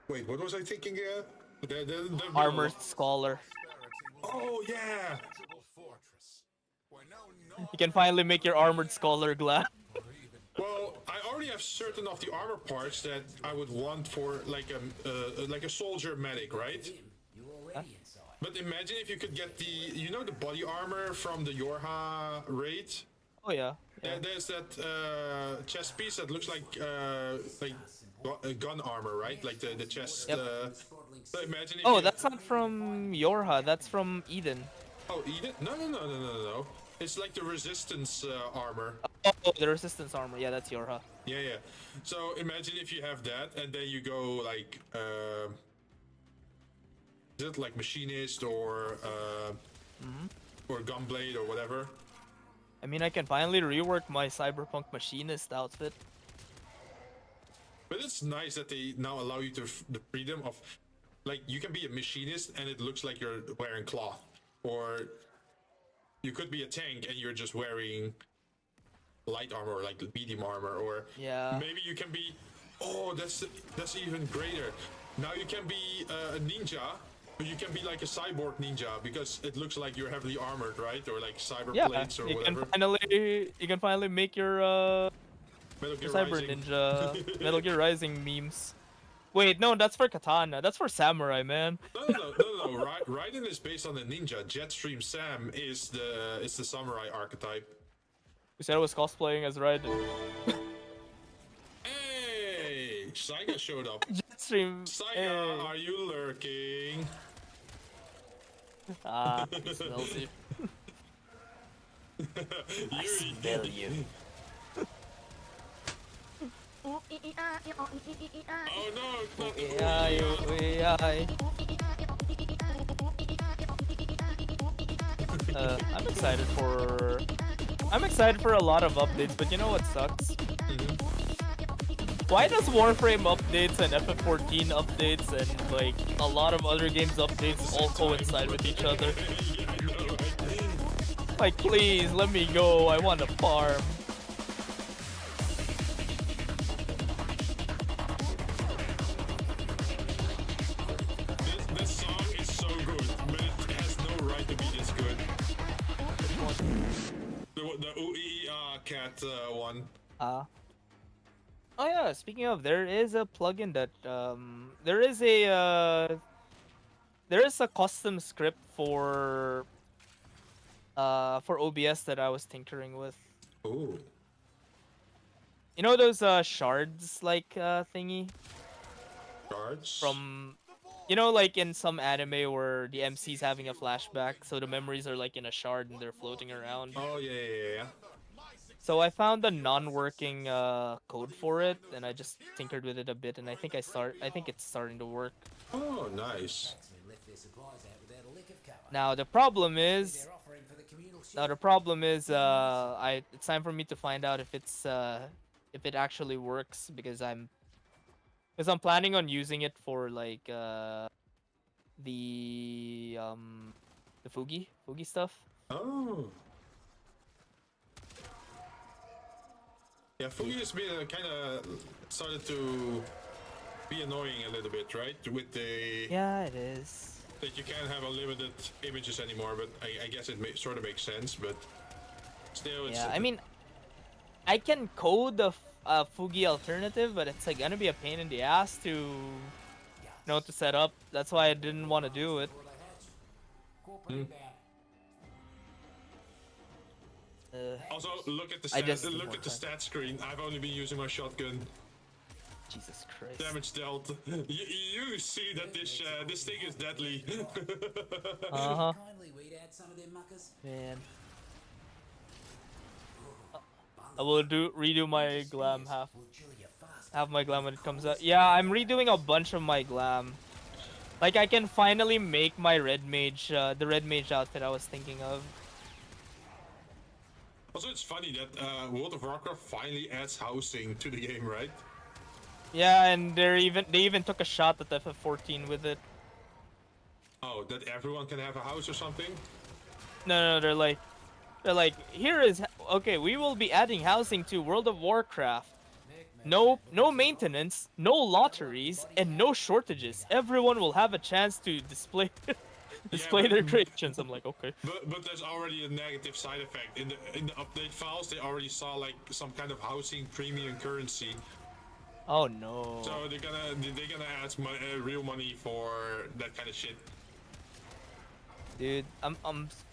Wait, what was I thinking? Armored Scholar. Oh yeah. You can finally make your Armored Scholar glad. Well, I already have certain of the armor parts that I would want for like a soldier medic, right? But imagine if you could get the body armor from the Yorha raid. Oh yeah. There's that chest piece that looks like gun armor, right? Like the chest. Yep. So imagine. If That's not from Yorha. That's from Eden. Oh, Eden? No. It's like the resistance armor. Oh, the resistance armor. Yeah, that's Yorha. Yeah. So imagine if you have that, and then you go like. Is it like machinist or gunblade or whatever? I mean, I can finally rework my cyberpunk machinist outfit. But it's nice that they now allow you the freedom of, like, you can be a machinist and it looks like you're wearing cloth, or you could be a tank and you're just wearing light armor or like medium armor, or maybe you can be. Oh, that's even greater. Now you can be a ninja. But you can be like a cyborg ninja because it looks like you're heavily armored, right? Or like cyber plates or whatever. You can finally make your cyber Rising. ninja Metal Gear Rising memes. Wait, no, that's for Katana. That's for Samurai, man. No. Raiden is based on the ninja. Jetstream Sam is the samurai archetype. We said I was cosplaying as Raiden. Hey, Saiga showed up. Jetstream. Saiga, are you lurking? He smells you. I smell you. Oh no! I'm excited for a lot of updates, but you know what sucks? Why does Warframe updates and FF14 updates and like a lot of other games updates all coincide with each other? Like, please let me go. I want to farm. This song is so good, but it has no right to be this good. The UEE cat one. Oh yeah, speaking of, there is a plugin that there is a custom script for OBS that I was tinkering with. Ooh. You know those shards like thingy? Shards? From, you know, like in some anime where the MC's having a flashback, so the memories are like in a shard and they're floating around. Oh yeah. So I found a non-working code for it, and I just tinkered with it a bit, and I think it's starting to work. Oh, nice. Now the problem is, it's time for me to find out if it actually works, because I'm planning on using it for like the Fugi stuff. Oh. Yeah, Fugi has been kind of started to be annoying a little bit, right? With the it is. That you can't have unlimited images anymore, but I guess it sort of makes sense, but still, it's... Yeah, I mean, I can code the Fugi alternative, but it's like gonna be a pain in the ass to set up. That's why I didn't want to do it. Also, look at the stat screen. I've only been using my shotgun. Jesus Christ. Damage dealt. You see that this thing is deadly. Man. I will redo my glam half. Will chill you fast. Have my glam when it comes out. Yeah, I'm redoing a bunch of my glam. Like I can finally make my red mage, the red mage outfit I was thinking of. Also, it's funny that World of Warcraft finally adds housing to the game, right? Yeah, and they even took a shot at FF14 with it. Oh, that everyone can have a house or something? No, they're like, here is okay. We will be adding housing to World of Warcraft. No maintenance, no lotteries, and no shortages. Everyone will have a chance to display their creations. I'm like, okay. But there's already a negative side effect. In the update files, they already saw like some kind of housing premium currency. Oh no. So they're gonna add real money for that kind of shit. Dude,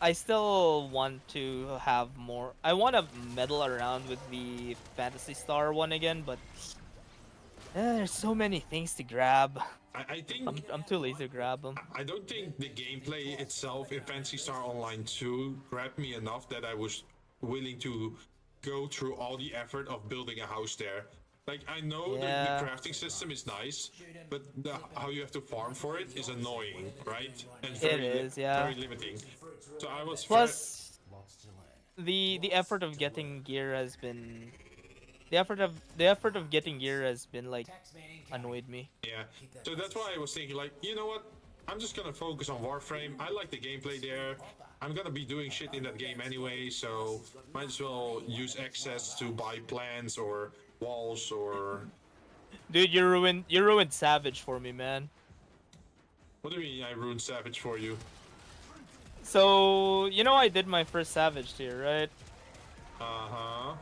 I still want to have more. I want to meddle around with the Phantasy Star one again, but there's so many things to grab. I think I'm too lazy to grab them. I don't think the gameplay itself in Fantasy Star Online 2 grabbed me enough that I was willing to go through all the effort of building a house there. Like, I know the crafting system is nice, but how you have to farm for it is annoying, right? And very limiting. So I was plus the effort of getting gear has been the effort of getting gear has been like annoyed me. Yeah. So that's why I was thinking like, you know what? I'm just gonna focus on Warframe. I like the gameplay there. I'm gonna be doing shit in that game anyway, so might as well use access to buy plants or walls or... Dude, you ruined Savage for me, man. What do you mean I ruined Savage for you? So, you know I did my first Savage tier, right? Uh-huh.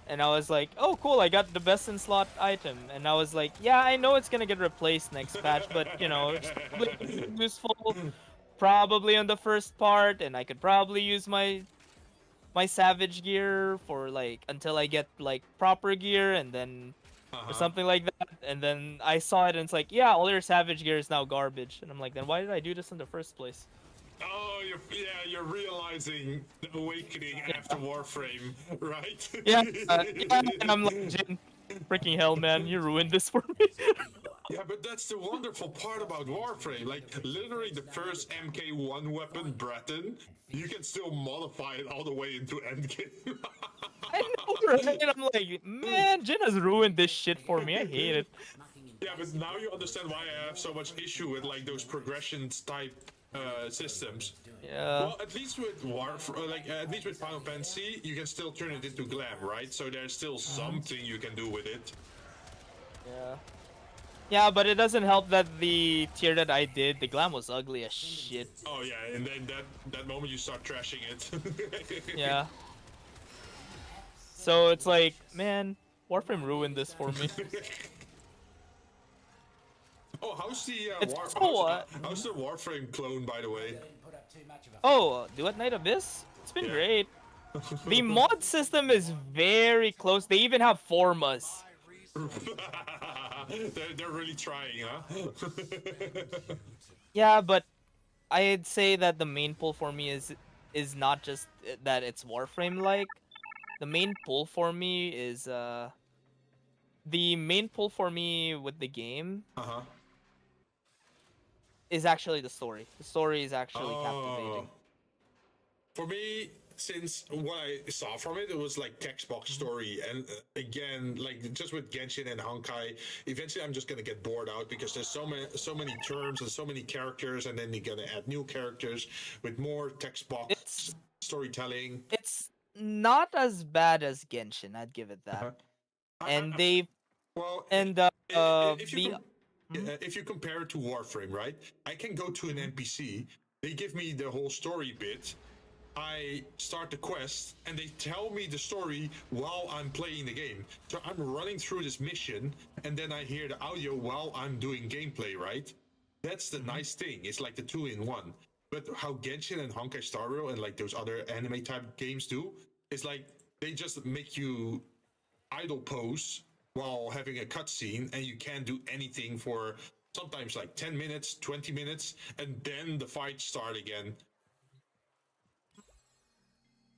And I was like, oh cool, I got the best in slot item. And I was like, yeah, I know it's gonna get replaced next patch, but you know, it's probably useful probably on the first part, and I could probably use my Savage gear for like until I get like proper gear, and then or something like that. And then I saw it and it's like, yeah, all your Savage gear is now garbage. And I'm like, then why did I do this in the first place? Oh, you're realizing the awakening after Warframe, right? Yeah, and I'm like, Jinn, freaking hell, man, you ruined this for me. Yeah, but that's the wonderful part about Warframe. Like, literally the first MK1 weapon, Breton, you can still modify it all the way into endgame. I know, right? And I'm like, man, Jinn has ruined this shit for me. I hate it. Yeah, but now you understand why I have so much issue with like those progressions type systems. Yeah. Well, at least with at least with Final Fantasy, you can still turn it into glam, right? So there's still something you can do with it. Yeah. Yeah, but it doesn't help that the tier that I did, the glam was ugly as shit. Oh yeah, and then that moment you start trashing it. Yeah. So it's like, man, Warframe ruined this for me. Oh, how's the how's the Warframe clone, by the way? Oh, Duet Night Abyss? It's been great. The mod system is very close. They even have formas. They're really trying, huh? Yeah, but I'd say that the main pull for me is not just that it's Warframe like. The main pull for me is the main pull for me with the game is actually the story. The story is actually captivating. For me, since what I saw from it, it was like text box story, and again, like just with Genshin and Honkai, eventually I'm just gonna get bored out because there's so many terms and so many characters, and then you're gonna add new characters with more text box storytelling. It's not as bad as Genshin, I'd give it that. And they if you compare it to Warframe, right? I can go to an NPC, they give me the whole story bit. I start the quest and they tell me the story while I'm playing the game. So I'm running through this mission and then I hear the audio while I'm doing gameplay, right? That's the nice thing. It's like the 2-in-1. But how Genshin and Honkai Star Rail and like those other anime type games do is like they just make you idle pose while having a cutscene and you can't do anything for sometimes like 10 minutes, 20 minutes, and then the fights start again.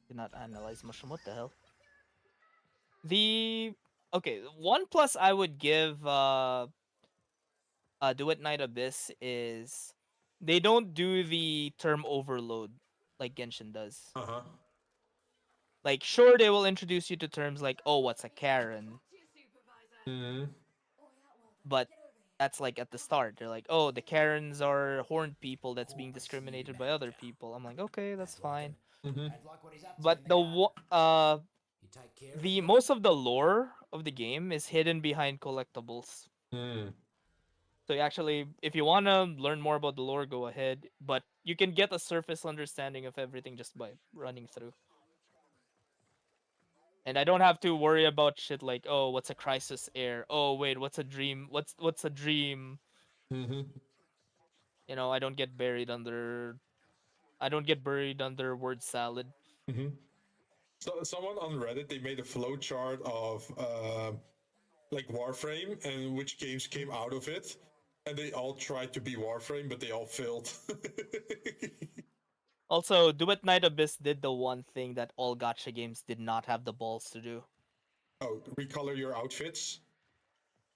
Did not analyze mushroom, what the hell? The okay, one plus I would give Do It Night Abyss is they don't do the term overload like Genshin does. Uh-huh. Like, sure, they will introduce you to terms like, oh, what's a Karen? Mm-hmm. But that's like at the start. They're like, oh, the Karens are horned people that's being discriminated by other people. I'm like, okay, that's fine. Mm-hmm. Don't like what he's up to But in the garden. You take care of the him? most of the lore of the game is hidden behind collectibles. Mm. So you actually, if you want to learn more about the lore, go ahead. But you can get a surface understanding of everything just by running through. And I don't have to worry about shit like, oh, what's a crisis air? Oh, wait, what's a dream? What's a dream? Mm-hmm. You know, I don't get buried under word salad. Mm-hmm. So someone on Reddit, they made a flow chart of like Warframe and which games came out of it, and they all tried to be Warframe, but they all failed. Also, Do It Night Abyss did the one thing that all gacha games did not have the balls to do. Oh, recolor your outfits?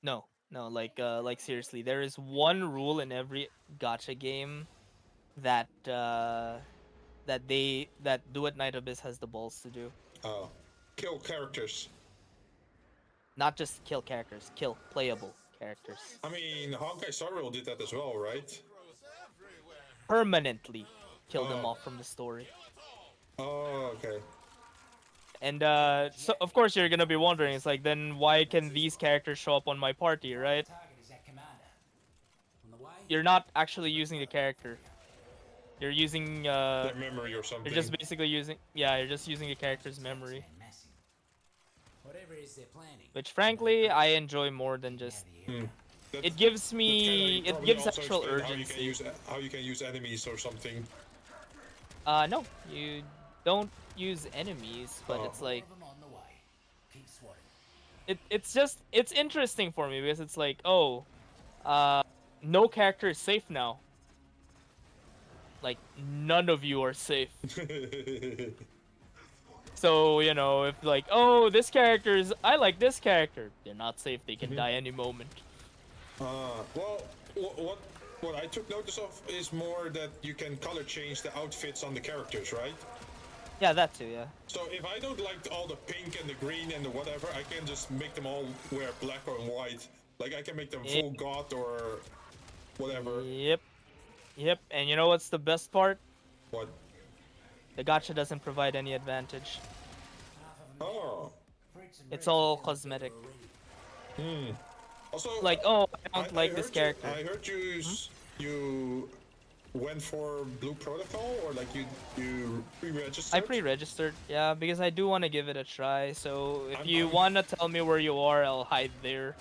No, like seriously, there is one rule in every gacha game that that Do It Night Abyss has the balls to do. Oh, kill characters. Not just kill characters, kill playable characters. I mean, Honkai Star Rail did that as well, right? Permanently kill them off from the story. Oh, okay. And so of course you're gonna be wondering, it's like, then why can these characters show up on my party, right? Target is that commander. On the way? You're not actually using the character. You're using Their memory or something. you're just basically using, yeah, you're just using the character's memory. Massive. Whatever it is they're planning. Which frankly I enjoy more than just it gives me it gives actual urgency. How you can use enemies or something. No, you don't use enemies, but it's like Them on the way. Keep swatting. it's interesting for me because it's like, oh, no character is safe now. Like, none of you are safe. So, you know, if like, oh, I like this character, they're not safe, they can die any moment. Well, what I took notice of is more that you can color change the outfits on the characters, right? Yeah, that too, yeah. So if I don't like all the pink and the green and the whatever, I can just make them all wear black or white. Like, I can make them full goth or whatever. Yep, and you know what's the best part? What? The gacha doesn't provide any advantage. Oh. It's all cosmetic. Also, Like, oh, I don't like this character. I heard you went for Blue Protocol, or like you pre-registered? I pre-registered, yeah, because I do want to give it a try. So if you want to tell me where you are, I'll hide there.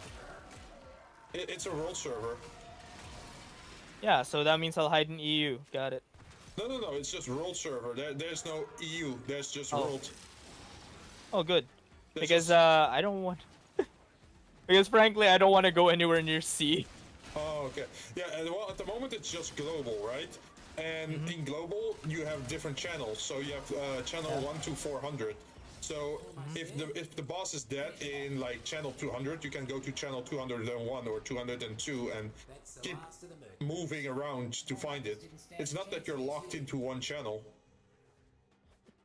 It's a world server. Yeah, so that means I'll hide in EU. Got it. No, it's just world server. There's no EU, there's just world. Oh, good. There's Because just- I don't want... Because frankly, I don't want to go anywhere near C. Oh, okay. Yeah, well, at the moment it's just global, right? And in global, you have different channels. So you have channel 1 to 400. So if the boss is dead in like channel 200, you can go to channel 201 or 202 and keep moving around to find it. It's not that you're locked into one channel.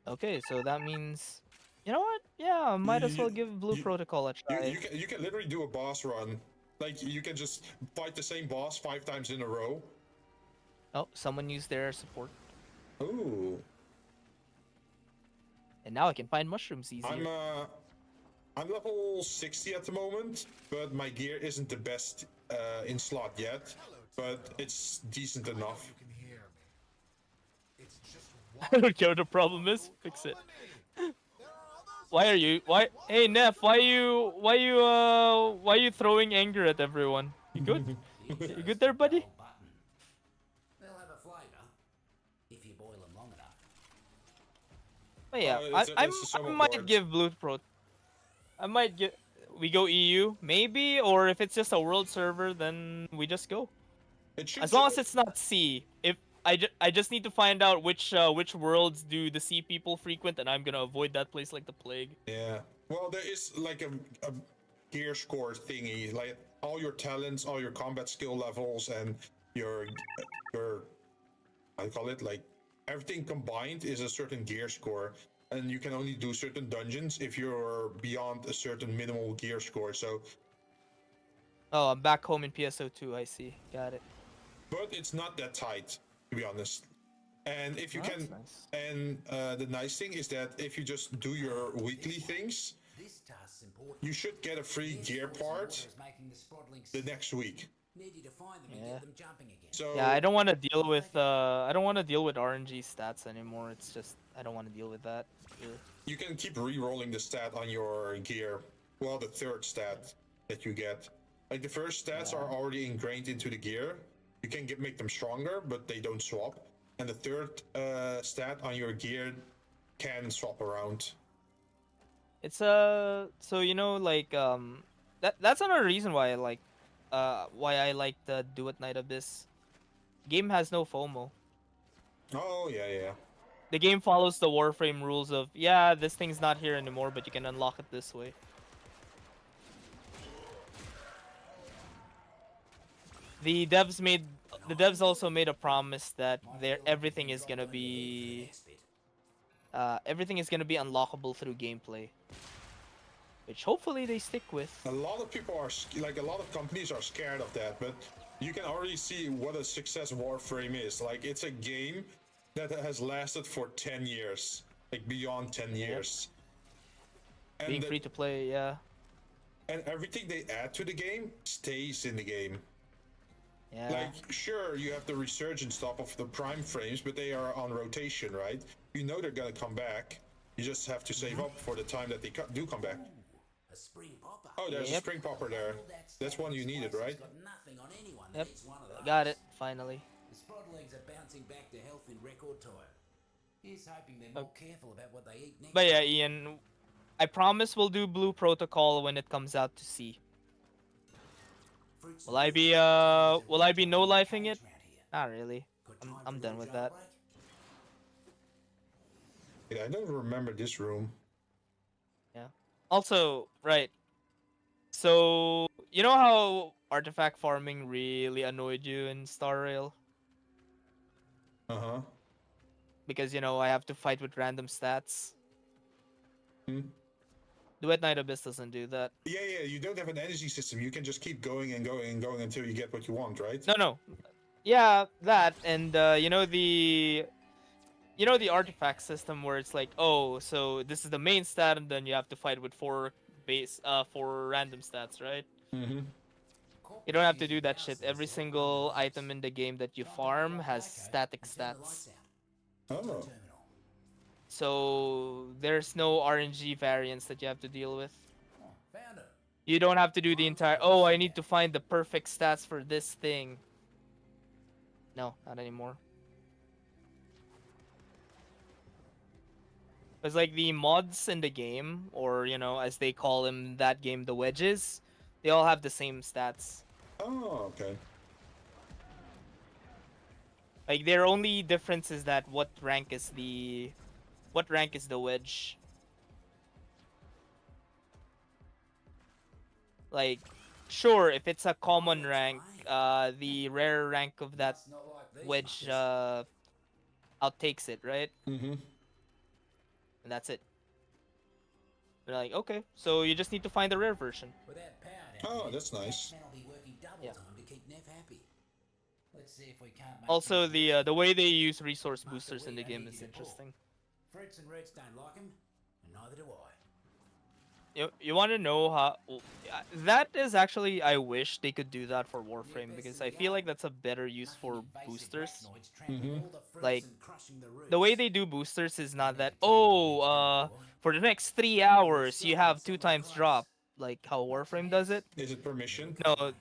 Okay, so that means... You know what? Yeah, I might as well give Blue Protocol a try. You can literally do a boss run. Like, you can just fight the same boss 5 times in a row. Oh, someone used their support. Ooh. And now I can find mushrooms easier. I'm level 60 at the moment, but my gear isn't the best in slot yet. But it's decent enough. You can hear me. It's just I don't care what the problem is. Fix it. Why are you? Why? Hey Neff, why you throwing anger at everyone? You good? You good there, buddy? They'll have a flavor if you boil them long enough. But yeah, I might give Blue Pro. I might get. We go EU, maybe, or if it's just a world server, then we just go. As long as it's not C. If I just need to find out which worlds do the sea people frequent, and I'm gonna avoid that place like the plague. Yeah. Well, there is like a gear score thingy, like all your talents, all your combat skill levels, and your I call it like everything combined is a certain gear score, and you can only do certain dungeons if you're beyond a certain minimal gear score. So, Oh, I'm back home in PSO2. I see. Got it. but it's not that tight, to be honest. And if you Oh, can, that's nice. and the nice thing is that if you just do your weekly things, This task's important. you should get a free Yes, gear of course, part water is making the Sprodlings the next week. needy to find them and Yeah. get them jumping again. So Yeah, I don't want to deal with I don't want to deal with RNG stats anymore. It's just I don't want to deal with that. Ugh. you can keep re-rolling the stat on your gear. Well, the third stat that you get. Like the first stats are already ingrained into the gear. You can make them stronger, but they don't swap. And the third stat on your gear can swap around. It's so you know like that's another reason why I like the Do It Night Abyss. Game has no FOMO. Oh yeah. The game follows the Warframe rules of yeah, this thing's not here anymore, but you can unlock it this way. The devs also made a promise that everything is gonna be unlockable through gameplay, which hopefully they stick with. A lot of people are like a lot of companies are scared of that, but you can already see what a success Warframe is. Like it's a game that has lasted for 10 years, like beyond 10 years. And Being free to play, yeah. And everything they add to the game stays in the game. Yeah. Like, sure, you have the resurgence stuff of the prime frames, but they are on rotation, right? You know they're gonna come back. You just have to save up for the time that they do come back. A spring popper. Oh, there's a Yep. spring popper there. That's one you needed, right? Got nothing on anyone that Yep. needs one of those. Got it, finally. The Sprodlings are bouncing back to health in record time. Here's hoping they're more careful about what they eat next. But yeah, Ian, I promise we'll do Blue Protocol when it comes out to sea. Fruits Will I be no-lifing it? Not really. I'm done with that. Yeah, I don't remember this room. Yeah. Also, right. So, you know how artifact farming really annoyed you in Star Rail? Uh-huh. Because, you know, I have to fight with random stats. Hmm. Do It Night Abyss doesn't do that. Yeah, you don't have an energy system. You can just keep going and going and going until you get what you want, right? No. Yeah, that and you know the artifact system where it's like, oh, so this is the main stat and then you have to fight with four random stats, right? Mm-hmm. You don't have to do that shit. Every single item in the game that you farm has static stats. Oh. So there's no RNG variance that you have to deal with. Found her. You don't have to do the entire, oh, I need to find the perfect stats for this thing. No, not anymore. Because like the mods in the game, or you know, as they call them in that game, the wedges, they all have the same stats. Oh, okay. Like their only difference is that what rank is the wedge. Like, sure, if it's a common rank, the rare rank of that wedge outtakes it, right? Mm-hmm. And that's it. They're like, okay, so you just need to find the rare version. Without power Oh, that's nice. man will be working double Yeah. time to keep Neff happy. Let's see if we can't make Also, things the way they use resource Master, boosters in we the don't game need is you to pull. interesting. Fruits and roots don't like him, and neither do I. You want to know how? That is actually, I wish they could do that for Warframe because I feel like that's a better use for boosters. Like, the way they do boosters is not that, oh, for the next 3 hours you have 2 times drop, like how Warframe does it. Is it permission? No,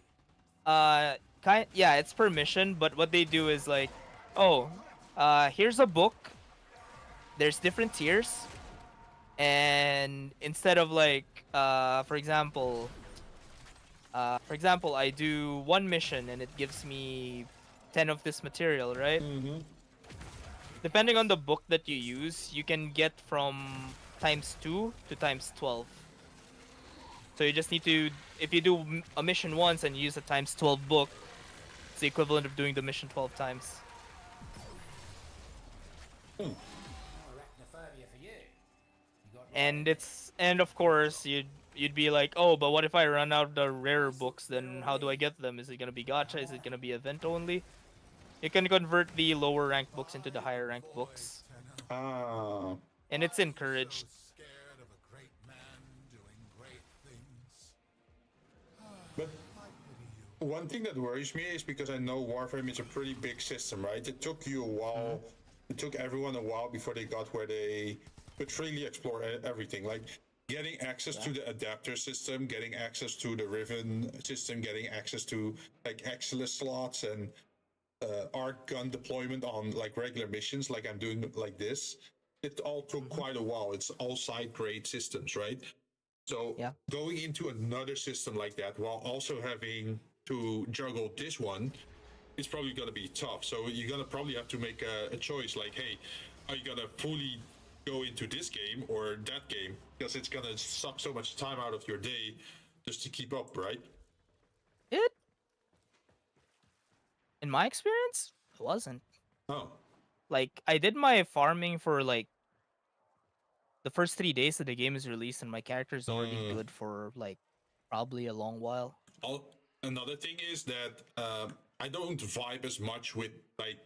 yeah, it's permission, but what they do is like, oh, here's a book. There's different tiers. And instead of like, for example, I do 1 mission and it gives me 10 of this material, right? Mm-hmm. Depending on the book that you use, you can get from ×2 to ×12. So you just need to, if you do a mission once and use a times 12 book, it's the equivalent of doing the mission 12 times. No arachnophobia for you. You got And right. and of course you'd be like, oh, but what if I run out of the rarer books? Then how do I get them? Is it gonna be gacha? Is it gonna be event only? You can convert the lower ranked books into the higher ranked books, Ah. and it's encouraged. Scared of a great man doing great things. But one thing that worries me is because I know Warframe is a pretty big system, right? It took you a while. It took everyone a while before they got where they could freely explore everything. Like getting access to the adapter system, getting access to the Riven system, getting access to like Exilus slots and arc gun deployment on like regular missions, like I'm doing like this. It all took quite a while. It's all side grade systems, right? So going into another system like that while also having to juggle this one is probably going to be tough. So you're going to probably have to make a choice like, hey, are you going to fully go into this game or that game? Because it's going to suck so much time out of your day just to keep up, right? In my experience, it wasn't. Oh. Like, I did my farming for like the first 3 days that the game is released, and my character is already good for like probably a long while. Another thing is that I don't vibe as much with like,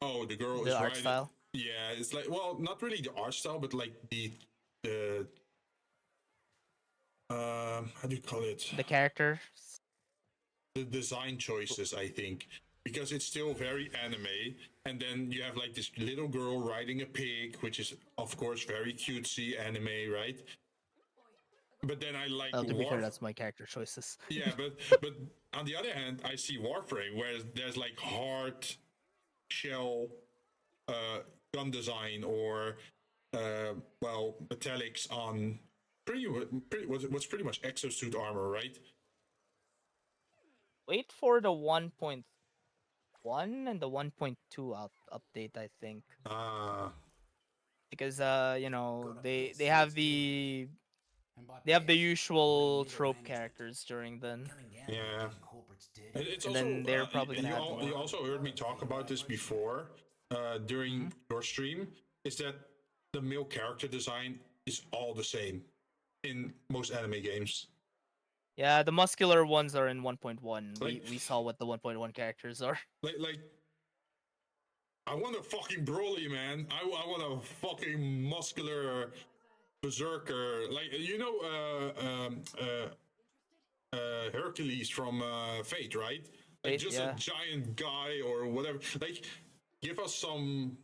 oh, the girl The is art riding. style? Yeah, it's like, well, not really the art style, but like the how do you call it? The character. The design choices, I think, because it's still very anime, and then you have like this little girl riding a pig, which is of course very cutesy anime, right? But then I like To be fair, that's my character choices. Yeah, but on the other hand, I see Warframe where there's like hard shell gun design or well, metallics on what's pretty much exosuit armor, right? Wait for the 1.1 and the 1.2 update, I think. Because you know, they have the usual trope characters during then. Yeah. It's and also, then they're probably gonna add more. you also heard me talk about this before during your stream, is that the male character design is all the same in most anime games. Yeah, the muscular ones are in 1.1. We saw what the 1.1 characters are. Like I want a fucking Broly, man. I want a fucking muscular berserker. Like, you know, Hercules from Fate, right? Like, just a giant guy or whatever. Like, give us some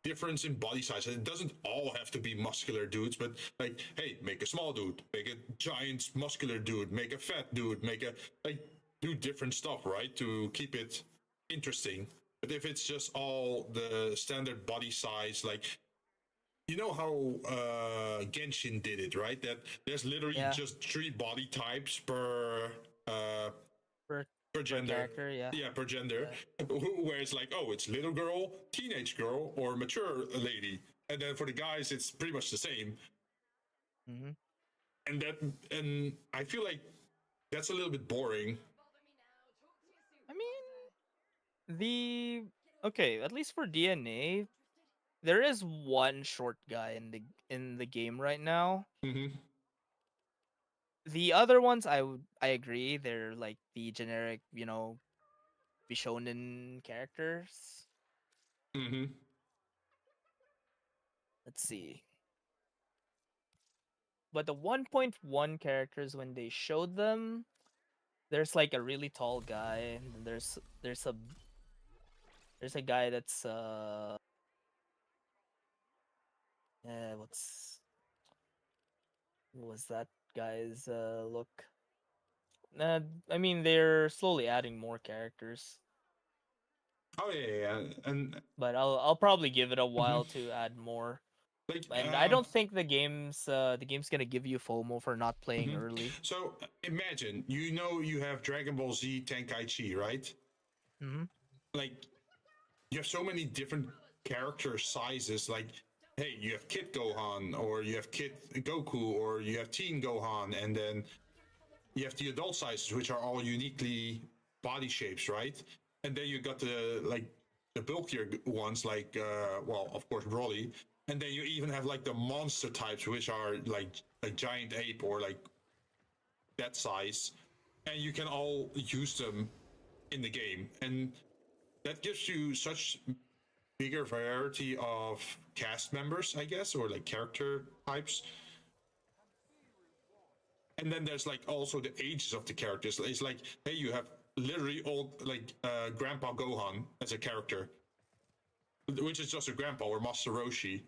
difference in body size. It doesn't all have to be muscular dudes, but like, hey, make a small dude, make a giant muscular dude, make a fat dude, do different stuff, right? To keep it interesting. But if it's just all the standard body size, like, you know how Genshin did it, right? That there's literally just 3 body types per gender. Character, per gender. Where it's like, oh, it's little girl, teenage girl, or mature lady. And then for the guys, it's pretty much the same. And I feel like that's a little bit boring. I mean, at least for DNA, there is one short guy in the game right now. The other ones, I agree, they're like the generic, you know, Bishonen characters. Let's see. But the 1.1 characters, when they showed them, there's like a really tall guy, and there's a guy that's what was that guy's look? I mean, they're slowly adding more characters. Oh yeah, and but I'll probably give it a while to add more. And I don't think the game's gonna give you FOMO for not playing early. So imagine, you know, you have Dragon Ball Z Tenkaichi, right? Like, you have so many different character sizes. Like, hey, you have Kid Gohan, or you have Kid Goku, or you have Teen Gohan, and then you have the adult sizes, which are all uniquely body shapes, right? And then you got the bulkier ones, like well, of course, Broly. And then you even have like the monster types, which are like a giant ape or like that size, and you can all use them in the game, and that gives you such bigger variety of cast members, I guess, or like character types. And then there's like also the ages of the characters. It's like, hey, you have literally old like Grandpa Gohan as a character, which is just a grandpa, or Master Roshi.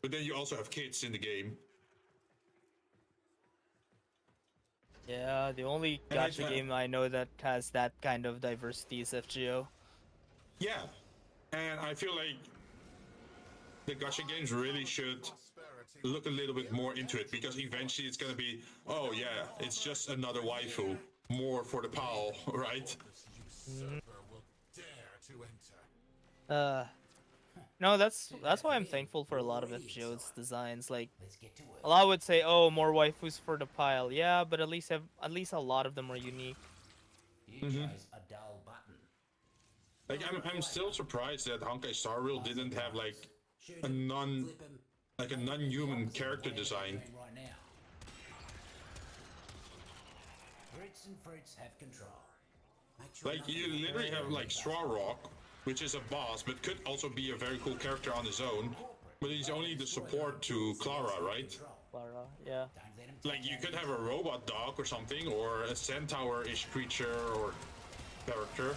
But then you also have kids in the game. Yeah, the only And gacha game I know that has that kind of diversity is FGO. Yeah, and I feel like the gacha games really should look a little bit more into it, because eventually it's gonna be, oh yeah, it's just another waifu, more for the pal, right? No, that's why I'm thankful for a lot of FGO's designs. Like, a lot would say, oh, more waifus for the pile. Yeah, but at least a lot of them are unique. You chose a dull button. Like, I'm still surprised that Honkai Star Rail didn't have like a non-human character design. Right now. Fritz and Fritz have control. Make sure Like, you literally have like Straw Rock, which is a boss, but could also be a very cool character on his own. But he's only the support to Clara, right? Clara, yeah. Like, you could have a robot dog or something, or a centaur-ish creature or character.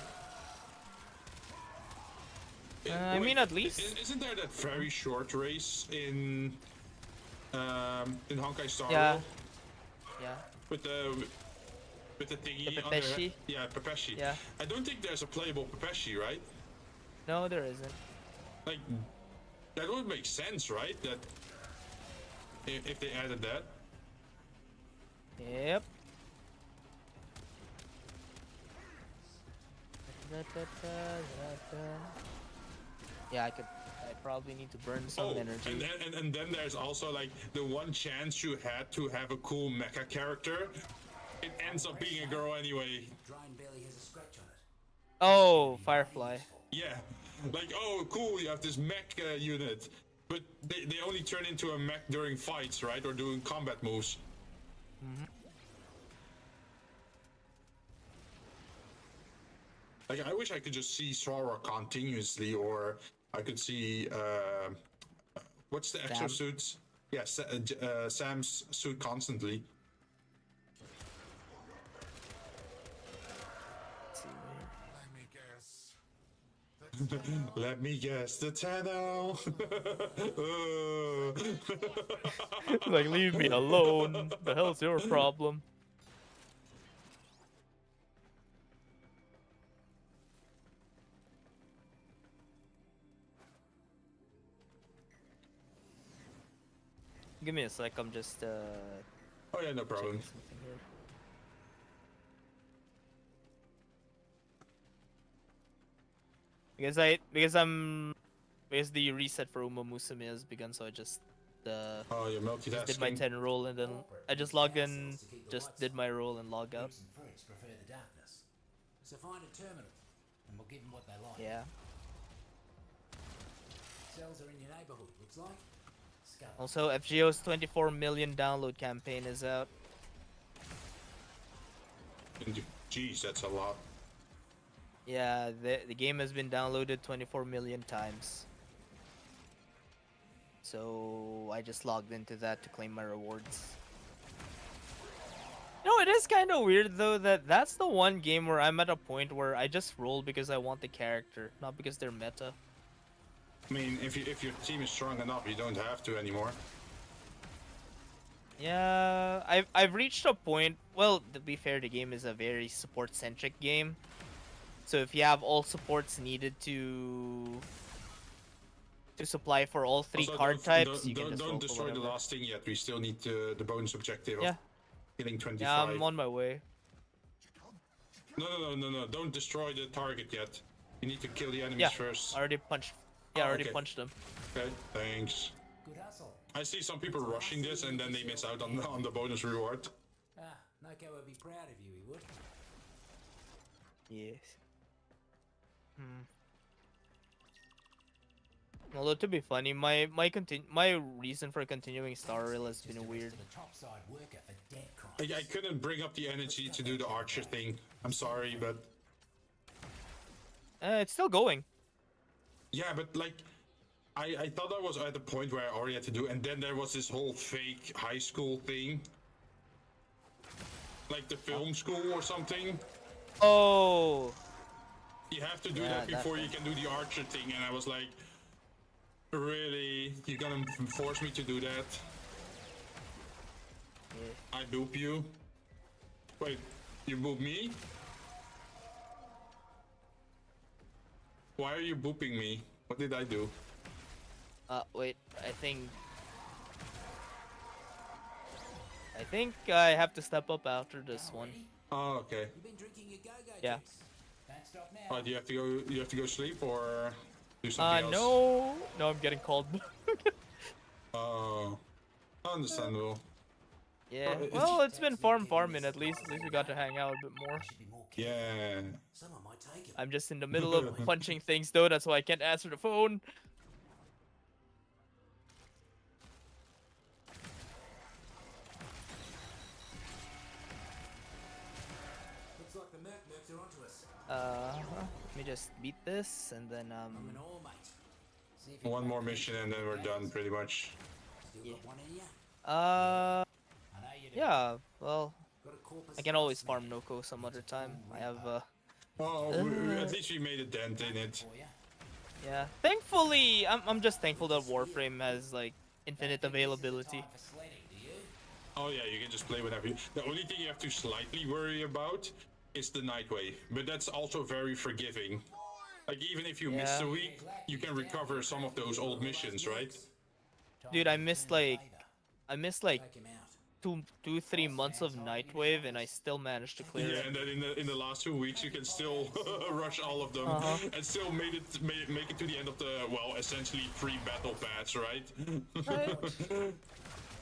I mean, at least Isn't there that very short race in Honkai Star yeah, Rail? yeah. With the thingy The on their Pepeshi? head? Yeah, Pepeshi. Yeah. I don't think there's a playable Pepeshi, right? No, there isn't. Like, that would make sense, right? That if they added that. Yep. Yeah, I probably need to burn some energy. And then there's also like the one chance you had to have a cool mecha character. It ends up being a girl anyway. Drain Belly has a scratch on it. Oh, Firefly. Yeah, like, oh cool, you have this mech unit, but they only turn into a mech during fights, right, or doing combat moves. Like, I wish I could just see Sora continuously, or I could see what's the exosuits? Yeah, Sam's suit constantly. Let me guess, the Tano. Like, leave me alone. The hell's your problem? Give me a sec, I'm just Oh yeah, no problem. something here. Because the reset for Uma Musume has begun, so I just Oh, you're multitasking. did my 10 roll, and then I just logged in, just did my roll and logged out. Fritz and Fritz prefer the darkness. So find a terminal, and we'll give them what they like. Yeah. Cells are in your neighborhood, looks like. Scuttle. Also, FGO's 24 million download campaign is out. Jeez, that's a lot. Yeah, the game has been downloaded 24 million times. So I just logged into that to claim my rewards. You know, it is kind of weird though that that's the one game where I'm at a point where I just roll because I want the character, not because they're meta. I mean, if your team is strong enough, you don't have to anymore. Yeah, I've reached a point. Well, to be fair, the game is a very support-centric game. So if you have all supports needed to supply for all three Also, card types, you can just roll don't for destroy the whatever. last thing yet. We still need the bonus objective Yeah. of killing 25. Yeah, I'm on my way. No. Don't destroy the target yet. You need to kill the enemies Yeah, first. I already punched. Yeah, I already okay. punched them. Okay, thanks. Good hustle. I see some people rushing this and then they miss out on the bonus reward. Noko would be proud of you, he would. Yes. Although to be funny, my reason for continuing Star Rail has been weird. I couldn't bring up the energy to do the archer thing. I'm sorry, but It's still going. yeah, but like I thought I was at the point where I already had to do, and then there was this whole fake high school thing, like the film school or something. Oh. You have to do that before you can do the archer thing, and I was like, really? You're gonna force me to do that? I boop you? Wait, you boop me? Why are you booping me? What did I do? Wait, I think I have to step up after this one. Oh, okay. Yeah. Oh, do you have to go sleep or do something else? No, I'm getting called. Oh, understandable. Yeah. Well, it's been farming at least. At least we got to hang out a bit more. Yeah. I'm just in the middle of punching things though. That's why I can't answer the phone. Looks like the mercs are onto us. Let me just beat this and then I'm an all, mate. See if One more mission and then we're done, pretty much. Still got one in ya? uh I know you do. yeah, well, Got a corpus I can always farm Noko some other time. I have Oh, at least we made a dent in it. for ya. yeah. Thankfully, I'm just thankful that Warframe has like infinite availability. Time for sledding, do you? Oh yeah, you can just play whenever you... The only thing you have to slightly worry about is the night wave, but that's also very forgiving. Like even if you miss Yeah. a week, you can recover some of those old missions, right? Dude, I missed like Take him out. 3 months of Nightwave, and I still managed to clear Yeah, it. and then in the last 2 weeks you can still rush all of them and still make it to the end of the, well, essentially free battle pass, right?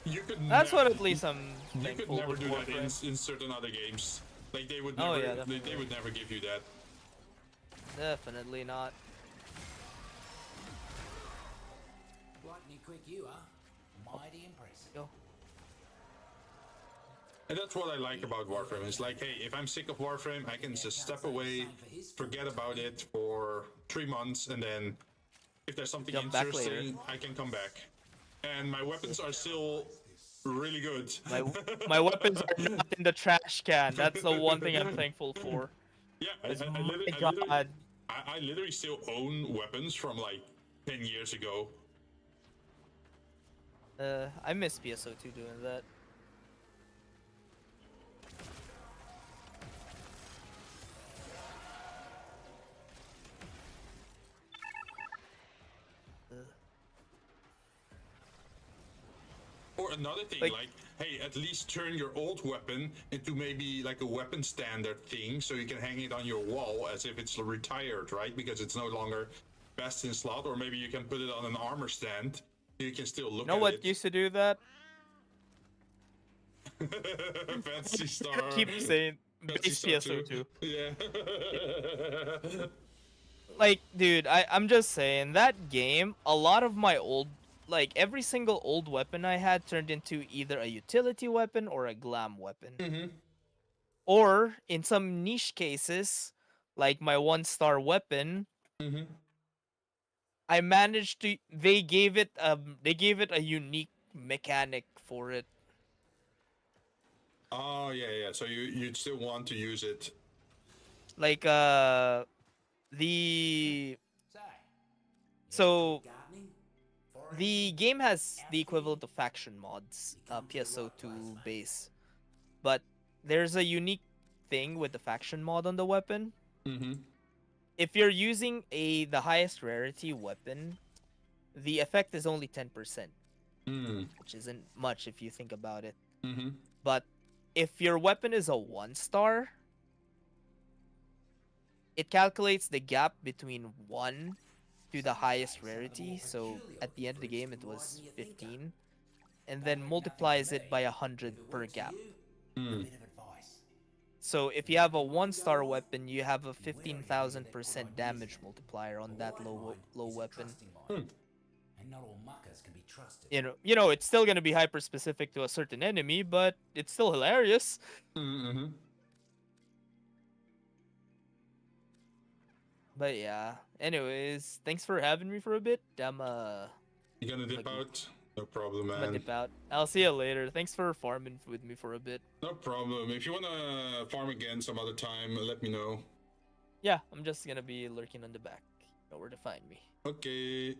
You could That's what never- at least I'm You could thankful never with do that Warframe. in certain other games. Like they would Oh, never, yeah, they definitely. would never give you that. Definitely not. Lightning quick you are. Mighty impressive. Go. And that's what I like about Warframe. It's like, hey, if I'm sick of Warframe, I can just step away, forget about it for 3 months, and then if there's something Jump back later. interesting, I can come back. And my weapons are still really good. My weapons are not in the trash can. That's the one thing I'm thankful for. Yeah, God. I literally still own weapons from like 10 years ago. I miss PSO2 doing that. Or another thing, Like- like, hey, at least turn your old weapon into maybe like a weapon standard thing, so you can hang it on your wall as if it's retired, right? Because it's no longer best in slot, or maybe you can put it on an armor stand. You can still look You know at what it. used to do that? Fancy Star. Keep saying Fancy base Star PSO2. Yeah. Like, dude, I'm just saying that game. A lot of my old, like every single old weapon I had turned into either a utility weapon or a glam weapon. Mm-hmm. Or in some niche cases, like my 1-star weapon, Mm-hmm. I managed to. They gave it a unique mechanic for it. Oh yeah. So you'd still want to use it. Like so Gardening? the game has the equivalent of faction mods, PSO2 base, but there's a unique thing with the faction mod on the weapon. Mm-hmm. If you're using the highest rarity weapon, the effect is only 10%, which isn't much if you think about it. Mm-hmm. But if your weapon is a 1-star, it calculates the gap between 1 to the highest rarity. So at the end of the game, it was 15, and then multiplies it by 100 per gap. So if you have a 1-star weapon, you have a 15,000% damage multiplier on that low weapon. And not all muckers can be trusted. You know, it's still gonna be hyper specific to a certain enemy, but it's still hilarious. But yeah. Anyways, thanks for having me for a bit. I'm You gonna dip out? No problem, I'm gonna man. dip out. I'll see you later. Thanks for farming with me for a bit. No problem. If you wanna farm again some other time, let me know. Yeah, I'm just gonna be lurking on the back. You know where to find me. Okay.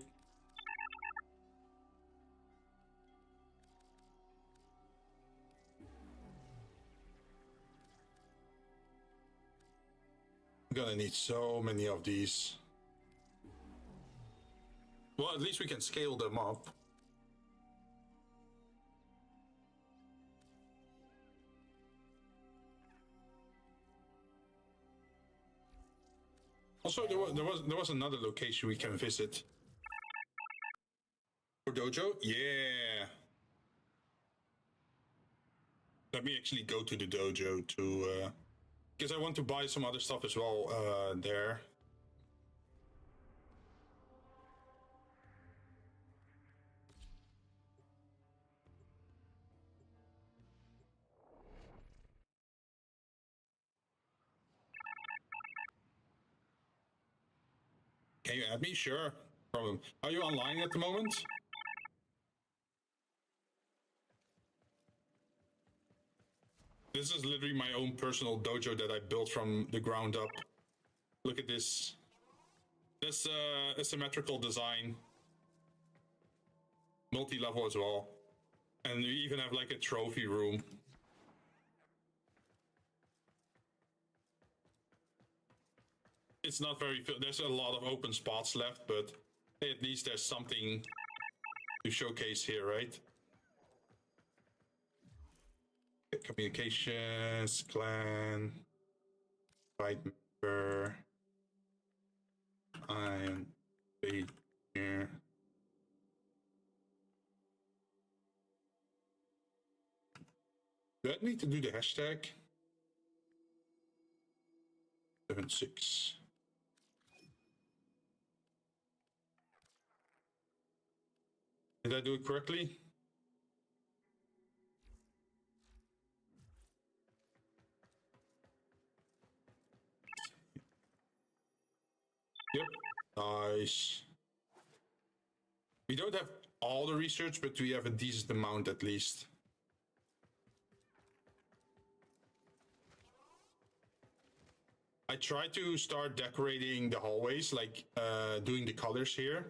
I'm gonna need so many of these. Well, at least we can scale them up. Also, there was another location we can visit. For dojo? Yeah. Let me actually go to the dojo to because I want to buy some other stuff as well there. Can you add me? Sure. Problem. Are you online at the moment? This is literally my own personal dojo that I built from the ground up. Look at this. This asymmetrical design. Multi-level as well. And you even have like a trophy room. It's not very, there's a lot of open spots left, but at least there's something to showcase here, right? Communications, clan, fight member. I'm here. Do I need to do the hashtag? 76. Did I do it correctly? Yep. Nice. We don't have all the research, but we have a decent amount at least. I try to start decorating the hallways, like doing the colors here.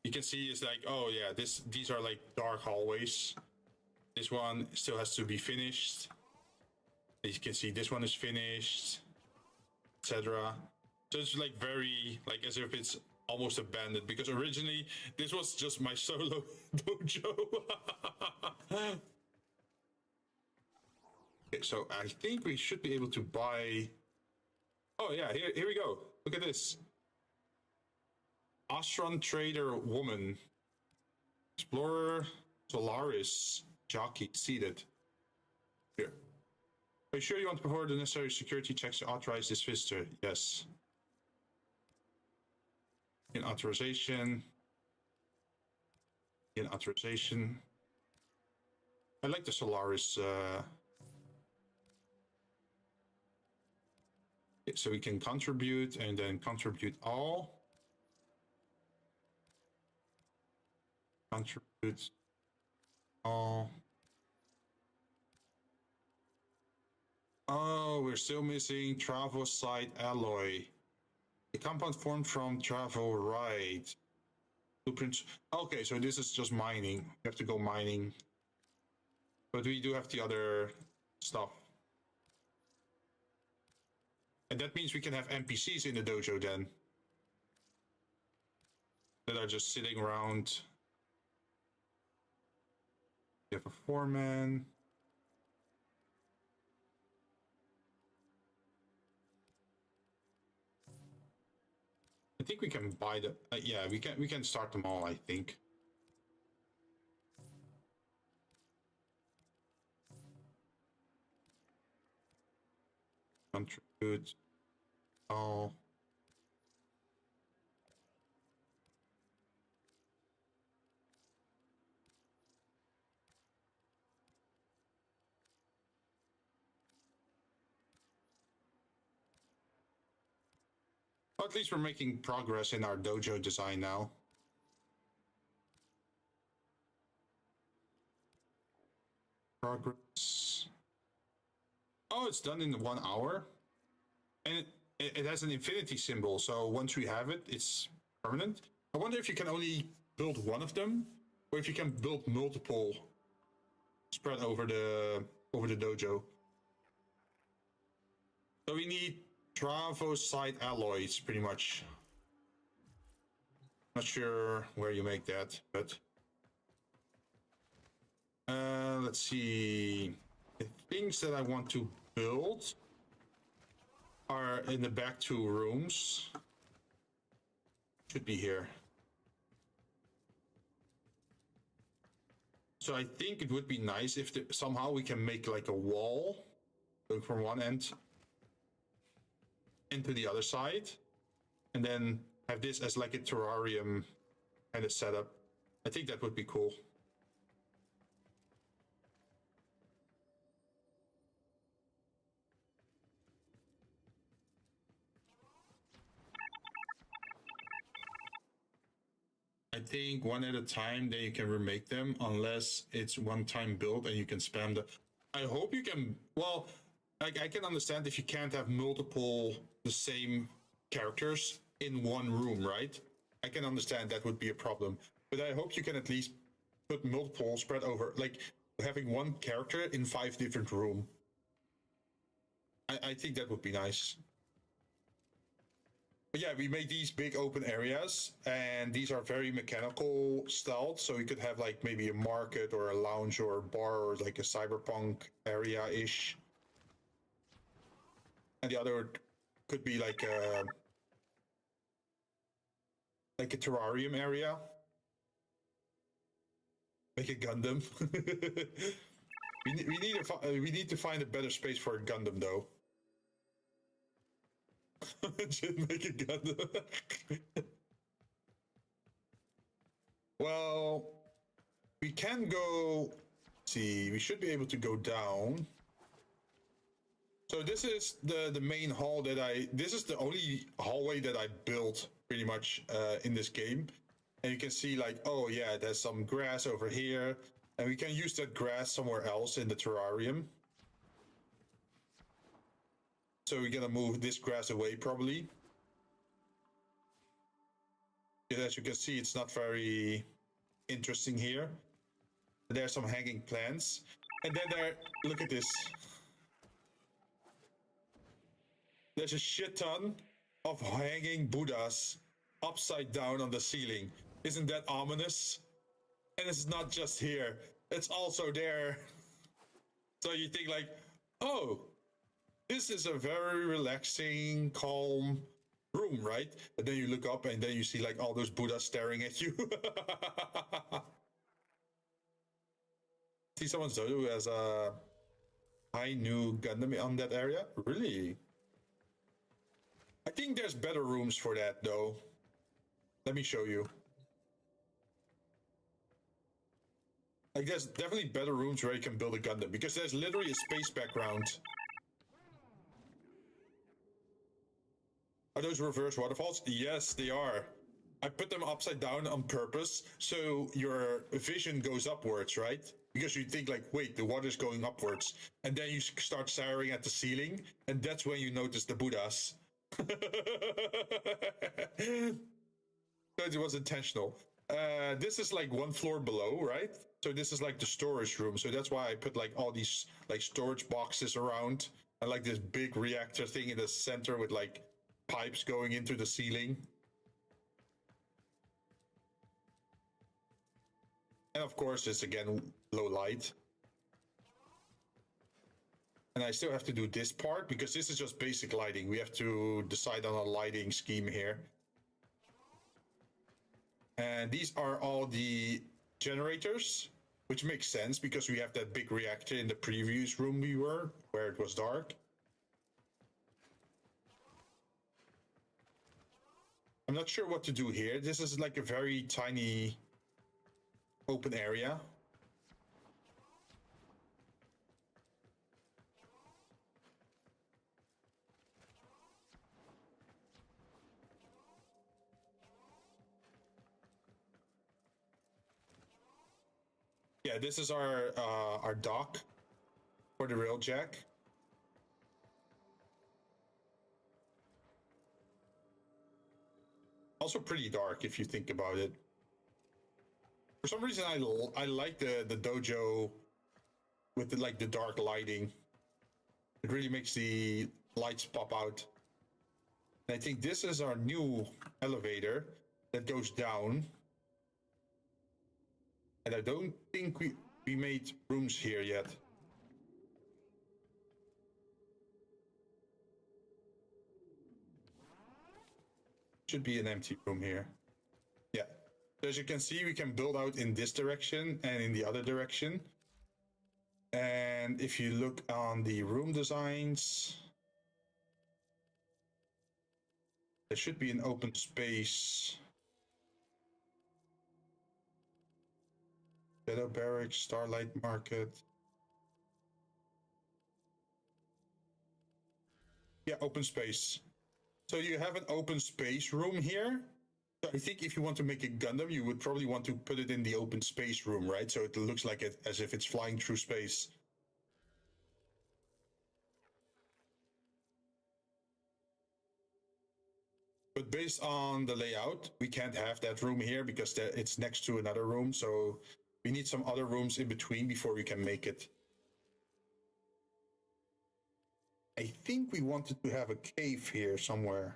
You can see it's like, oh yeah, these are like dark hallways. This one still has to be finished. As you can see, this one is finished, etc. So it's like very, like as if it's almost abandoned, because originally this was just my solo dojo. Okay, so I think we should be able to buy. Oh yeah, here we go. Look at this. Astron Trader Woman. Explorer Solaris Jockey seated. Here. Are you sure you want to perform the necessary security checks to authorize this visitor? Yes. In authorization. In authorization. I like the Solaris. So we can contribute and then contribute all. Contribute all. Oh, we're still missing travel site alloy. The compound formed from travel right. Blueprints. Okay, so this is just mining. You have to go mining. But we do have the other stuff. And that means we can have NPCs in the dojo then. That are just sitting around. You have a foreman. think we can buy the. Yeah, we can start them all. I think. Contribute. Oh. Well, at least we're making progress in our dojo design now. Progress. Oh, it's done in 1 hour. And it has an infinity symbol, so once we have it, it's permanent. I wonder if you can only build one of them, or if you can build multiple spread over the dojo. So we need Travosite alloys, pretty much. Not sure where you make that, but let's see. The things that I want to build are in the back 2 rooms. Should be here. So I think it would be nice if somehow we can make like a wall going from one end into the other side, and then have this as like a terrarium kind of setup. I think that would be cool. I think one at a time, then you can remake them, unless it's one-time build and you can spam the. I hope you can. Well, I can understand if you can't have multiple the same characters in one room, right? I can understand that would be a problem, but I hope you can at least put multiple spread over, like having one character in 5 different rooms. I think that would be nice. But yeah, we made these big open areas, and these are very mechanical styled, so you could have like maybe a market or a lounge or a bar or like a cyberpunk area-ish. And the other could be like a terrarium area. Make a Gundam. we need to find a better space for a Gundam though. Jinn, make a Gundam. Well, we can go. See, we should be able to go down. So this is the main hall that this is the only hallway that I built pretty much in this game. And you can see like, oh yeah, there's some grass over here. And we can use that grass somewhere else in the terrarium. So we're gonna move this grass away probably. And as you can see, it's not very interesting here. There's some hanging plants. And then look at this. There's a shit ton of hanging Buddhas upside down on the ceiling. Isn't that ominous? And it's not just here, it's also there. So you think like, oh, this is a very relaxing, calm room, right? And then you look up and then you see like all those Buddhas staring at you. See someone who has a high new Gundam on that area? Really? I think there's better rooms for that though. Let me show you. Like there's definitely better rooms where you can build a Gundam because there's literally a space background. Are those reverse waterfalls? Yes, they are. I put them upside down on purpose so your vision goes upwards, right? Because you think like, wait, the water's going upwards. And then you start staring at the ceiling and that's when you notice the Buddhas. So it was intentional. This is like 1 floor below, right? So this is like the storage room. So that's why I put like all these like storage boxes around and like this big reactor thing in the center with like pipes going into the ceiling. And of course, it's again low light. And I still have to do this part because this is just basic lighting. We have to decide on a lighting scheme here. And these are all the generators, which makes sense because we have that big reactor in the previous room we were, where it was dark. I'm not sure what to do here. This is like a very tiny open area. Yeah, this is our dock for the railjack. Also pretty dark if you think about it. For some reason, I like the dojo with the dark lighting. It really makes the lights pop out. And I think this is our new elevator that goes down. And I don't think we made rooms here yet. Should be an empty room here. Yeah. So as you can see, we can build out in this direction and in the other direction. And if you look on the room designs, there should be an open space. Shadow Barracks, Starlight Market. Yeah, open space. So you have an open space room here. So I think if you want to make a Gundam, you would probably want to put it in the open space room, right? So it looks like it as if it's flying through space. But based on the layout, we can't have that room here because it's next to another room. So we need some other rooms in between before we can make it. I think we wanted to have a cave here somewhere.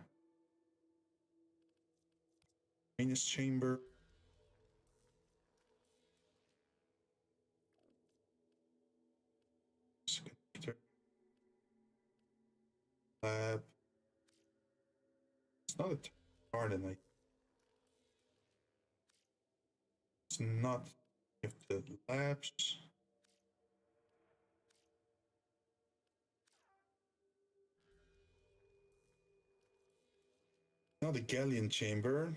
Venus chamber. Lab. It's not a garden. It's not if the labs. Now the galleon chamber.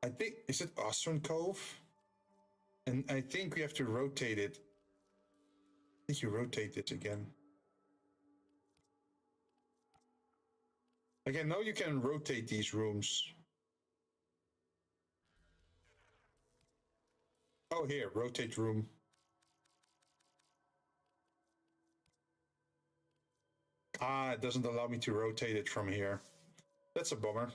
I think, is it Ostern Cove? And I think we have to rotate it. I think you rotate it again. Like I know you can rotate these rooms. Oh, here, rotate room. Ah, it doesn't allow me to rotate it from here. That's a bummer.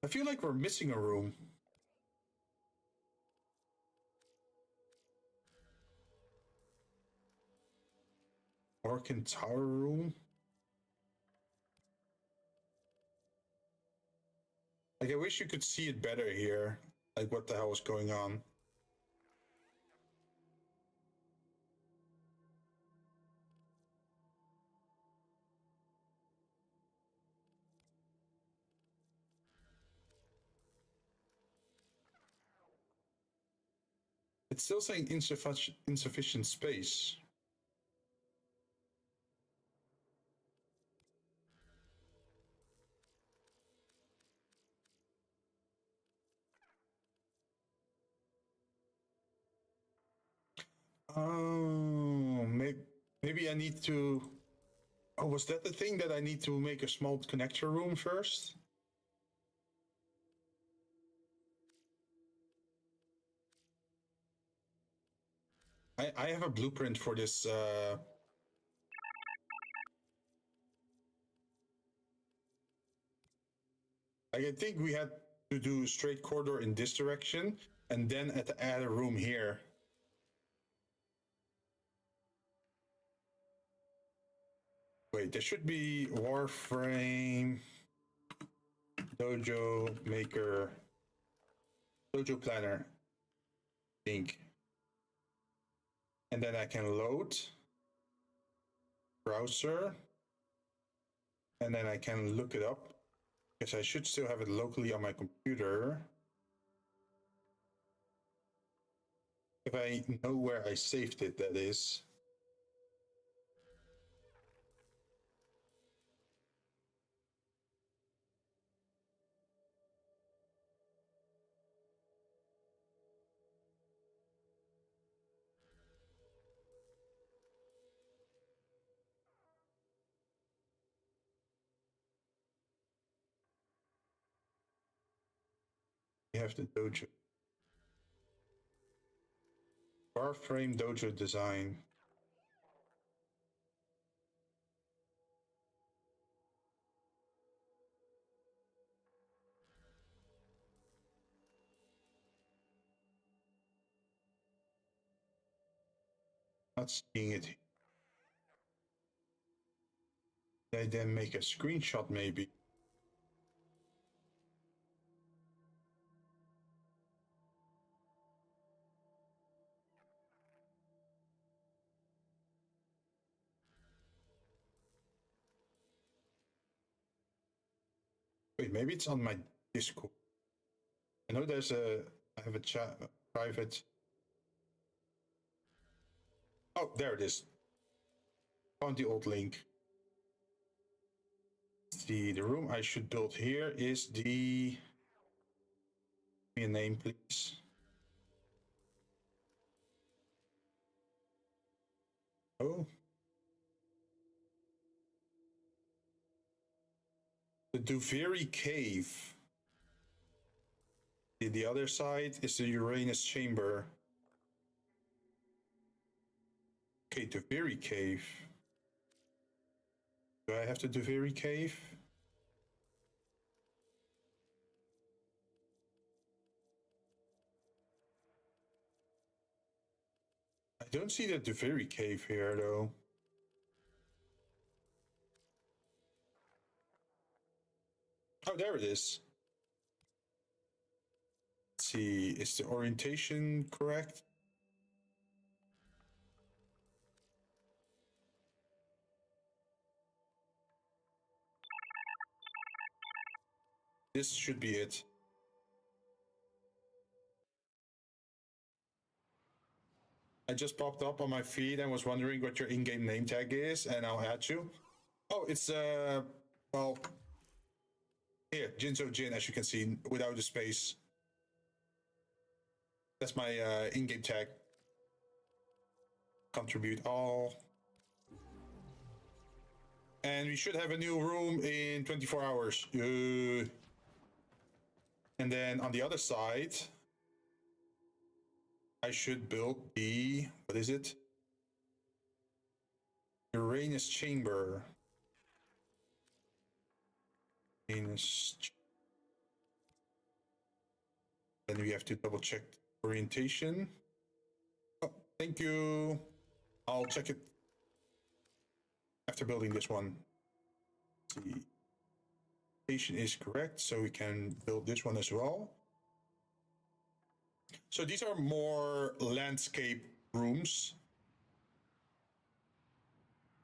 I feel like we're missing a room. Orkin Tower room? Like, I wish you could see it better here. Like, what the hell is going on? It's still saying insufficient space. Oh, maybe I need to... Oh, was that the thing that I need to make a small connector room first? I have a blueprint for this. I think we had to do a straight corridor in this direction and then add a room here. Wait, there should be Warframe Dojo Maker Dojo Planner. I think. And then I can load browser. And then I can look it up. Because I should still have it locally on my computer. If I know where I saved it, that is. We have the dojo. Warframe dojo design. Not seeing it. I then make a screenshot maybe. Wait, maybe it's on my Discord. I know I have a chat, private. Oh, there it is. Found the old link. The room I should build here is the. Give me a name, please. Oh. The Duveri Cave. The other side is the Uranus Chamber. Okay, Duveri Cave. Do I have the Duveri Cave? I don't see the Duveri Cave here, though. Oh, there it is. Let's see, is the orientation correct? This should be it. I just popped up on my feed and was wondering what your in-game name tag is, and I'll add you. Oh, it's well, here, Jinzou Jinn, as you can see, without the space. That's my in-game tag. Contribute all. And we should have a new room in 24 hours. And then on the other side, I should build the, what is it? Uranus Chamber. Uranus. Then we have to double check orientation. Oh, thank you. I'll check it after building this one. Let's see. Orientation is correct, so we can build this one as well. So these are more landscape rooms.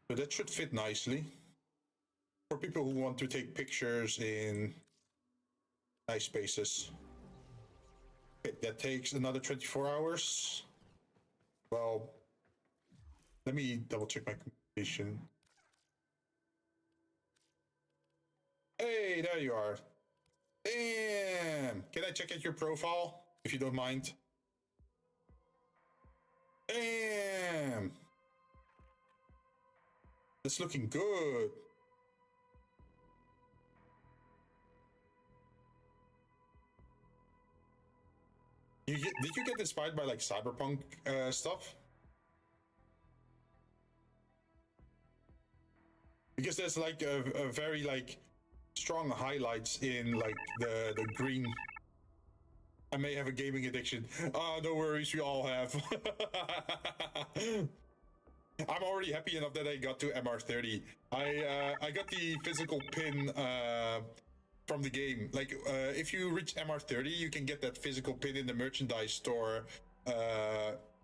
So that should fit nicely. For people who want to take pictures in nice spaces. Okay, that takes another 24 hours. Well, let me double check my completion. Hey, there you are. Damn! Can I check out your profile, if you don't mind? Damn! It's looking good. Did you get inspired by like cyberpunk stuff? Because there's like a very like strong highlights in like the green. I may have a gaming addiction. No worries, we all have. I'm already happy enough that I got to MR30. I got the physical pin from the game. Like if you reach MR30, you can get that physical pin in the merchandise store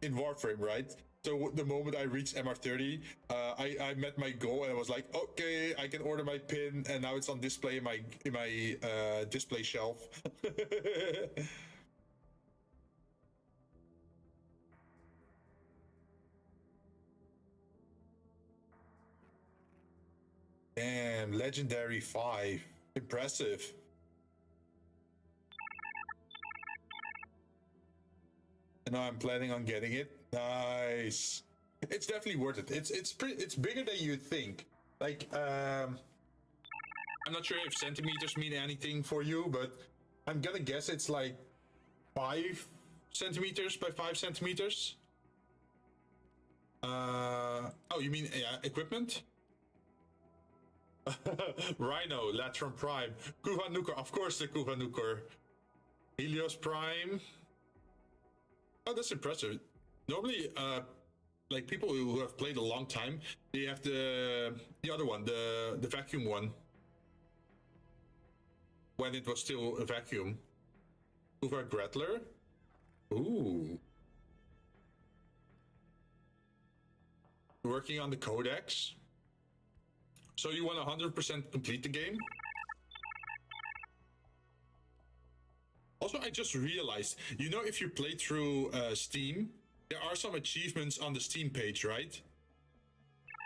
in Warframe, right? So the moment I reached MR30, I met my goal and I was like, okay, I can order my pin, and now it's on display in my display shelf. Damn, legendary 5. Impressive. And now I'm planning on getting it. Nice. It's definitely worth it. It's bigger than you think. Like I'm not sure if centimeters mean anything for you, but I'm gonna guess it's like 5 centimeters by 5 centimeters. Oh, you mean equipment? Rhino, Latron Prime, Kuva Nuker, of course the Kuva Nuker. Helios Prime. Oh, that's impressive. Normally, like people who have played a long time, they have the other one, the vacuum one. When it was still a vacuum. Kuva Gretler. Ooh. Working on the codex. So you want 100% complete the game? Also, I just realized, you know, if you play through Steam, there are some achievements on the Steam page, right?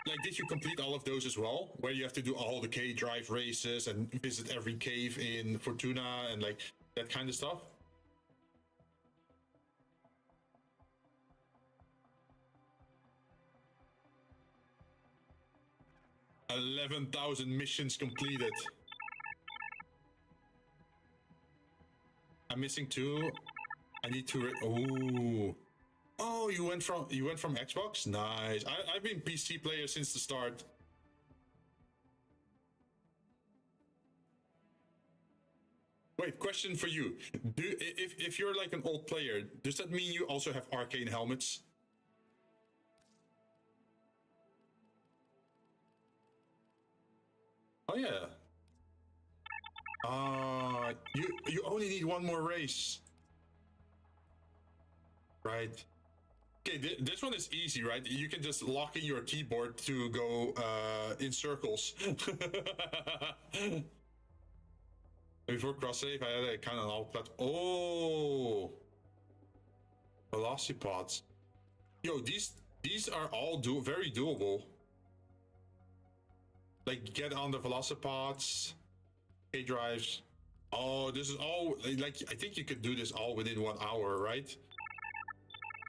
Like, did you complete all of those as well? Where you have to do all the K-Drive races and visit every cave in Fortuna and like that kind of stuff? $11,000 missions completed. I'm missing 2. I need to. Ooh. Oh, you went from Xbox? Nice. I've been PC player since the start. Wait, question for you. If you're like an old player, does that mean you also have arcane helmets? Oh yeah. You only need 1 more race. Right. Okay, this one is easy, right? You can just lock in your keyboard to go in circles. Before cross save, I had a kind of all plat. Oh, velocipods. Yo, these are all very doable. Like get on the velocipods, K drives. Oh, this is all like I think you could do this all within 1 hour, right?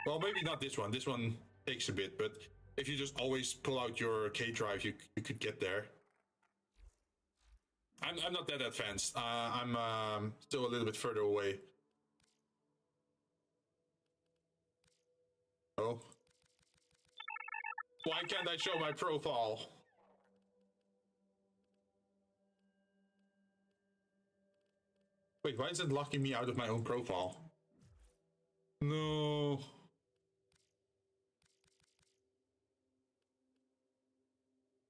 Well, maybe not this one. This one takes a bit, but if you just always pull out your K drive, you could get there. I'm not that advanced. I'm still a little bit further away. Oh. Why can't I show my profile? Wait, why is it locking me out of my own profile? No.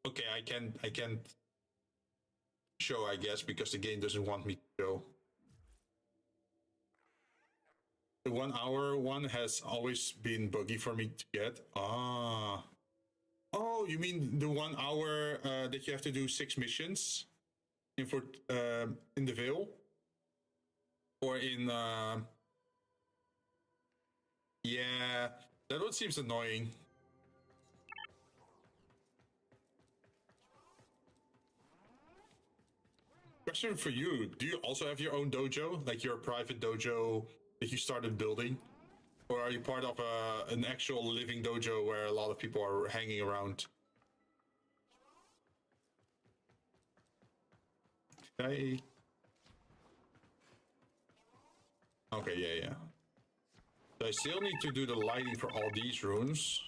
Okay, I can't show, I guess, because the game doesn't want me to show. The 1 hour one has always been buggy for me to get. Ah. Oh, you mean the 1 hour that you have to do 6 missions in the Veil? Or in yeah, that one seems annoying. Question for you, do you also have your own dojo? Like your private dojo that you started building? Or are you part of an actual living dojo where a lot of people are hanging around? Okay, yeah. So I still need to do the lighting for all these rooms.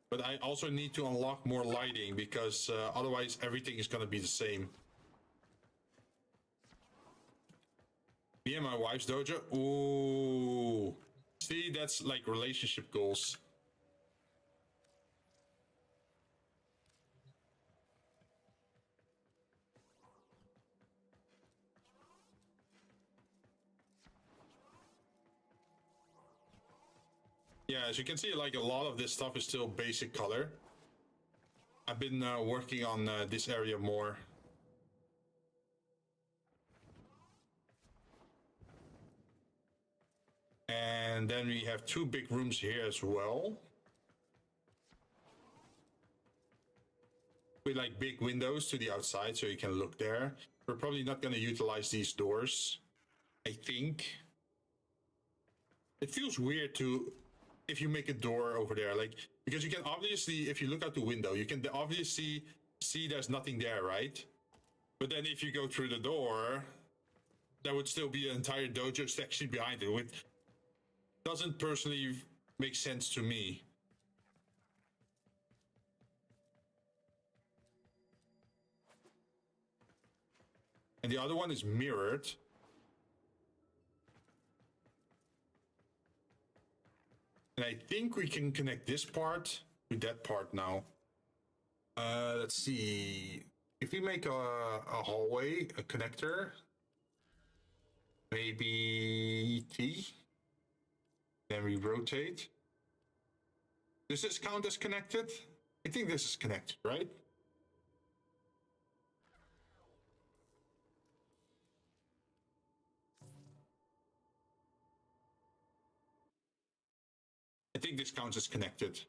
But I also need to unlock more lighting because otherwise everything is gonna be the same. Me and my wife's dojo? Ooh. See, that's like relationship goals. Yeah, as you can see, like a lot of this stuff is still basic color. I've been working on this area more. And then we have 2 big rooms here as well. With like big windows to the outside so you can look there. We're probably not going to utilize these doors, I think. It feels weird to, if you make a door over there, like, because you can obviously, if you look out the window, you can obviously see there's nothing there, right? But then if you go through the door, there would still be an entire dojo section behind it, which doesn't personally make sense to me. And the other one is mirrored. And I think we can connect this part to that part now. Let's see. If we make a hallway, a connector, maybe T, then we rotate. Does this count as connected? I think this is connected, right? I think this counts as connected.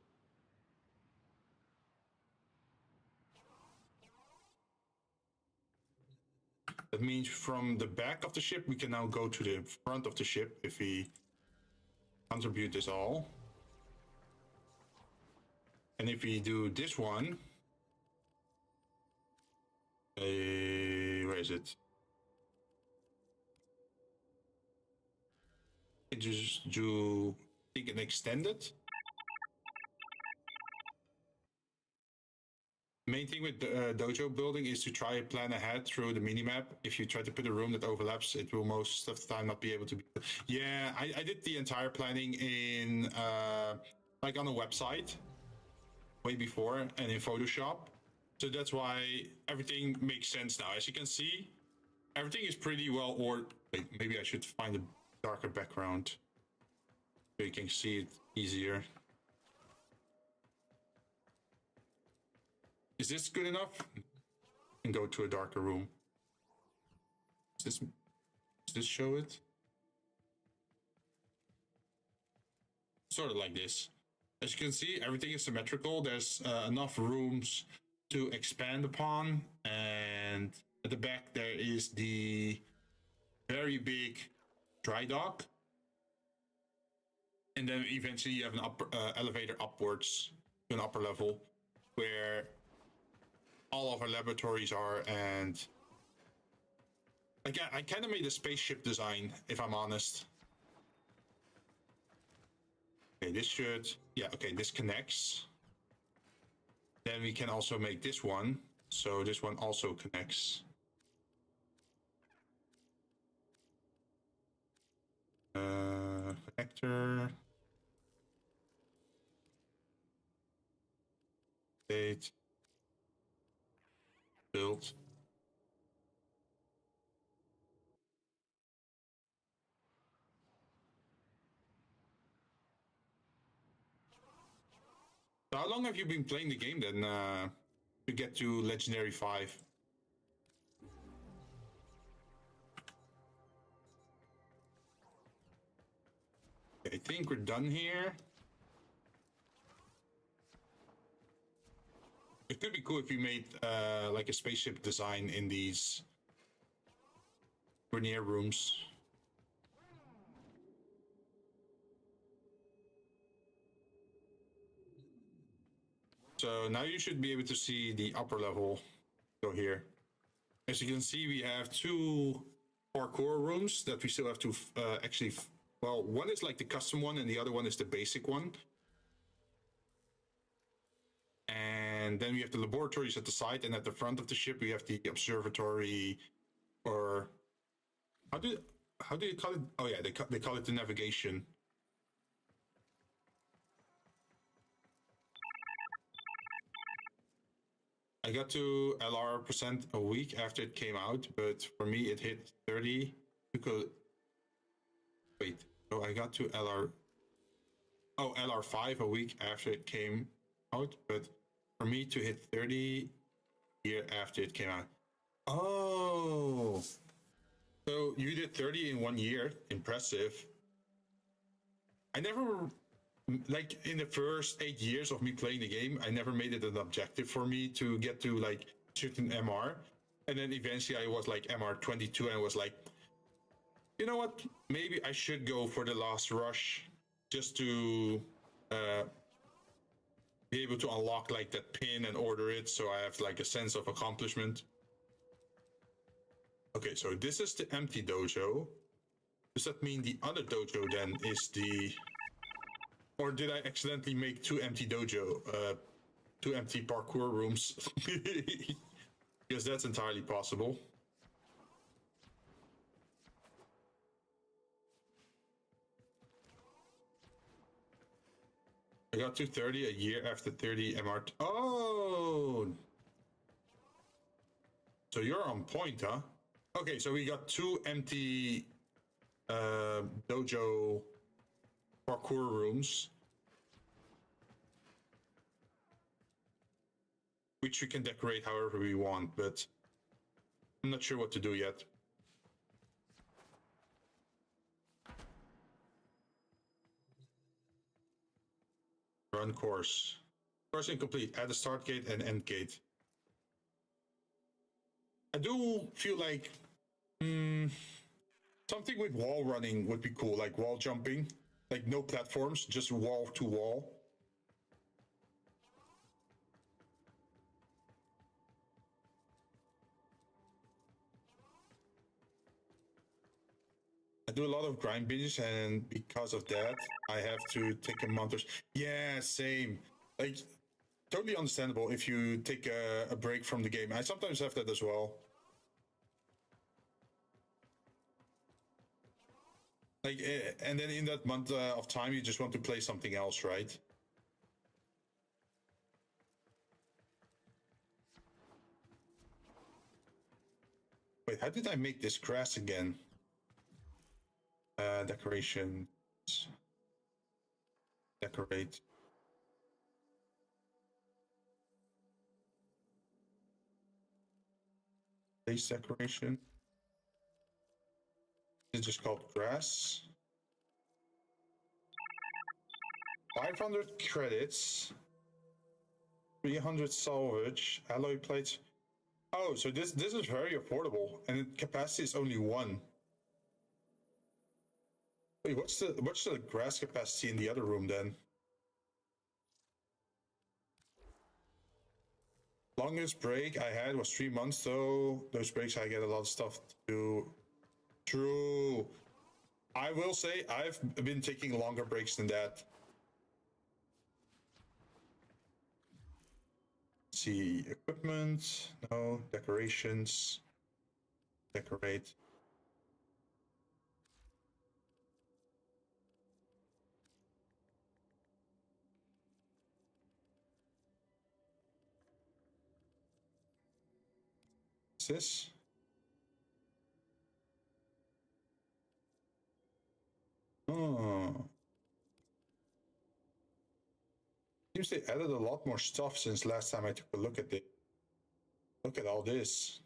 That means from the back of the ship, we can now go to the front of the ship if we contribute this all. And if we do this one, where is it? I just do, I think, an extended. The main thing with dojo building is to try and plan ahead through the minimap. If you try to put a room that overlaps, it will most of the time not be able to be. Yeah, I did the entire planning in like on a website way before and in Photoshop. So that's why everything makes sense now. As you can see, everything is pretty well ordered. Wait, maybe I should find a darker background so you can see it easier. Is this good enough? And go to a darker room. Does this show it? Sort of like this. As you can see, everything is symmetrical. There's enough rooms to expand upon. And at the back, there is the very big dry dock. And then eventually you have an elevator upwards to an upper level where all of our laboratories are, and again, I kind of made a spaceship design, if I'm honest. Okay, this should, yeah, okay, this connects. Then we can also make this one, so this one also connects. Connector. Date. Build. So how long have you been playing the game then to get to Legendary 5? I think we're done here. It could be cool if we made like a spaceship design in these Grenier rooms. So now you should be able to see the upper level. Go here. As you can see, we have 2 parkour rooms that we still have to actually, well, one is like the custom one and the other one is the basic one. And then we have the laboratories at the side, and at the front of the ship we have the observatory, or how do you call it? Oh yeah, they call it the navigation. I got to LR% a week after it came out, but for me it hit 30 because wait, so I got to LR. Oh, LR5 a week after it came out, but for me to hit 30 year after it came out. Oh, so you did 30 in 1 year. Impressive. I never, like in the first 8 years of me playing the game, I never made it an objective for me to get to like certain MR. And then eventually I was like MR 22 and was like, you know what? Maybe I should go for the last rush just to be able to unlock like that pin and order it, so I have like a sense of accomplishment. Okay, so this is the empty dojo. Does that mean the other dojo then is the... Or did I accidentally make two empty parkour rooms? Because that's entirely possible. I got to 30 a year after 30 MR. Oh! So you're on point, huh? Okay, so we got two empty dojo parkour rooms, which we can decorate however we want, but I'm not sure what to do yet. Run course. Course incomplete. Add a start gate and end gate. I do feel like something with wall running would be cool, like wall jumping. Like no platforms, just wall to wall. I do a lot of grind binges, and because of that, I have to take a month or... Yeah, same. Like, totally understandable if you take a break from the game. I sometimes have that as well. Like, and then in that month of time, you just want to play something else, right? Wait, how did I make this grass again? Decorations. Decorate. Place decoration. It's just called grass. 500 credits. 300 salvage. Alloy plates. Oh, so this is very affordable, and the capacity is only 1. Wait, what's the grass capacity in the other room then? Longest break I had was 3 months though. Those breaks I get a lot of stuff to do. True. I will say I've been taking longer breaks than that. Let's see, equipment, no, decorations, decorate. What's this? Oh. Seems they added a lot more stuff since last time I took a look at it. Look at all this.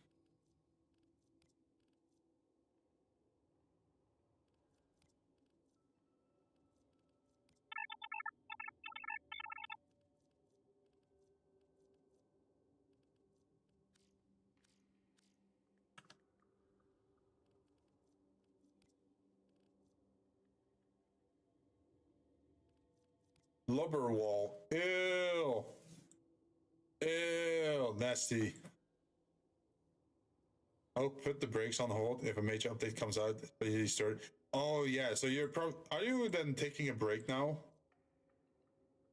Lubber wall. Ew. Ew. Nasty. Oh, put the brakes on hold if a major update comes out. Please start. Oh yeah. So you're are you then taking a break now?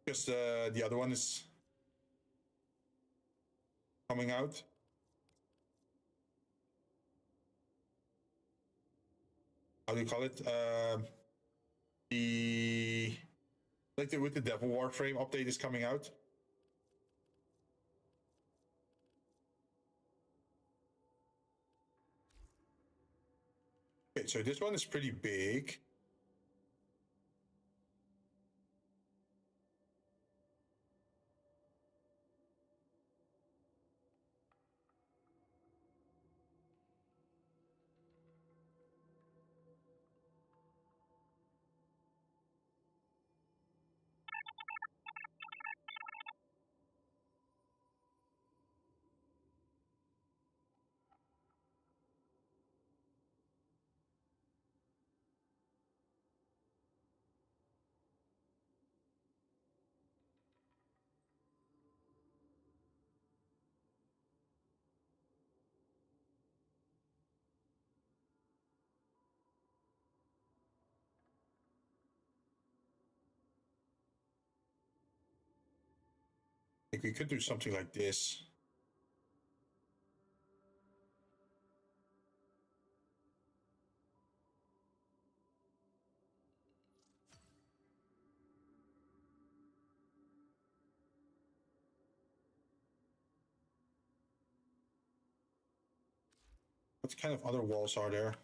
Because the other one is coming out. How do you call it? With the Devil Warframe update is coming out. Okay, so this one is pretty big. Like we could do something like this. What kind of other walls are there?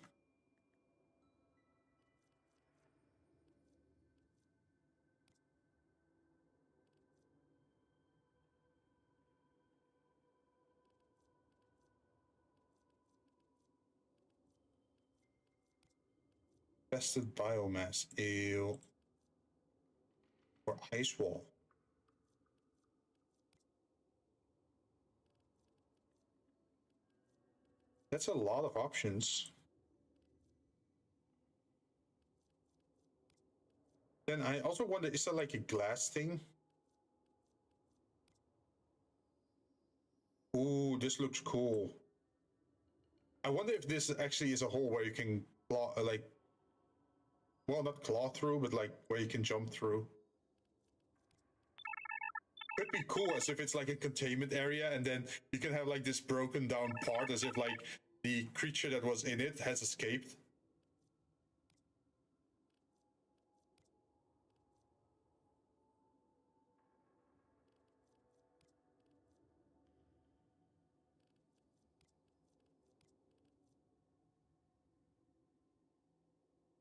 Infested biomass, ew. Or ice wall. That's a lot of options. Then I also wonder, is that like a glass thing? Ooh, this looks cool. I wonder if this actually is a hole where you can claw, like, well, not claw through, but like where you can jump through. Could be cool as if it's like a containment area, and then you can have like this broken down part as if like the creature that was in it has escaped.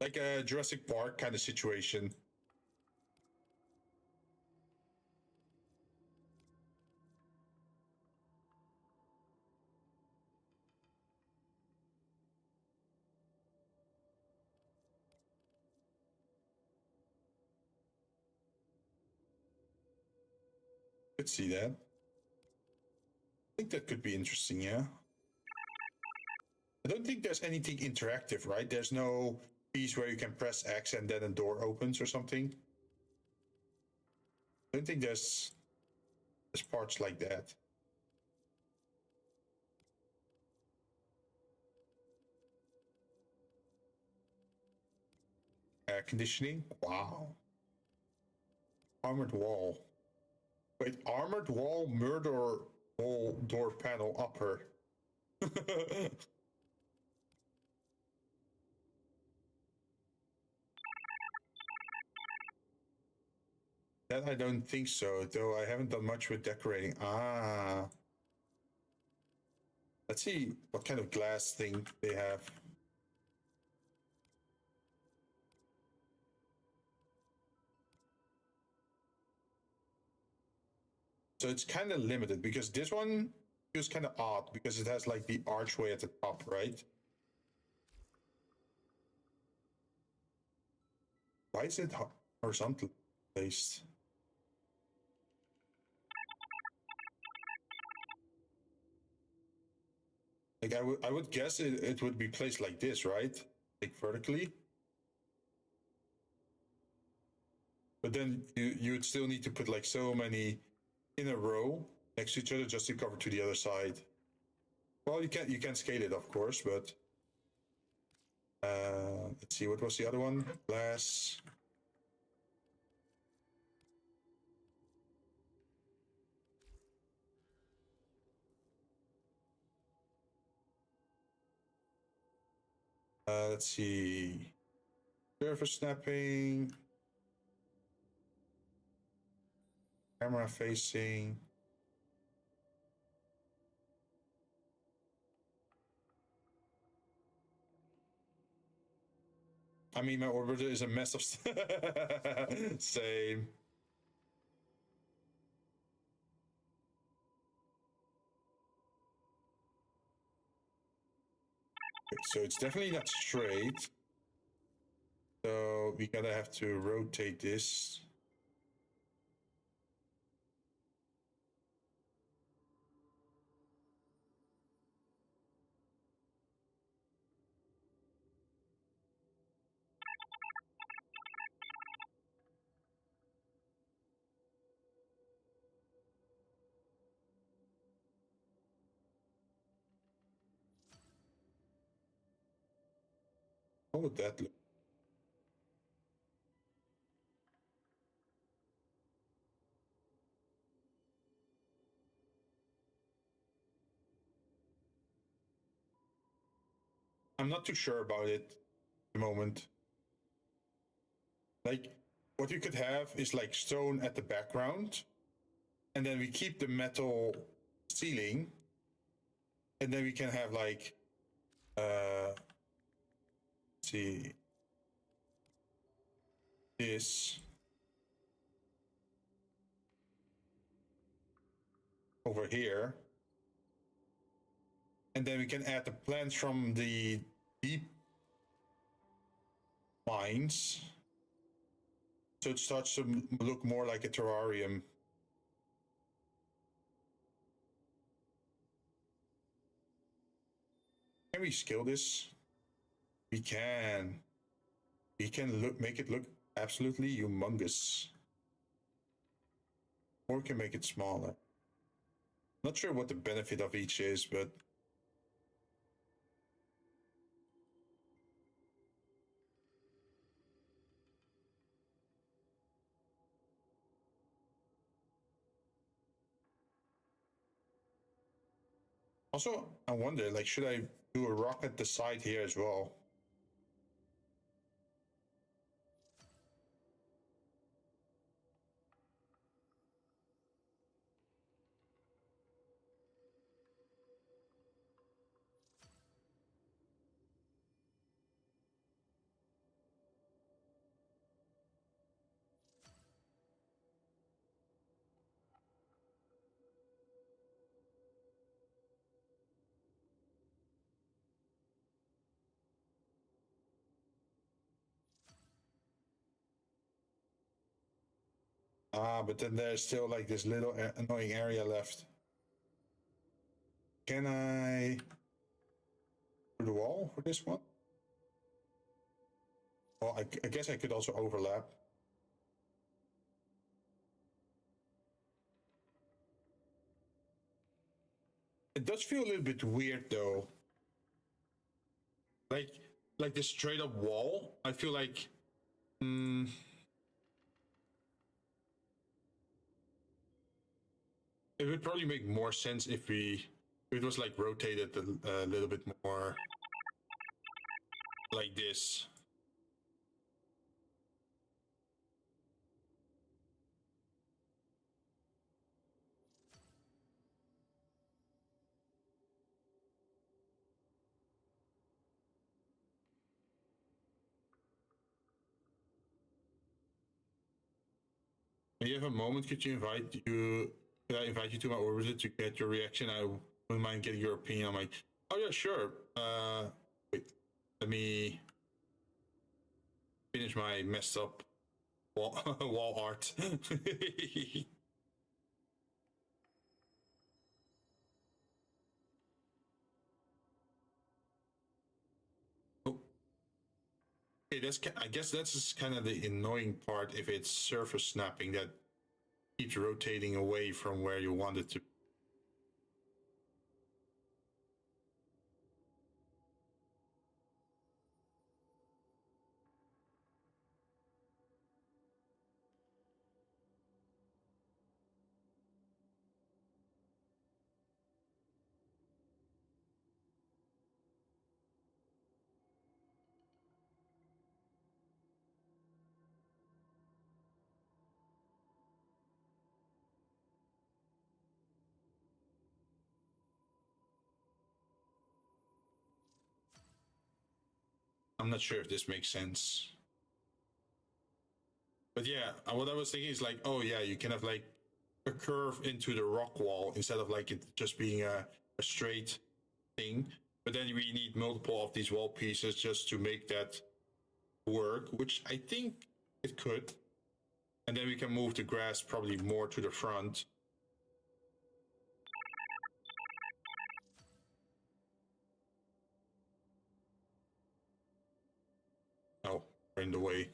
Like a Jurassic Park kind of situation. Could see that. I think that could be interesting, yeah. I don't think there's anything interactive, right? There's no piece where you can press X and then a door opens or something. I don't think there's parts like that. Air conditioning? Wow. Armored wall. Wait, armored wall, murder wall, door panel, upper. That I don't think so, though I haven't done much with decorating. Ah. Let's see what kind of glass thing they have. So it's kind of limited because this one feels kind of odd because it has like the archway at the top, right? Why is it horizontal placed? Like I would guess it would be placed like this, right? Like vertically. But then you would still need to put like so many in a row next to each other just to cover to the other side. Well, you can scale it, of course, but let's see, what was the other one? Glass. Let's see. Surface snapping. Camera facing. I mean, my orbiter is a mess of same. So it's definitely not straight. So we gotta have to rotate this. How would that look? I'm not too sure about it at the moment. Like, what you could have is like stone at the background, and then we keep the metal ceiling, and then we can have like, let's see, this over here, and then we can add the plants from the deep mines, so it starts to look more like a terrarium. Can we scale this? We can. We can make it look absolutely humongous. Or we can make it smaller. Not sure what the benefit of each is, but also, I wonder, like, should I do a rock at the side here as well? Ah, but then there's still like this little annoying area left. Can I do the wall for this one? Well, I guess I could also overlap. It does feel a little bit weird though. Like this straight up wall. I feel like it would probably make more sense if it was like rotated a little bit more like this. When you have a moment, could I invite you to my orbiter to get your reaction? I wouldn't mind getting your opinion. I'm like, oh yeah, sure. Wait, let me finish my messed up wall art. Oh. Okay, I guess that's just kind of the annoying part if it's surface snapping that keeps rotating away from where you want it to. I'm not sure if this makes sense. But yeah, what I was thinking is like, oh yeah, you can have like a curve into the rock wall instead of like it just being a straight thing. But then we need multiple of these wall pieces just to make that work, which I think it could. And then we can move the grass probably more to the front. Oh, we're in the way.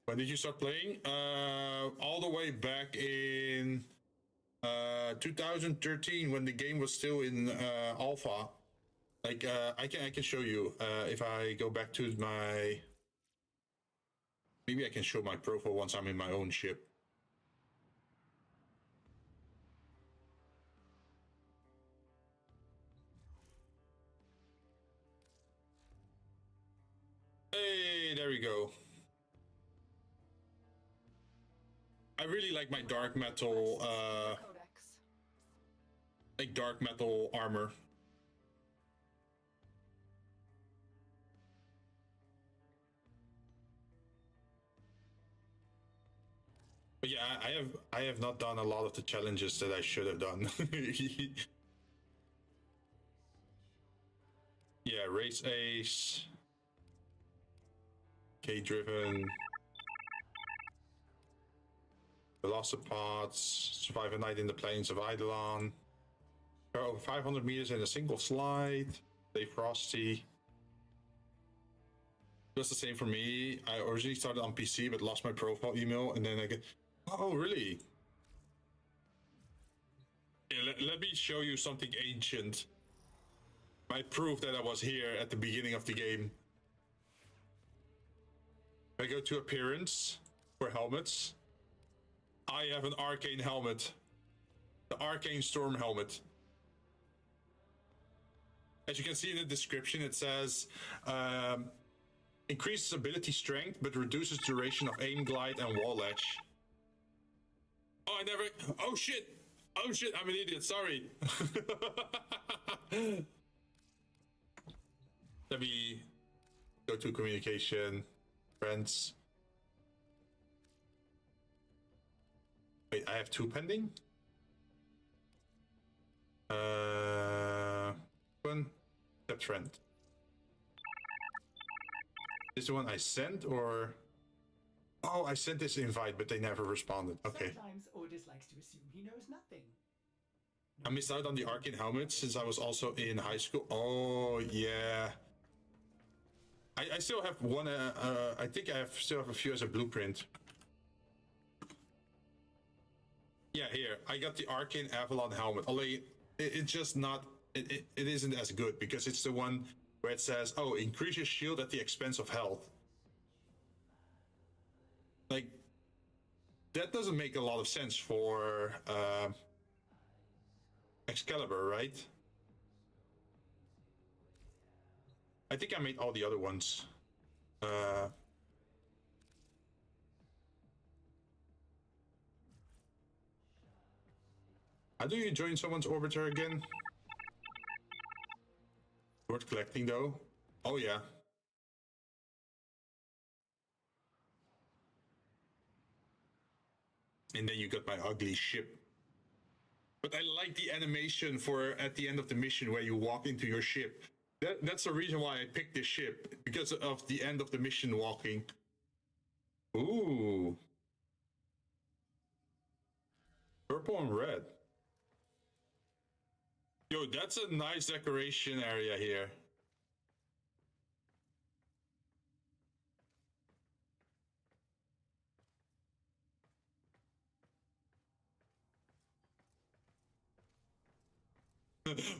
When did you start playing? All the way back in 2013 when the game was still in alpha. Like I can show you if I go back to my. Maybe I can show my profile once I'm in my own ship. Hey, there we go. I really like my dark metal, Codex. like dark metal armor. But yeah, I have not done a lot of the challenges that I should have done. Yeah, race ace, K driven, velocipods, survive a night in the plains of Eidolon, go over 500 meters in a single slide, stay frosty. It was the same for me. I originally started on PC but lost my profile email, and then I get, oh really? Yeah, let me show you something ancient. My proof that I was here at the beginning of the game. I go to appearance for helmets. I have an arcane helmet. The arcane storm helmet. As you can see in the description, it says increases ability strength but reduces duration of aim, glide, and wall ledge. Oh, I never. Oh shit! Oh shit! I'm an idiot. Sorry. Let me go to communication, friends. Wait, I have 2 pending? One, accept friend. Is the one I sent, or? Oh, I sent this invite, but they never responded. Okay. Sometimes Otis likes to assume he knows nothing. I missed out on the arcane helmet since I was also in high school. Oh, yeah. I still have one, I think still have a few as a blueprint. Yeah, here. I got the Arcane Avalon helmet. Only, it's just not, it isn't as good because it's the one where it says, oh, increase your shield at the expense of health. Like, that doesn't make a lot of sense for Excalibur, right? I think I made all the other ones. How do you join someone's orbiter again? Worth collecting though. Oh yeah. And then you got my ugly ship. But I like the animation for at the end of the mission where you walk into your ship. That's the reason why I picked this ship, because of the end of the mission walking. Ooh. Purple and red. Yo, that's a nice decoration area here.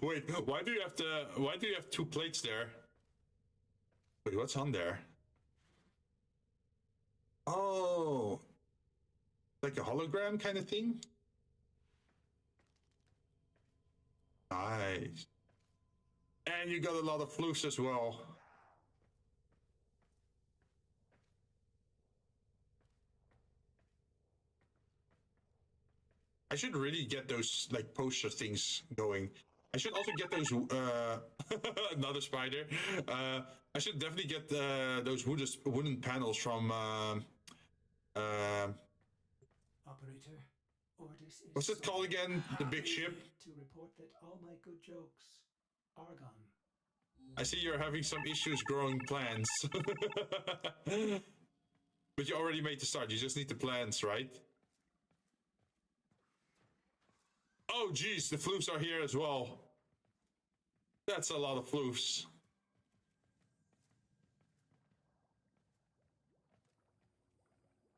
Wait, why do you have 2 plates there? Wait, what's on there? Oh, like a hologram kind of thing? Nice. And you got a lot of floofs as well. I should really get those like poster things going. I should also get those another spider. I should definitely get those wooden panels from Operator, Otis is what's it called again? The big ship? to report that all my good jokes are gone. I see you're having some issues growing plants. But you already made the start. You just need the plants, right? Oh, geez, the floofs are here as well. That's a lot of floofs.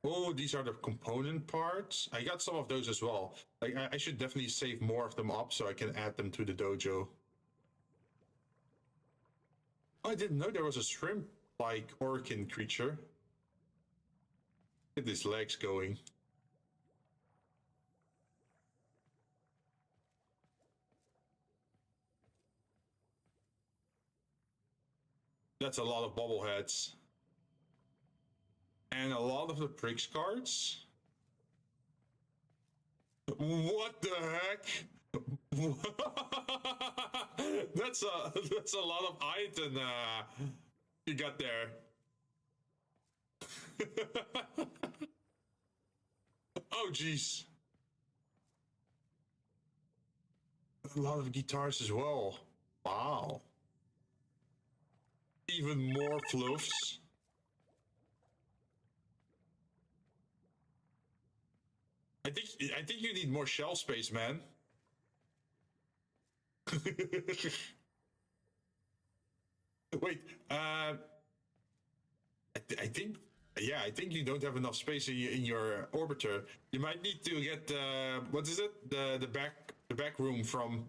Oh, these are the component parts. I got some of those as well. Like, I should definitely save more of them up so I can add them to the dojo. Oh, I didn't know there was a shrimp-like orkin creature. Look at his legs going. That's a lot of bobbleheads. And a lot of the pricks cards. What the heck? that's a lot of item you got there. Oh jeez. A lot of guitars as well. Wow. Even more fluffs. I think you need more shelf space, man. Wait, I think, yeah, I think you don't have enough space in your orbiter. You might need to get what is it? The back room from.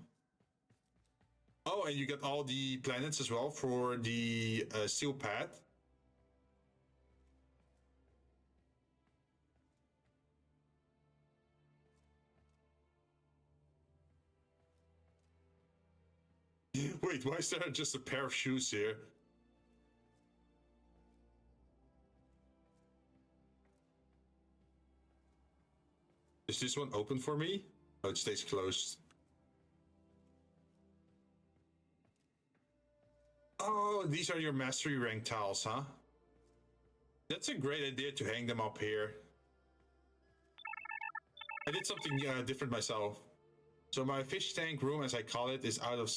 Oh, and you get all the planets as well for the steel pad. Wait, why is there just a pair of shoes here? Is this one open for me? Oh, it stays closed. Oh, these are your mastery rank tiles, huh? That's a great idea to hang them up here. I did something different myself. So my fish tank room, as I call it, is out of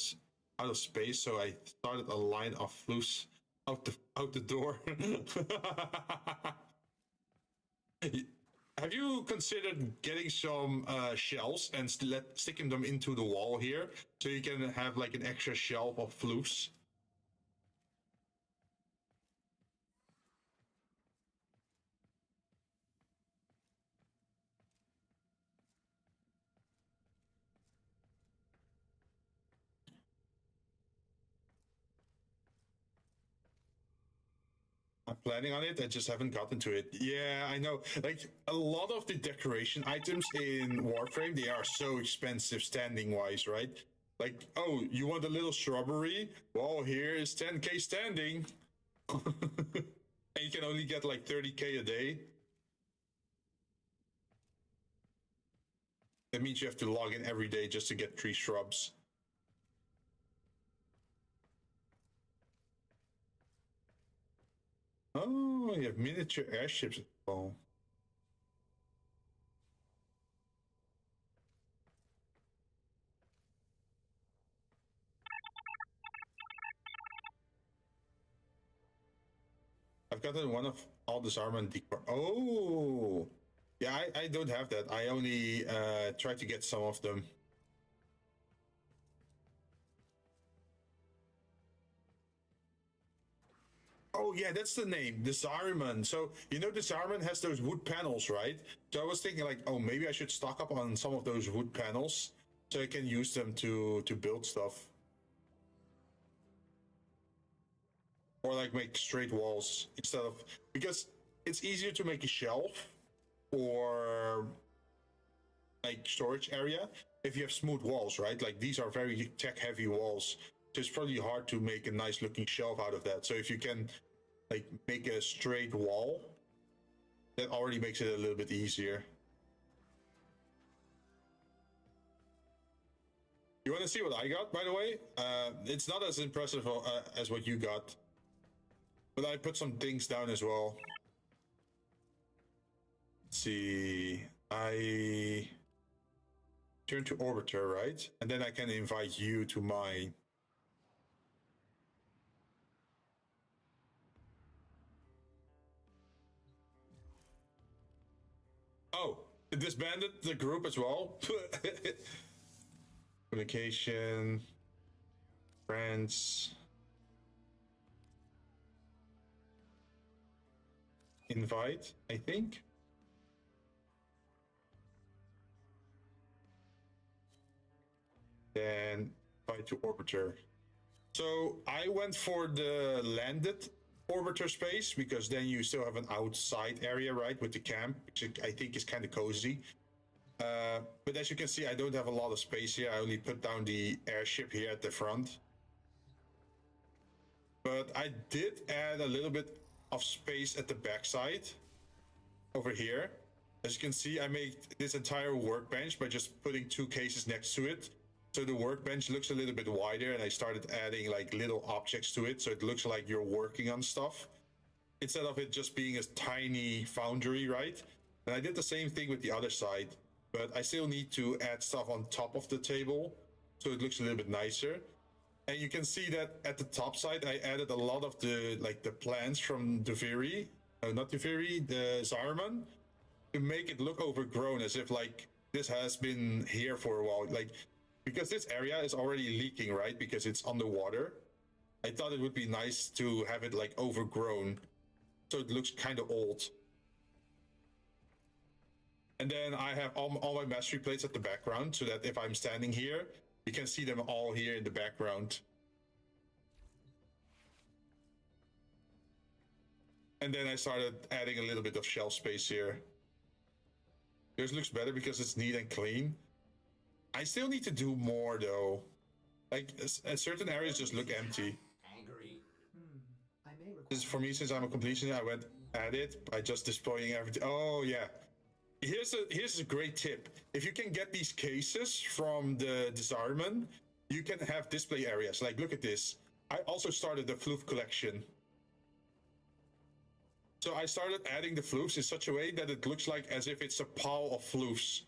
space. So I started a line of floofs out the door. Have you considered getting some shelves and sticking them into the wall here, so you can have like an extra shelf of floofs? I'm planning on it. I just haven't gotten to it. Yeah, I know. Like a lot of the decoration items in Warframe, they are so expensive standing wise, right? Like, oh, you want a little shrubbery? Well, here is 10k standing. And you can only get like 30k a day. That means you have to log in every day just to get 3 shrubs. Oh, you have miniature airships as well. I've gotten one of all disarmament decor. Oh, yeah, I don't have that. I only try to get some of them. Oh yeah, that's the name, Disarmament. So you know Disarmament has those wood panels, right? So I was thinking like, oh, maybe I should stock up on some of those wood panels so I can use them to build stuff. Or like make straight walls instead of, because it's easier to make a shelf or like storage area if you have smooth walls, right? Like these are very tech heavy walls. So it's probably hard to make a nice looking shelf out of that. So if you can like make a straight wall, that already makes it a little bit easier. You want to see what I got, by the way? It's not as impressive as what you got, but I put some things down as well. Let's see, I turn to Orbiter, right? And then I can invite you to mine. Oh, it disbanded the group as well. Communication, friends, invite, I think. Then invite to Orbiter. So I went for the landed Orbiter space because then you still have an outside area, right, with the camp, which I think is kind of cozy. But as you can see, I don't have a lot of space here. I only put down the airship here at the front. But I did add a little bit of space at the backside over here. As you can see, I made this entire workbench by just putting 2 cases next to it. So the workbench looks a little bit wider, and I started adding like little objects to it, so it looks like you're working on stuff instead of it just being a tiny foundry, right? And I did the same thing with the other side, but I still need to add stuff on top of the table so it looks a little bit nicer. And you can see that at the top side, I added a lot of the plants from the Zarman, to make it look overgrown, as if like this has been here for a while. Like, because this area is already leaking, right? Because it's underwater. I thought it would be nice to have it like overgrown, so it looks kind of old. And then I have all my mastery plates at the background, so that if I'm standing here, you can see them all here in the background. And then I started adding a little bit of shelf space here. Yours looks better because it's neat and clean. I still need to do more though. Like, certain areas just look empty. This is for me, since I'm a completionist, I went at it by just displaying everything. Oh yeah. Here's a great tip. If you can get these cases from the Zarman, you can have display areas. Like, look at this. I also started the floof collection. So I started adding the floofs in such a way that it looks like as if it's a pile of floofs.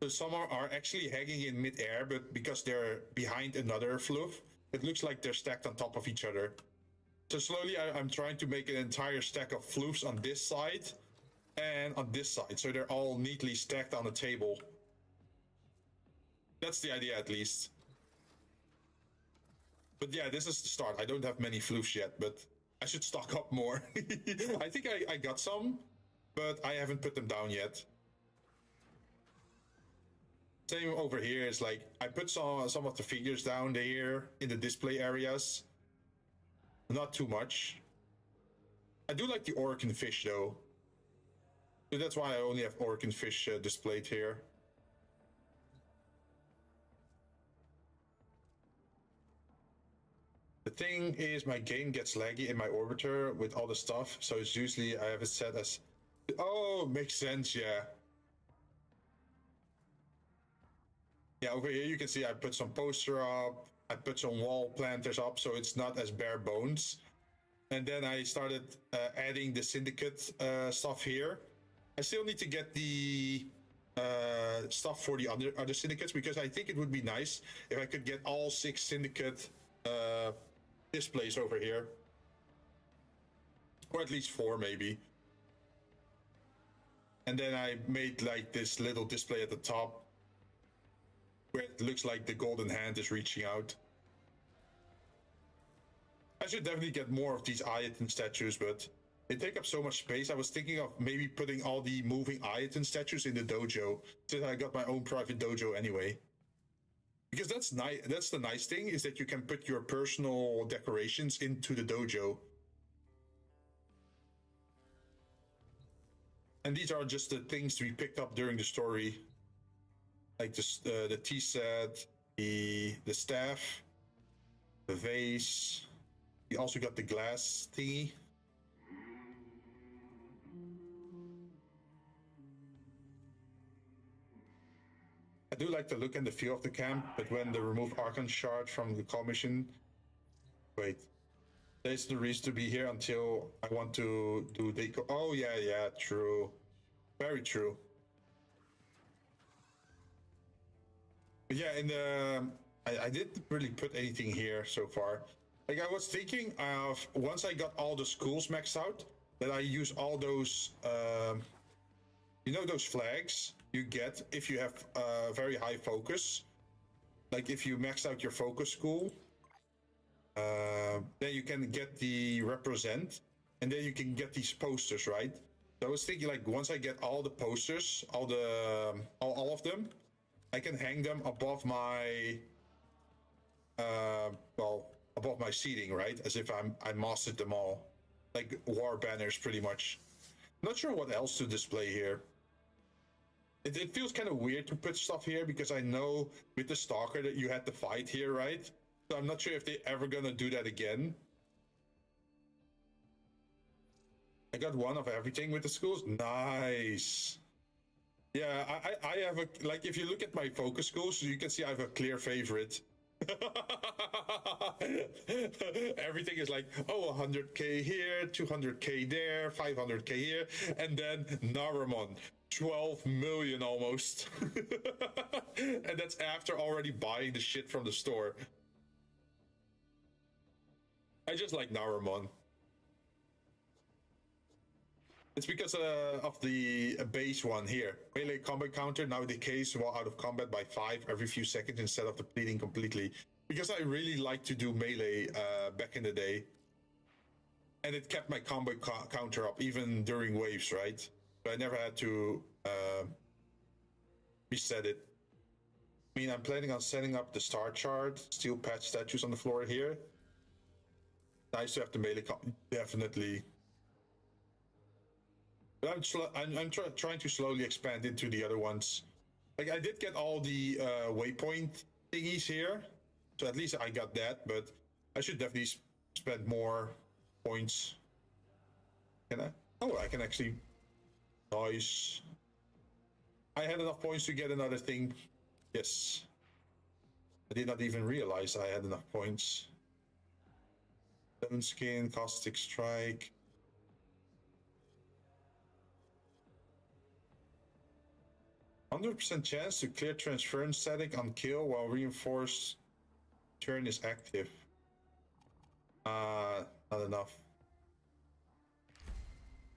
So some are actually hanging in mid-air, but because they're behind another floof, it looks like they're stacked on top of each other. So slowly I'm trying to make an entire stack of floofs on this side and on this side, so they're all neatly stacked on the table. That's the idea, at least. But yeah, this is the start. I don't have many floofs yet, but I should stock up more. I think I got some, but I haven't put them down yet. Same over here. Is like I put some of the figures down there in the display areas. Not too much. I do like the Orkin fish though. So that's why I only have Orkin fish displayed here. The thing is, my game gets laggy in my orbiter with all the stuff, so it's usually I have it set as... Oh, makes sense, yeah. Yeah, over here you can see I put some poster up, I put some wall planters up, so it's not as bare bones. And then I started adding the syndicate stuff here. I still need to get the stuff for the other syndicates, because I think it would be nice if I could get all 6 syndicate displays over here, or at least 4 maybe. And then I made like this little display at the top where it looks like the golden hand is reaching out. I should definitely get more of these Ayatan statues, but they take up so much space. I was thinking of maybe putting all the moving Ayatan statues in the dojo, since I got my own private dojo anyway. Because that's nice. That's the nice thing, is that you can put your personal decorations into the dojo. And these are just the things we picked up during the story, like the tea set, the staff, the vase. We also got the glass thingy. I do like the look and the feel of the camp, but when the remove Archon shard from the call mission... Wait. There's the reason to be here until I want to do deco... Oh, yeah, true. Very true. But yeah, in the... I didn't really put anything here so far. Like, I was thinking of, once I got all the schools maxed out, that I use all those... you know those flags you get if you have very high focus? Like, if you max out your focus school, then you can get the represent, and then you can get these posters, right? So I was thinking, like, once I get all the posters, all of them, I can hang them above my above my seating, right? As if I mastered them all, like war banners, pretty much. Not sure what else to display here. It feels kind of weird to put stuff here, because I know with the Stalker that you had to fight here, right? So I'm not sure if they're ever gonna do that again. I got one of everything with the schools. Nice. Yeah, I have a, like, if you look at my focus schools, you can see I have a clear favorite. Everything is like, oh, 100k here, 200k there, 500k here, and then Naramon, 12 million almost. And that's after already buying the shit from the store. I just like Naramon. It's because of the base one here. Melee combat counter now decays while out of combat by 5 every few seconds instead of depleting completely. Because I really like to do melee back in the day. And it kept my combat counter up even during waves, right? So I never had to reset it. I mean, I'm planning on setting up the star chart, steel patch statues on the floor here. Nice to have the melee definitely. But I'm trying to slowly expand into the other ones. Like, I did get all the waypoint thingies here, so at least I got that, but I should definitely spend more points. Can I? Oh, I can actually. Nice. I had enough points to get another thing. Yes. I did not even realize I had enough points. Stone skin, caustic strike. 100% chance to clear transference static on kill while reinforced turn is active. Not enough.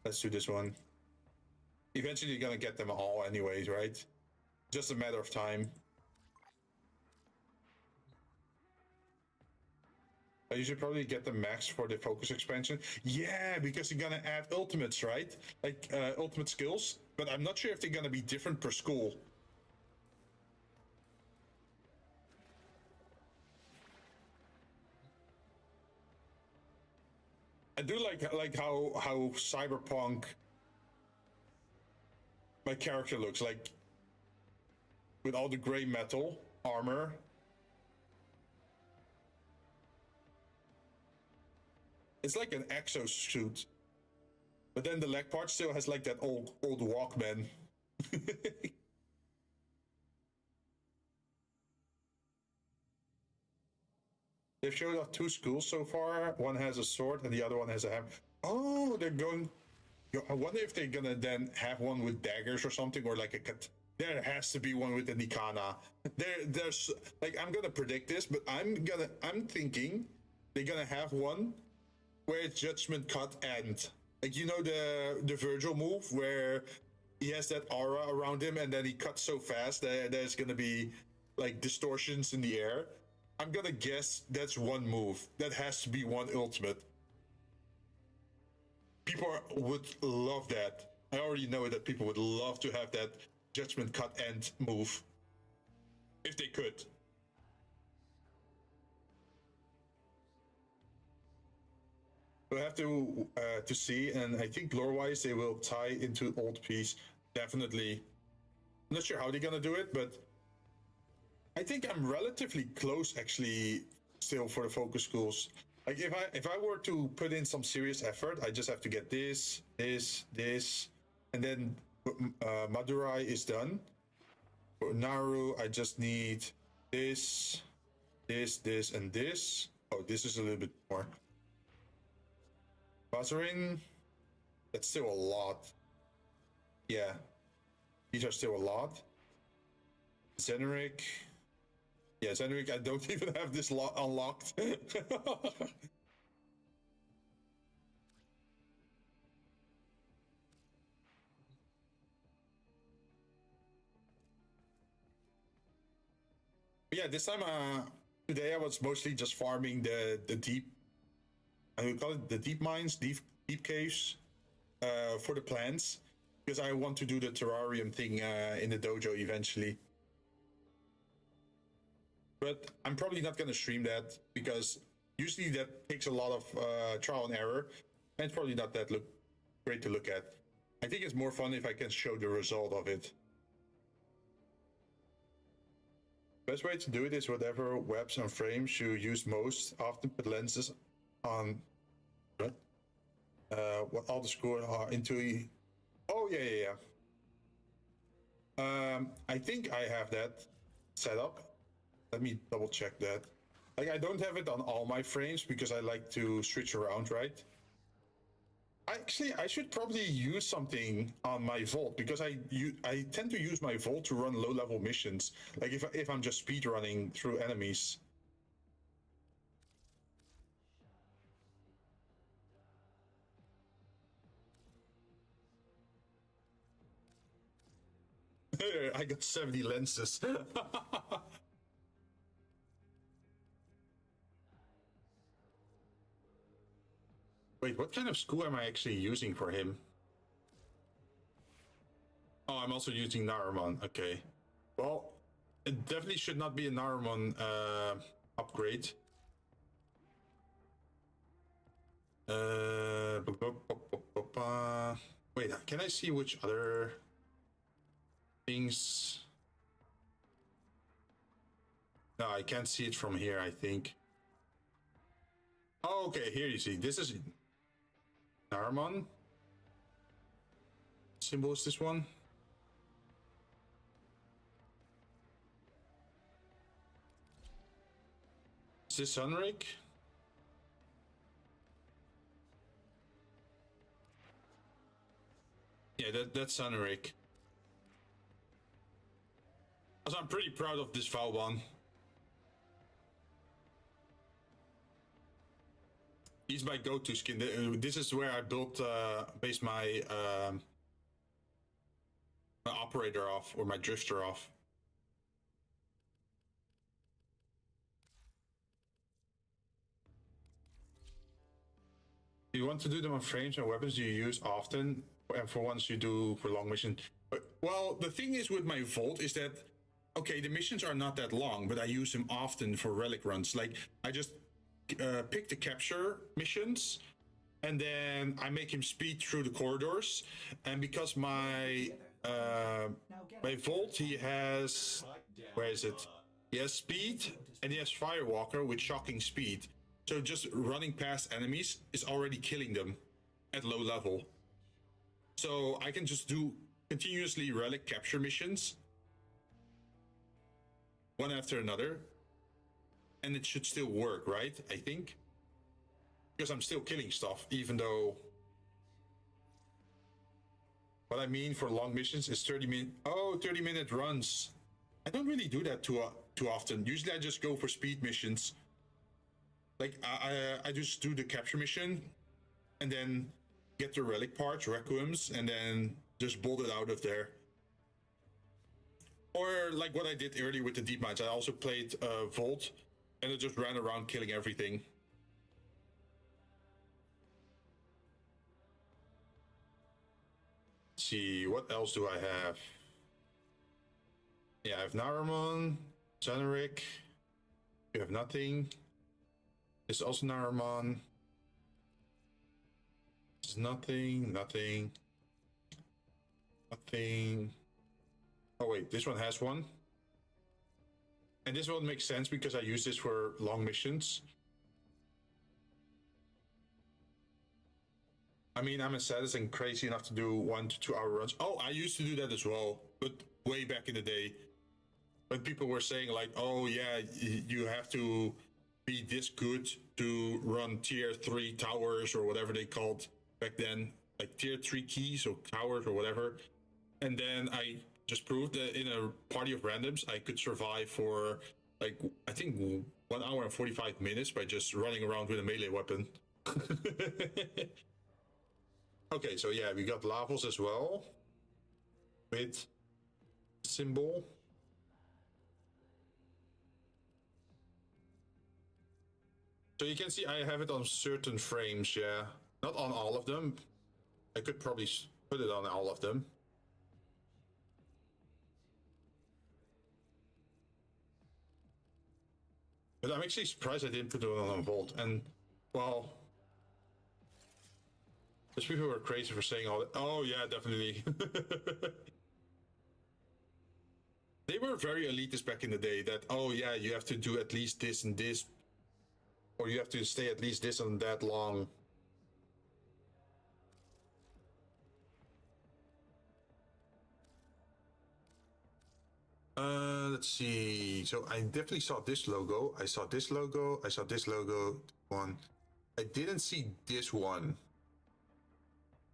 Let's do this one. Eventually you're gonna get them all anyways, right? Just a matter of time. You should probably get the max for the focus expansion. Yeah, because you're gonna add ultimates, right? Like ultimate skills. But I'm not sure if they're gonna be different per school. I do like how cyberpunk my character looks like, with all the gray metal armor. It's like an exosuit, but then the leg part still has like that old Walkman. They've showed off 2 schools so far. One has a sword and the other one has a hammer. Oh, they're going. I wonder if they're gonna then have one with daggers or something, or like a cut. There has to be one with the Nikana. There's like, I'm gonna predict this, but I'm thinking they're gonna have one where it's judgment cut end. Like, you know, the Virgil move where he has that aura around him and then he cuts so fast that there's gonna be like distortions in the air. I'm gonna guess that's one move. That has to be one ultimate. People would love that. I already know that people would love to have that judgment cut end move. If they could. We'll have to see, and I think lore-wise they will tie into old piece. Definitely. I'm not sure how they're gonna do it, but I think I'm relatively close actually still for the focus schools. Like, if I were to put in some serious effort, I just have to get this, and then Madurai is done. For Naru, I just need this, and this. Oh, this is a little bit more. Bazarin, that's still a lot. Yeah, these are still a lot. Zeneric. Yeah, Zeneric, I don't even have this unlocked. Yeah, this time, today I was mostly just farming the deep, I would call it the deep mines, deep caves, for the plants, because I want to do the terrarium thing in the dojo eventually. But I'm probably not going to stream that, because usually that takes a lot of trial and error, and it's probably not that great to look at. I think it's more fun if I can show the result of it. Best way to do it is whatever webs and frames you use most often, put lenses on. What? what all the scores are into. Oh yeah. I think I have that set up. Let me double check that. Like, I don't have it on all my frames because I like to switch around, right? Actually, I should probably use something on my Volt because I tend to use my Volt to run low-level missions. Like if I'm just speed running through enemies. I got 70 lenses. Wait, what kind of school am I actually using for him? Oh, I'm also using Naruman. Okay. Well, it definitely should not be a Naruman upgrade. Wait, can I see which other things? No, I can't see it from here, I think. Oh, okay, here you see. This is Naruman. Symbol is this one. Is this Sunrick? Yeah, that's Sunrick. Also, I'm pretty proud of this Vauban. He's my go-to skin. This is where I built, based my operator off, or my drifter off. Do you want to do them on frames and weapons you use often, and for ones you do for long missions? Well, the thing is with my Volt is that, okay, the missions are not that long, but I use them often for relic runs. Like, I just pick the capture missions, and then I make him speed through the corridors. And because my Volt, he has, where is it? He has speed, and he has Firewalker with shocking speed. So just running past enemies is already killing them at low level. So I can just do continuously relic capture missions, one after another, and it should still work, right? I think. Because I'm still killing stuff, even though... What I mean for long missions is 30-minute runs. I don't really do that too often. Usually I just go for speed missions. Like, I just do the capture mission, and then get the relic parts, requiems, and then just bolt it out of there. Or like what I did earlier with the deep mines, I also played Volt, and I just ran around killing everything. Let's see, what else do I have? Yeah, I have Naruman, Sunrick. You have nothing. This is also Naruman. This is nothing. Oh wait, this one has one. And this one makes sense because I use this for long missions. I mean, I'm a sadist and crazy enough to do 1 to 2 hour runs. Oh, I used to do that as well, but way back in the day. When people were saying like, oh yeah, you have to be this good to run tier 3 towers or whatever they called back then, like tier 3 keys or towers or whatever. And then I just proved that in a party of randoms I could survive for like, I think 1 hour and 45 minutes by just running around with a melee weapon. Okay, so yeah, we got levels as well with symbol. So you can see I have it on certain frames, yeah. Not on all of them. I could probably put it on all of them. But I'm actually surprised I didn't put it on Volt. And, well, those people were crazy for saying all that. Oh, yeah, definitely. They were very elitist back in the day that, oh, yeah, you have to do at least this and this. Or you have to stay at least this and that long. Let's see. So I definitely saw this logo. I saw this logo. I saw this logo. One. I didn't see this one.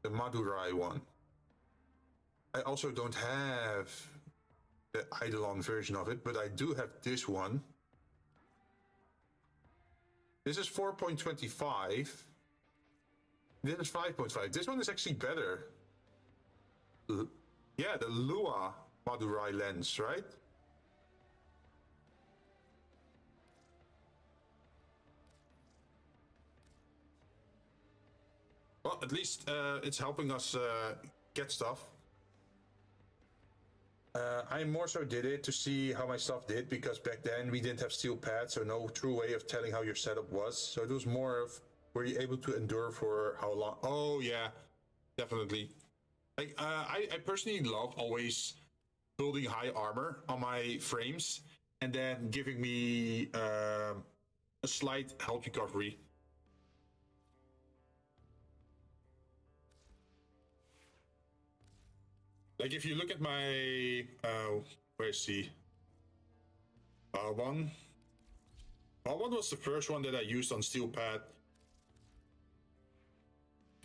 The Madurai one. I also don't have the Eidolon version of it, but I do have this one. This is 4.25. This is 5.5. This one is actually better. Yeah, the Lua Madurai lens, right? Well, at least it's helping us get stuff. I more so did it to see how my stuff did, because back then we didn't have steel pads, so no true way of telling how your setup was. So it was more of, were you able to endure for how long? Oh yeah, definitely. Like I personally love always building high armor on my frames and then giving me a slight health recovery. Like if you look at my where is he? One was the first one that I used on steel pad.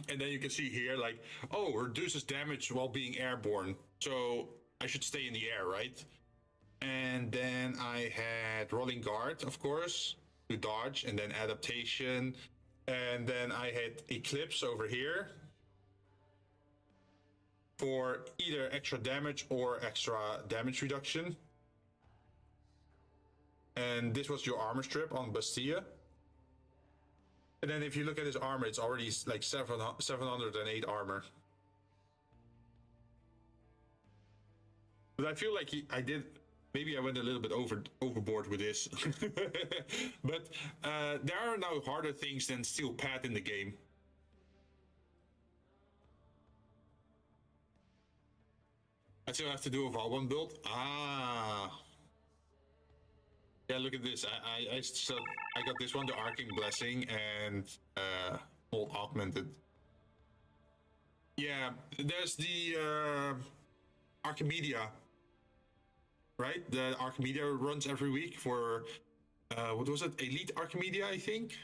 And then you can see here, like, oh, reduces damage while being airborne. So I should stay in the air, right? And then I had rolling guard, of course, to dodge, and then adaptation. And then I had eclipse over here for either extra damage or extra damage reduction. And this was your armor strip on Bastille. And then if you look at his armor, it's already like 708 armor. But I feel like maybe I went a little bit overboard with this. But there are now harder things than steel pad in the game. I still have to do a Valbon build. Yeah, look at this. I got this one, the Arcing Blessing, and Old Augmented. Yeah, there's the Archimedia, right? The Archimedia runs every week for what was it? Elite Archimedia, I think.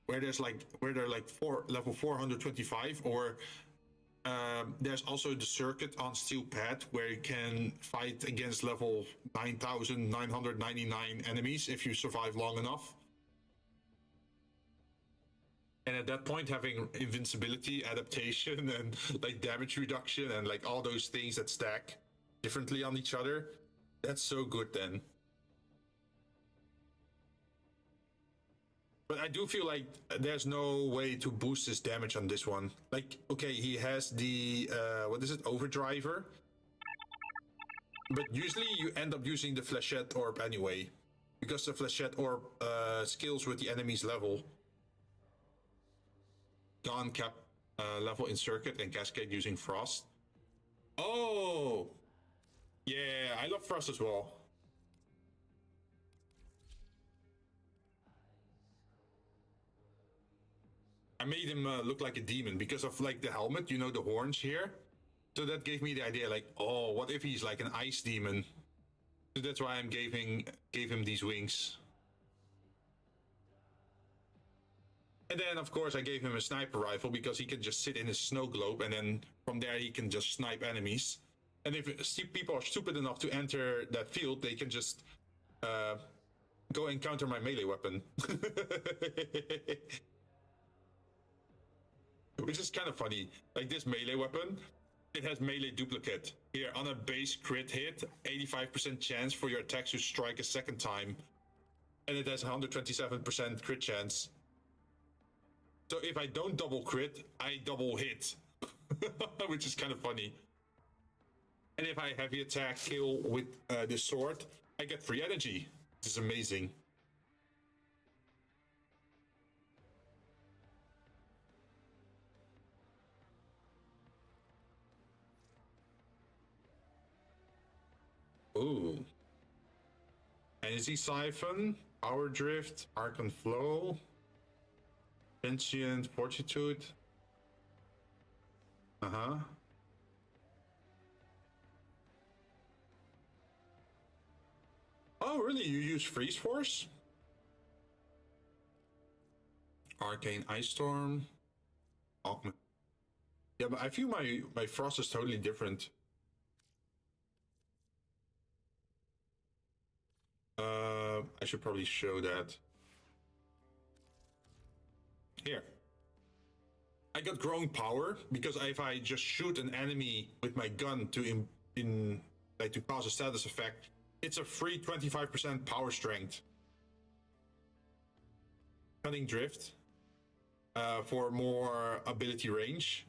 Where they're like level 425, or there's also the circuit on steel pad where you can fight against level 9,999 enemies if you survive long enough. And at that point, having invincibility, adaptation, and like damage reduction, and like all those things that stack differently on each other, that's so good then. But I do feel like there's no way to boost his damage on this one. Like, okay, he has the, what is it, Overdriver? But usually you end up using the Flechette Orb anyway, because the Flechette Orb scales with the enemy's level. Gone cap level in Circuit and Cascade using Frost. Oh! Yeah, I love Frost as well. I made him look like a demon because of like the helmet, you know, the horns here. So that gave me the idea, like, oh, what if he's like an ice demon? So that's why I gave him these wings. And then, of course, I gave him a sniper rifle because he can just sit in his snow globe, and then from there he can just snipe enemies. And if people are stupid enough to enter that field, they can just go and counter my melee weapon. Which is kind of funny. Like this melee weapon, it has melee duplicate. Here, on a base crit hit, 85% chance for your attacks to strike a second time. And it has 127% crit chance. So if I don't double crit, I double hit. Which is kind of funny. And if I heavy attack kill with this sword, I get free energy. This is amazing. Ooh. Energy Siphon, Power Drift, Archon Flow, Ancient Fortitude. Oh, really? You use Freeze Force? Arcane Ice Storm. Augment. Yeah, but I feel my Frost is totally different. I should probably show that. Here. I got growing power because if I just shoot an enemy with my gun to to cause a status effect, it's a free 25% power strength. Cunning Drift for more ability range.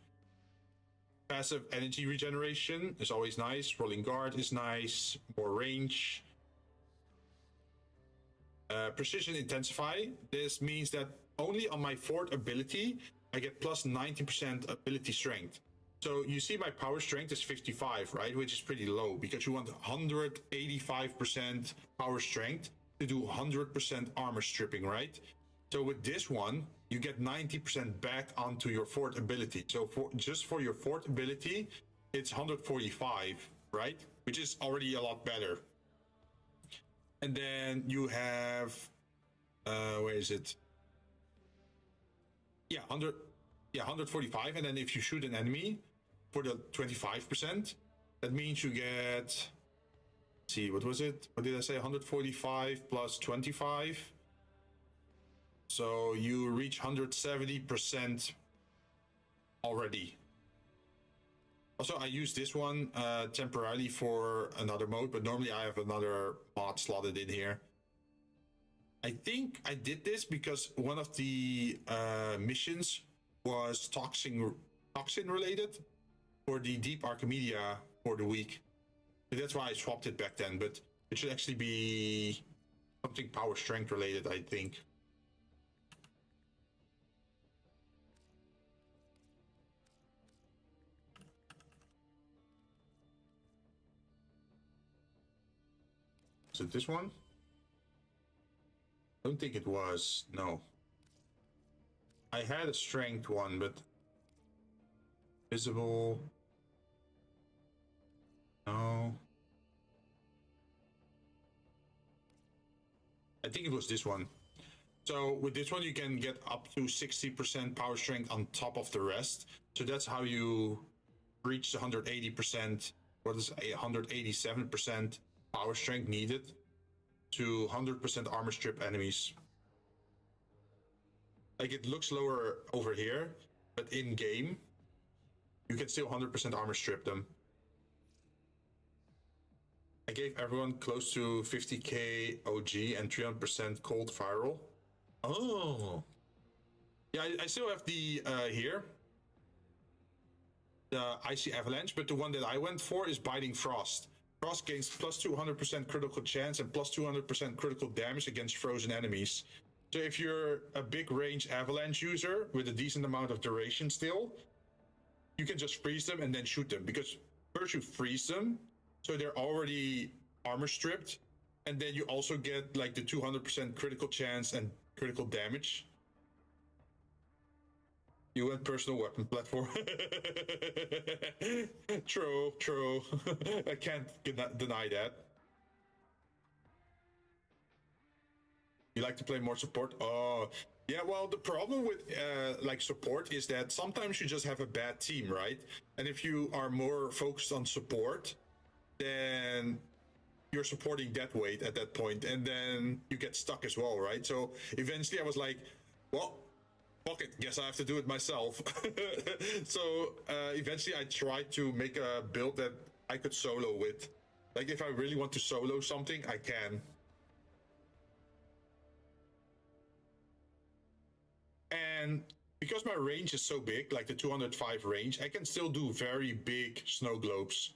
Passive energy regeneration is always nice. Rolling Guard is nice. More range. Precision Intensify. This means that only on my 4th ability, I get plus 90% ability strength. So you see my power strength is 55, right? Which is pretty low because you want 185% power strength to do 100% armor stripping, right? So with this one, you get 90% back onto your 4th ability. So just for your 4th ability, it's 145, right? Which is already a lot better. And then you have, where is it? Yeah, 145. And then if you shoot an enemy for the 25%, that means you get, let's see, what was it? What did I say? 145 plus 25. So you reach 170% already. Also, I use this one temporarily for another mode, but normally I have another mod slotted in here. I think I did this because one of the missions was toxin related for the Deep Archimedia for the week. So that's why I swapped it back then, but it should actually be something power strength related, I think. Is it this one? I don't think it was. No. I had a strength one, but visible. No. I think it was this one. So with this one, you can get up to 60% power strength on top of the rest. So that's how you reach the 180%. What is 187% power strength needed to 100% armor strip enemies. Like it looks lower over here, but in game, you can still 100% armor strip them. I gave everyone close to 50k OG and 300% cold viral. Oh. Yeah, I still have the here. The Icy Avalanche, but the one that I went for is Biting Frost. Frost gains plus 200% critical chance and plus 200% critical damage against frozen enemies. So if you're a big range Avalanche user with a decent amount of duration still, you can just freeze them and then shoot them. Because first you freeze them, so they're already armor stripped, and then you also get like the 200% critical chance and critical damage. You went personal weapon platform. True. I can't deny that. You like to play more support? Oh, yeah, well, the problem with like support is that sometimes you just have a bad team, right? And if you are more focused on support, then you're supporting death weight at that point, and then you get stuck as well, right? So eventually I was like, well, fuck it, guess I have to do it myself. So eventually I tried to make a build that I could solo with. Like if I really want to solo something, I can. And because my range is so big, like the 205 range, I can still do very big snow globes.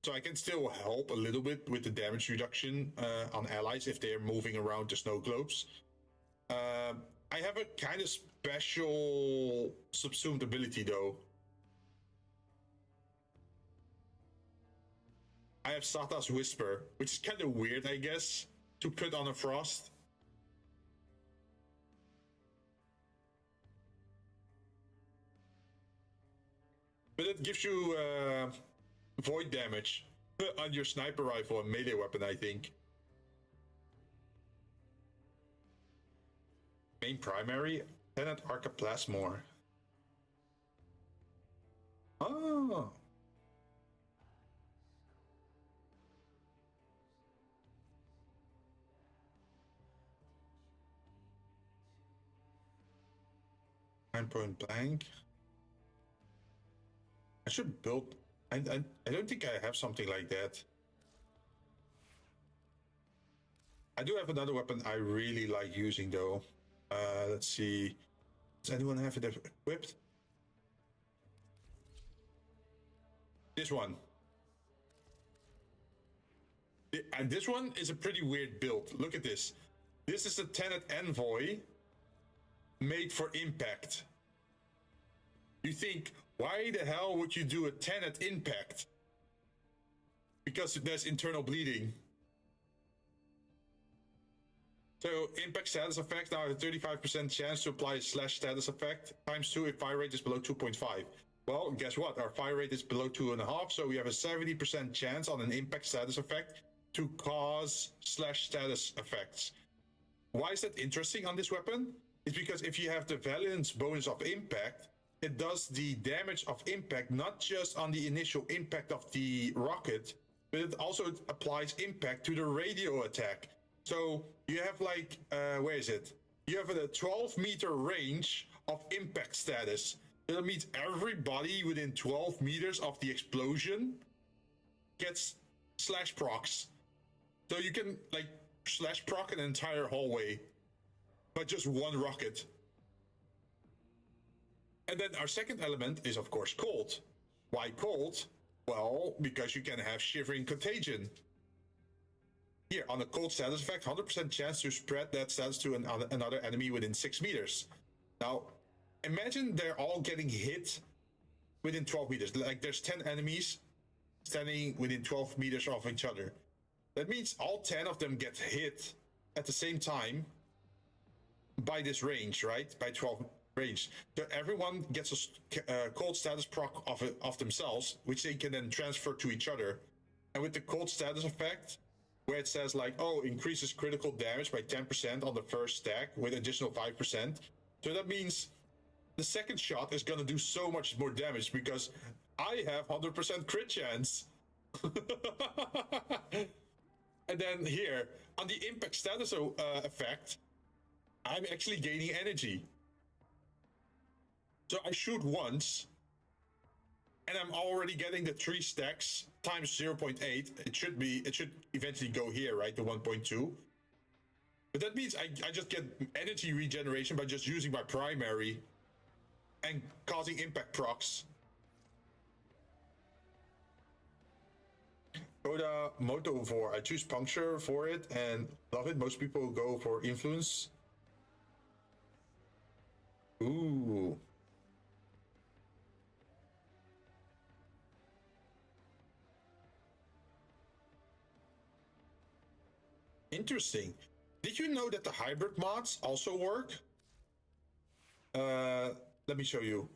So I can still help a little bit with the damage reduction on allies if they're moving around the snow globes. I have a kind of special subsumed ability though. I have Sata's Whisper, which is kind of weird, I guess, to put on a Frost. But it gives you void damage on your sniper rifle and melee weapon, I think. Main primary, Tenet Archiplasmor. Oh. Point blank. I should build. I don't think I have something like that. I do have another weapon I really like using though. Let's see. Does anyone have it equipped? This one. And this one is a pretty weird build. Look at this. This is a Tenet Envoy made for impact. You think, why the hell would you do a Tenet impact? Because there's internal bleeding. So impact status effect now has a 35% chance to apply a slash status effect times 2 if fire rate is below 2.5. Well, guess what? Our fire rate is below 2.5, so we have a 70% chance on an impact status effect to cause slash status effects. Why is that interesting on this weapon? It's because if you have the Valiance bonus of impact, it does the damage of impact not just on the initial impact of the rocket, but it also applies impact to the radio attack. So you have like, where is it? You have a 12-meter range of impact status. That means everybody within 12 meters of the explosion gets slash procs. So you can like slash proc an entire hallway by just one rocket. And then our second element is of course cold. Why cold? Well, because you can have shivering contagion. Here, on the cold status effect, 100% chance to spread that status to another enemy within 6 meters. Now, imagine they're all getting hit within 12 meters. Like there's 10 enemies standing within 12 meters of each other. That means all 10 of them get hit at the same time by this range, right? By 12 range. So everyone gets a cold status proc of themselves, which they can then transfer to each other. And with the cold status effect, where it says like, oh, increases critical damage by 10% on the first stack with additional 5%. So that means the second shot is gonna do so much more damage because I have 100% crit chance. And then here, on the impact status effect, I'm actually gaining energy. So I shoot once, and I'm already getting the 3 stacks times 0.8. It should eventually go here, right? The 1.2. But that means I just get energy regeneration by just using my primary and causing impact procs. Go to Moto 4. I choose puncture for it and love it. Most people go for influence. Ooh. Interesting. Did you know that the hybrid mods also work? Let me show you.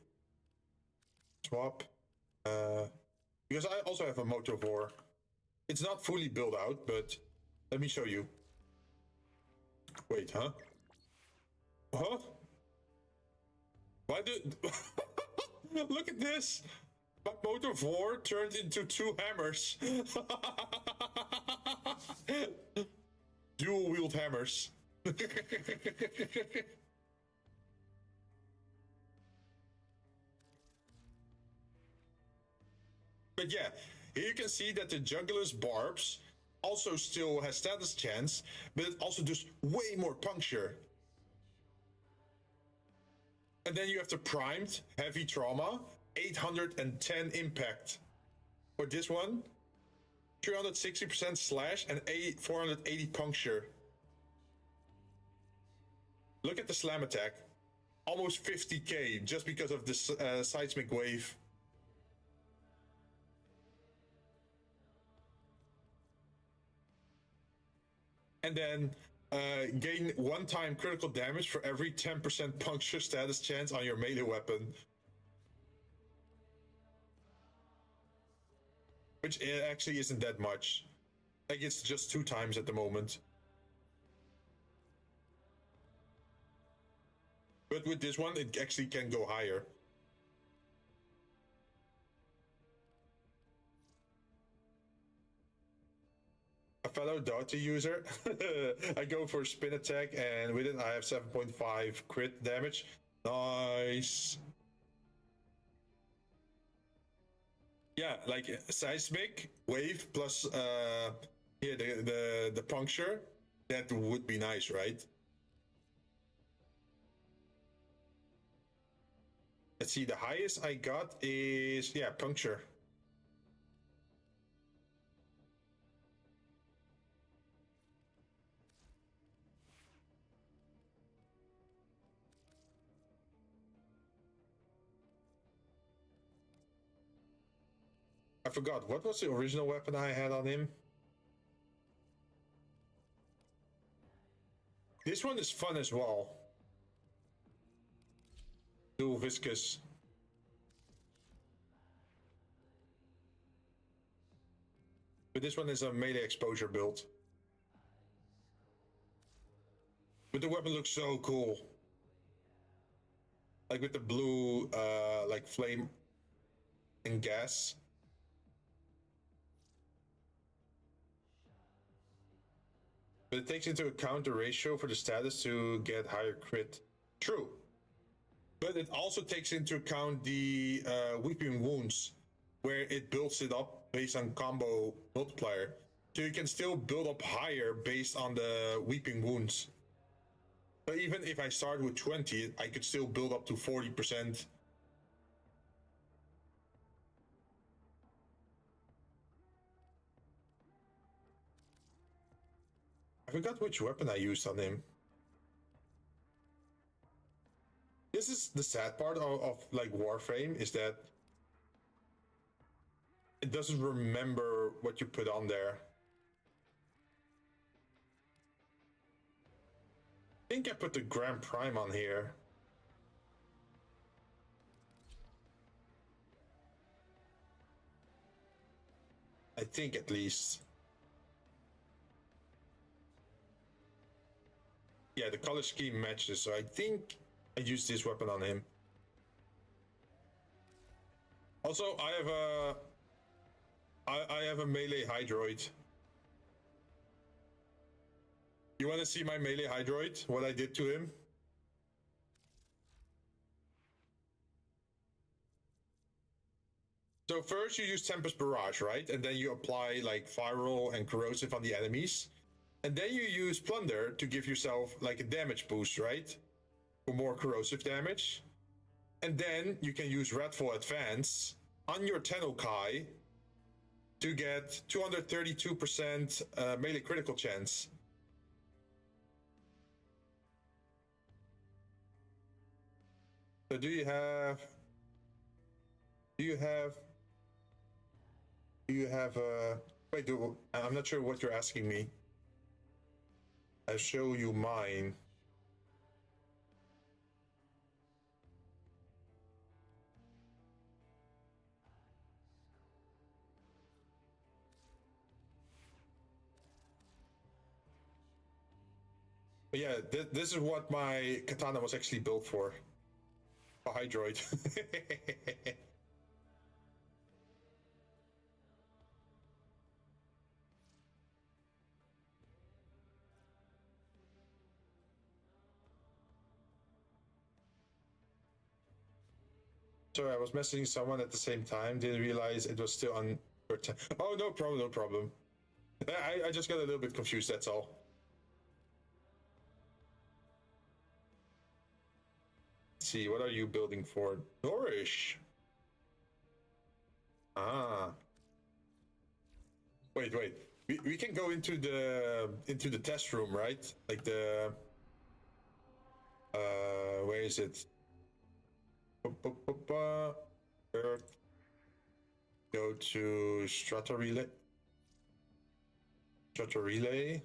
Swap. Because I also have a Moto 4. It's not fully built out, but let me show you. Wait, huh? Huh? Why did... Look at this! My Moto 4 turned into 2 hammers. Dual wield hammers. But yeah, here you can see that the jugular's barbs also still has status chance, but it also does way more puncture. And then you have the primed heavy trauma, 810 impact. For this one, 360% slash and 480 puncture. Look at the slam attack. Almost 50k just because of this seismic wave. And then gain one-time critical damage for every 10% puncture status chance on your melee weapon. Which actually isn't that much. Like, it's just 2 times at the moment. But with this one, it actually can go higher. A fellow Dota user, I go for spin attack, and with it I have 7.5 crit damage. Nice. Yeah, like seismic wave plus here the puncture. That would be nice, right? Let's see, the highest I got is, yeah, puncture. I forgot, what was the original weapon I had on him? This one is fun as well. Dual viscous. But this one is a melee exposure build. But the weapon looks so cool. Like with the blue, like flame and gas. But it takes into account the ratio for the status to get higher crit. True. But it also takes into account the weeping wounds, where it builds it up based on combo multiplier. So you can still build up higher based on the weeping wounds. But even if I start with 20, I could still build up to 40%. I forgot which weapon I used on him. This is the sad part of like Warframe, is that it doesn't remember what you put on there. I think I put the Grand Prime on here. I think, at least. Yeah, the color scheme matches, so I think I used this weapon on him. Also, I have a melee Hydroid. You want to see my melee Hydroid? What I did to him? So first you use Tempest Barrage, right? And then you apply like Viral and Corrosive on the enemies. And then you use Plunder to give yourself like a damage boost, right? For more corrosive damage. And then you can use Redfall Advance on your Tennokai to get 232% melee critical chance. So do you have wait, I'm not sure what you're asking me. I'll show you mine. But yeah, this is what my katana was actually built for. A Hydroid. Sorry, I was messaging someone at the same time. Didn't realize it was still on. Oh, no problem, no problem. I just got a little bit confused, that's all. Let's see, what are you building for? Nourish. Ah. Wait. We can go into the test room, right? Like the where is it? Earth. Go to Strata Relay. Strata Relay.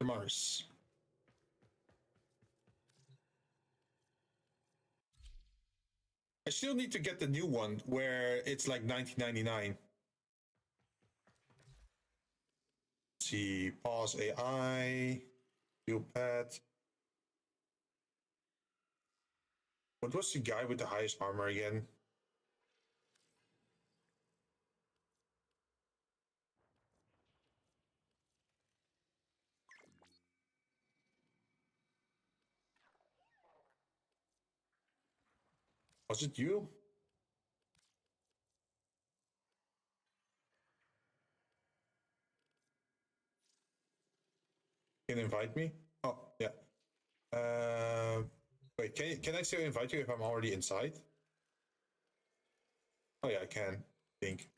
Mars. I still need to get the new one where it's like 1999. Let's see, pause AI, view pad. What was the guy with the highest armor again? Was it you? Can you invite me? Oh, yeah. Wait, can I still invite you if I'm already inside? Oh yeah, I can, I think.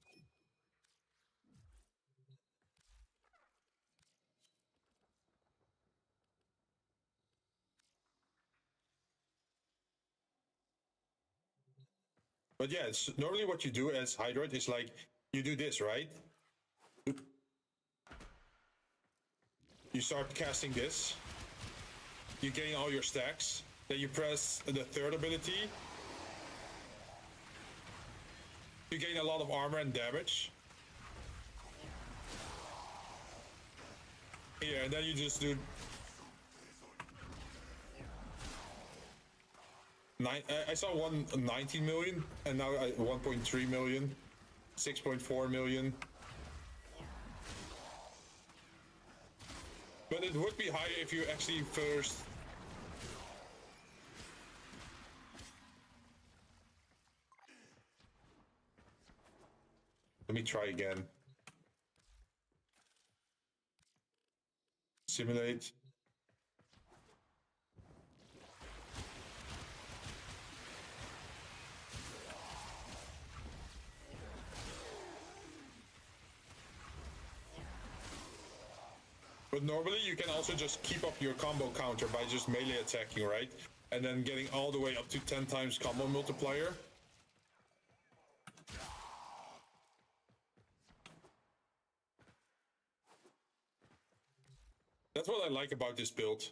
But yeah, it's normally what you do as Hydroid is like, you do this, right? You start casting this. You're getting all your stacks. Then you press the third ability. You gain a lot of armor and damage. Yeah, and then you just do... I saw 19 million, and now 1.3 million, 6.4 million. But it would be higher if you actually first... Let me try again. Simulate. But normally you can also just keep up your combo counter by just melee attacking, right? And then getting all the way up to 10 times combo multiplier. That's what I like about this build.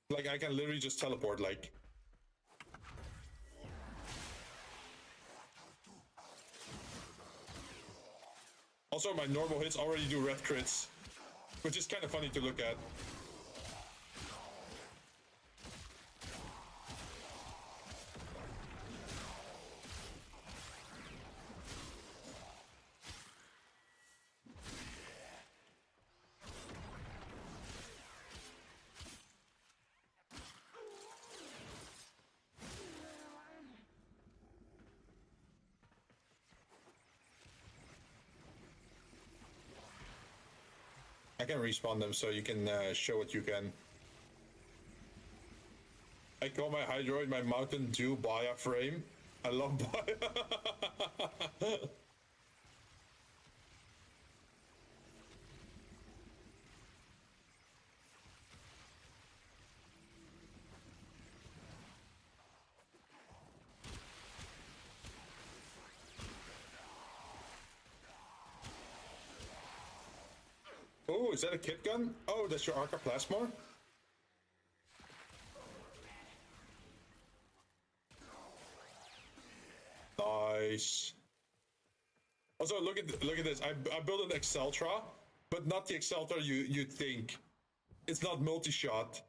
Like, I can literally just teleport, like... Also, my normal hits already do red crits, which is kind of funny to look at. I can respawn them so you can show what you can. I call my Hydroid my Mountain Dew Warframe. I love Baya. Oh, is that a kit gun? Oh, that's your Arca Plasma? Nice. Also, look at this. I built an Exceltra, but not the Exceltra you'd think. It's not multi-shot.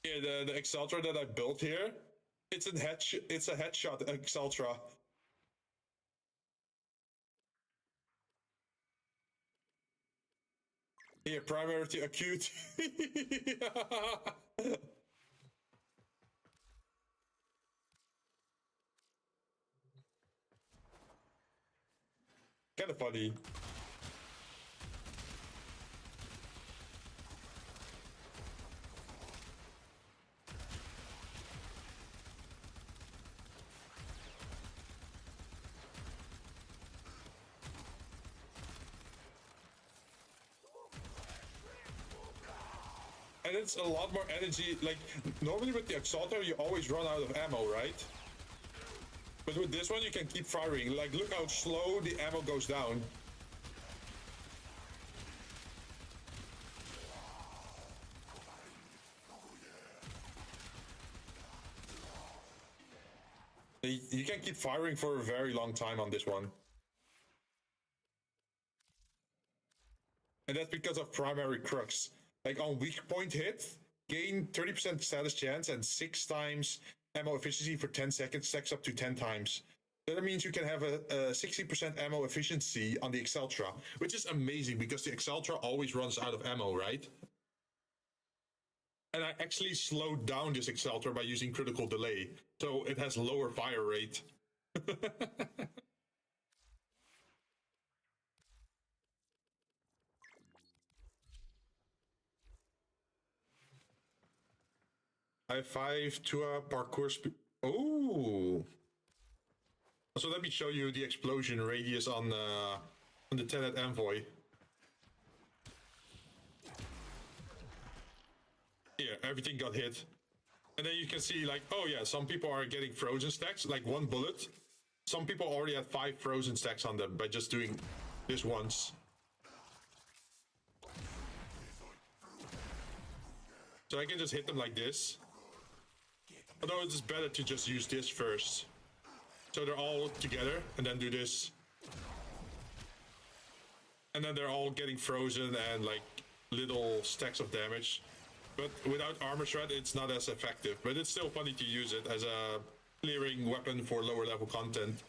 Yeah, the Exceltra that I built here, it's a headshot Exceltra. Yeah, primarily acute. Kind of funny. And it's a lot more energy. Like, normally with the Exalter, you always run out of ammo, right? But with this one, you can keep firing. Like, look how slow the ammo goes down. You can keep firing for a very long time on this one. And that's because of primary crux. Like on weak point hit, gain 30% status chance and 6 times ammo efficiency for 10 seconds, stacks up to 10 times. So that means you can have a 60% ammo efficiency on the Exceltra, which is amazing because the Exceltra always runs out of ammo, right? And I actually slowed down this Exceltra by using critical delay, so it has lower fire rate. I have 5 Tua parkour speed. Oh! So let me show you the explosion radius on the Tenet Envoy. Yeah, everything got hit. And then you can see like, oh yeah, some people are getting frozen stacks, like 1 bullet. Some people already had 5 frozen stacks on them by just doing this once. So I can just hit them like this. Although it's better to just use this first. So they're all together and then do this. And then they're all getting frozen and like little stacks of damage. But without armor shred, it's not as effective. But it's still funny to use it as a clearing weapon for lower level content.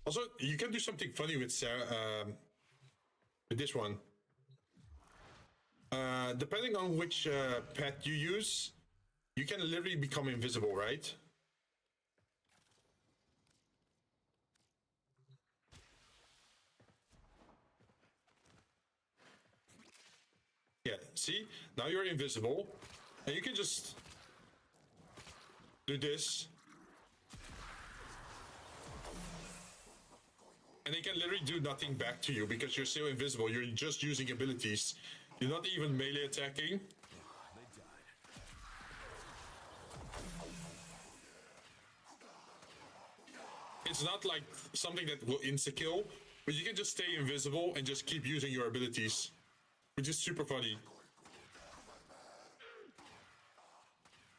Also, you can do something funny with this one. Depending on which pet you use, you can literally become invisible, right? Yeah, see? Now you're invisible, and you can just do this. And they can literally do nothing back to you because you're still invisible. You're just using abilities. You're not even melee attacking. It's not like something that will insta-kill, but you can just stay invisible and just keep using your abilities, which is super funny.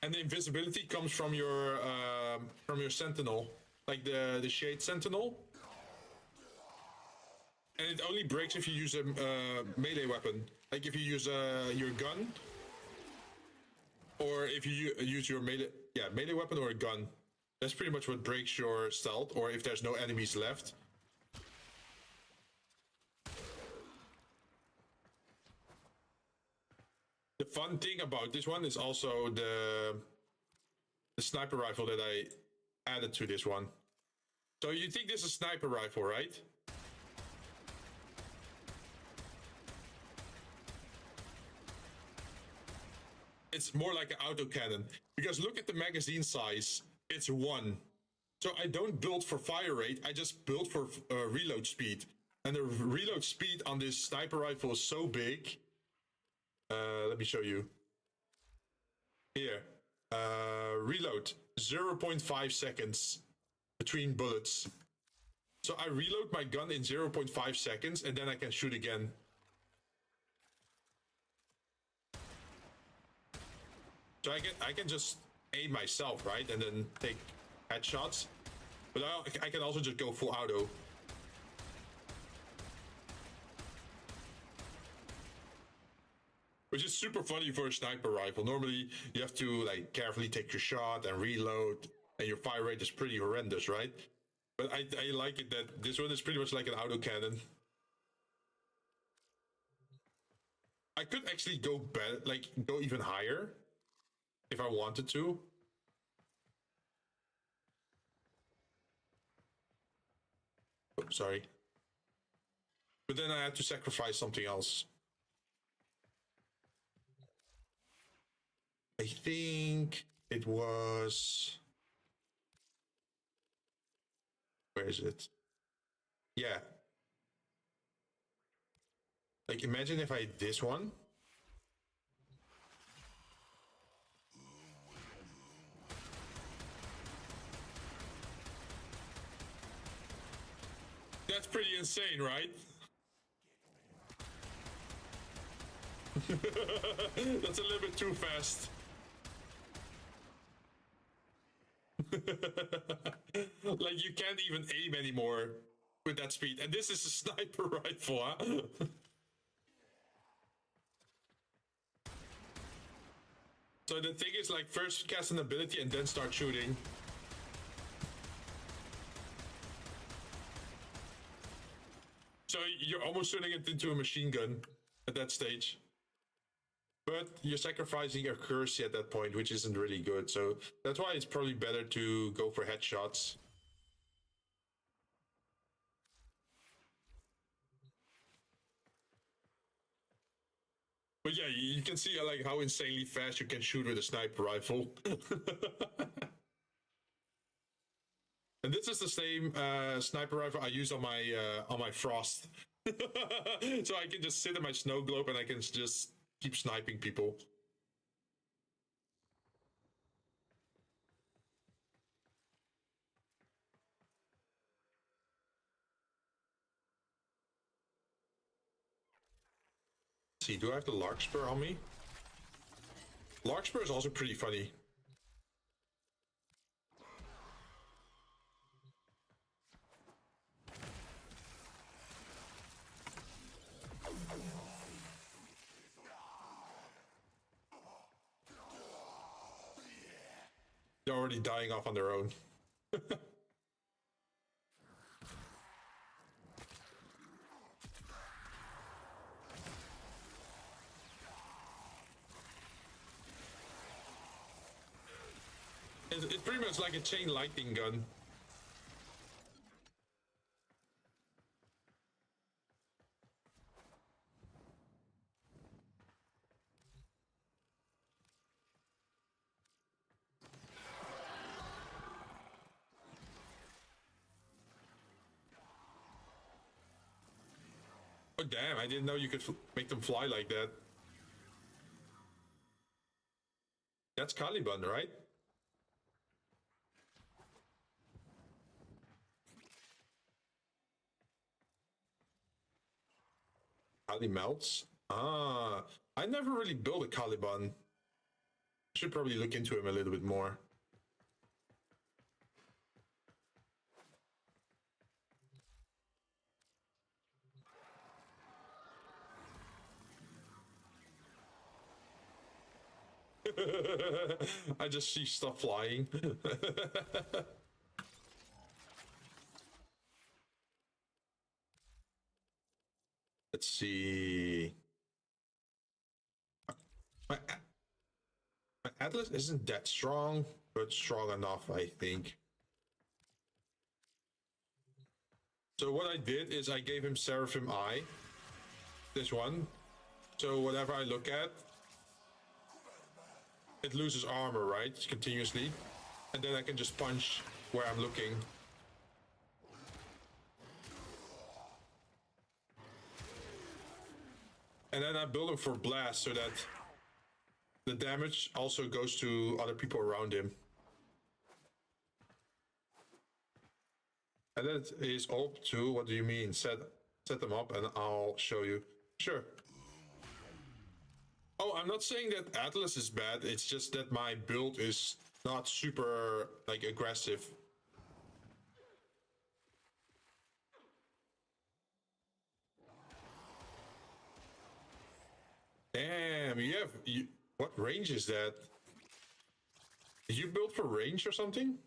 And the invisibility comes from your sentinel, like the shade sentinel. And it only breaks if you use a melee weapon. Like if you use your gun. Or if you use your melee weapon or a gun. That's pretty much what breaks your stealth, or if there's no enemies left. The fun thing about this one is also the sniper rifle that I added to this one. So you think this is a sniper rifle, right? It's more like an autocannon, because look at the magazine size. It's 1. So I don't build for fire rate, I just build for reload speed. And the reload speed on this sniper rifle is so big. Let me show you. Here. Reload. 0.5 seconds between bullets. So I reload my gun in 0.5 seconds and then I can shoot again. So I can just aim myself, right? And then take headshots. But I can also just go full auto. Which is super funny for a sniper rifle. Normally, you have to like carefully take your shot and reload. And your fire rate is pretty horrendous, right? But I like it that this one is pretty much like an autocannon. I could actually go better, like go even higher. If I wanted to. Oh, sorry. But then I had to sacrifice something else. I think it was... Where is it? Yeah. Like, imagine if I had this one. That's pretty insane, right? That's a little bit too fast. Like, you can't even aim anymore with that speed. And this is a sniper rifle, huh? So the thing is, like, first cast an ability and then start shooting. So you're almost turning it into a machine gun at that stage. But you're sacrificing accuracy at that point, which isn't really good. So that's why it's probably better to go for headshots. But yeah, you can see like how insanely fast you can shoot with a sniper rifle. And this is the same sniper rifle I use on my Frost. So I can just sit in my snow globe and I can just keep sniping people. See, do I have the Larkspur on me? Larkspur is also pretty funny. They're already dying off on their own. It's pretty much like a chain lightning gun. Oh damn, I didn't know you could make them fly like that. That's Caliban, right? Cali melts? Ah, I never really built a Caliban. Should probably look into him a little bit more. I just see stuff flying. Let's see. My Atlas isn't that strong, but strong enough, I think. So what I did is I gave him Seraphim Eye. This one. So whatever I look at, it loses armor, right? Continuously. And then I can just punch where I'm looking. And then I build him for blast so that the damage also goes to other people around him. And that is up to, what do you mean? Set them up and I'll show you. Sure. Oh, I'm not saying that Atlas is bad, it's just that my build is not super, like, aggressive. Damn, what range is that? Did you build for range or something?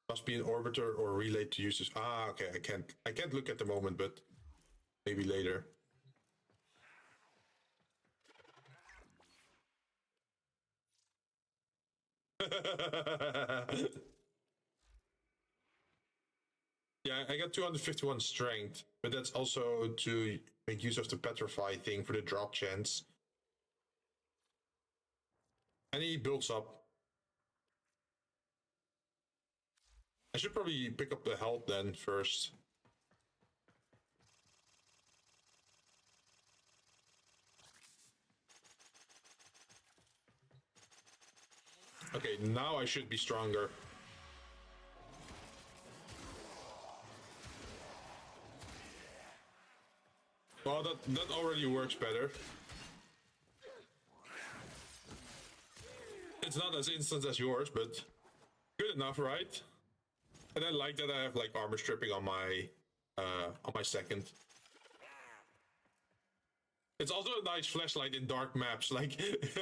Must be an orbiter or relay to users. Ah, okay, I can't look at the moment, but maybe later. Yeah, I got 251 strength, but that's also to make use of the petrify thing for the drop chance. And he builds up. I should probably pick up the health then first. Okay, now I should be stronger. Well, that already works better. It's not as instant as yours, but good enough, right? And I like that I have like armor stripping on my second. It's also a nice flashlight in dark maps. Like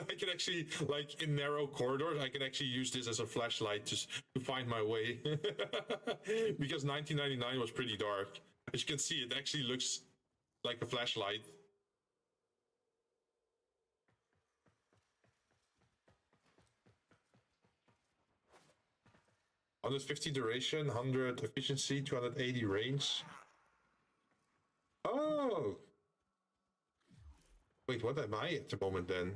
I can actually, like in narrow corridors, I can actually use this as a flashlight to find my way. Because 1999 was pretty dark. As you can see, it actually looks like a flashlight. $150 duration, 100 efficiency, 280 range. Oh! Wait, what am I at the moment then?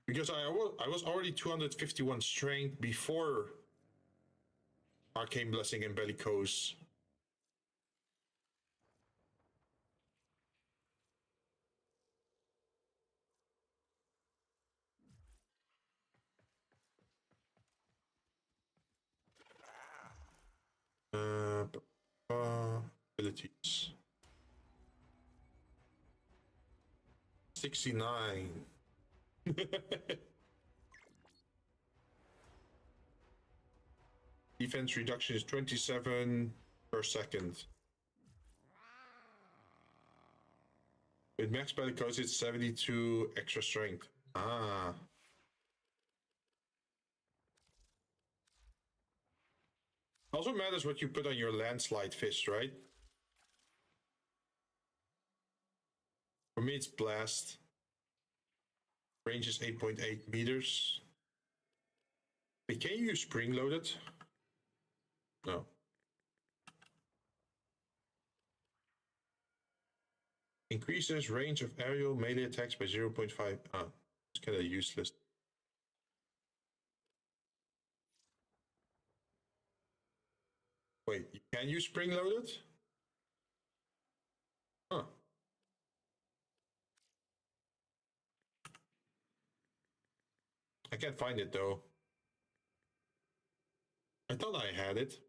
Because I was already 251 strength before Arcane Blessing and Bellicose. Abilities. 69. Defense reduction is 27 per second. With max bellicose, it's 72 extra strength. Ah. Also matters what you put on your landslide fist, right? For me, it's blast. Range is 8.8 meters. Wait, can you use spring loaded? No. Increases range of aerial melee attacks by 0.5. Ah, it's kind of useless. Wait, you can use spring loaded? Huh. I can't find it though. I thought I had it.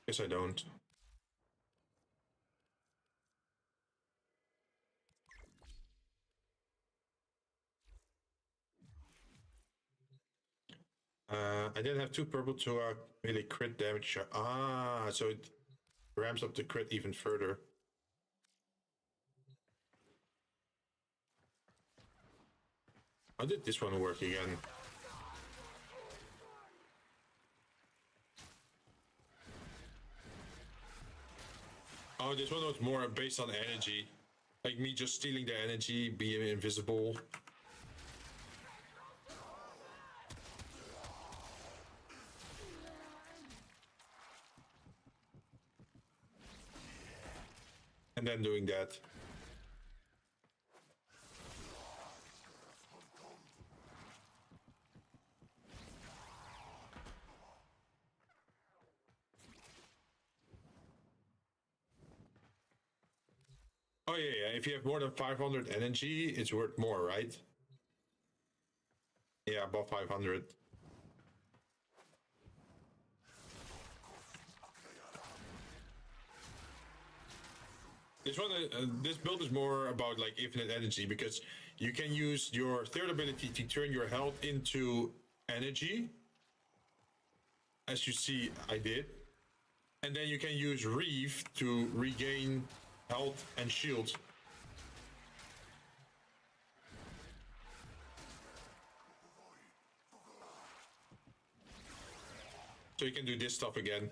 Guess I don't. I didn't have two purple to really crit damage. Ah, so it ramps up the crit even further. How did this one work again? Oh, this one was more based on energy. Like me just stealing the energy, being invisible. And then doing that. Oh yeah, if you have more than 500 energy, it's worth more, right? Yeah, above 500. This one, this build is more about like infinite energy because you can use your third ability to turn your health into energy. As you see, I did. And then you can use Reeve to regain health and shield. So you can do this stuff again.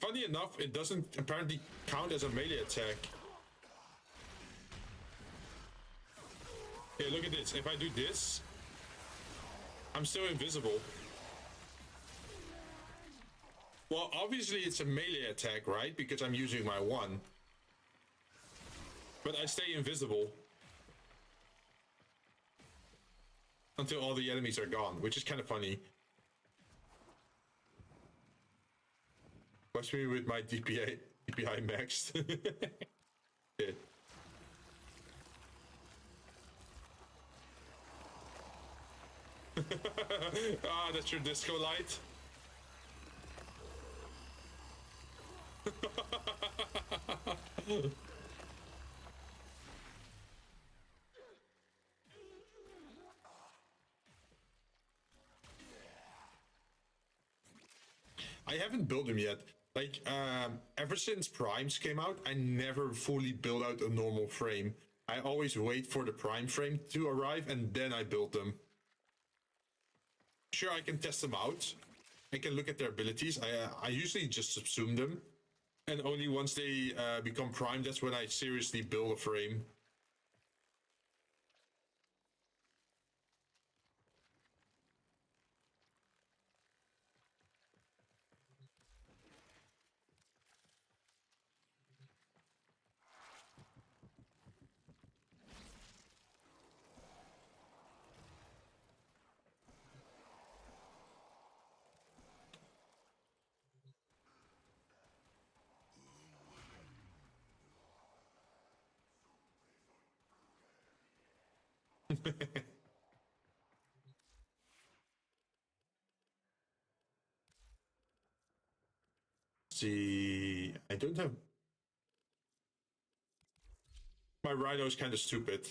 funny enough, it doesn't apparently count as a melee attack. Okay, look at this. If I do this, I'm still invisible. Well, obviously it's a melee attack, right? Because I'm using my 1. But I stay invisible until all the enemies are gone, which is kind of funny. Watch me with my DPI maxed. Okay. Ah, that's your disco light. I haven't built him yet. Like, ever since Primes came out, I never fully build out a normal frame. I always wait for the Prime frame to arrive and then I build them. Sure, I can test them out. I can look at their abilities. I usually just subsume them. And only once they become Prime, that's when I seriously build a frame. See, I don't have... My Rhino is kind of stupid.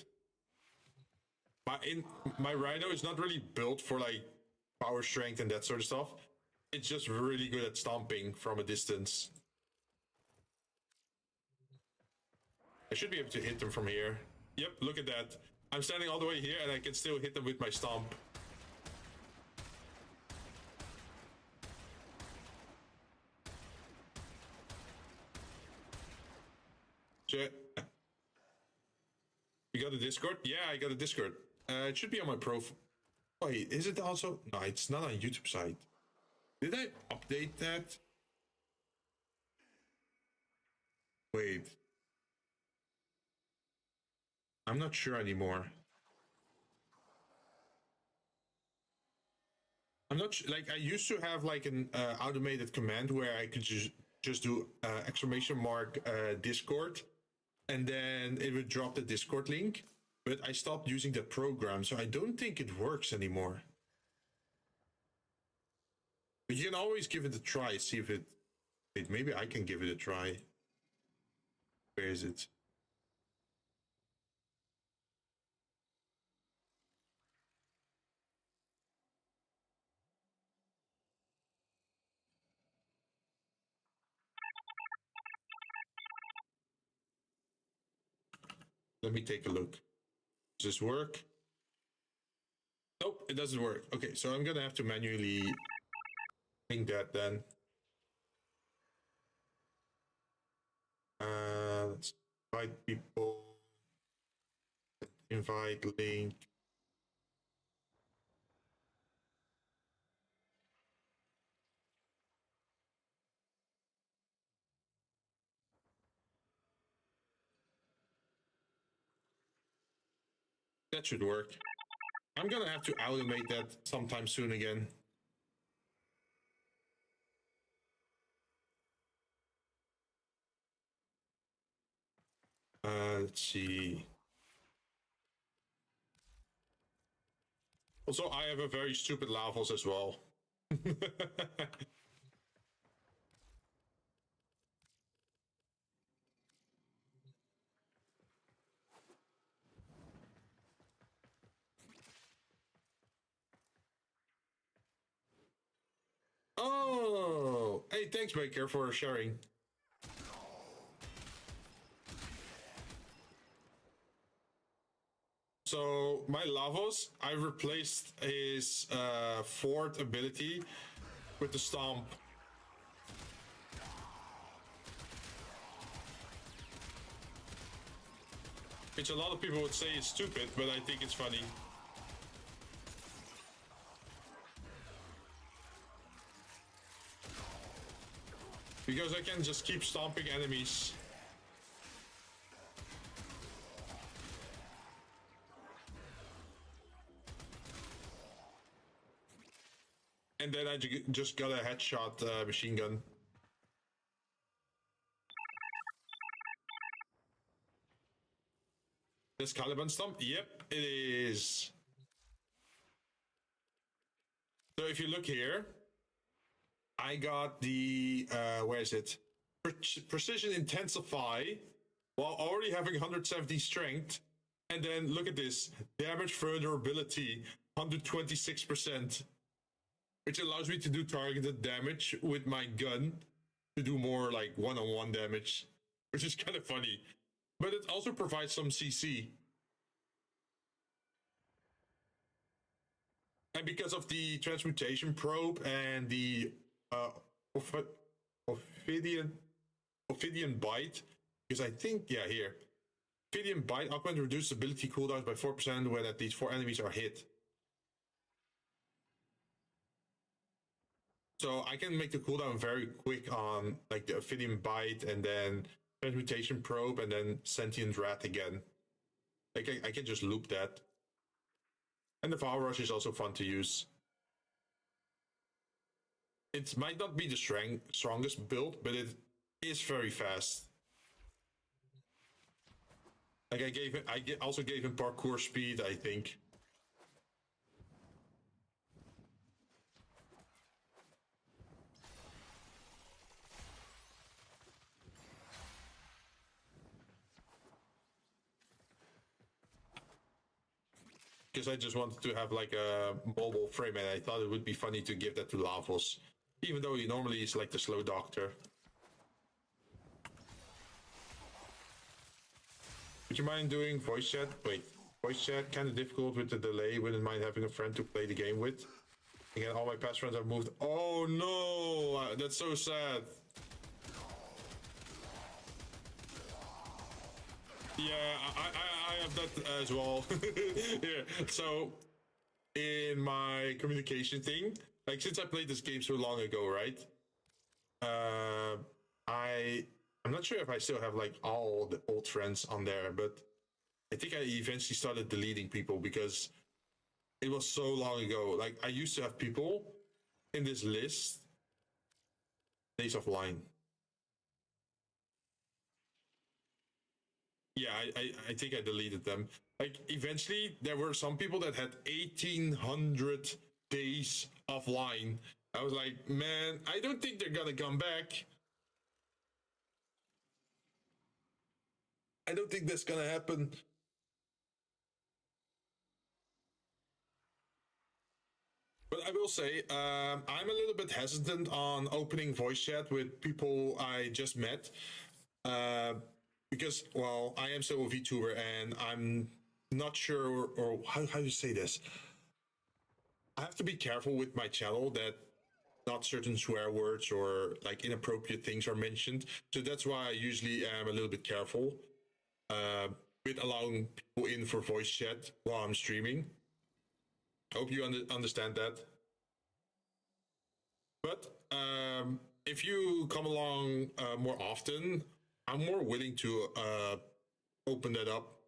My Rhino is not really built for like power strength and that sort of stuff. It's just really good at stomping from a distance. I should be able to hit them from here. Yep, look at that. I'm standing all the way here and I can still hit them with my stomp. Shit. You got a Discord? Yeah, I got a Discord. It should be on my profile. Wait, is it also? No, it's not on YouTube site. Did I update that? Wait. I'm not sure anymore. I'm not like I used to have like an automated command where I could just do exclamation mark Discord, and then it would drop the Discord link. But I stopped using that program, so I don't think it works anymore. But you can always give it a try, see if it. Wait, maybe I can give it a try. Where is it? Let me take a look. Does this work? Nope, it doesn't work. Okay, so I'm gonna have to manually link that then. Let's invite people. Invite link. That should work. I'm gonna have to automate that sometime soon again. Let's see. Also, I have a very stupid Lavos as well. Oh, hey, thanks, Baker, for sharing. So my Lavos, I replaced his fourth ability with the Stomp. which a lot of people would say is stupid, but I think it's funny. Because I can just keep stomping enemies. And then I just got a headshot machine gun. This Caliban stomp? Yep, it is. So if you look here, I got the, where is it? Precision Intensify, while already having 170 strength. And then look at this, damage vulnerability, 126%. Which allows me to do targeted damage with my gun, to do more like one-on-one damage, which is kind of funny. But it also provides some CC. And because of the transmutation probe and the Ophidian bite, because I think, yeah, here. Ophidian bite augment reduces ability cooldowns by 4% when at least 4 enemies are hit. So I can make the cooldown very quick on like the Ophidian bite and then transmutation probe and then sentient rat again. Like I can just loop that. And the Vow Rush is also fun to use. It might not be the strongest build, but it is very fast. Like I also gave him parkour speed, I think. Because I just wanted to have like a mobile frame, and I thought it would be funny to give that to Lavos, even though he normally is like the slow doctor. Would you mind doing voice chat? Wait, voice chat kind of difficult with the delay. Wouldn't mind having a friend to play the game with. Again, all my past friends have moved. Oh no, that's so sad. Yeah, I have that as well. Yeah, so in my communication thing, like since I played this game so long ago, right? I'm not sure if I still have like all the old friends on there, but I think I eventually started deleting people because it was so long ago. Like I used to have people in this list, days offline. Yeah, I think I deleted them. Like, eventually, there were some people that had 1,800 days offline. I was like, man, I don't think they're gonna come back. I don't think that's gonna happen. But I will say, I'm a little bit hesitant on opening voice chat with people I just met. Because, well, I am still a VTuber and I'm not sure, or how do you say this? I have to be careful with my channel that not certain swear words or like inappropriate things are mentioned. So that's why I usually am a little bit careful with allowing people in for voice chat while I'm streaming. Hope you understand that. But if you come along more often, I'm more willing to open that up.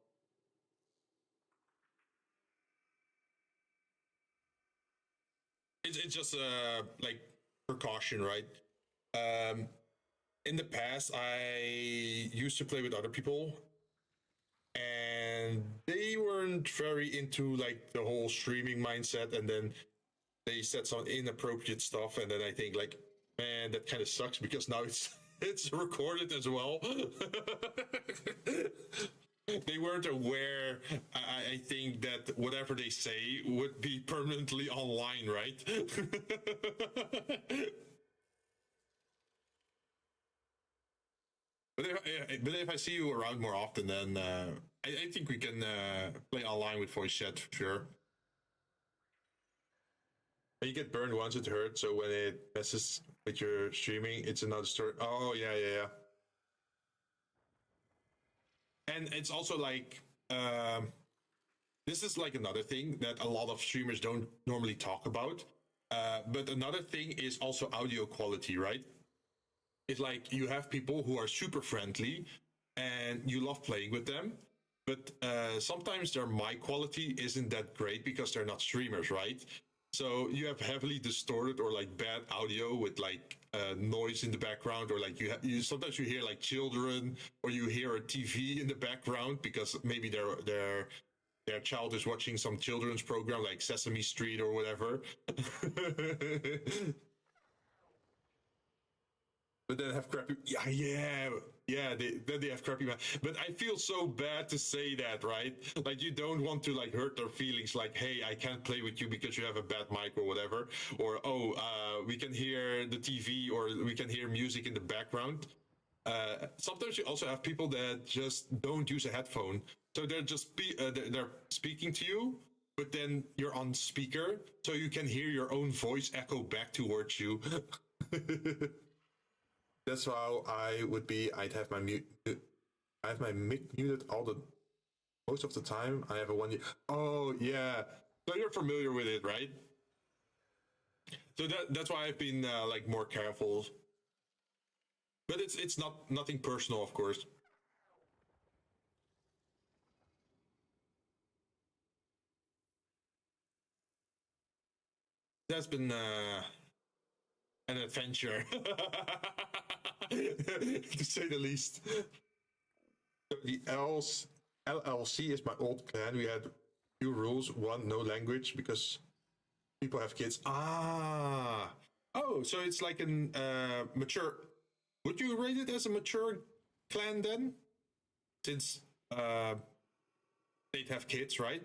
It's just like precaution, right? In the past, I used to play with other people, and they weren't very into like the whole streaming mindset, and then they said some inappropriate stuff, and then I think like, man, that kind of sucks because now it's recorded as well. They weren't aware, I think, that whatever they say would be permanently online, right? But if I see you around more often, then I think we can play online with voice chat for sure. When you get burned once, it hurts, so when it messes with your streaming, it's another story. Oh, yeah. And it's also like, this is like another thing that a lot of streamers don't normally talk about. But another thing is also audio quality, right? It's like you have people who are super friendly and you love playing with them, but sometimes their mic quality isn't that great because they're not streamers, right? So you have heavily distorted or like bad audio with like noise in the background, or like you sometimes you hear like children, or you hear a TV in the background because maybe their child is watching some children's program like Sesame Street or whatever. But then have crappy, then they have crappy. But I feel so bad to say that, right? Like you don't want to like hurt their feelings. Like, hey, I can't play with you because you have a bad mic or whatever. Or we can hear the TV or we can hear music in the background. Sometimes you also have people that just don't use a headphone, so they're just they're speaking to you, but then you're on speaker, so you can hear your own voice echo back towards you. That's how I would be. I'd have my I have my mic muted most of the time. I have a 1 year. Oh yeah, so you're familiar with it, right? So that's why I've been like more careful. But it's nothing personal, of course. That's been an adventure, to say the least. So the LLC is my old clan. We had few rules. One, no language because people have kids. Oh, so it's like an mature. Would you rate it as a mature clan then? Since they'd have kids, right?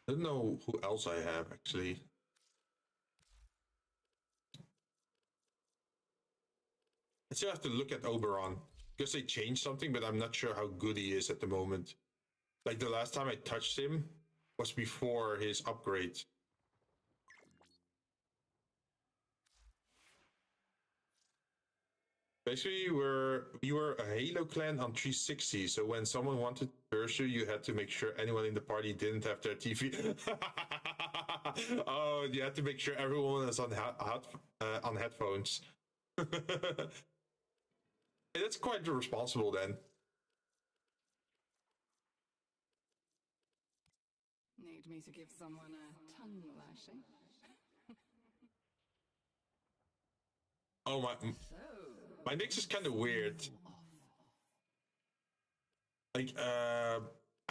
I don't know who else I have, actually. I still have to look at Oberon, because they changed something, but I'm not sure how good he is at the moment. Like, the last time I touched him was before his upgrade. Basically, we were a Halo clan on 360, so when someone wanted to curse you, you had to make sure anyone in the party didn't have their TV. Oh, you had to make sure everyone is on headphones. That's quite responsible then. Need me to give someone a tongue lashing? Oh my Nyx is kind of weird. Like, I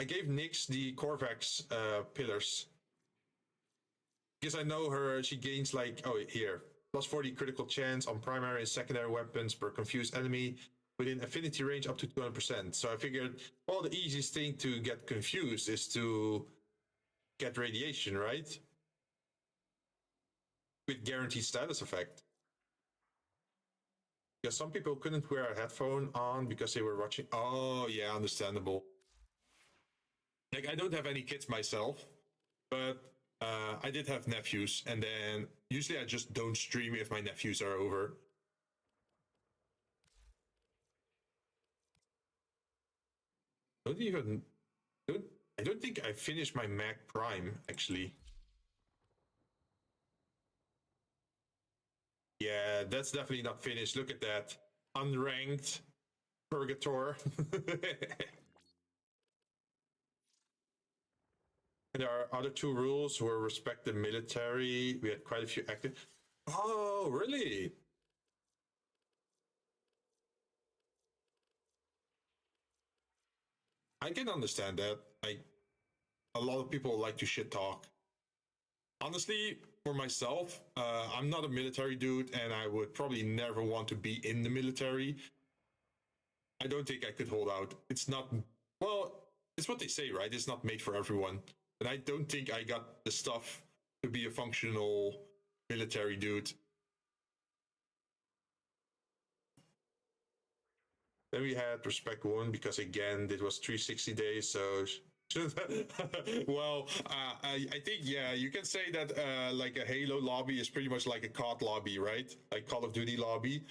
gave Nyx the Corvax pillars. Because I know her, she gains like, oh, here. Plus 40 critical chance on primary and secondary weapons per confused enemy within affinity range up to 200%. So I figured, well, the easiest thing to get confused is to get radiation, right? With guaranteed status effect. Because some people couldn't wear a headphone on because they were watching. Oh, yeah, understandable. Like, I don't have any kids myself, but I did have nephews, and then usually I just don't stream if my nephews are over. I don't think I finished my Mac Prime, actually. Yeah, that's definitely not finished. Look at that. Unranked. Purgator. And our other two rules were respect the military. We had quite a few active. Oh, really? I can understand that. Like, a lot of people like to shit talk. Honestly, for myself, I'm not a military dude, and I would probably never want to be in the military. I don't think I could hold out. It's not, well, it's what they say, right? It's not made for everyone. And I don't think I got the stuff to be a functional military dude. Then we had Respect 1, because again, it was 360 days, so... well, I think, yeah, you can say that like a Halo lobby is pretty much like a COD lobby, right? Like Call of Duty lobby.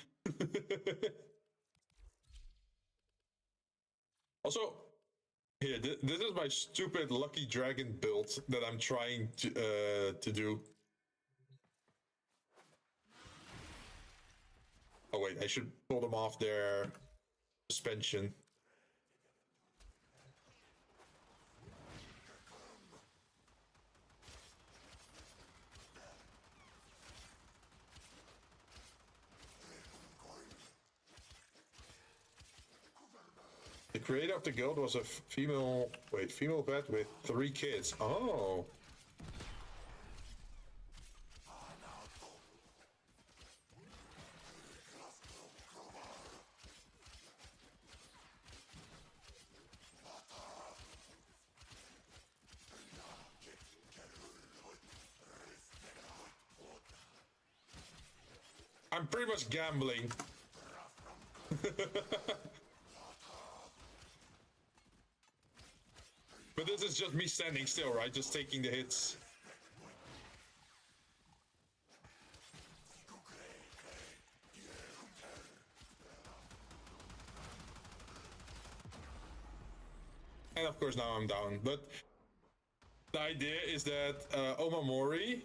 Also, here, this is my stupid Lucky Dragon build that I'm trying to do. Oh wait, I should pull them off their suspension. The creator of the guild was a female vet with 3 kids. Oh. I'm pretty much gambling. But this is just me standing still, right? Just taking the hits. And of course now I'm down. But the idea is that Omamori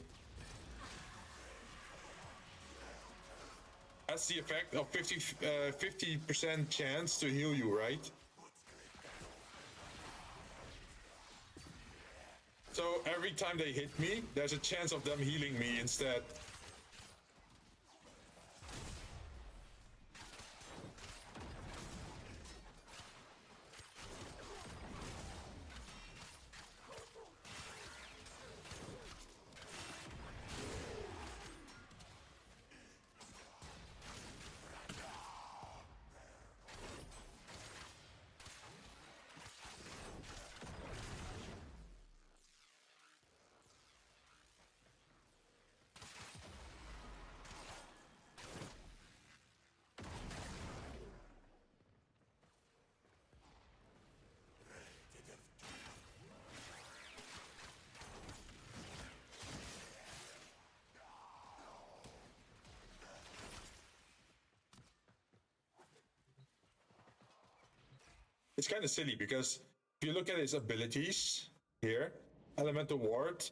has the effect of 50% chance to heal you, right? So every time they hit me, there's a chance of them healing me instead. It's kind of silly because if you look at his abilities here, Elemental Ward,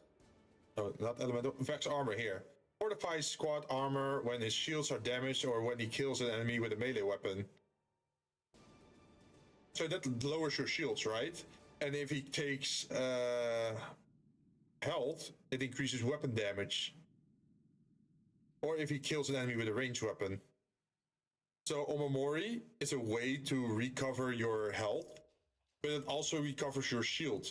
no, not Elemental, Vex Armor here. Fortifies squad armor when his shields are damaged or when he kills an enemy with a melee weapon. So that lowers your shields, right? And if he takes health, it increases weapon damage. Or if he kills an enemy with a ranged weapon. So Omamori is a way to recover your health, but it also recovers your shield.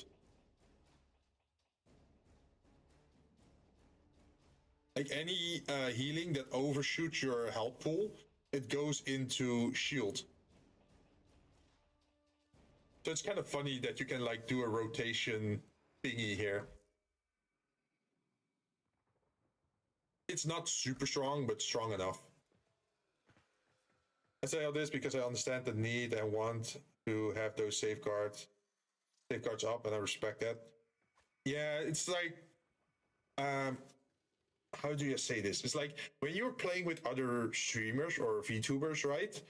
Like any healing that overshoots your health pool, it goes into shield. So it's kind of funny that you can like do a rotation thingy here. It's not super strong, but strong enough. I say all this because I understand the need and want to have those safeguards up, and I respect that. Yeah, it's like, how do you say this? It's like when you're playing with other streamers or VTubers, right?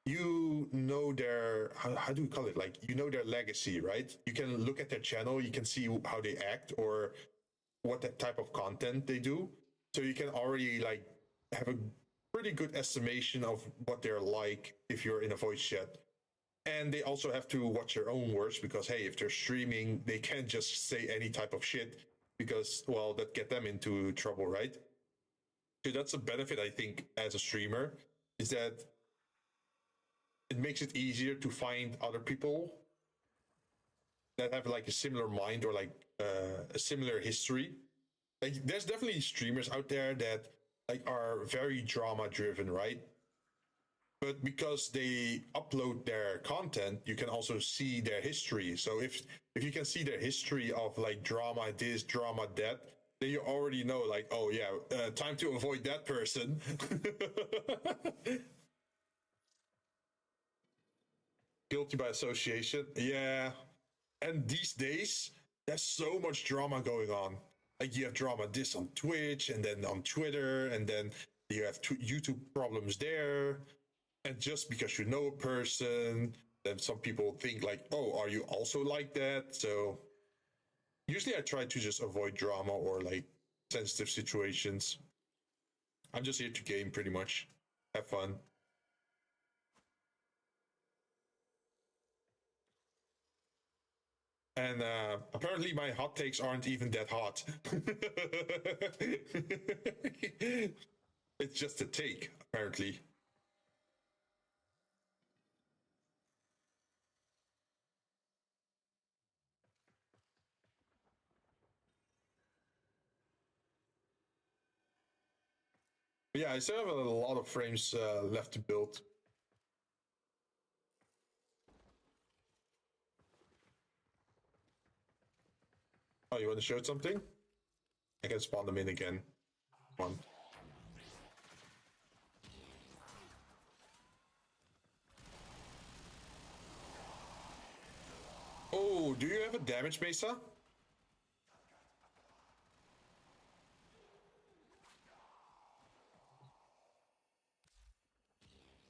You know their, how do we call it? Like, you know their legacy, right? You can look at their channel, you can see how they act or what type of content they do. So you can already like have a pretty good estimation of what they're like if you're in a voice chat. And they also have to watch their own words because, hey, if they're streaming, they can't just say any type of shit because, well, that get them into trouble, right? So that's a benefit, I think, as a streamer, is that it makes it easier to find other people that have like a similar mind or like a similar history. Like, there's definitely streamers out there that like are very drama driven, right? but because they upload their content, you can also see their history. So if you can see their history of like drama this, drama that, then you already know like, oh yeah, time to avoid that person. Guilty by association. Yeah. And these days, there's so much drama going on. Like you have drama this on Twitch and then on Twitter, and then you have YouTube problems there. And just because you know a person, then some people think like, oh, are you also like that? So usually I try to just avoid drama or like sensitive situations. I'm just here to game pretty much. Have fun. And apparently my hot takes aren't even that hot. It's just a take, apparently. Yeah, I still have a lot of frames left to build. Oh, you want to show something? I can spawn them in again. Come on. Oh, do you have a damage mesa?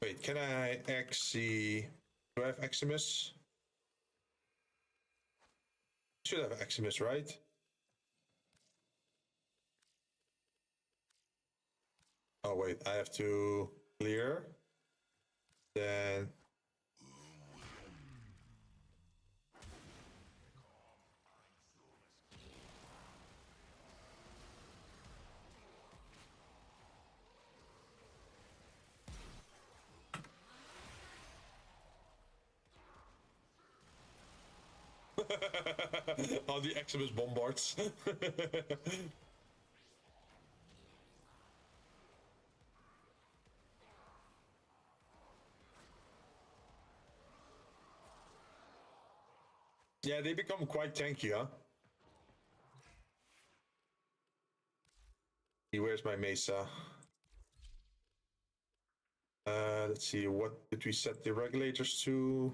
Wait, can I actually... Do I have Eximus? Should have Eximus, right? Oh wait, I have to clear. Then... All the Eximus bombards. Yeah, they become quite tanky, huh? Where's my mesa? Let's see, what did we set the regulators to?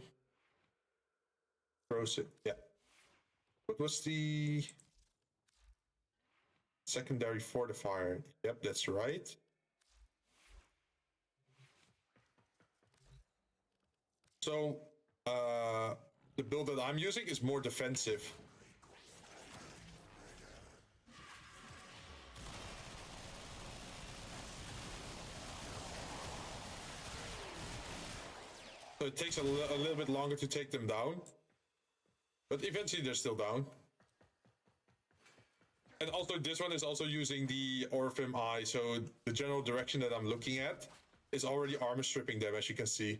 Process, yeah. What was the secondary fortifier? Yep, that's right. So, the build that I'm using is more defensive. So it takes a little bit longer to take them down. But eventually they're still down. And also this one is also using the Warframe eye, so the general direction that I'm looking at is already armor stripping them, as you can see.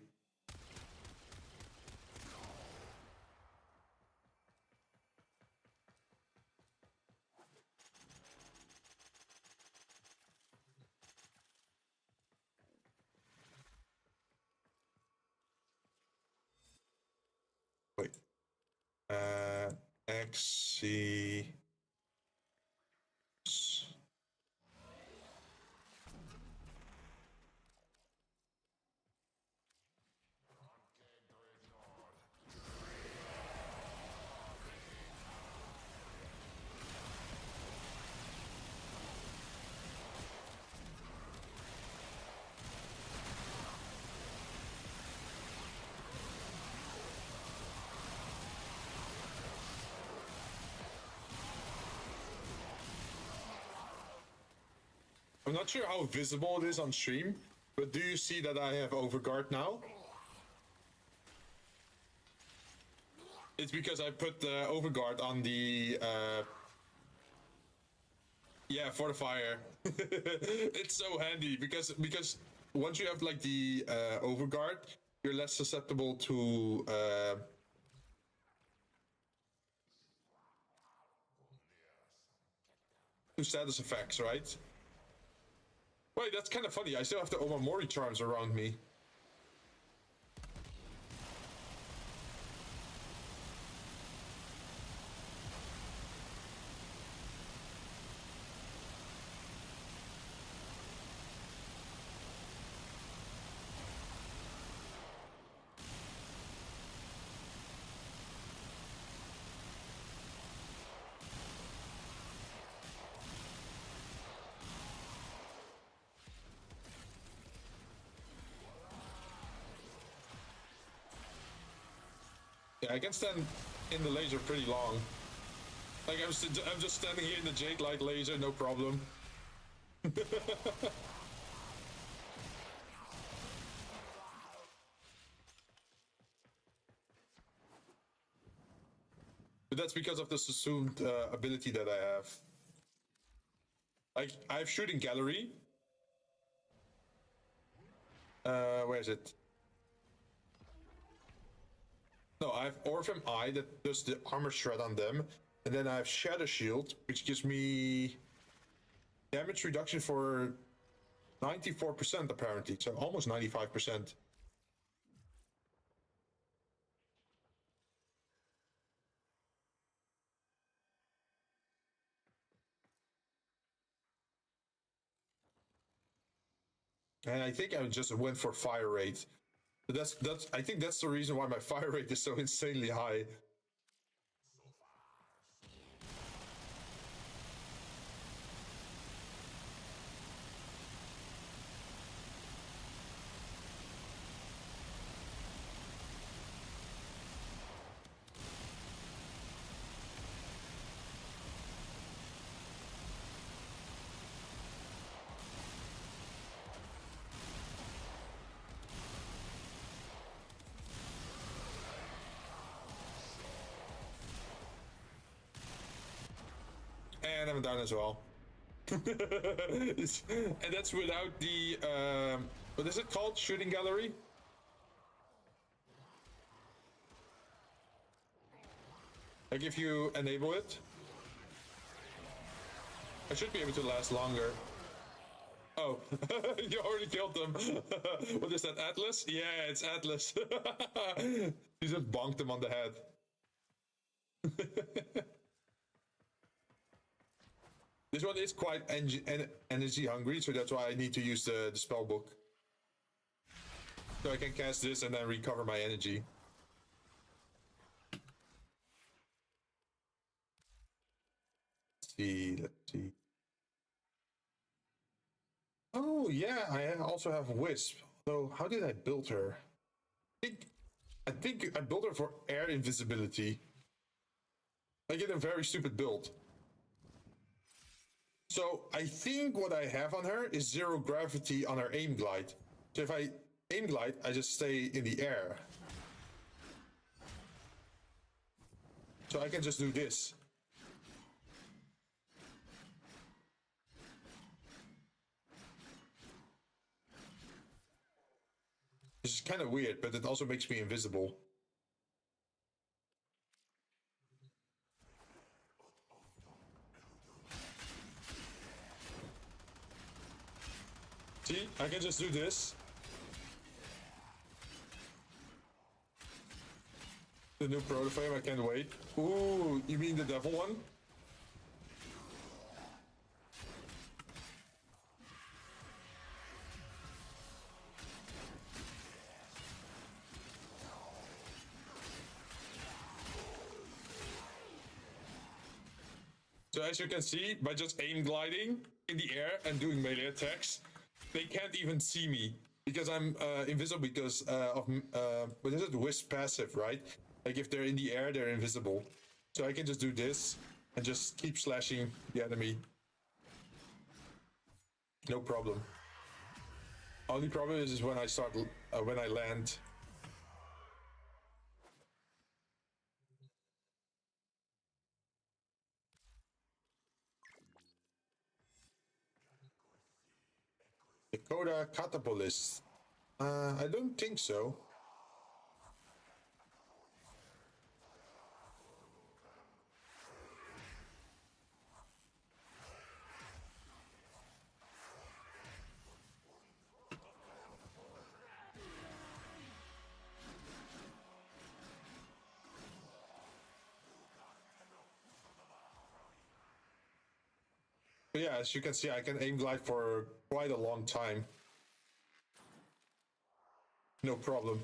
Wait. XC. I'm not sure how visible it is on stream, but do you see that I have overguard now? It's because I put the overguard on the yeah, fortifier. It's so handy because once you have like the overguard, you're less susceptible to status effects, right? Wait, that's kind of funny. I still have the Omamori charms around me. Yeah, I can stand in the laser pretty long. Like I'm just standing here in the jade light laser, no problem. But that's because of this assumed ability that I have. Like, I have shooting gallery. Where is it? No, I have Orphan Eye that does the armor shred on them. And then I have Shadow Shield, which gives me damage reduction for 94% apparently. So almost 95%. And I think I just went for fire rate. But that's I think that's the reason why my fire rate is so insanely high. And I'm down as well. And that's without the what is it called? Shooting gallery? Like if you enable it, I should be able to last longer. Oh, you already killed them. What is that, Atlas? Yeah, it's Atlas. You just bonked him on the head. This one is quite energy hungry, so that's why I need to use the spell book. So I can cast this and then recover my energy. Let's see. Oh yeah, I also have Wisp. So how did I build her? I think I built her for air invisibility. I get a very stupid build. So I think what I have on her is 0 gravity on her aim glide. So if I aim glide, I just stay in the air. So I can just do this. This is kind of weird, but it also makes me invisible. See, I can just do this. The new protoframe, I can't wait. Ooh, you mean the devil one? So as you can see, by just aim gliding in the air and doing melee attacks, they can't even see me because I'm invisible because of what is it? Wisp passive, right? Like if they're in the air, they're invisible. So I can just do this and just keep slashing the enemy. No problem. Only problem is when I start when I land. Dakota Catapolis. I don't think so. But yeah, as you can see, I can aim glide for quite a long time. No problem.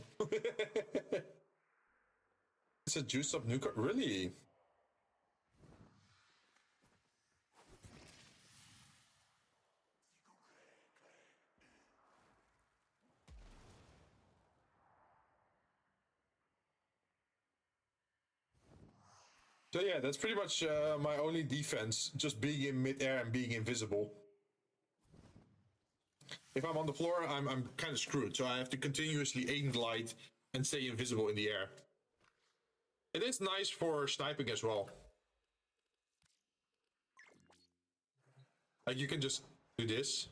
It's a juice up nuke. Really? So yeah, that's pretty much my only defense, just being in midair and being invisible. If I'm on the floor, I'm kind of screwed, so I have to continuously aim glide and stay invisible in the air. It is nice for sniping as well. Like you can just do this.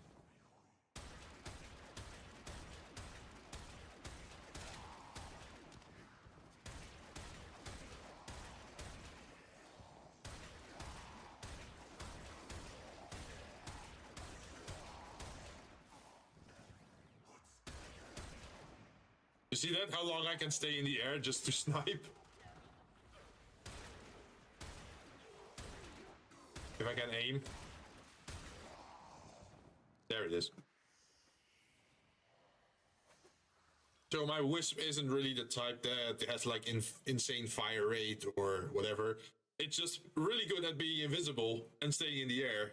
You see that? How long I can stay in the air just to snipe? If I can aim. There it is. So my Wisp isn't really the type that has like insane fire rate or whatever. It's just really good at being invisible and staying in the air.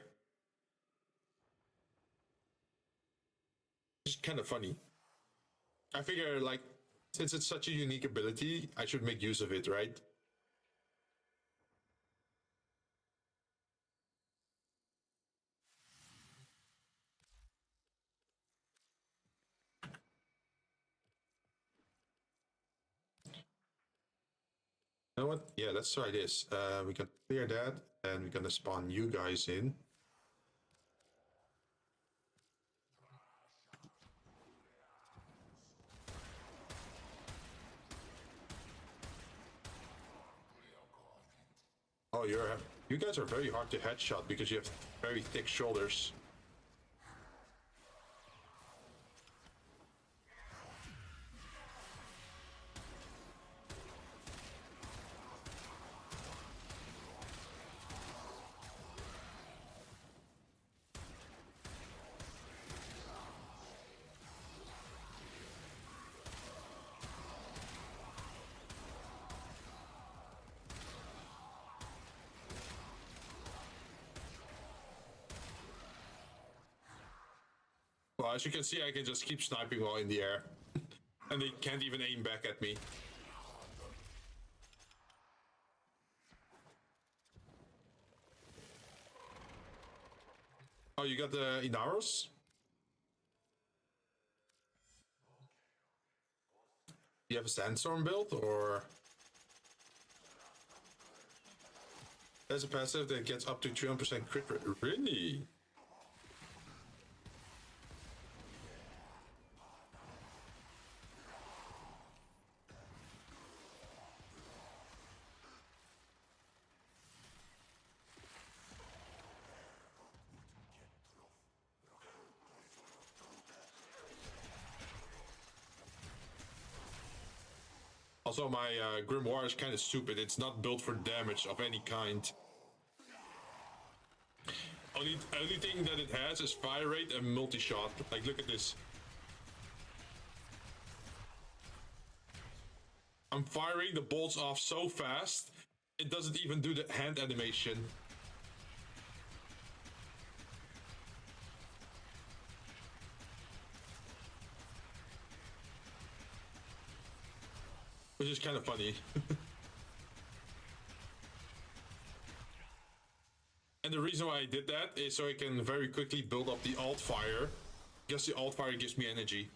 It's kind of funny. I figure, like, since it's such a unique ability, I should make use of it, right? You know what? Yeah, let's try this. We can clear that, and we're gonna spawn you guys in. Oh, you guys are very hard to headshot because you have very thick shoulders. Well, as you can see, I can just keep sniping while in the air. And they can't even aim back at me. Oh, you got the Inaros? Do you have a Sandstorm build, or... There's a passive that gets up to 300% crit rate. Really? Also, my Grimoire is kind of stupid. It's not built for damage of any kind. Only thing that it has is fire rate and multi-shot. Like, look at this. I'm firing the bolts off so fast, it doesn't even do the hand animation. Which is kind of funny. And the reason why I did that is so I can very quickly build up the alt fire, because the alt fire gives me energy.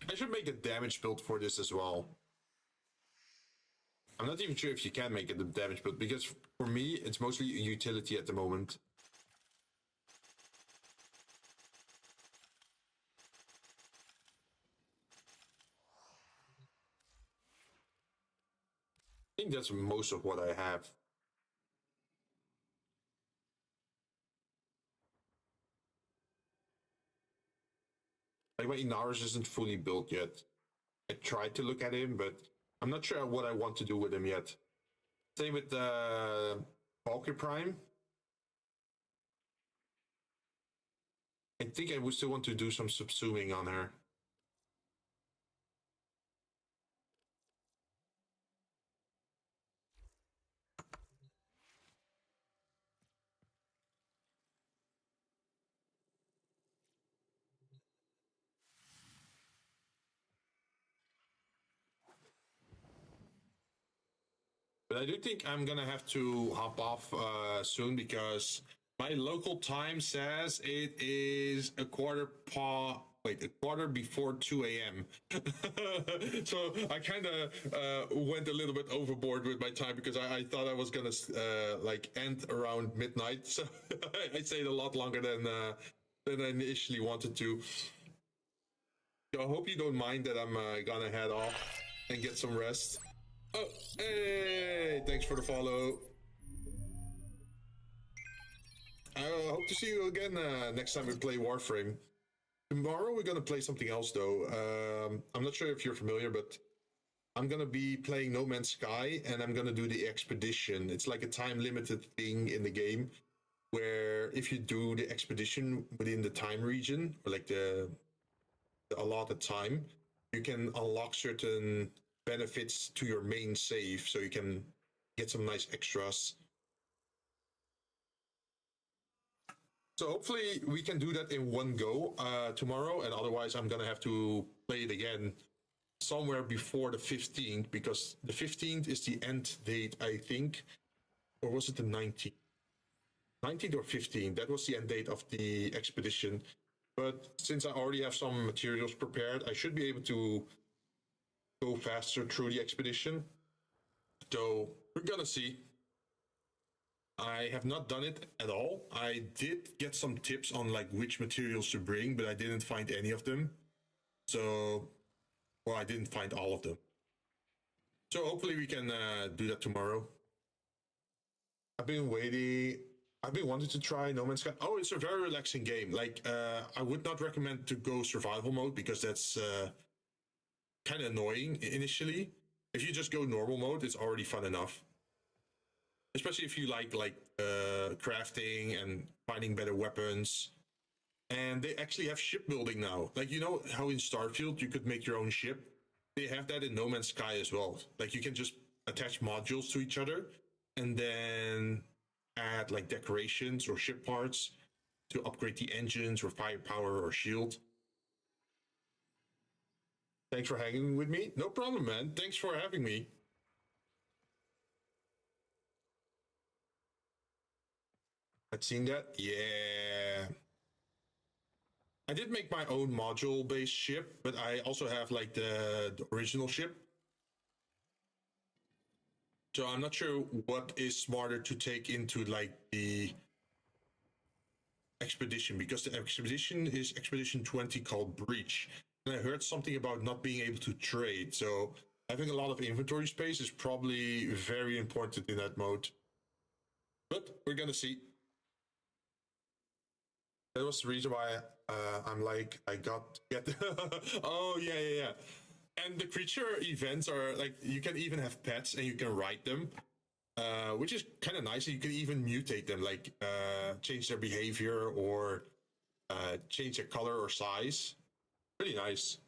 I should make a damage build for this as well. I'm not even sure if you can make it a damage build, because for me, it's mostly a utility at the moment. I think that's most of what I have. Like my Inaris isn't fully built yet. I tried to look at him, but I'm not sure what I want to do with him yet. Same with Valkyrie Prime. I think I would still want to do some subsuming on her. But I do think I'm gonna have to hop off soon because my local time says it is a quarter before 2 a.m. So I kind of went a little bit overboard with my time because I thought I was gonna like end around midnight. So I stayed a lot longer than I initially wanted to. So I hope you don't mind that I'm gonna head off and get some rest. Oh, hey! Thanks for the follow. I hope to see you again next time we play Warframe. Tomorrow we're gonna play something else though. I'm not sure if you're familiar, but I'm gonna be playing No Man's Sky, and I'm gonna do the Expedition. It's like a time-limited thing in the game, where if you do the expedition within the time region, or like the allotted time, you can unlock certain benefits to your main save, so you can get some nice extras. So hopefully we can do that in one go tomorrow, and otherwise I'm gonna have to play it again somewhere before the 15th, because the 15th is the end date, I think. Or was it the 19th? 19th or 15th, that was the end date of the expedition. But since I already have some materials prepared, I should be able to go faster through the expedition. So we're gonna see. I have not done it at all. I did get some tips on like which materials to bring, but I didn't find any of them. So, well, I didn't find all of them. So hopefully we can do that tomorrow. I've been wanting to try No Man's Sky. Oh, it's a very relaxing game. Like, I would not recommend to go survival mode because that's kind of annoying initially. If you just go normal mode, it's already fun enough. Especially if you like crafting and finding better weapons. And they actually have shipbuilding now. Like, you know how in Starfield you could make your own ship? They have that in No Man's Sky as well. Like, you can just attach modules to each other and then add like decorations or ship parts to upgrade the engines or firepower or shield. Thanks for hanging with me. No problem, man. Thanks for having me. I've seen that. Yeah. I did make my own module-based ship, but I also have like the original ship. So I'm not sure what is smarter to take into like the expedition, because the expedition is Expedition 20 called Breach. And I heard something about not being able to trade. So having a lot of inventory space is probably very important in that mode. But we're gonna see. That was the reason why I'm like, oh, yeah. And the creature events are like, you can even have pets and you can ride them, which is kind of nice. You can even mutate them, like change their behavior or change their color or size. Pretty nice.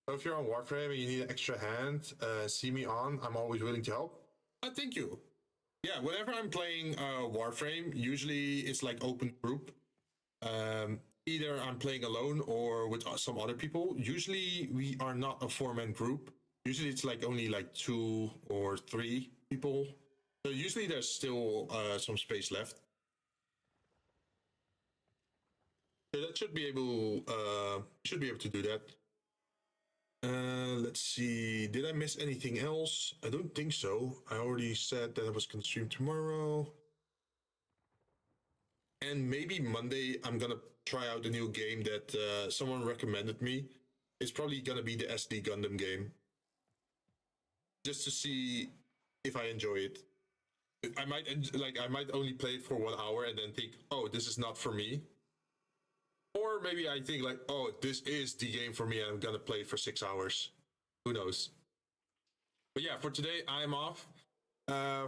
So if you're on Warframe and you need an extra hand, see me on. I'm always willing to help. Thank you. Yeah, whenever I'm playing Warframe, usually it's like open group. Either I'm playing alone or with some other people. Usually we are not a 4-man group. Usually it's like only like 2 or 3 people. So usually there's still some space left. So that should be able to do that. Let's see. Did I miss anything else? I don't think so. I already said that I was going to stream tomorrow. And maybe Monday I'm gonna try out a new game that someone recommended me. It's probably gonna be the SD Gundam game, just to see if I enjoy it. I might only play it for 1 hour and then think, oh, this is not for me. Or Or maybe I think like, oh, this is the game for me and I'm gonna play it for 6 hours. Who knows? But yeah, for today I'm off.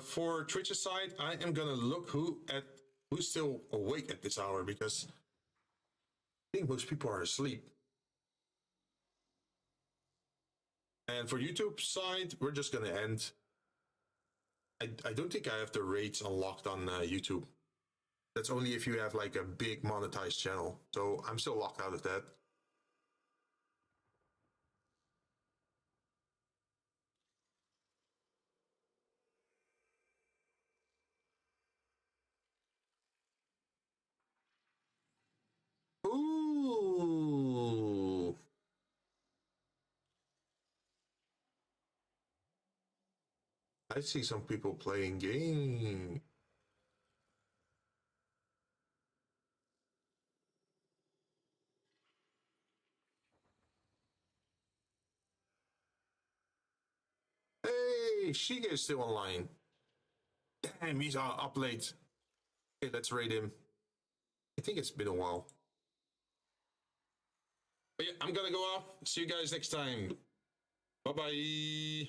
For Twitch's side, I am gonna look who's still awake at this hour, because I think most people are asleep. And for YouTube side, we're just gonna end. I don't think I have the rates unlocked on YouTube. That's only if you have like a big monetized channel. So I'm still locked out of that. Ooh. I see some people playing game. Hey, Shiga is still online. Damn, he's up late. Okay, let's raid him. I think it's been a while. But yeah, I'm gonna go off. See you guys next time. Bye-bye.